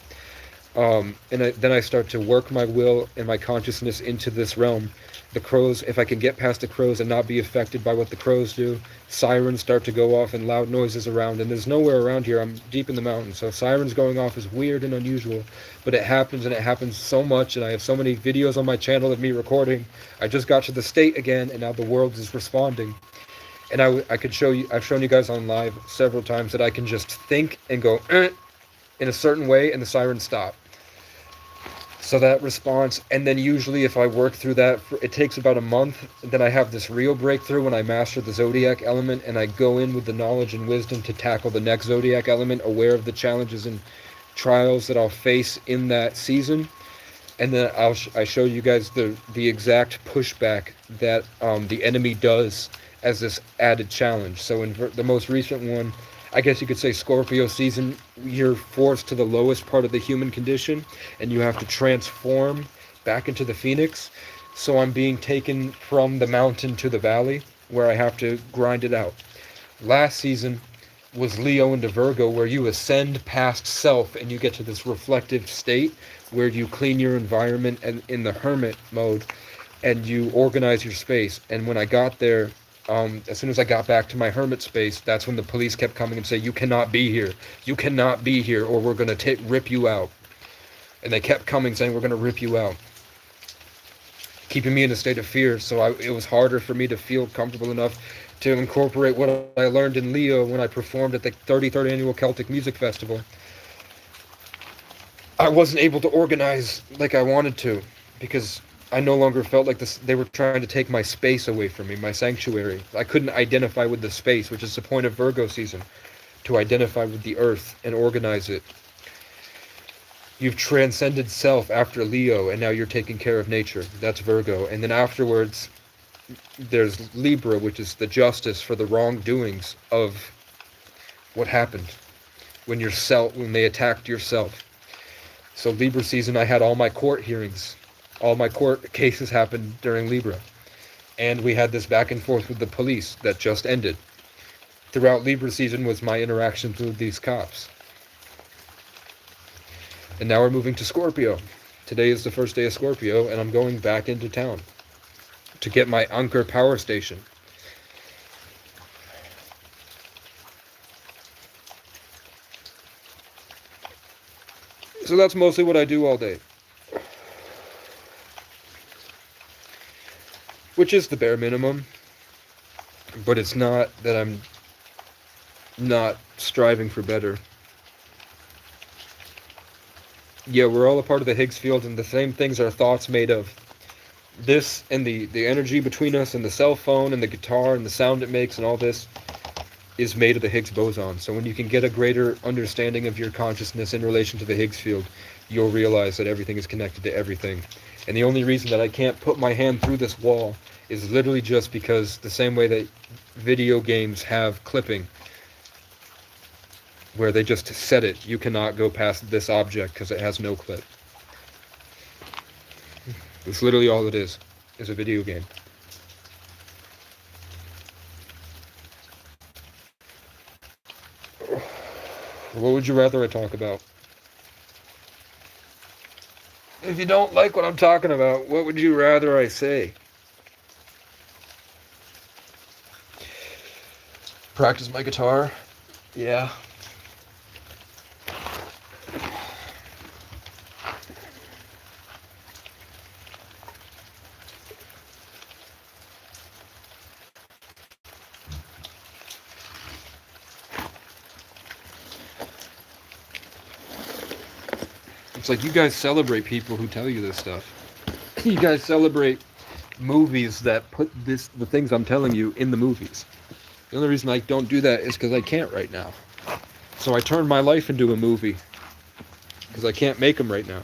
then I start to work my will and my consciousness into this realm. The crows, if I can get past the crows and not be affected by what the crows do, sirens start to go off and loud noises around, and there's nowhere around here. I'm deep in the mountains, so sirens going off is weird and unusual, but it happens, and it happens so much, and I have so many videos on my channel of me recording. I just got to the state again, and now the world is responding. And I could show you, I've shown you guys on live several times that I can just think and go in a certain way, and the sirens stop. So that response, and then usually if I work through that, it takes about a month, then I have this real breakthrough when I master the zodiac element, and I go in with the knowledge and wisdom to tackle the next zodiac element, aware of the challenges and trials that I'll face in that season. And then I show you guys the exact pushback that the enemy does as this added challenge. So in the most recent one, I guess you could say Scorpio season, you're forced to the lowest part of the human condition, and you have to transform back into the phoenix. So I'm being taken from the mountain to the valley, where I have to grind it out. Last season was Leo into Virgo, where you ascend past self, and you get to this reflective state, where you clean your environment and in the hermit mode, and you organize your space. And when I got there, as soon as I got back to my hermit space, that's when the police kept coming and say, you cannot be here, or we're going to rip you out. And they kept coming saying, we're going to rip you out, keeping me in a state of fear. So it was harder for me to feel comfortable enough to incorporate what I learned in Leo when I performed at the 33rd Annual Celtic Music Festival. I wasn't able to organize like I wanted to, because I no longer felt like they were trying to take my space away from me, my sanctuary. I couldn't identify with the space, which is the point of Virgo season, to identify with the earth and organize it. You've transcended self after Leo, and now you're taking care of nature. That's Virgo. And then afterwards, there's Libra, which is the justice for the wrongdoings of what happened when they attacked yourself. So Libra season, I had all my court hearings. All my court cases happened during Libra. And we had this back and forth with the police that just ended. Throughout Libra season was my interactions with these cops. And now we're moving to Scorpio. Today is the first day of Scorpio, and I'm going back into town to get my Anchor power station. So that's mostly what I do all day. Which is the bare minimum. But it's not that I'm not striving for better. Yeah, we're all a part of the Higgs field, and the same things our thoughts made of. This and the energy between us and the cell phone and the guitar and the sound it makes and all this is made of the Higgs boson. So when you can get a greater understanding of your consciousness in relation to the Higgs field, you'll realize that everything is connected to everything. And the only reason that I can't put my hand through this wall is literally just because the same way that video games have clipping, where they just set it, you cannot go past this object because it has no clip. That's literally all it is a video game. What would you rather I talk about? If you don't like what I'm talking about, what would you rather I say? Practice my guitar? Yeah. It's like you guys celebrate people who tell you this stuff. You guys celebrate movies that put the things I'm telling you in the movies. The only reason I don't do that is because I can't right now. So I turned my life into a movie because I can't make them right now.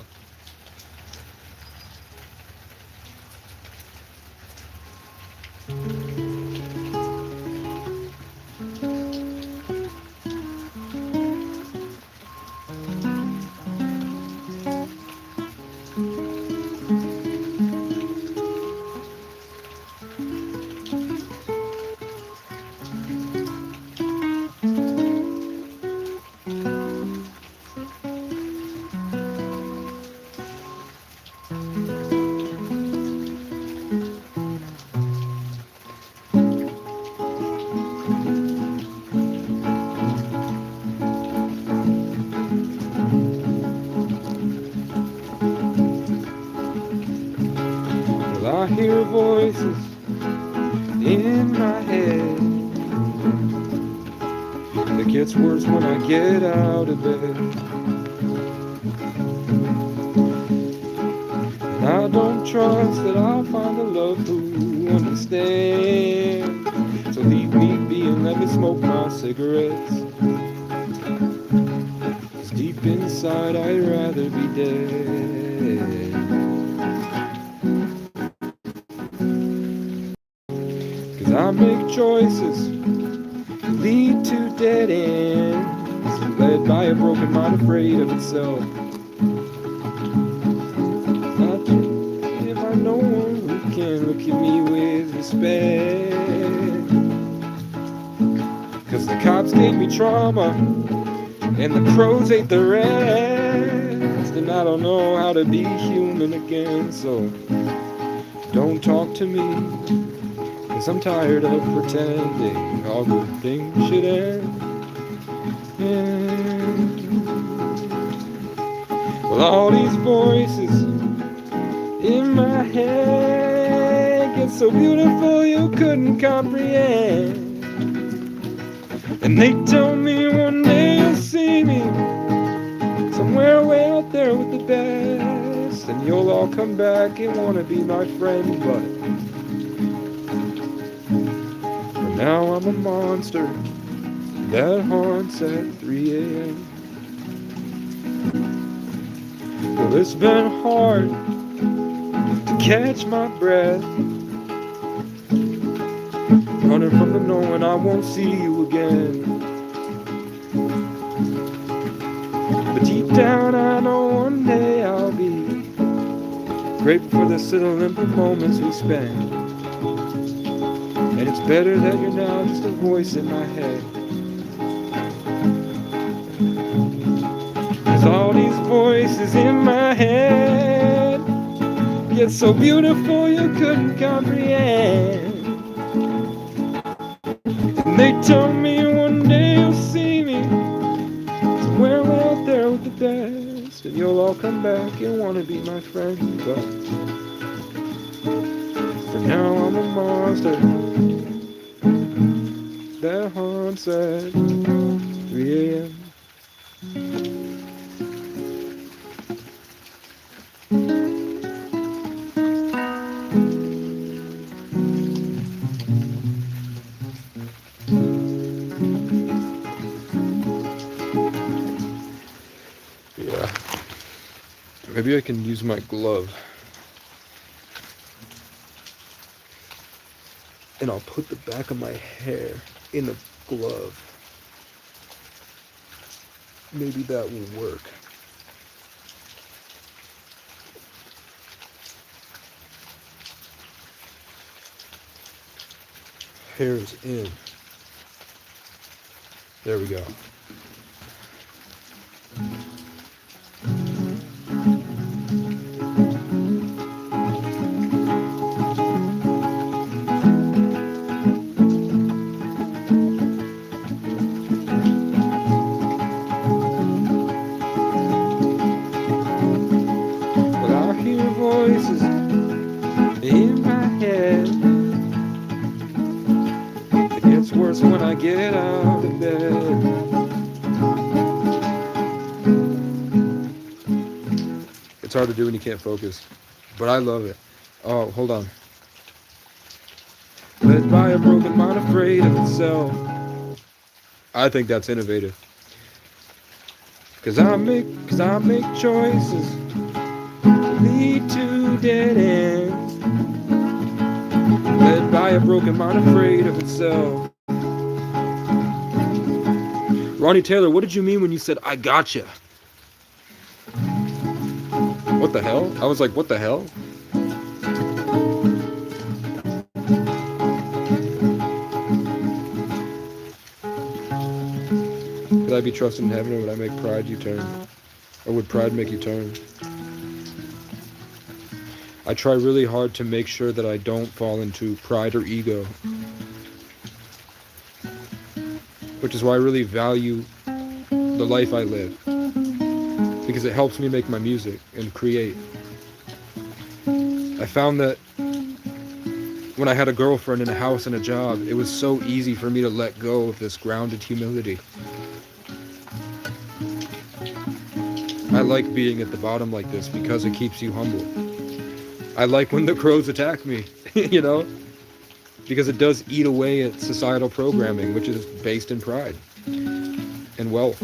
I hear voices in my head. It gets worse when I get out of bed. And I don't trust that I'll find a love who understands. So leave me be and let me smoke my cigarettes. 'Cause deep inside I'd rather be dead. I make choices that lead to dead ends, led by a broken mind afraid of itself. Not if I know one who can look at me with respect. 'Cause the cops gave me trauma and the crows ate the rest, and I don't know how to be human again. So don't talk to me, 'cause I'm tired of pretending all good things should end. Well, all these voices in my head get so beautiful you couldn't comprehend. And they tell me one day you'll see me somewhere way out there with the best, and you'll all come back and wanna be my friend, but now I'm a monster that haunts at 3 a.m. Well, it's been hard to catch my breath, running from the knowing I won't see you again. But deep down I know one day I'll be grateful for the simple moments we spend. And it's better that you're now just a voice in my head. There's all these voices in my head, yet so beautiful you couldn't comprehend. And they tell me one day you'll see me somewhere out there with the best, and you'll all come back and want to be my friend. But for now I'm a monster that haunts at 3 a.m. Yeah. Maybe I can use my glove. And I'll put the back of my hair in the glove. Maybe that will work. Hair is in. There we go. Voices in my head. It gets worse when I get out of bed. It's hard to do when you can't focus, but I love it. Oh, hold on. Led by a broken mind, afraid of itself. I think that's innovative. Cause I make choices lead to dead ends. Led by a broken mind, afraid of itself. Ronnie Taylor, what did you mean when you said I gotcha? What the hell? I was like, what the hell? Could I be trusted in heaven, or would I make pride you turn? Or would pride make you turn? I try really hard to make sure that I don't fall into pride or ego, which is why I really value the life I live, because it helps me make my music and create. I found that when I had a girlfriend and a house and a job, it was so easy for me to let go of this grounded humility. I like being at the bottom like this because it keeps you humble. I like when the crows attack me, you know, because it does eat away at societal programming, which is based in pride and wealth.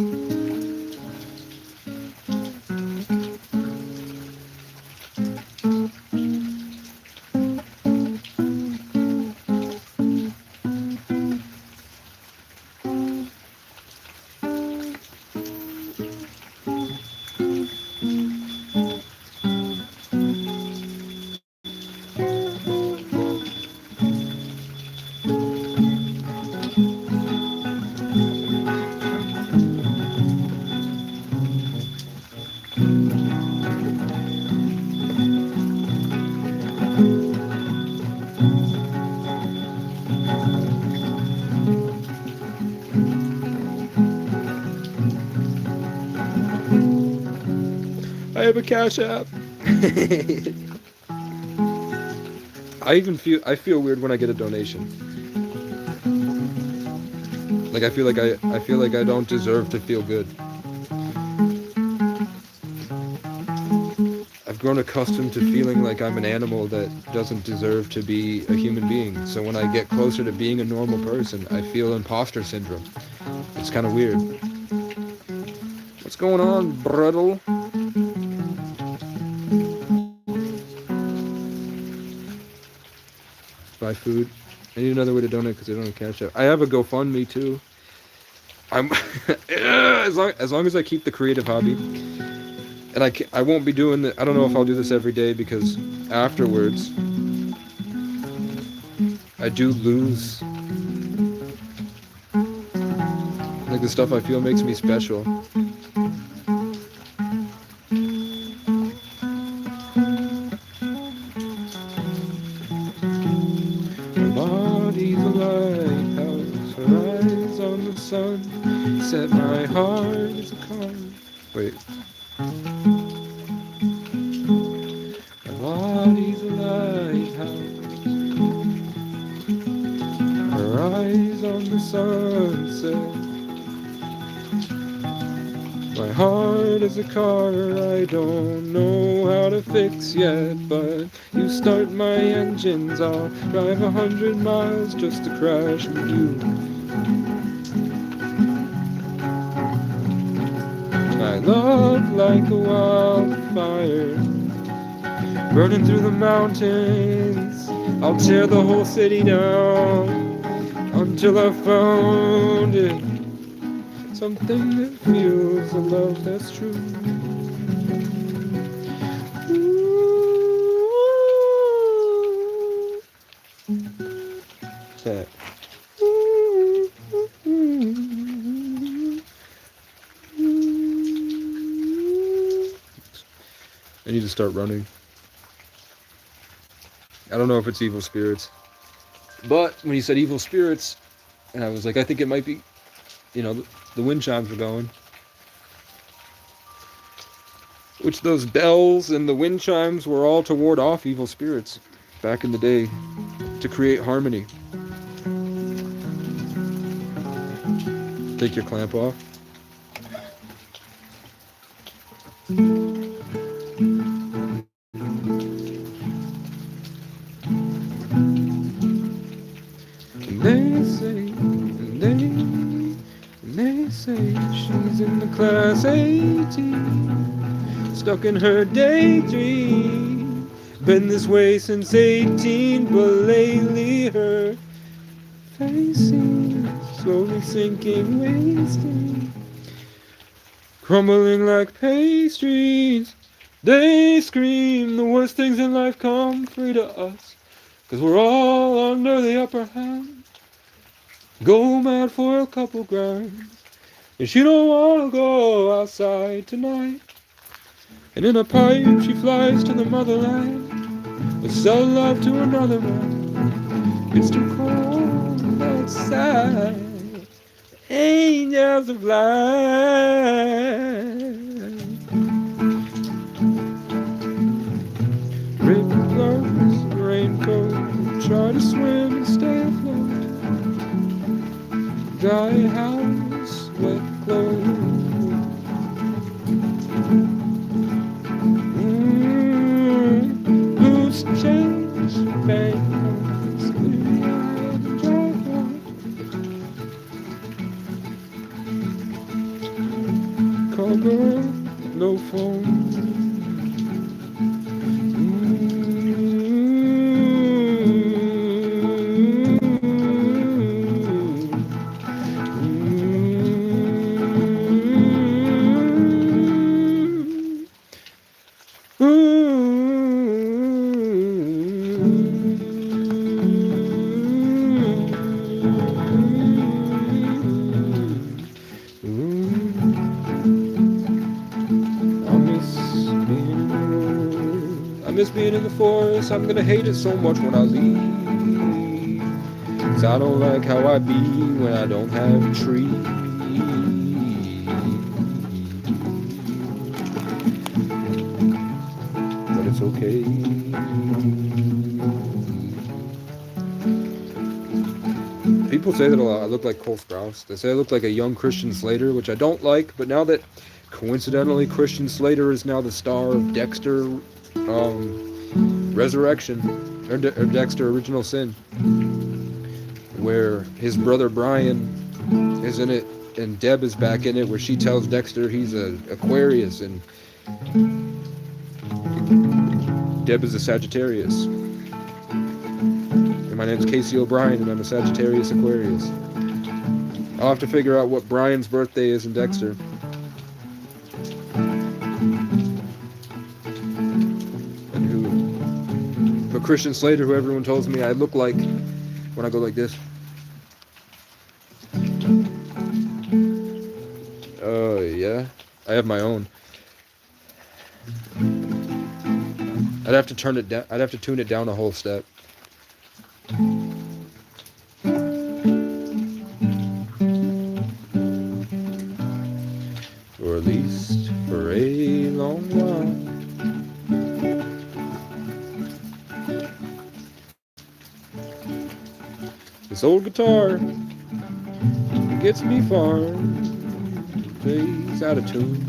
I have a Cash App. I feel weird when I get a donation. Like I feel like I don't deserve to feel good. I've grown accustomed to feeling like I'm an animal that doesn't deserve to be a human being. So when I get closer to being a normal person, I feel imposter syndrome. It's kind of weird. What's going on, Bruddle? buy food. I need another way to donate because I don't have Cash App. I have a GoFundMe too. I'm as long as I keep the creative hobby, and I won't be doing I don't know if I'll do this every day because afterwards I do lose like the stuff I feel makes me special. My body's a lighthouse, her eyes on the sun, set my heart as a car. Wait. My body's a lighthouse, her eyes on the sunset. My heart is a car I don't know how to fix yet, but you start my engines, I'll drive 100 miles just to crash with you. I love like a wildfire, burning through the mountains. I'll tear the whole city down until I found it. Something that feels a love that's true. That. I need to start running. I don't know if it's evil spirits, but when you said evil spirits, and I was like, I think it might be, you know, the wind chimes were going. Which those bells and the wind chimes were all to ward off evil spirits back in the day, to create harmony. Take your clamp off. And they say she's in the class 18, stuck in her daydream. Been this way since 18, but lately her face seems slowly sinking, wasting, crumbling like pastries. They scream the worst things in life come free to us, 'cause we're all under the upper hand. Go mad for a couple grinds, and she don't wanna go outside tonight. And in a pipe she flies to the motherland, but sell love to another man. It's too cold outside, angels of light. Ripped gloves, raincoat, try to swim and stay afloat. Dry house, wet clothes. Loose change, bank notes, clear-eyed driver. Call girl, no phone. Being in the forest, I'm gonna hate it so much when I leave, 'cause I don't like how I be when I don't have a tree. But it's okay. People say that a lot. I look like Cole Sprouse. They say I look like a young Christian Slater, which I don't like, but now that coincidentally Christian Slater is now the star of Dexter Resurrection, or Dexter Original Sin, where his brother Brian is in it and Deb is back in it, where she tells Dexter he's an Aquarius and Deb is a Sagittarius. And My name's Casey O'Brien, and I'm a Sagittarius Aquarius. I'll have to figure out what Brian's birthday is in Dexter. And who. But Christian Slater, who everyone tells me I look like when I go like this. Yeah. I have my own. I'd have to turn it down. I'd have to tune it down a whole step. Or at least for a long while. This old guitar gets me far, plays out of tune.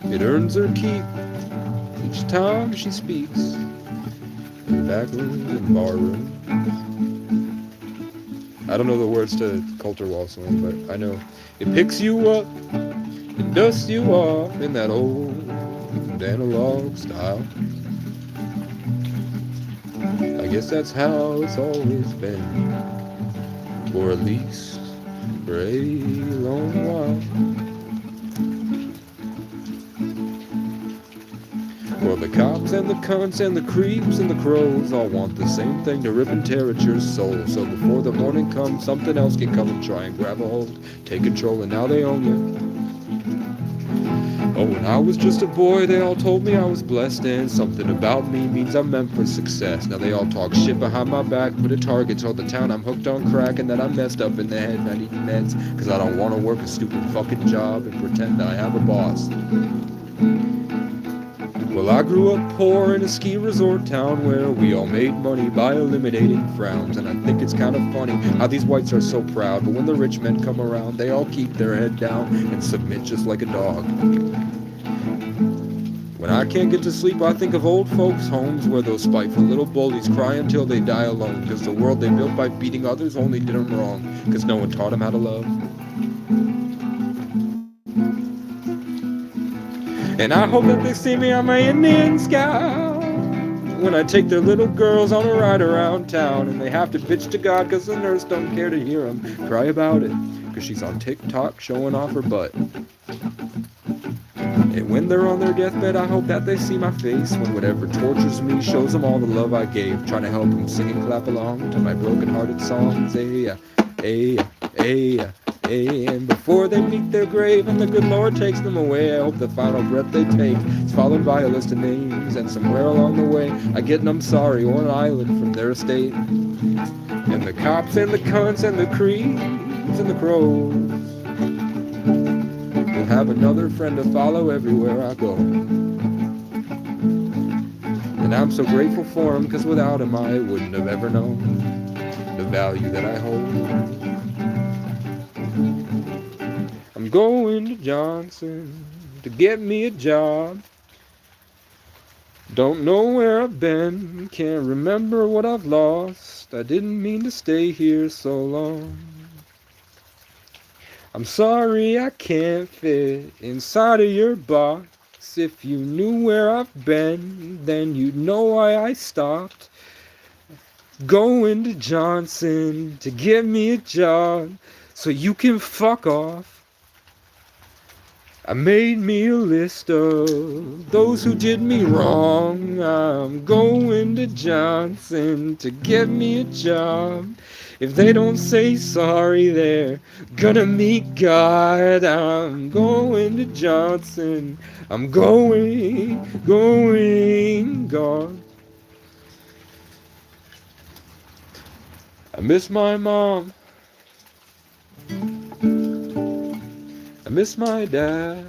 It earns her keep each time she speaks in back rooms and bar rooms. I don't know the words to Coulter Wall song, but I know it picks you up and dusts you off in that old analog style. I guess that's how it's always been, or at least for a long while. Well, the cops and the cunts and the creeps and the crows all want the same thing, to rip and tear at your soul. So before the morning comes, something else can come and try and grab a hold, take control, and now they own you. Oh, when I was just a boy, they all told me I was blessed, and something about me means I'm meant for success. Now they all talk shit behind my back, put a target, told the town I'm hooked on crack, and that I'm messed up in the head and I need meds, cause I don't want to work a stupid fucking job and pretend that I have a boss. Well, I grew up poor in a ski resort town where we all made money by eliminating frowns. And I think it's kind of funny how these whites are so proud, but when the rich men come around, they all keep their head down and submit just like a dog. When I can't get to sleep, I think of old folks' homes where those spiteful little bullies cry until they die alone, cause the world they built by beating others only did them wrong, cause no one taught them how to love. And I hope that they see me on my Indian Scout when I take their little girls on a ride around town, and they have to bitch to God cause the nurse don't care to hear them cry about it, cause she's on TikTok showing off her butt. And when they're on their deathbed, I hope that they see my face when whatever tortures me shows them all the love I gave, trying to help them sing and clap along to my broken-hearted songs. Hey, hey, hey. And before they meet their grave and the good Lord takes them away, I hope the final breath they take is followed by a list of names, and somewhere along the way I get an I'm sorry or an island from their estate. And the cops and the cunts and the creeps and the crows will have another friend to follow everywhere I go. And I'm so grateful for him, cause without him I wouldn't have ever known the value that I hold. I'm going to Johnson to get me a job. Don't know where I've been, can't remember what I've lost. I didn't mean to stay here so long. I'm sorry I can't fit inside of your box. If you knew where I've been, then you'd know why I stopped. Going to Johnson to get me a job so you can fuck off. I made me a list of those who did me wrong. I'm going to Johnson to get me a job. If they don't say sorry, they're gonna meet God. I'm going to Johnson. I'm going, gone. I miss my mom. I miss my dad,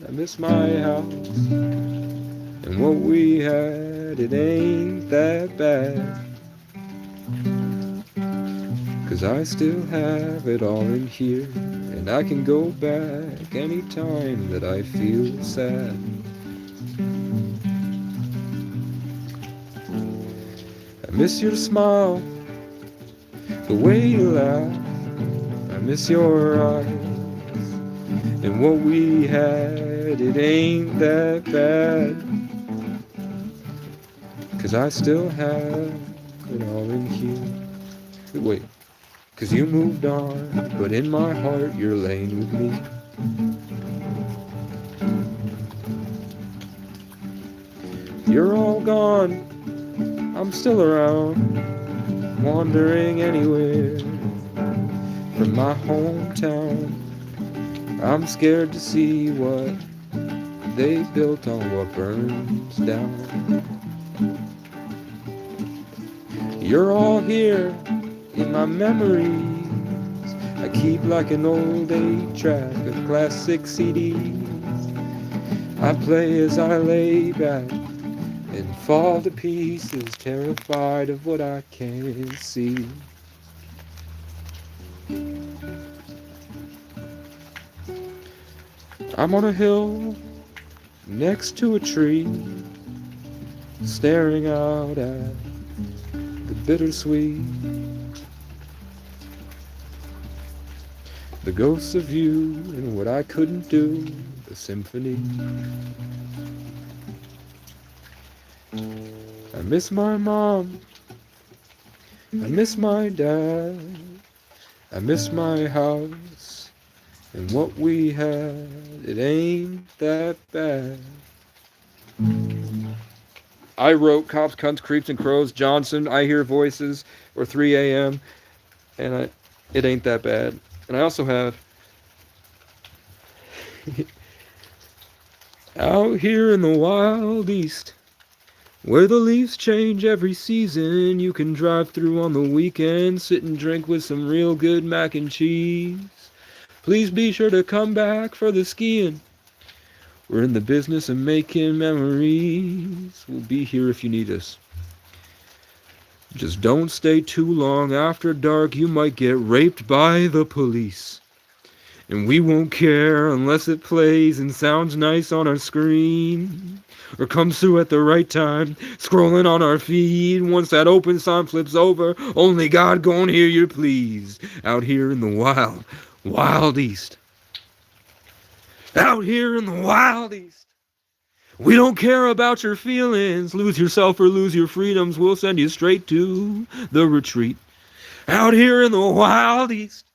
I miss my house, and what we had, it ain't that bad, cause I still have it all in here, and I can go back anytime that I feel sad. I miss your smile, the way you laugh, I miss your eyes. And what we had, it ain't that bad, 'Cause I still have it all in here. Wait, 'cause you moved on, but in my heart you're laying with me. You're all gone, I'm still around, wandering anywhere from my hometown. I'm scared to see what they built on what burns down. You're all here in my memories. I keep like an old 8-track of classic CDs. I play as I lay back and fall to pieces, terrified of what I can't see. I'm on a hill next to a tree, staring out at the bittersweet. The ghosts of you and what I couldn't do, the symphony. I miss my mom, I miss my dad, I miss my house and what we had. It ain't that bad. I wrote Cops, Cunts, Creeps, and Crows, Johnson, I Hear Voices, or 3 a.m., and it ain't that bad. And I also have Out Here in the Wild East, where the leaves change every season, you can drive through on the weekend, sit and drink with some real good mac and cheese. Please be sure to come back for the skiing. We're in the business of making memories. We'll be here if you need us. Just don't stay too long after dark, you might get raped by the police. And we won't care unless it plays and sounds nice on our screen, or comes through at the right time, scrolling on our feed. Once that open sign flips over, only God gon' hear your pleas. Out here in the wild, wild east. Out here in the wild east. We don't care about your feelings. Lose yourself or lose your freedoms, we'll send you straight to the retreat. Out here in the wild east.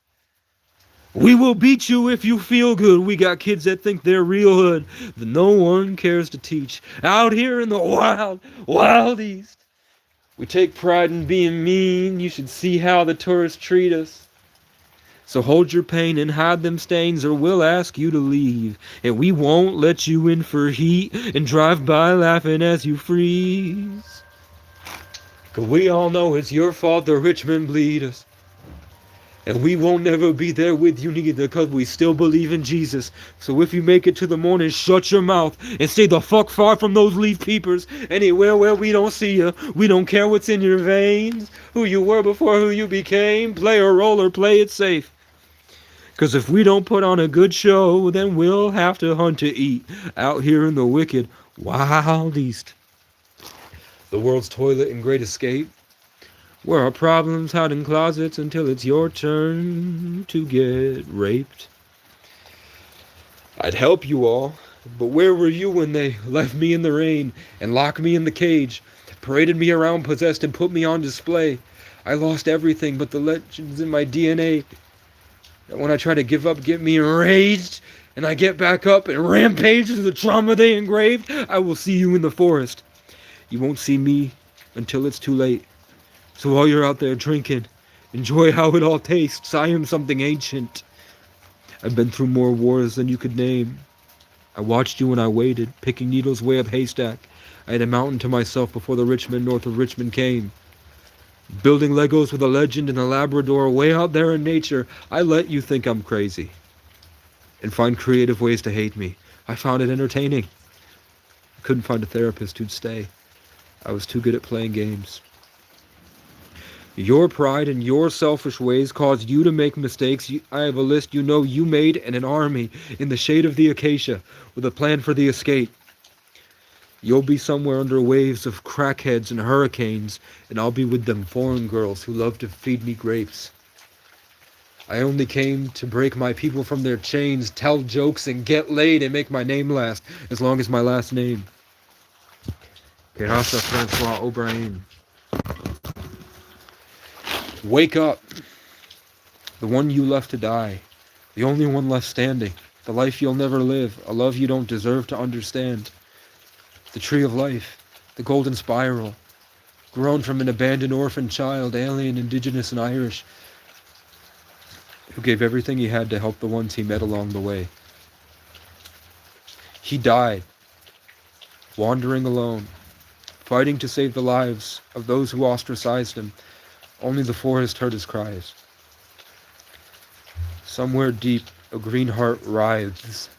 We will beat you if you feel good. We got kids that think they're real hood that no one cares to teach. Out here in the wild, wild east. We take pride in being mean. You should see how the tourists treat us. So hold your pain and hide them stains, or we'll ask you to leave. And we won't let you in for heat and drive by laughing as you freeze. 'Cause we all know it's your fault the rich men bleed us. And we won't never be there with you neither, 'cause we still believe in Jesus. So if you make it to the morning, shut your mouth and stay the fuck far from those leaf peepers. Anywhere where we don't see you. We don't care what's in your veins, who you were before who you became. Play a role or play it safe. 'Cause if we don't put on a good show, then we'll have to hunt to eat. Out here in the wicked, wild east. The world's toilet and great escape, where our problems hide in closets until it's your turn to get raped. I'd help you all, but where were you when they left me in the rain and locked me in the cage, paraded me around possessed and put me on display? I lost everything but the legends in my DNA. And when I try to give up, get me enraged, and I get back up and rampage to the trauma they engraved, I will see you in the forest. You won't see me until it's too late. So while you're out there drinking, enjoy how it all tastes. I am something ancient. I've been through more wars than you could name. I watched you when I waited, picking needles way up haystack. I had a mountain to myself before the rich men north of Richmond came. Building Legos with a legend in a Labrador way out there in nature. I let you think I'm crazy and find creative ways to hate me. I found it entertaining. I couldn't find a therapist who'd stay. I was too good at playing games. Your pride and your selfish ways caused you to make mistakes. I have a list you know you made and an army in the shade of the acacia with a plan for the escape. You'll be somewhere under waves of crackheads and hurricanes, and I'll be with them foreign girls who love to feed me grapes. I only came to break my people from their chains, tell jokes, and get laid and make my name last, as long as my last name. Grâce Francois O'Brien. Wake up. The one you left to die. The only one left standing. The life you'll never live. A love you don't deserve to understand. The tree of life. The golden spiral. Grown from an abandoned orphan child, alien, indigenous, and Irish, who gave everything he had to help the ones he met along the way. He died, wandering alone, fighting to save the lives of those who ostracized him. Only the forest heard his cries. Somewhere deep, a green heart writhes.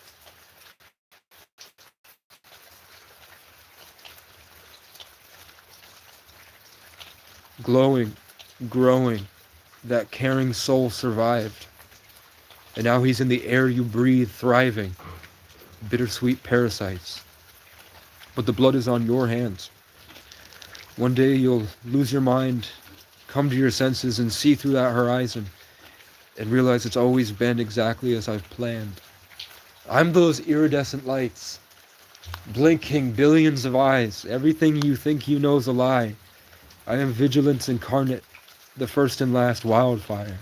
Glowing, growing, that caring soul survived. And now he's in the air you breathe, thriving. Bittersweet parasites. But the blood is on your hands. One day you'll lose your mind, come to your senses and see through that horizon and realize it's always been exactly as I've planned. I'm those iridescent lights, blinking billions of eyes. Everything you think you know's a lie. I am vigilance incarnate, the first and last wildfire.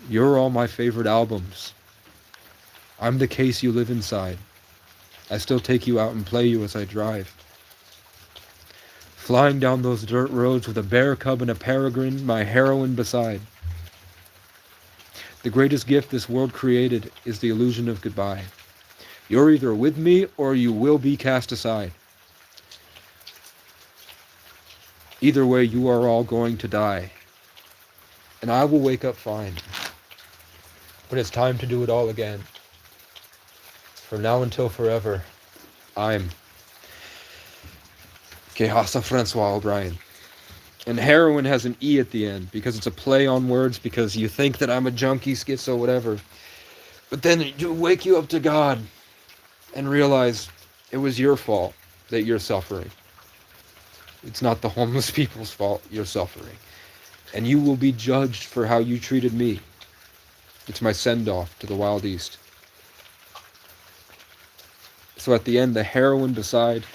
You're all my favorite albums. I'm the case you live inside. I still take you out and play you as I drive. Flying down those dirt roads with a bear cub and a peregrine, my heroine beside. The greatest gift this world created is the illusion of goodbye. You're either with me or you will be cast aside. Either way, you are all going to die. And I will wake up fine. But it's time to do it all again. From now until forever, I'm Kehasa Francois O'Brien. And heroin has an E at the end because it's a play on words, because you think that I'm a junkie, schizo, whatever. But then it wake you up to God and realize it was your fault that you're suffering. It's not the homeless people's fault you're suffering. And you will be judged for how you treated me. It's my send-off to the Wild East. So at the end, the heroine beside,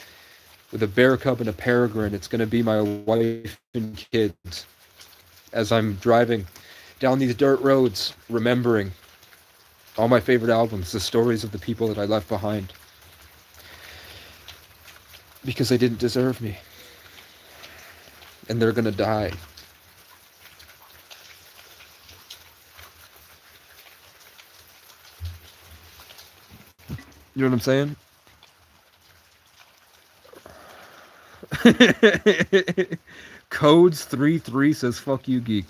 with a bear cub and a peregrine, it's going to be my wife and kids. As I'm driving down these dirt roads, remembering all my favorite albums, the stories of the people that I left behind. Because they didn't deserve me. And they're going to die. You know what I'm saying? Codes 33 says, fuck you, geek.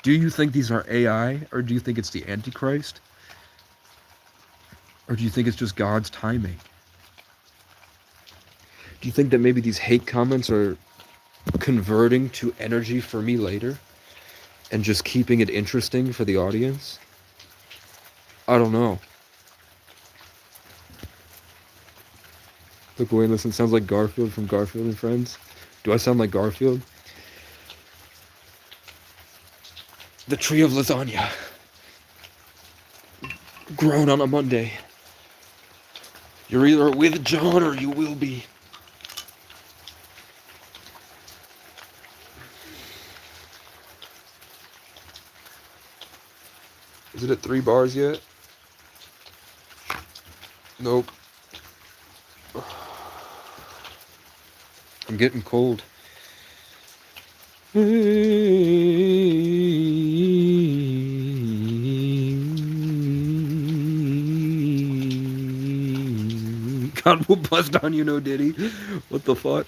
Do you think these are AI, or do you think it's the Antichrist? Or do you think it's just God's timing? Do you think that maybe these hate comments are converting to energy for me later? And just keeping it interesting for the audience? I don't know. Look away and listen. Sounds like Garfield from Garfield and Friends. Do I sound like Garfield? The tree of lasagna. Grown on a Monday. You're either with John or you will be. Is it at 3 bars yet? Nope. I'm getting cold. God will bust on you, no Diddy. What the fuck?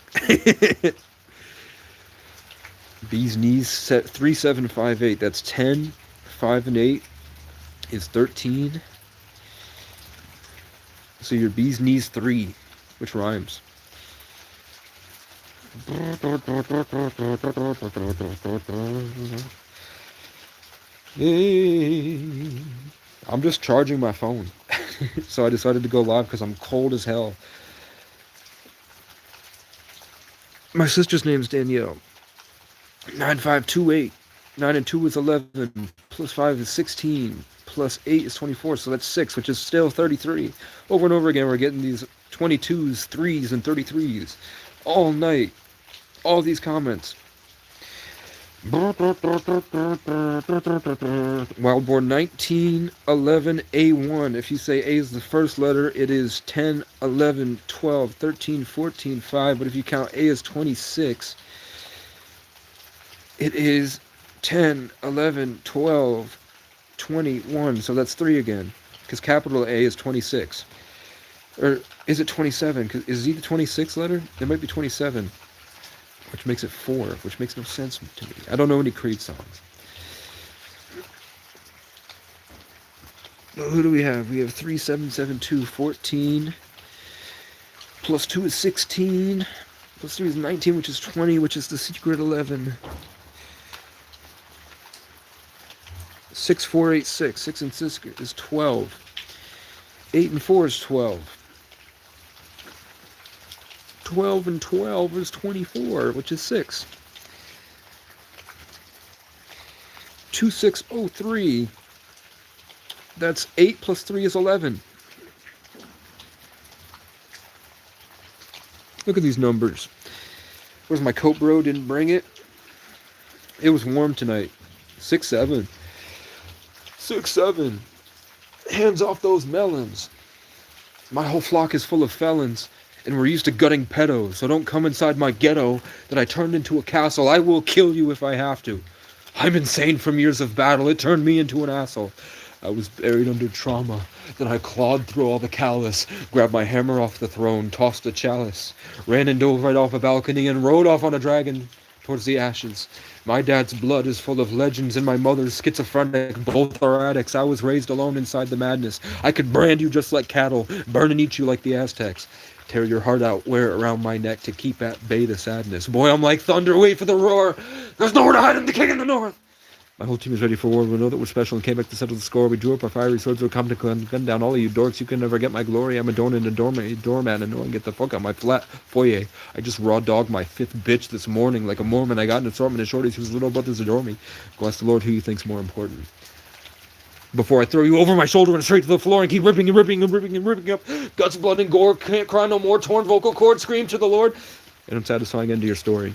Bee's knees set 3758. That's 10, 5, and 8 is 13. So your bee's knees 3, which rhymes. I'm just charging my phone. So I decided to go live because I'm cold as hell. My sister's name's Danielle. 9528. 9 and 2 is 11. Plus 5 is 16. plus 8 is 24, so that's 6, which is still 33. Over and over again, we're getting these 22s, 3s, and 33s all night. All these comments. Wildborn 1911A1. If you say A is the first letter, it is 10, 11, 12, 13, 14, 5. But if you count A as 26, it is 10, 11, 12, 21. So that's 3 again, because capital A is 26. Or is it 27? Is he the 26th letter? It might be 27. Which makes it 4, which makes no sense to me. I don't know any Creed songs. Who do we have? We have 3, 7, 7, 2, 14. Plus 2 is 16. Plus 3 is 19, which is 20, which is the secret 11. 6, 4, 8, 6. 6 and 6 is 12. 8 and 4 is 12. 12 and 12 is 24, which is 6. 2603. That's 8 plus 3 is 11. Look at these numbers. Where's my coat, bro? Didn't bring it. It was warm tonight. 6-7. 6-7. Hands off those melons. My whole flock is full of felons. And we're used to gutting pedos, so don't come inside my ghetto that I turned into a castle. I will kill you if I have to. I'm insane from years of battle. It turned me into an asshole. I was buried under trauma. Then I clawed through all the callous, grabbed my hammer off the throne, tossed a chalice, ran and dove right off a balcony, and rode off on a dragon towards the ashes. My dad's blood is full of legends, and my mother's schizophrenic. Both are addicts. I was raised alone inside the madness. I could brand you just like cattle, burn and eat you like the Aztecs. Tear your heart out, wear it around my neck to keep at bay the sadness. Boy, I'm like thunder, wait for the roar. There's nowhere to hide, I'm the king in the north. My whole team is ready for war. We know that we're special and came back to settle the score. We drew up our fiery swords. We'll come to gun down all of you dorks. You can never get my glory. I'm a doormat, and no one get the fuck out my flat foyer. I just raw dogged my 5th bitch this morning like a Mormon. I got an assortment of shorties whose little brothers adore me. Go ask the Lord who you think's more important. Before I throw you over my shoulder and straight to the floor and keep ripping and ripping and ripping and ripping up. Guts, blood, and gore. Can't cry no more. Torn vocal cord. Scream to the Lord. And a satisfying end to your story.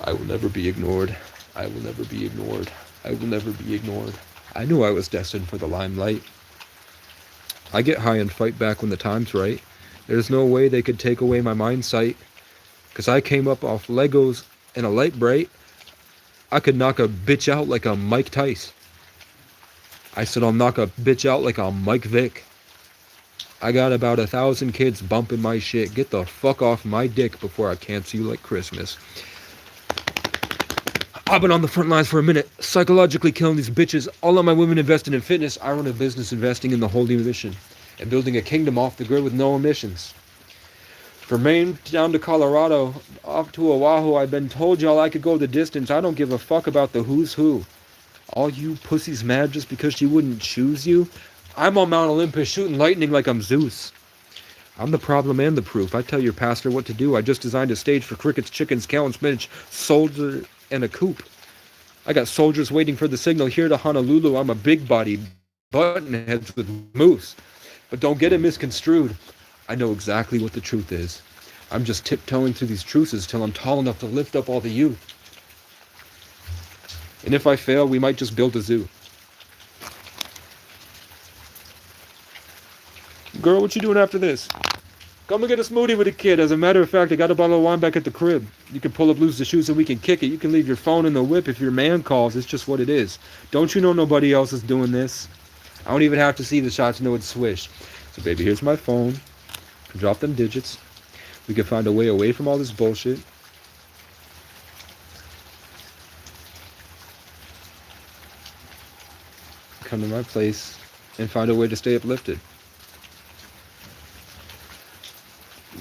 I will never be ignored. I will never be ignored. I will never be ignored. I knew I was destined for the limelight. I get high and fight back when the time's right. There's no way they could take away my mind sight. Cause I came up off Legos and a light bright. I could knock a bitch out like a Mike Tice. I said I'll knock a bitch out like a Mike Vick. I got about 1,000 kids bumping my shit. Get the fuck off my dick before I cancel you like Christmas. I've been on the front lines for a minute, psychologically killing these bitches. All of my women invested in fitness. I run a business investing in the holy mission and building a kingdom off the grid with no emissions. From Maine down to Colorado, off to Oahu, I've been told y'all I could go the distance. I don't give a fuck about the who's who. All you pussies mad just because she wouldn't choose you? I'm on Mount Olympus shooting lightning like I'm Zeus. I'm the problem and the proof. I tell your pastor what to do. I just designed a stage for crickets, chickens, kale, and spinach, soldier, and a coop. I got soldiers waiting for the signal here to Honolulu. I'm a big-bodied buttonheads with moose. But don't get it misconstrued. I know exactly what the truth is. I'm just tiptoeing through these truces till I'm tall enough to lift up all the youth. And if I fail, we might just build a zoo. Girl, what you doing after this? Come and get a smoothie with a kid. As a matter of fact, I got a bottle of wine back at the crib. You can pull up, lose the shoes, and we can kick it. You can leave your phone in the whip if your man calls. It's just what it is. Don't you know nobody else is doing this? I don't even have to see the shot to know it's swished. So, baby, here's my phone. Drop them digits. We can find a way away from all this bullshit. Come to my place and find a way to stay uplifted.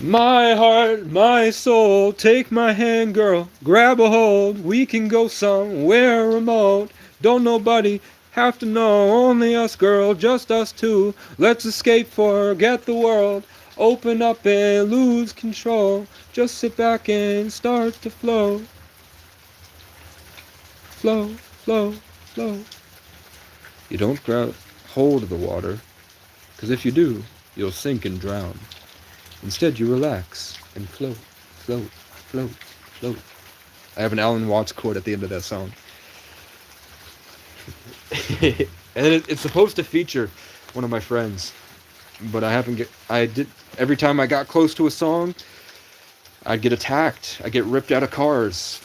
My heart, my soul, take my hand, girl, grab a hold. We can go somewhere remote. Don't nobody have to know, only us, girl, just us two. Let's escape, forget the world. Open up and lose control. Just sit back and start to flow. Flow, flow, flow. You don't grab hold of the water, because if you do, you'll sink and drown. Instead, you relax and float, float, float, float. I have an Alan Watts quote at the end of that song. And it's supposed to feature one of my friends, but I did, every time I got close to a song, I'd get attacked. I'd get ripped out of cars.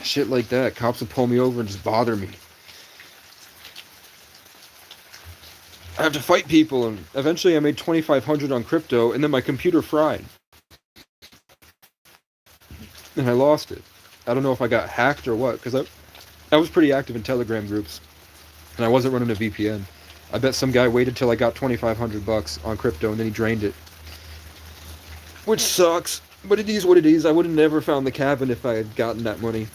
Shit like that. Cops would pull me over and just bother me. I have to fight people, and eventually I made 2,500 on crypto, and then my computer fried. And I lost it. I don't know if I got hacked or what, because I was pretty active in Telegram groups, and I wasn't running a VPN. I bet some guy waited till I got 2,500 bucks on crypto, and then he drained it. Which sucks, but it is what it is. I would have never found the cabin if I had gotten that money.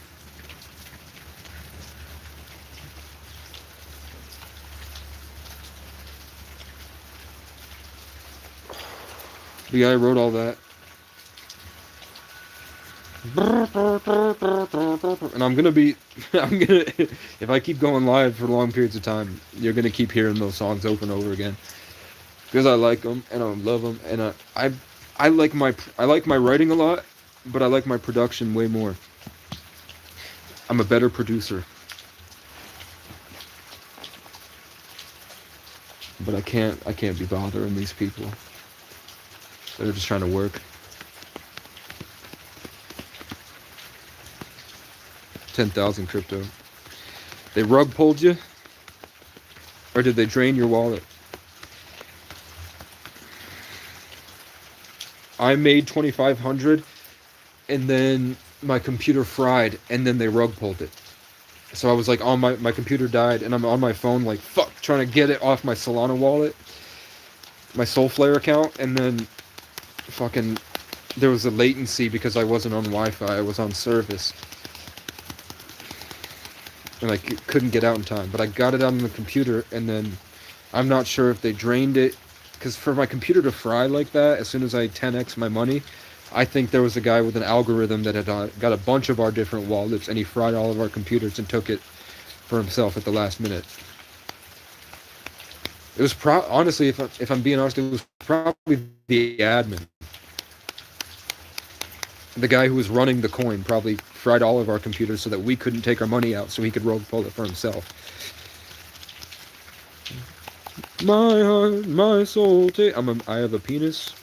The guy wrote all that. And I'm gonna, if I keep going live for long periods of time, you're gonna keep hearing those songs over and over again. Because I like them, and I love them, and I like my writing a lot, but I like my production way more. I'm a better producer. But I can't be bothering these people. They're just trying to work. 10,000 crypto. They rug pulled you? Or did they drain your wallet? I made 2,500 and then my computer fried and then they rug pulled it. So I was like, on my computer died and I'm on my phone like, fuck, trying to get it off my Solana wallet, my Soulflare account, and then fucking there was a latency because I wasn't on Wi-Fi, I was on service. And I couldn't get out in time, but I got it out on the computer, and then I'm not sure if they drained it, because for my computer to fry like that, as soon as I 10x my money, I think there was a guy with an algorithm that had got a bunch of our different wallets, and he fried all of our computers and took it for himself at the last minute. It was honestly, if I'm being honest, it was probably the admin. The guy who was running the coin probably fried all of our computers so that we couldn't take our money out so he could rogue pull it for himself. My heart, my soul, I have a penis.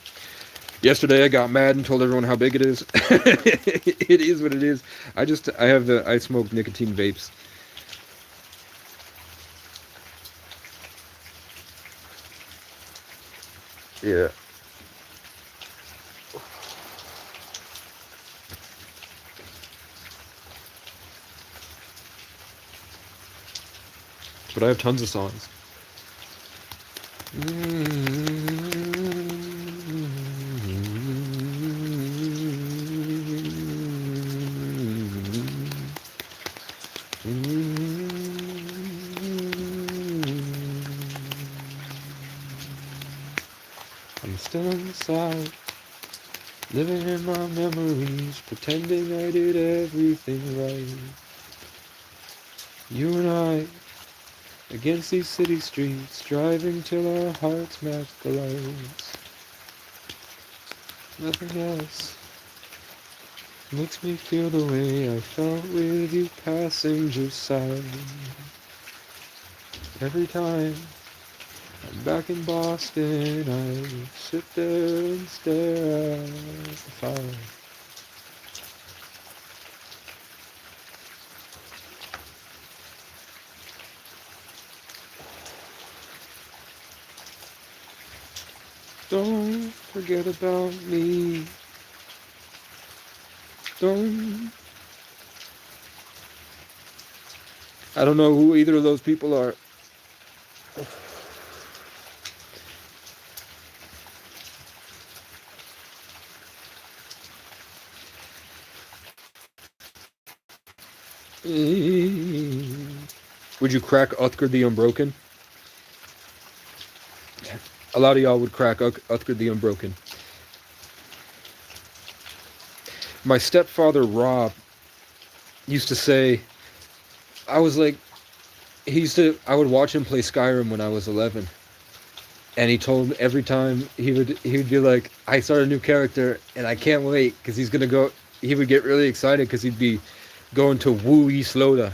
Yesterday I got mad and told everyone how big it is. It is what it is. I smoke nicotine vapes. Yeah. But I have tons of songs. I'm still inside, living in my memories, pretending I did everything right. You and I, against these city streets, driving till our hearts match the lights. Nothing else makes me feel the way I felt with you passenger side. Every time I'm back in Boston, I sit there and stare at the fire. Don't forget about me. I don't know who either of those people are. Would you crack Uthgar the Unbroken? A lot of y'all would crack Uthgar the Unbroken. My stepfather, Rob, used to say, I was like, I would watch him play Skyrim when I was 11. And he told me every time he would be like, I start a new character and I can't wait because he's gonna go. He would get really excited because he'd be going to woo Ysloda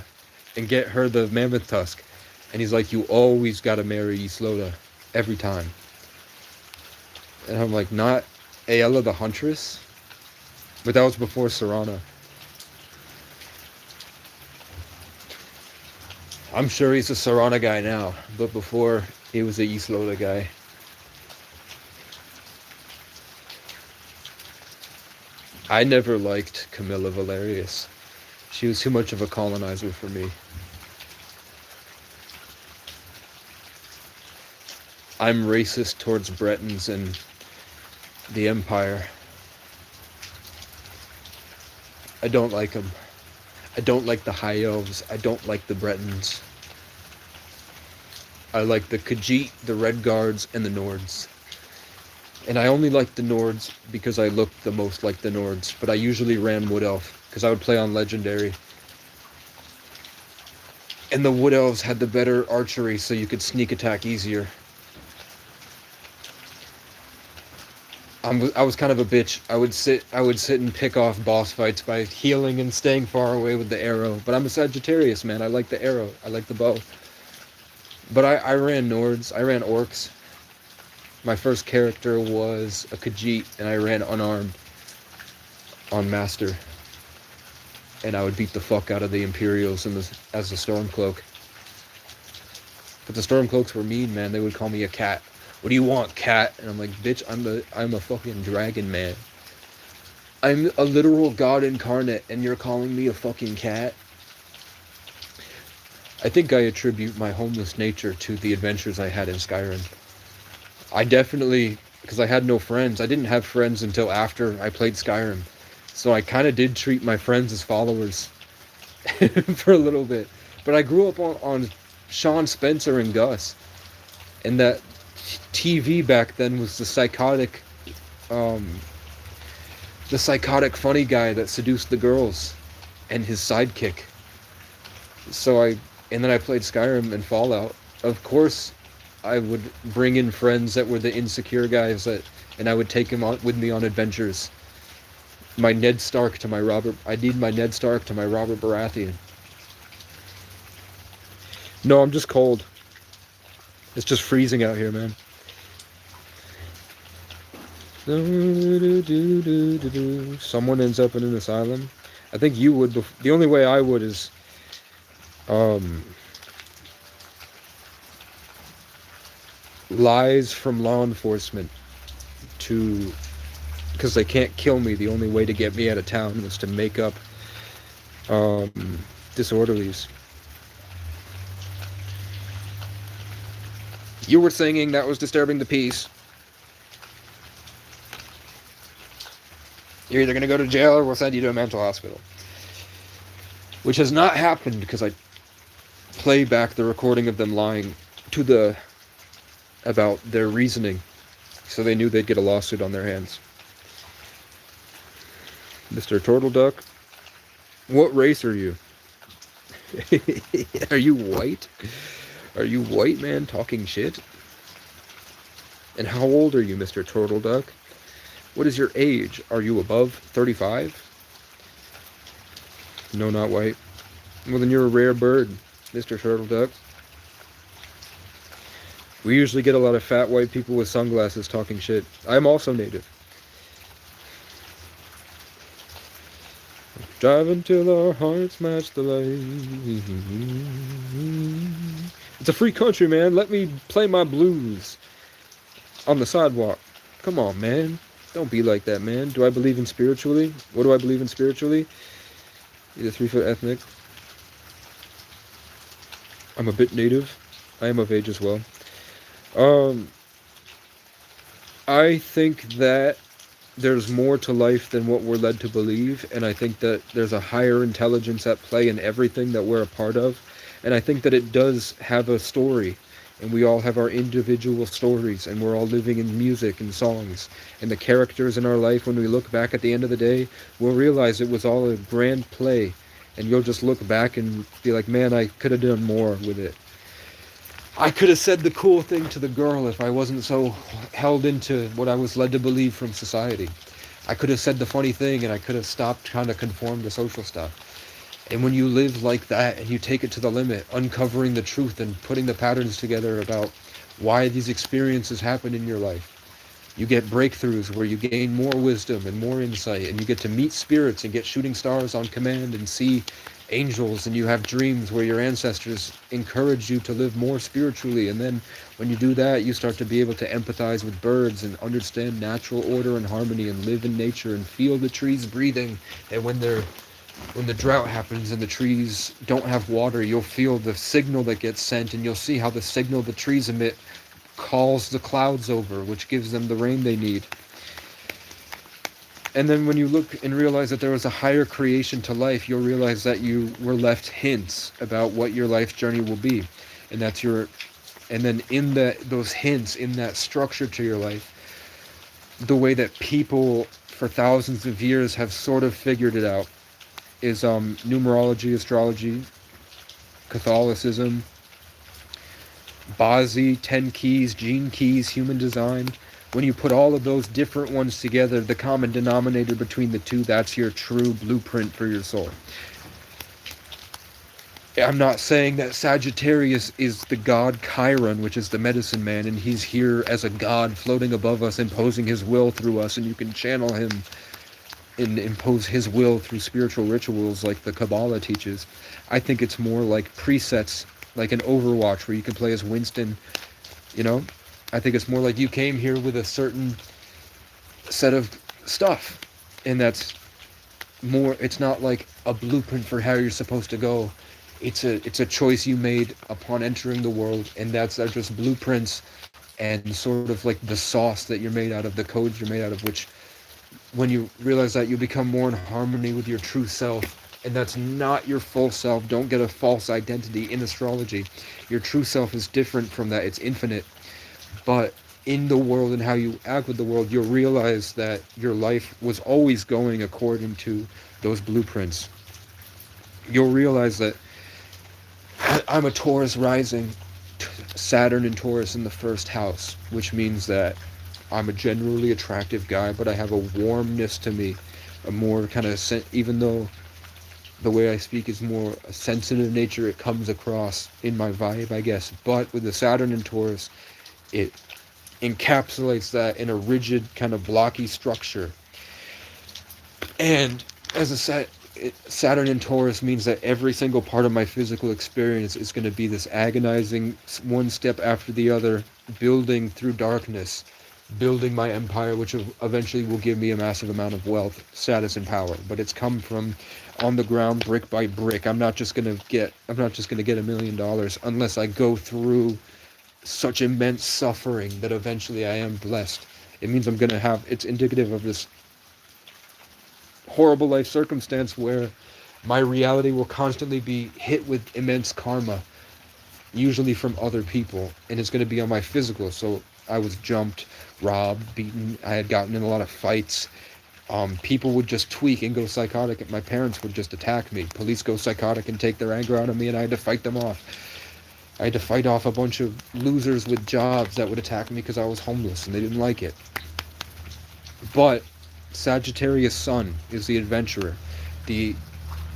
and get her the mammoth tusk. And he's like, you always gotta marry Ysloda every time. And I'm like, not Aella the Huntress, but that was before Serana. I'm sure he's a Serana guy now, but before he was a Ysloda guy. I never liked Camilla Valerius. She was too much of a colonizer for me. I'm racist towards Bretons and the Empire. I don't like them. I don't like the High Elves. I don't like the Bretons. I like the Khajiit, the Red Guards, and the Nords. And I only liked the Nords because I looked the most like the Nords. But I usually ran Wood Elf because I would play on Legendary. And the Wood Elves had the better archery so you could sneak attack easier. I was kind of a bitch. I would sit and pick off boss fights by healing and staying far away with the arrow. But I'm a Sagittarius, man. I like the arrow. I like the bow. But I ran Nords. I ran Orcs. My first character was a Khajiit, and I ran unarmed on Master. And I would beat the fuck out of the Imperials as the Stormcloak. But the Stormcloaks were mean, man. They would call me a cat. What do you want, cat? And I'm like, bitch, I'm a fucking dragon, man. I'm a literal god incarnate, and you're calling me a fucking cat? I think I attribute my homeless nature to the adventures I had in Skyrim. I definitely, because I had no friends. I didn't have friends until after I played Skyrim. So I kind of did treat my friends as followers for a little bit. But I grew up on Sean Spencer and Gus. And that TV back then was the psychotic funny guy that seduced the girls and his sidekick. And then I played Skyrim and Fallout. Of course, I would bring in friends that were the insecure guys and I would take them on with me on adventures. I need my Ned Stark to my Robert Baratheon. No, I'm just cold. It's just freezing out here, man. Someone ends up in an asylum. I think you would. The only way I would is lies from law enforcement because they can't kill me. The only way to get me out of town was to make up disorderlies. You were singing, that was disturbing the peace. You're either going to go to jail or we'll send you to a mental hospital. Which has not happened because I play back the recording of them lying about their reasoning. So they knew they'd get a lawsuit on their hands. Mr. Turtle Duck, what race are you? Are you white? Are you white, man, talking shit? And how old are you, Mr. Turtle Duck? What is your age? Are you above 35? No, not white. Well, then you're a rare bird, Mr. Turtle Duck. We usually get a lot of fat white people with sunglasses talking shit. I'm also native. Driving till our hearts match the light. It's a free country, man. Let me play my blues on the sidewalk. Come on, man. Don't be like that, man. Do I believe in spiritually? What do I believe in spiritually? Either 3-foot ethnic. I'm a bit native. I am of age as well. I think that there's more to life than what we're led to believe, and I think that there's a higher intelligence at play in everything that we're a part of, and I think that it does have a story, and we all have our individual stories, and we're all living in music and songs, and the characters in our life, when we look back at the end of the day, we'll realize it was all a grand play, And you'll just look back and be like, man, I could have done more with it. I could have said the cool thing to the girl if I wasn't so held into what I was led to believe from society. I could have said the funny thing, and I could have stopped trying to conform to social stuff. And when you live like that and you take it to the limit, uncovering the truth and putting the patterns together about why these experiences happen in your life, you get breakthroughs where you gain more wisdom and more insight, and you get to meet spirits and get shooting stars on command and see angels, and you have dreams where your ancestors encourage you to live more spiritually. And then when you do that, you start to be able to empathize with birds and understand natural order and harmony and live in nature and feel the trees breathing. And when the drought happens and the trees don't have water, you'll feel the signal that gets sent, and you'll see how the signal the trees emit calls the clouds over, which gives them the rain they need. And then when you look and realize that there was a higher creation to life, you'll realize that you were left hints about what your life journey will be. And that's and then in those hints, in that structure to your life, the way that people for thousands of years have sort of figured it out is numerology, astrology, Catholicism, Bazi, 10 keys, gene keys, human design. When you put all of those different ones together, the common denominator between the two, that's your true blueprint for your soul. I'm not saying that Sagittarius is the god Chiron, which is the medicine man, and he's here as a god floating above us, imposing his will through us, and you can channel him and impose his will through spiritual rituals like the Kabbalah teaches. I think it's more like presets, like an Overwatch where you can play as Winston, you know? I think it's more like you came here with a certain set of stuff, and that's more, it's not like a blueprint for how you're supposed to go. It's a choice you made upon entering the world, and they're just blueprints and sort of like the sauce that you're made out of, the codes you're made out of, which when you realize that, you become more in harmony with your true self. And that's not your full self. Don't get a false identity in astrology. Your true self is different from that. It's infinite. But in the world and how you act with the world, you'll realize that your life was always going according to those blueprints. You'll realize that I'm a Taurus rising, Saturn and Taurus in the first house, which means that I'm a generally attractive guy, but I have a warmness to me, a more kind of, even though the way I speak is more a sensitive nature, it comes across in my vibe, I guess. But with the Saturn and Taurus, it encapsulates that in a rigid, kind of blocky structure. And as a Saturn and Taurus means that every single part of my physical experience is going to be this agonizing, one step after the other, building through darkness, building my empire, which eventually will give me a massive amount of wealth, status, and power. But it's come from on the ground, brick by brick. I'm not just gonna get $1 million unless I go through such immense suffering that eventually I am blessed. It means I'm gonna have, it's indicative of this horrible life circumstance where my reality will constantly be hit with immense karma, usually from other people, and it's going to be on my physical. So I was jumped, robbed, beaten. I had gotten in a lot of fights. People would just tweak and go psychotic, and my parents would just attack me. Police go psychotic and take their anger out on me, and I had to fight them off. I had to fight off a bunch of losers with jobs that would attack me because I was homeless and they didn't like it. But Sagittarius Sun is the adventurer, the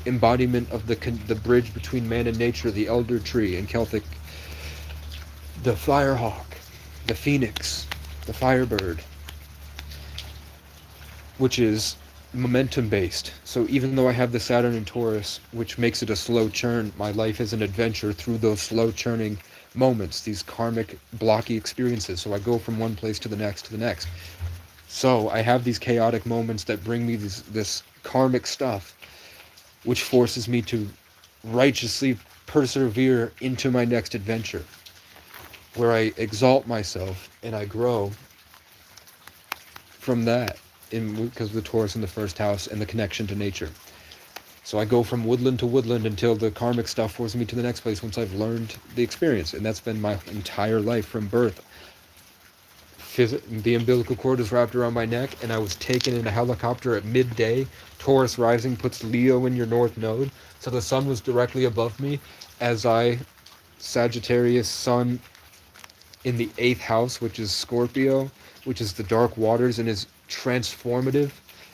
embodiment of the bridge between man and nature, the elder tree in Celtic, the firehawk, the phoenix, the firebird, which is momentum based. So even though I have the Saturn in Taurus, which makes it a slow churn, my life is an adventure through those slow churning moments, these karmic blocky experiences. So I go from one place to the next to the next. So I have these chaotic moments that bring me this karmic stuff, which forces me to righteously persevere into my next adventure, where I exalt myself and I grow from that, because of the Taurus in the first house and the connection to nature. So I go from woodland to woodland until the karmic stuff forces me to the next place once I've learned the experience. And that's been my entire life from birth. the umbilical cord is wrapped around my neck, and I was taken in a helicopter at midday. Taurus rising puts Leo in your north node, so the sun was directly above me as Sagittarius sun in the 8th house, which is Scorpio, which is the dark waters and is transformative,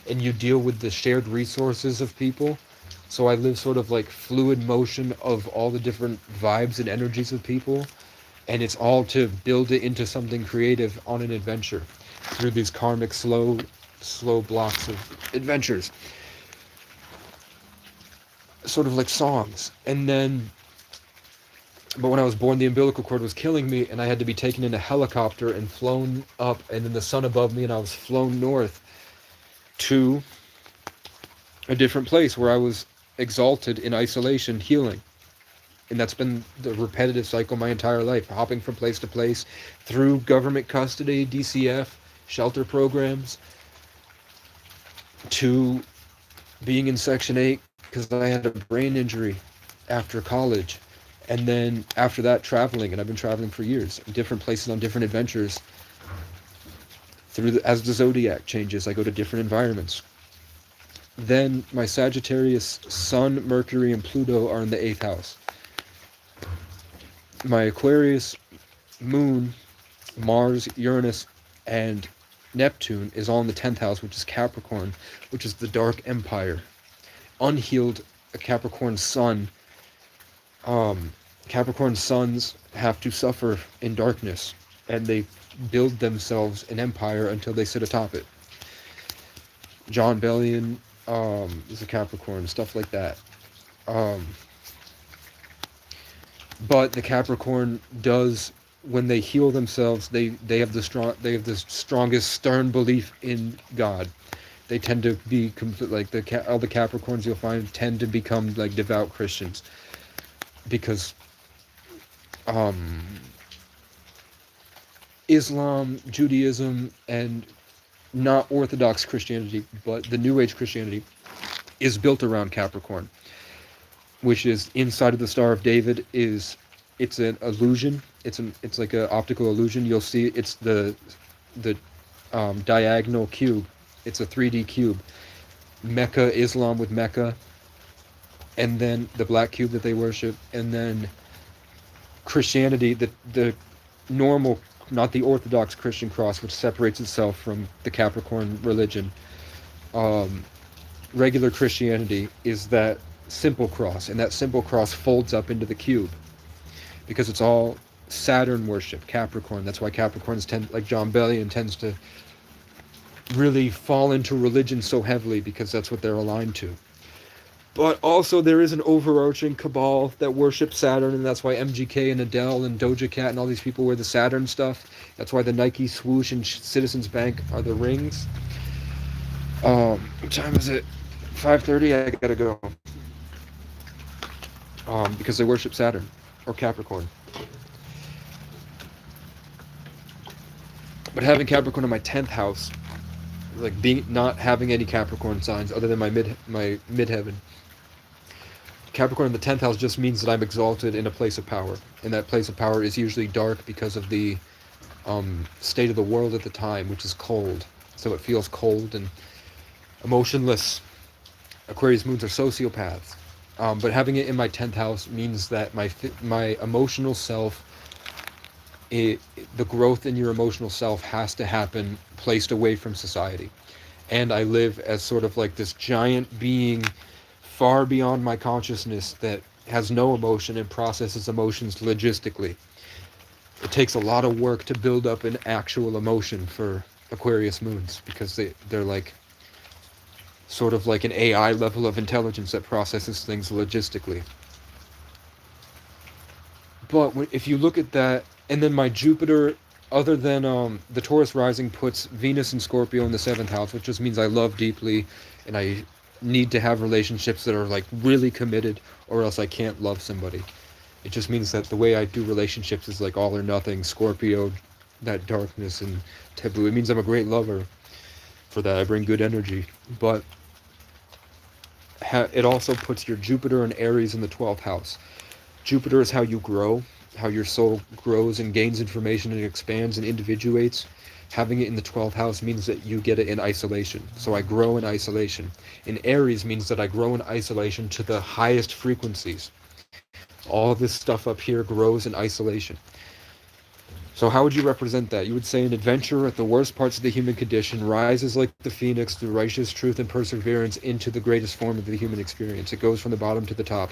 and you deal with the shared resources of people. So I live sort of like fluid motion of all the different vibes and energies of people, and it's all to build it into something creative on an adventure through these karmic slow blocks of adventures, sort of like songs. And then, but when I was born, the umbilical cord was killing me, and I had to be taken in a helicopter and flown up, and then the sun above me, and I was flown north to a different place where I was exalted in isolation, healing. And that's been the repetitive cycle my entire life, hopping from place to place through government custody, DCF, shelter programs, to being in Section 8 because I had a brain injury after college. And then after that, traveling, and I've been traveling for years, in different places on different adventures. As the zodiac changes, I go to different environments. Then my Sagittarius Sun, Mercury, and Pluto are in the 8th house. My Aquarius Moon, Mars, Uranus, and Neptune is all in the 10th house, which is Capricorn, which is the dark empire. Unhealed Capricorn Sun. Capricorn suns have to suffer in darkness, and they build themselves an empire until they sit atop it. John Bellion is a Capricorn, stuff like that. But the Capricorn does, when they heal themselves, they have the strongest stern belief in God. They tend to be complete, like all the Capricorns you'll find tend to become like devout Christians, because Islam, Judaism, and not Orthodox Christianity, but the New Age Christianity is built around Capricorn, which is inside of the Star of David. It's an illusion. It's like an optical illusion. You'll see it's the diagonal cube. It's a 3D cube. Mecca, Islam with Mecca, and then the black cube that they worship, and then Christianity, the normal, not the Orthodox Christian cross, which separates itself from the Capricorn religion. Regular Christianity is that simple cross, and that simple cross folds up into the cube, because it's all Saturn worship, Capricorn. That's why Capricorns tend, like John Bellion, tends to really fall into religion so heavily, because that's what they're aligned to. But also there is an overarching cabal that worships Saturn, and that's why MGK and Adele and Doja Cat and all these people wear the Saturn stuff. That's why the Nike swoosh and Citizens Bank are the rings. What time is it? 5:30. I gotta go. Because they worship Saturn or Capricorn. But having Capricorn in my 10th house, like not having any Capricorn signs other than my midheaven. Capricorn in the 10th house just means that I'm exalted in a place of power, and that place of power is usually dark because of the state of the world at the time, which is cold. So it feels cold and emotionless. Aquarius moons are sociopaths. But having it in my 10th house means that my emotional self, the growth in your emotional self has to happen placed away from society. And I live as sort of like this giant being far beyond my consciousness that has no emotion and processes emotions logistically. It takes a lot of work to build up an actual emotion for Aquarius moons, because they're like sort of like an AI level of intelligence that processes things logistically. But if you look at that, and then my Jupiter, other than the Taurus rising, puts Venus and Scorpio in the 7th house, which just means I love deeply, and I need to have relationships that are like really committed, or else I can't love somebody. It just means that the way I do relationships is like all or nothing. Scorpio, that darkness and taboo. It means I'm a great lover. For that, I bring good energy. But it also puts your Jupiter and Aries in the 12th house. Jupiter is how you grow, how your soul grows and gains information and expands and individuates. Having it in the 12th house means that you get it in isolation. So I grow in isolation. In Aries means that I grow in isolation to the highest frequencies. All this stuff up here grows in isolation. So how would you represent that? You would say an adventurer at the worst parts of the human condition rises like the phoenix through righteous truth and perseverance into the greatest form of the human experience. It goes from the bottom to the top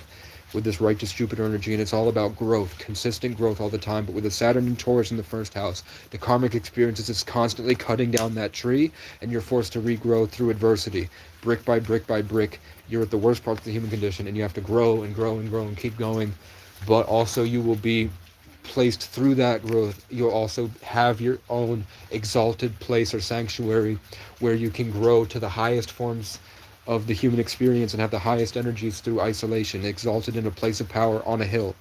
with this righteous Jupiter energy, and it's all about growth, consistent growth all the time. But with a Saturn and Taurus in the first house, the karmic experience is constantly cutting down that tree, and you're forced to regrow through adversity. Brick by brick by brick, you're at the worst parts of the human condition, and you have to grow and grow and grow and keep going. But also you will be placed through that growth. You'll also have your own exalted place or sanctuary where you can grow to the highest forms of the human experience and have the highest energies through isolation, exalted in a place of power on a hill.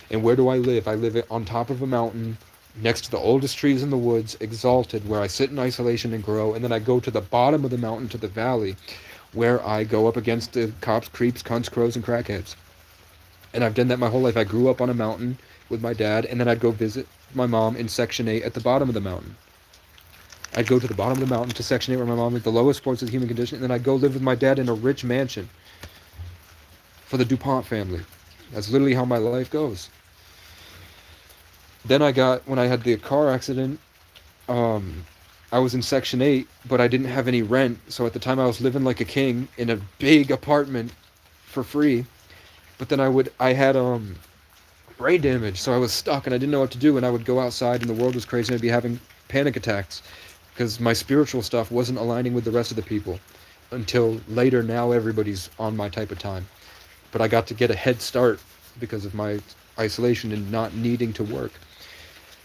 And where do I live? I live on top of a mountain next to the oldest trees in the woods, exalted, where I sit in isolation and grow. And then I go to the bottom of the mountain, to the valley, where I go up against the cops, creeps, cunts, crows, and crackheads. And I've done that my whole life. I grew up on a mountain with my dad, and then I'd go visit my mom in Section 8 at the bottom of the mountain. I'd go to the bottom of the mountain to Section 8 where my mom lived, the lowest parts of the human condition, and then I'd go live with my dad in a rich mansion for the DuPont family. That's literally how my life goes. Then when I had the car accident, I was in Section 8, but I didn't have any rent, so at the time I was living like a king in a big apartment for free. But then I had brain damage, so I was stuck and I didn't know what to do, and I would go outside and the world was crazy and I'd be having panic attacks because my spiritual stuff wasn't aligning with the rest of the people until later. Now everybody's on my type of time, but I got to get a head start because of my isolation and not needing to work.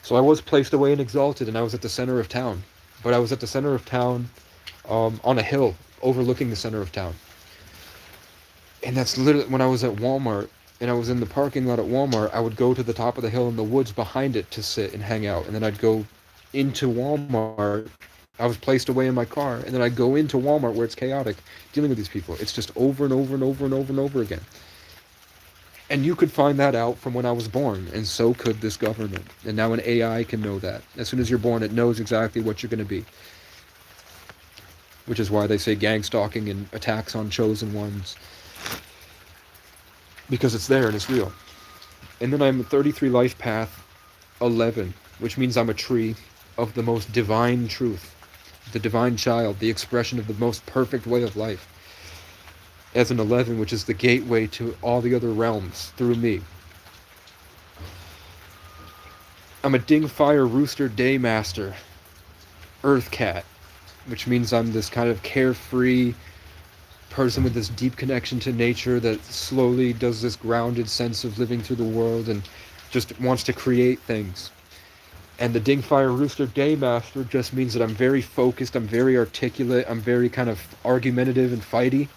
So I was placed away and exalted, and I was at the center of town, but I was at the center of town on a hill overlooking the center of town. And that's literally when I was at Walmart and I was in the parking lot at Walmart, I would go to the top of the hill in the woods behind it to sit and hang out. And then I'd go into Walmart. I was placed away in my car, and then I'd go into Walmart where it's chaotic, dealing with these people. It's just over and over and over and over and over again. And you could find that out from when I was born, and so could this government. And now an AI can know that. As soon as you're born, it knows exactly what you're going to be. Which is why they say gang stalking and attacks on chosen ones. Because it's there and it's real. And then I'm 33 life path 11, which means I'm a tree of the most divine truth, the divine child, the expression of the most perfect way of life. As an 11, which is the gateway to all the other realms through me. I'm a ding fire rooster day master, earth cat, which means I'm this kind of carefree person with this deep connection to nature that slowly does this grounded sense of living through the world and just wants to create things. And the Dingfire Rooster Day Master just means that I'm very focused, I'm very articulate, I'm very kind of argumentative and fighty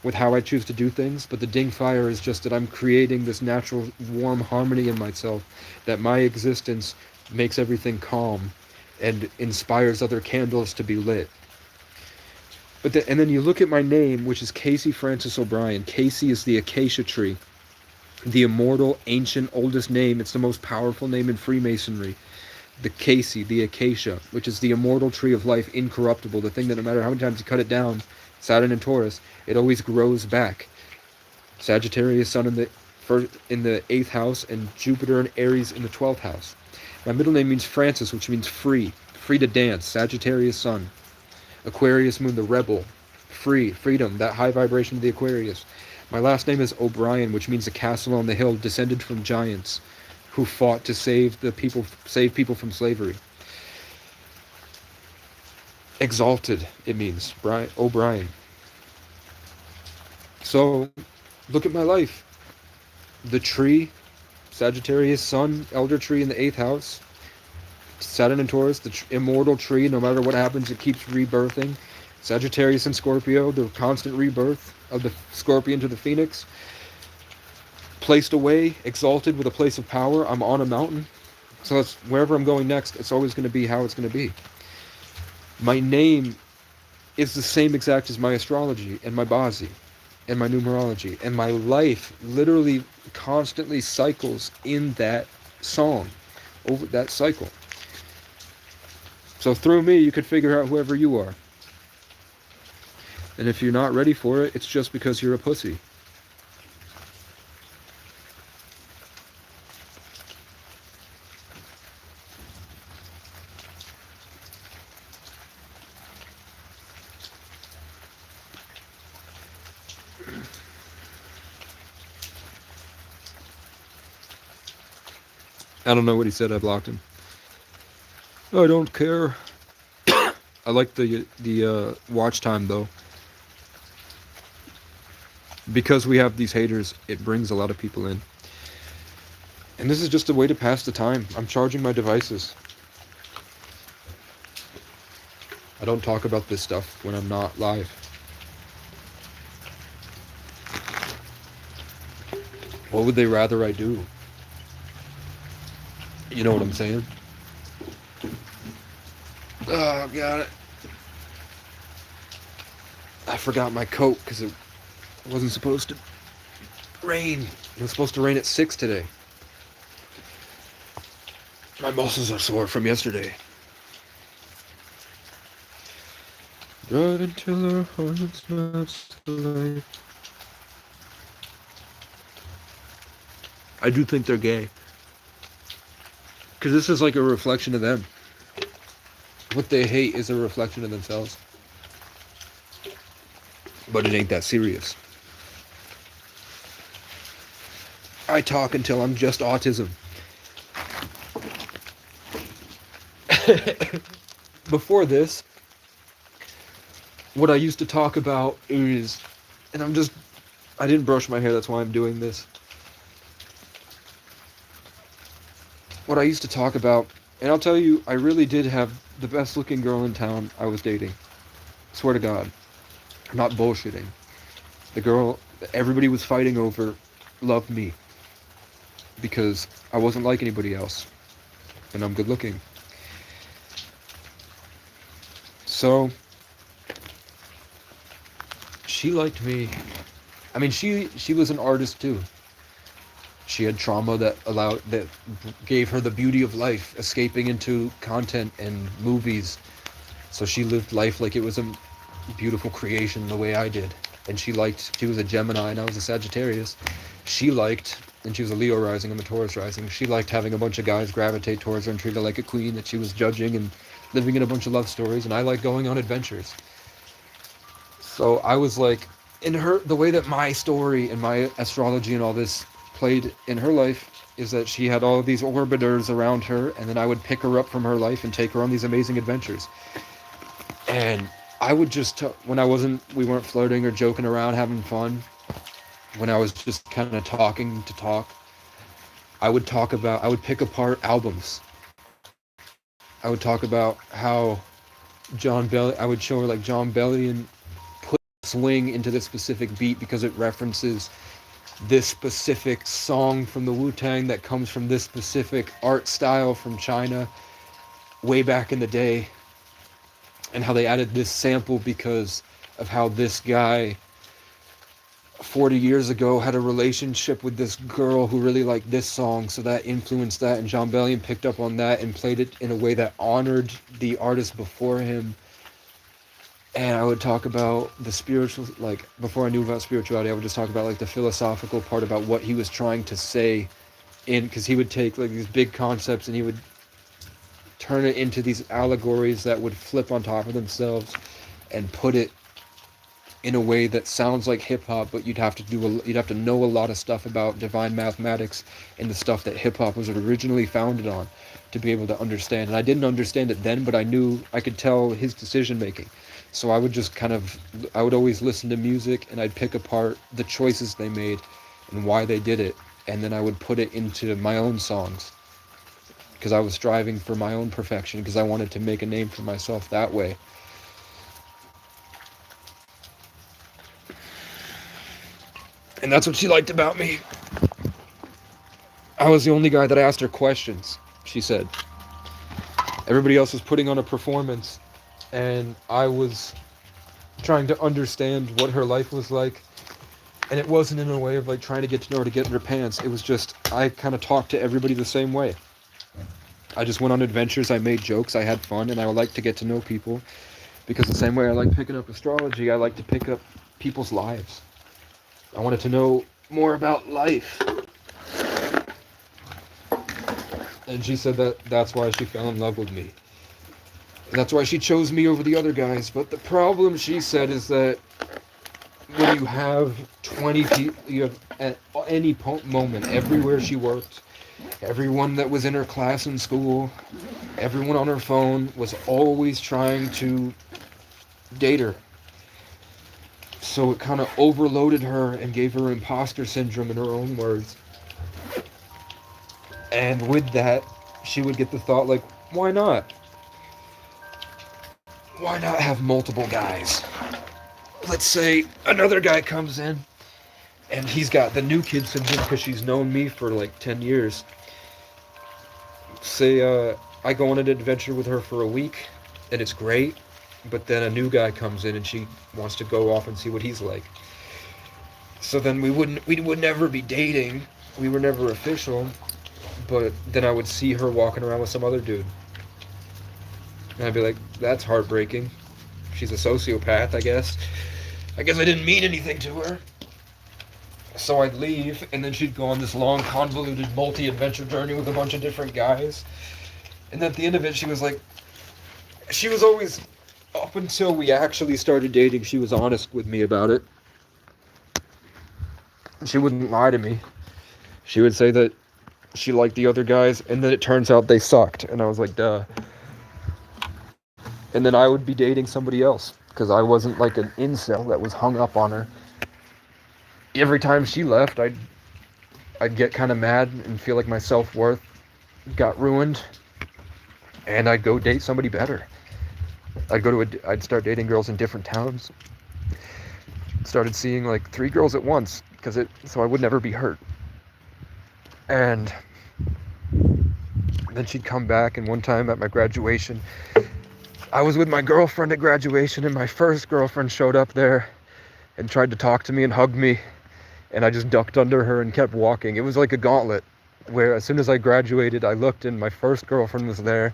with how I choose to do things. But the Dingfire is just that I'm creating this natural warm harmony in myself, that my existence makes everything calm and inspires other candles to be lit. And then you look at my name, which is Casey Francis O'Brien. Casey is the acacia tree, the immortal, ancient, oldest name. It's the most powerful name in Freemasonry. The Casey, the acacia, which is the immortal tree of life, incorruptible, the thing that no matter how many times you cut it down, Saturn and Taurus, it always grows back. Sagittarius sun in the 8th house, and Jupiter and Aries in the 12th house. My middle name means Francis, which means free to dance. Sagittarius sun. Aquarius moon, the rebel, freedom, that high vibration of the Aquarius. My last name is O'Brien, which means a castle on the hill, descended from giants who fought to save people from slavery. Exalted, it means, O'Brien. So, look at my life. The tree, Sagittarius sun, elder tree in the 8th house. Saturn and Taurus, the immortal tree, no matter what happens, it keeps rebirthing. Sagittarius and Scorpio, the constant rebirth of the scorpion to the phoenix. Placed away, exalted with a place of power. I'm on a mountain. So that's wherever I'm going next, it's always going to be how it's going to be. My name is the same exact as my astrology and my Bazi. and my numerology, and my life literally constantly cycles in that song, over that cycle. So through me, you could figure out whoever you are. And if you're not ready for it, it's just because you're a pussy. I don't know what he said. I blocked him. I don't care. I like the watch time though. Because we have these haters, it brings a lot of people in. And this is just a way to pass the time. I'm charging my devices. I don't talk about this stuff when I'm not live. What would they rather I do? You know what I'm saying? Oh, got it. I forgot my coat because it wasn't supposed to rain. It was supposed to rain at 6 today. My muscles are sore from yesterday. Drive until our hearts not alive. I do think they're gay. Because this is like a reflection of them. What they hate is a reflection of themselves. But it ain't that serious. I talk until I'm just autism. Before this, what I used to talk about is, and I didn't brush my hair, that's why I'm doing this. What I used to talk about, and I'll tell you, I really did have the best looking girl in town I was dating. Swear to God. I'm not bullshitting. The girl everybody was fighting over loved me. Because I wasn't like anybody else. And I'm good looking. So, she liked me. I mean, she was an artist too. She had trauma that gave her the beauty of life, escaping into content and movies. So she lived life like it was a beautiful creation the way I did. And she was a Gemini and I was a Sagittarius. She liked, and she was a Leo rising, I'm a Taurus rising. She liked having a bunch of guys gravitate towards her and treat her like a queen that she was judging and living in a bunch of love stories. And I like going on adventures. So I was like, the way that my story and my astrology and all this played in her life is that she had all of these orbiters around her, and then I would pick her up from her life and take her on these amazing adventures. And I would just, we weren't flirting or joking around, having fun, when I was just kind of talking to talk, I would pick apart albums. I would talk about how I would show her like John Bellion put swing into this specific beat because it references this specific song from the Wu-Tang that comes from this specific art style from China way back in the day, and how they added this sample because of how this guy 40 years ago had a relationship with this girl who really liked this song, so that influenced that, and John Bellion picked up on that and played it in a way that honored the artist before him. And I would talk about the spiritual, like, before I knew about spirituality, I would just talk about, like, the philosophical part about what he was trying to say, because he would take, like, these big concepts and he would turn it into these allegories that would flip on top of themselves and put it in a way that sounds like hip-hop, but you'd have to know a lot of stuff about divine mathematics and the stuff that hip-hop was originally founded on to be able to understand. And I didn't understand it then, but I could tell his decision-making. So I would always listen to music, and I'd pick apart the choices they made and why they did it, and then I would put it into my own songs, because I was striving for my own perfection, because I wanted to make a name for myself that way. And that's what she liked about me. I was the only guy that asked her questions, she said. Everybody else was putting on a performance, and I was trying to understand what her life was like And it wasn't in a way of like trying to get to know her to get in her pants. It was just, I kind of talked to everybody the same way. I just went on adventures, I made jokes, I had fun, and I like to get to know people. Because the same way I like picking up astrology, I like to pick up people's lives. I wanted to know more about life. And she said that that's why she fell in love with me. And that's why she chose me over the other guys. But the problem, she said, is that when you have 20 people, you have at any moment, everywhere she worked, everyone that was in her class in school, everyone on her phone was always trying to date her. So it kind of overloaded her and gave her imposter syndrome in her own words. And with that, she would get the thought like, why not? Why not have multiple guys? Let's say another guy comes in and he's got the new kid syndrome because she's known me for like 10 years. Say I go on an adventure with her for a week and it's great, but then a new guy comes in and she wants to go off and see what he's like. So then we would never be dating. We were never official, but then I would see her walking around with some other dude. And I'd be like, that's heartbreaking. She's a sociopath, I guess. I guess I didn't mean anything to her. So I'd leave, and then she'd go on this long, convoluted, multi-adventure journey with a bunch of different guys. And at the end of it, she was like, she was always, up until we actually started dating, she was honest with me about it. She wouldn't lie to me. She would say that she liked the other guys, and then it turns out they sucked. And I was like, duh. And then I would be dating somebody else, because I wasn't like an incel that was hung up on her. Every time she left, I'd get kind of mad and feel like my self-worth got ruined, and I'd go date somebody better. I'd start dating girls in different towns. Started seeing like 3 girls at once, so I would never be hurt. And then she'd come back, and one time at my graduation, I was with my girlfriend at graduation, and my first girlfriend showed up there and tried to talk to me and hug me, and I just ducked under her and kept walking. It was like a gauntlet, where as soon as I graduated, I looked and my first girlfriend was there.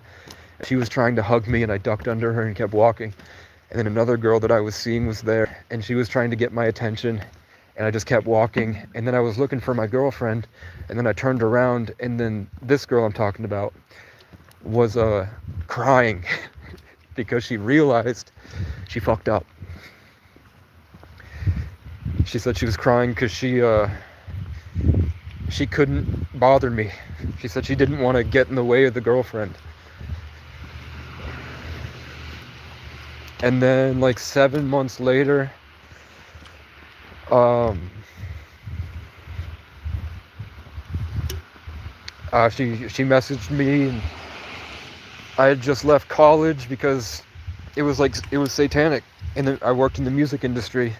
She was trying to hug me, and I ducked under her and kept walking. And then another girl that I was seeing was there, and she was trying to get my attention, and I just kept walking. And then I was looking for my girlfriend, and then I turned around, and then this girl I'm talking about was crying because she realized she fucked up. She said she was crying because she couldn't bother me. She said she didn't want to get in the way of the girlfriend. And then like 7 months later, she messaged me, and I had just left college because it was satanic, and then I worked in the music industry,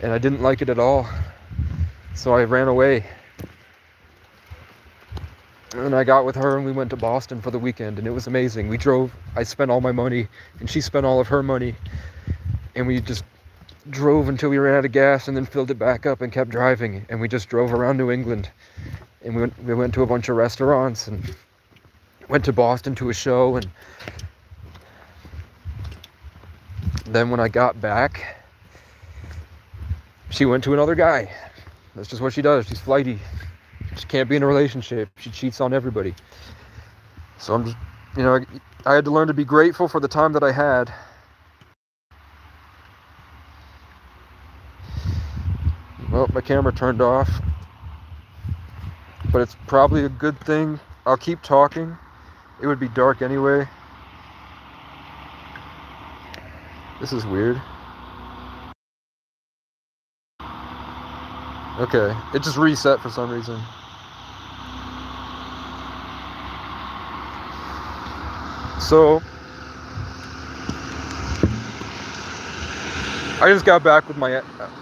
and I didn't like it at all, so I ran away. And I got with her, and we went to Boston for the weekend, and it was amazing. We drove, I spent all my money, and she spent all of her money, and we just drove until we ran out of gas, and then filled it back up and kept driving, and we just drove around New England, and we went to a bunch of restaurants, and went to Boston to a show. And then when I got back, she went to another guy. That's just what she does. She's flighty. She can't be in a relationship. She cheats on everybody. So I'm just, I had to learn to be grateful for the time that I had. Well, my camera turned off, but it's probably a good thing. I'll keep talking. It would be dark anyway. This is weird. Okay, it just reset for some reason. So, I just got back with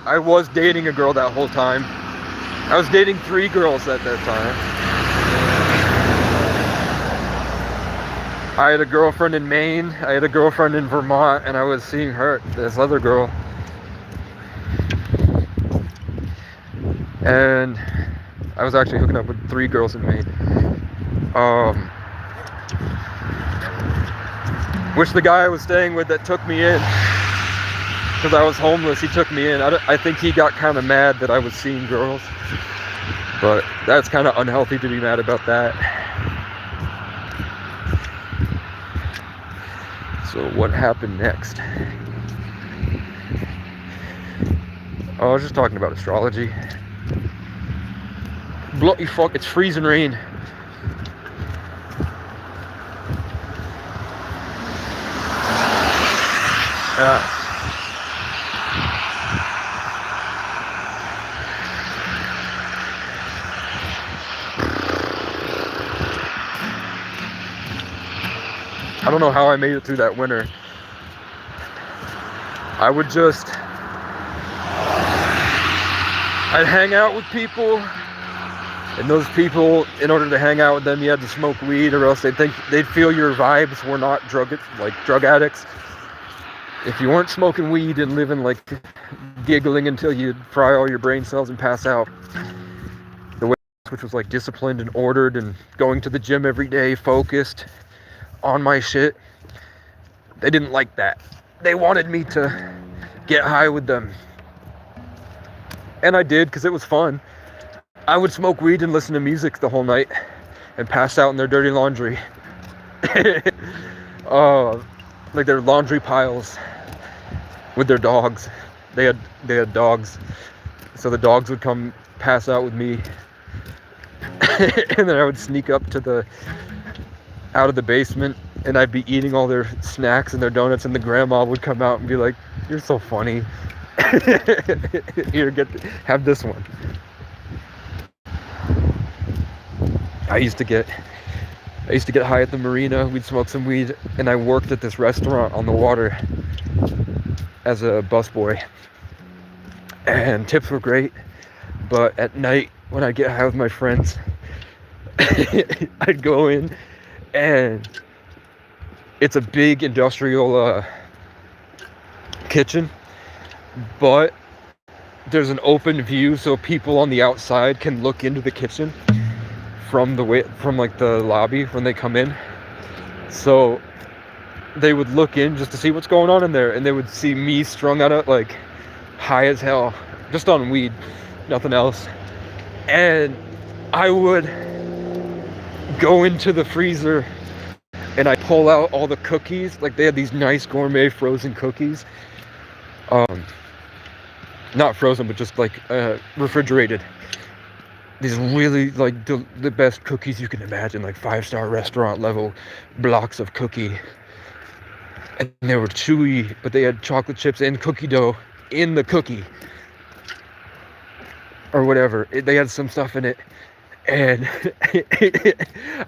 I was dating a girl that whole time. I was dating 3 girls at that time. I had a girlfriend in Maine, I had a girlfriend in Vermont, and I was seeing this other girl. and I was actually hooking up with 3 girls in Maine. Which the guy I was staying with that took me in, because I was homeless, he took me in. I think he got kind of mad that I was seeing girls, but that's kind of unhealthy to be mad about that. So what happened next? Oh, I was just talking about astrology. Bloody fuck, it's freezing rain. I don't know how I made it through that winter. I'd hang out with people, and those people, in order to hang out with them, you had to smoke weed, or else they'd feel your vibes were not drug addicts. If you weren't smoking weed and living like giggling until you'd fry all your brain cells and pass out, the way which was like disciplined and ordered and going to the gym every day, focused on my shit, they didn't like that. They wanted me to get high with them, and I did, because it was fun. I would smoke weed and listen to music the whole night and pass out in their dirty laundry. Like their laundry piles with their dogs. They had dogs, so the dogs would come pass out with me, and then I would sneak up to out of the basement, and I'd be eating all their snacks and their donuts, and the grandma would come out and be like, "You're so funny. Here, have this one." I used to get high at the marina. We'd smoke some weed, and I worked at this restaurant on the water as a busboy, and tips were great. But at night, when I get high with my friends, I'd go in, and it's a big industrial kitchen, but there's an open view, so people on the outside can look into the kitchen from like the lobby when they come in. So they would look in just to see what's going on in there, and they would see me strung out, like high as hell, just on weed, nothing else. And I would go into the freezer and I pull out all the cookies. Like, they had these nice gourmet frozen cookies, not frozen, but just like refrigerated. These really, like, the best cookies you can imagine, like 5-star restaurant level blocks of cookie. And they were chewy, but they had chocolate chips and cookie dough in the cookie, or whatever. They had some stuff in it. And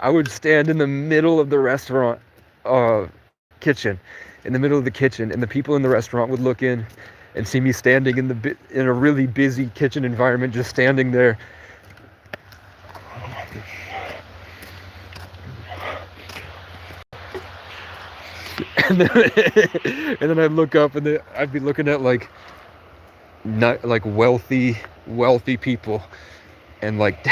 I would stand in the middle of the restaurant kitchen, and the people in the restaurant would look in and see me standing in a really busy kitchen environment, just standing there. And then I'd look up, and I'd be looking at like wealthy people, and like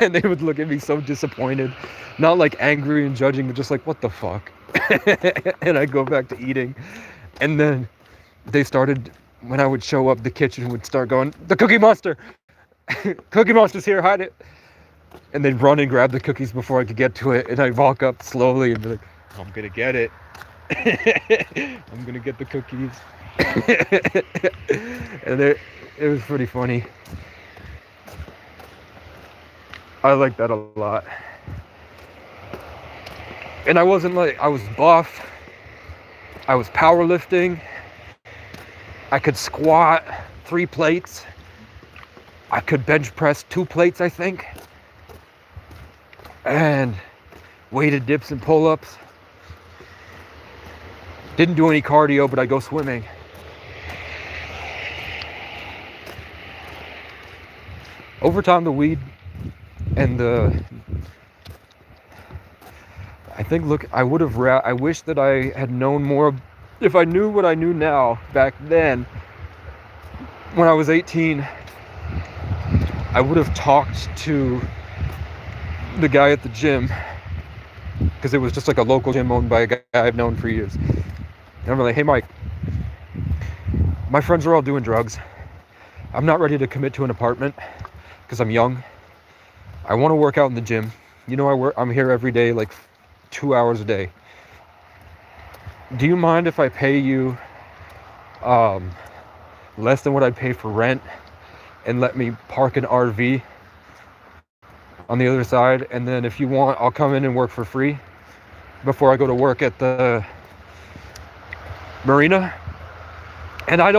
and they would look at me so disappointed, not like angry and judging, but just like, what the fuck. And I'd go back to eating, and then they started, when I would show up, the kitchen would start going, "The Cookie Monster! Cookie Monster's here, hide it!" And they'd run and grab the cookies before I could get to it, and I'd walk up slowly and be like, "I'm gonna get it. I'm gonna get the cookies." And it was pretty funny. I like that a lot. And I wasn't like, I was buff, I was powerlifting, I could squat 3 plates, I could bench press 2 plates, I think, and weighted dips and pull-ups. Didn't do any cardio, but I'd go swimming. Over time, the weed and I wish that I had known more. If I knew what I knew now back then, when I was 18, I would have talked to the guy at the gym, because it was just like a local gym owned by a guy I've known for years. And I'm like, hey Mike, my friends are all doing drugs. I'm not ready to commit to an apartment because I'm young. I want to work out in the gym. You know, I'm here every day, like 2 hours a day. Do you mind if I pay you less than what I'd pay for rent and let me park an RV on the other side? And then if you want, I'll come in and work for free before I go to work at the marina. And I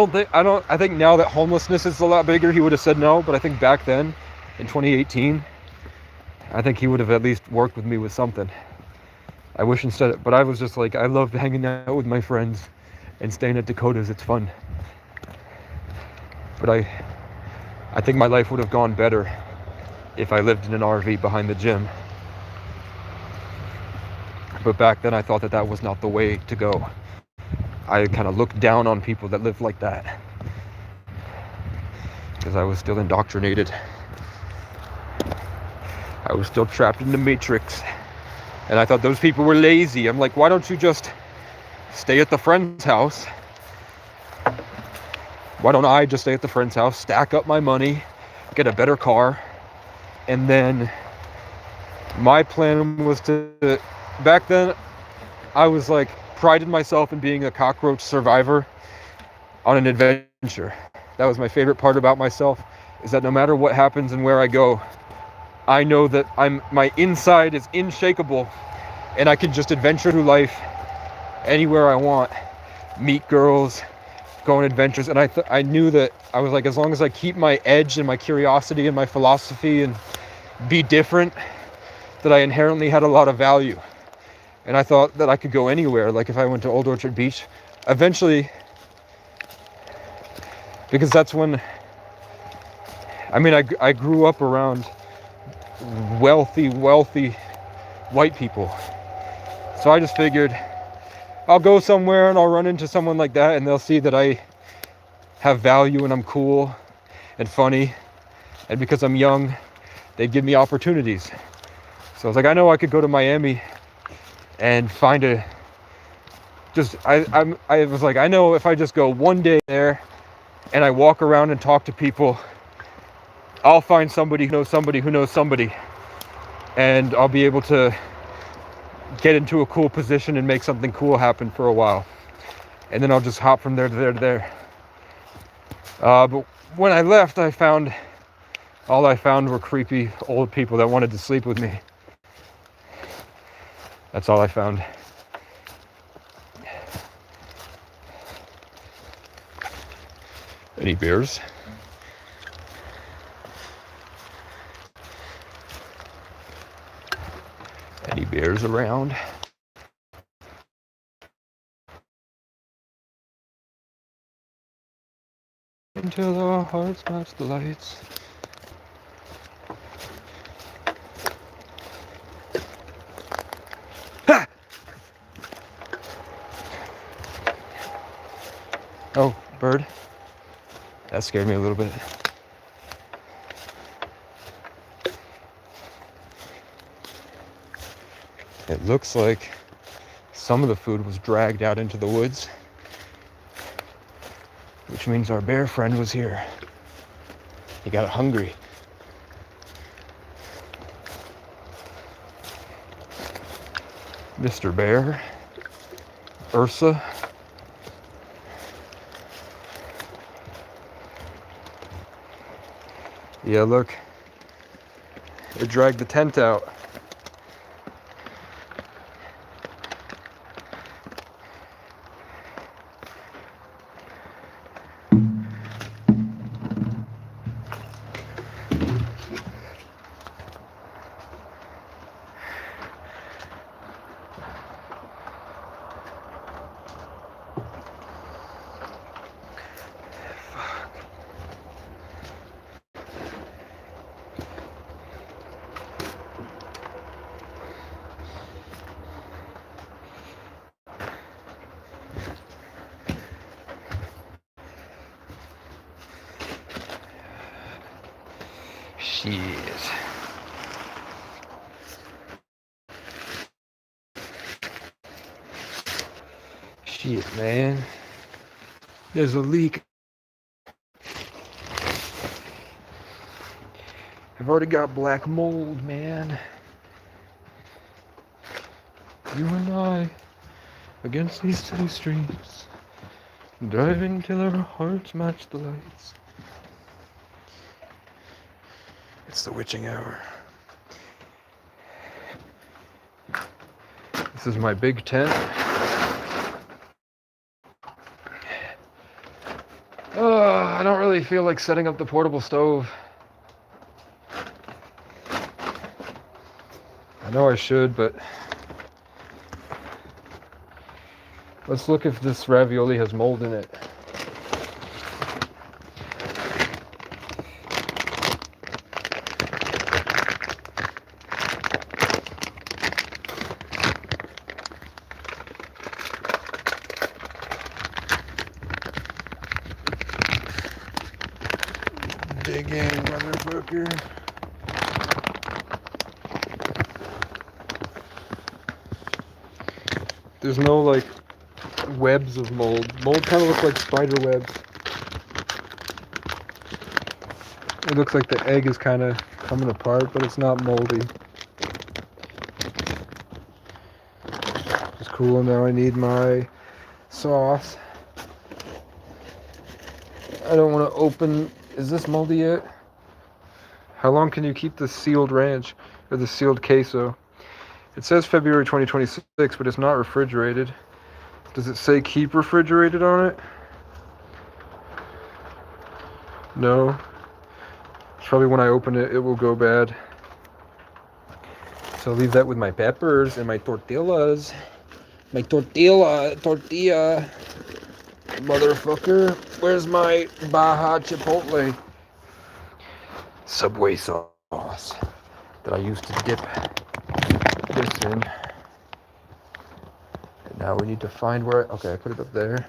think now that homelessness is a lot bigger, he would have said no. But I think back then in 2018, I think he would have at least worked with me with something. I wish instead, but I was just like, I love hanging out with my friends and staying at Dakota's. It's fun. But I think my life would have gone better if I lived in an RV behind the gym. But back then I thought that was not the way to go. I kind of looked down on people that lived like that because I was still indoctrinated. I was still trapped in the matrix, and I thought those people were lazy. I'm like, why don't you just stay at the friend's house? Why don't I just stay at the friend's house, stack up my money, get a better car? And then my plan was to, back then I was like, prided myself in being a cockroach survivor on an adventure. That was my favorite part about myself, is that no matter what happens and where I go, I know that my inside is unshakable, and I can just adventure through life anywhere I want, meet girls, go on adventures. And I knew that I was like, as long as I keep my edge and my curiosity and my philosophy and be different, that I inherently had a lot of value. And I thought that I could go anywhere. Like if I went to Old Orchard Beach, eventually, because that's when, I mean, I grew up around wealthy white people. So I just figured I'll go somewhere and I'll run into someone like that, and they'll see that I have value and I'm cool and funny. And because I'm young, they'd give me opportunities. So I was like, I know I could go to Miami and find I was like, I know if I just go one day there and I walk around and talk to people, I'll find somebody who knows somebody who knows somebody, and I'll be able to get into a cool position and make something cool happen for a while. And then I'll just hop from there to there to there. But when I left, all I found were creepy old people that wanted to sleep with me. That's all I found. Any bears? Any bears around? Until our hearts match the lights. Ha! Oh, bird. That scared me a little bit. It looks like some of the food was dragged out into the woods, which means our bear friend was here. He got hungry. Mr. Bear, Ursa. Yeah, look, it dragged the tent out. Shit. Shit, man. There's a leak. I've already got black mold, man. You and I, against these city streets, driving till our hearts match the lights. It's the witching hour. This is my big tent. I don't really feel like setting up the portable stove. I know I should, but let's look if this ravioli has mold in it. Dig in, motherfucker. There's no like webs of mold. Mold kind of looks like spider webs. It looks like the egg is kind of coming apart, but it's not moldy. It's cool. Now I need my sauce. I don't want to open. Is this moldy yet? How long can you keep the sealed ranch or the sealed queso? It says February 2026, but it's not refrigerated. Does it say keep refrigerated on it? No. Probably when I open it, it will go bad. So I'll leave that with my peppers and my tortillas. My tortilla. Motherfucker. Where's my Baja Chipotle? Subway sauce that I used to dip this in. And now we need to find where okay, I put it up there.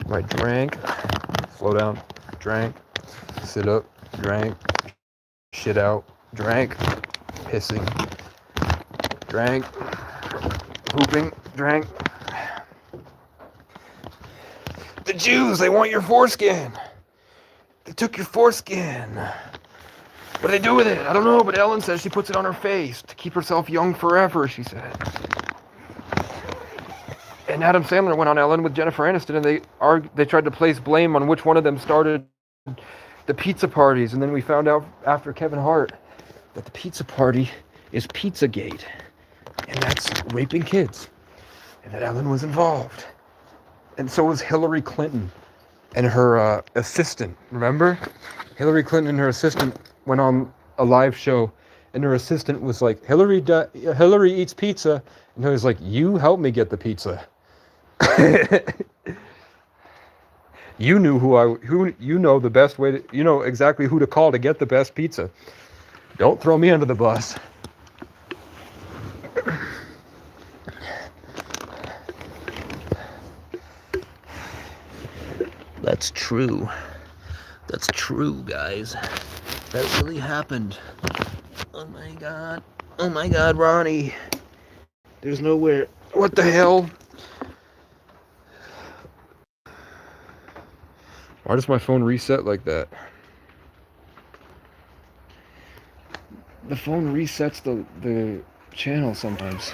My drink. Slow down. Drank. Sit up. Drank. Shit out. Drank. Pissing. Drank. Pooping. Drank. The Jews, they want your foreskin. They took your foreskin. What do they do with it? I don't know, but Ellen says she puts it on her face to keep herself young forever, she said. And Adam Sandler went on Ellen with Jennifer Aniston, and they tried to place blame on which one of them started the pizza parties. And then we found out after Kevin Hart that the pizza party is Pizzagate. And that's raping kids. And that Ellen was involved. And so was Hillary Clinton and her assistant. Remember? Hillary Clinton and her assistant went on a live show, and her assistant was like, Hillary eats pizza. And he was like, you help me get the pizza. You know the best way to, you know exactly who to call to get the best pizza. Don't throw me under the bus. That's true. That's true, guys. That really happened. Oh my god. Oh my god, Ronnie. There's nowhere. What the hell? Why does my phone reset like that? The phone resets the channel sometimes.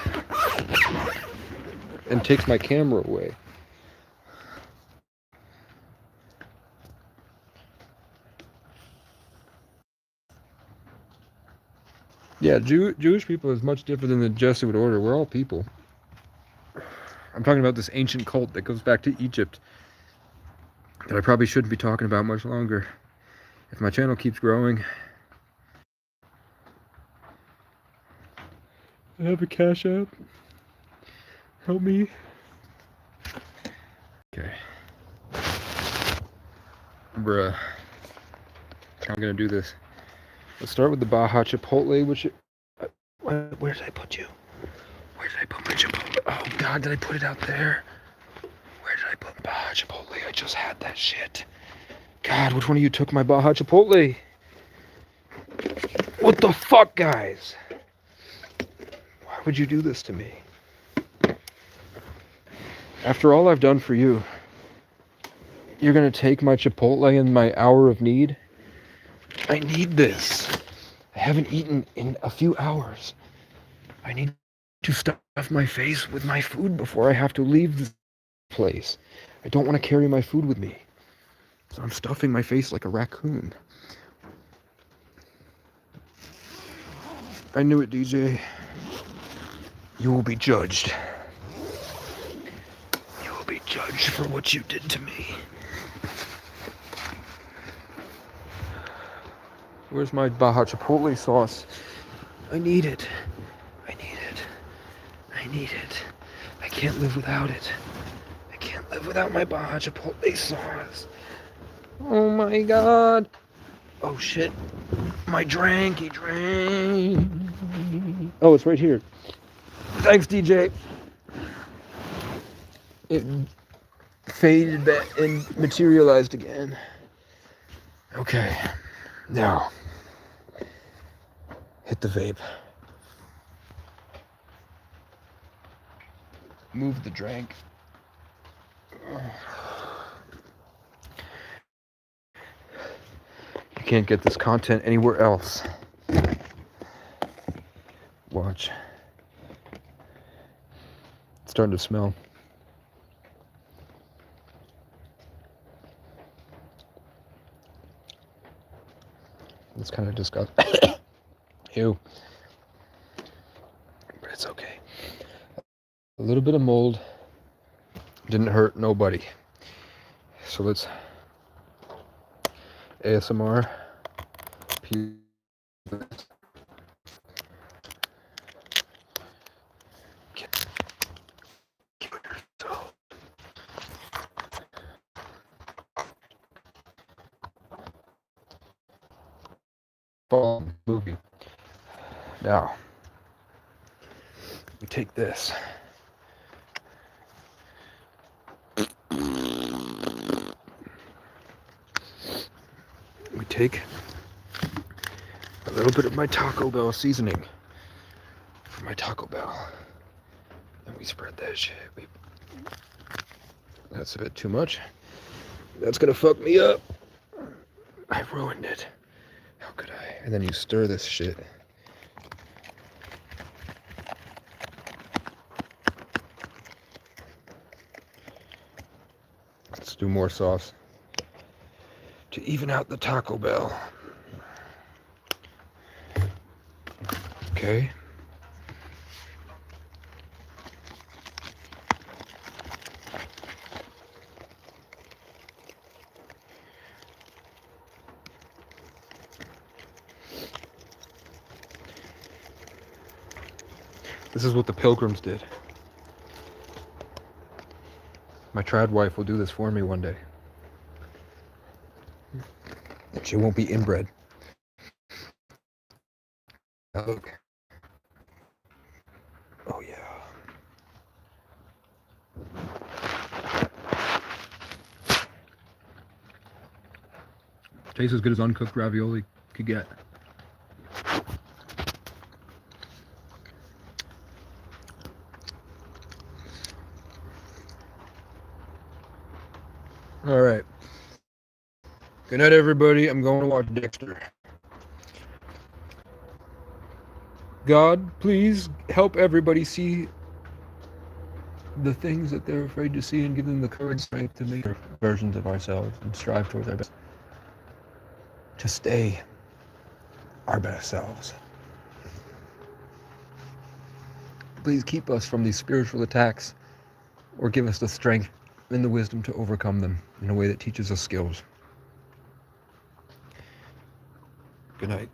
And takes my camera away. Yeah, Jewish people is much different than the Jesuit order. We're all people. I'm talking about this ancient cult that goes back to Egypt that I probably shouldn't be talking about much longer if my channel keeps growing. I have a Cash App. Help me. Okay. Bruh. How am I gonna do this? Let's start with the Baja Chipotle, which... where did I put you? Where did I put my Chipotle? Oh, God, did I put it out there? Where did I put Baja Chipotle? I just had that shit. God, which one of you took my Baja Chipotle? What the fuck, guys? Why would you do this to me? After all I've done for you, you're gonna take my Chipotle in my hour of need? I need this. I haven't eaten in a few hours. I need to stuff my face with my food before I have to leave this place. I don't want to carry my food with me. So I'm stuffing my face like a raccoon. I knew it, DJ. You will be judged. You will be judged for what you did to me. Where's my Baja Chipotle sauce? I need it. I need it. I need it. I can't live without it. I can't live without my Baja Chipotle sauce. Oh my god. Oh shit. My dranky drink. Oh, it's right here. Thanks, DJ. It faded back and materialized again. Okay. Now, hit the vape. Move the drink. You can't get this content anywhere else. Watch. It's starting to smell. It's kind of disgusting. Ew. But it's okay. A little bit of mold didn't hurt nobody. So let's ASMR. Movie. Now, we take this. We take a little bit of my Taco Bell seasoning from my Taco Bell. And we spread that shit. That's a bit too much. That's gonna fuck me up. I ruined it. How could I? And then you stir this shit. Let's do more sauce to even out the Taco Bell. Okay. This is what the Pilgrims did. My trad wife will do this for me one day. And she won't be inbred. Now look. Oh yeah. Tastes as good as uncooked ravioli could get. All right. Good night, everybody. I'm going to watch Dexter. God, please help everybody see the things that they're afraid to see and give them the courage and strength to make versions of ourselves and strive towards our best. To stay our best selves. Please keep us from these spiritual attacks or give us the strength and the wisdom to overcome them in a way that teaches us skills. Good night.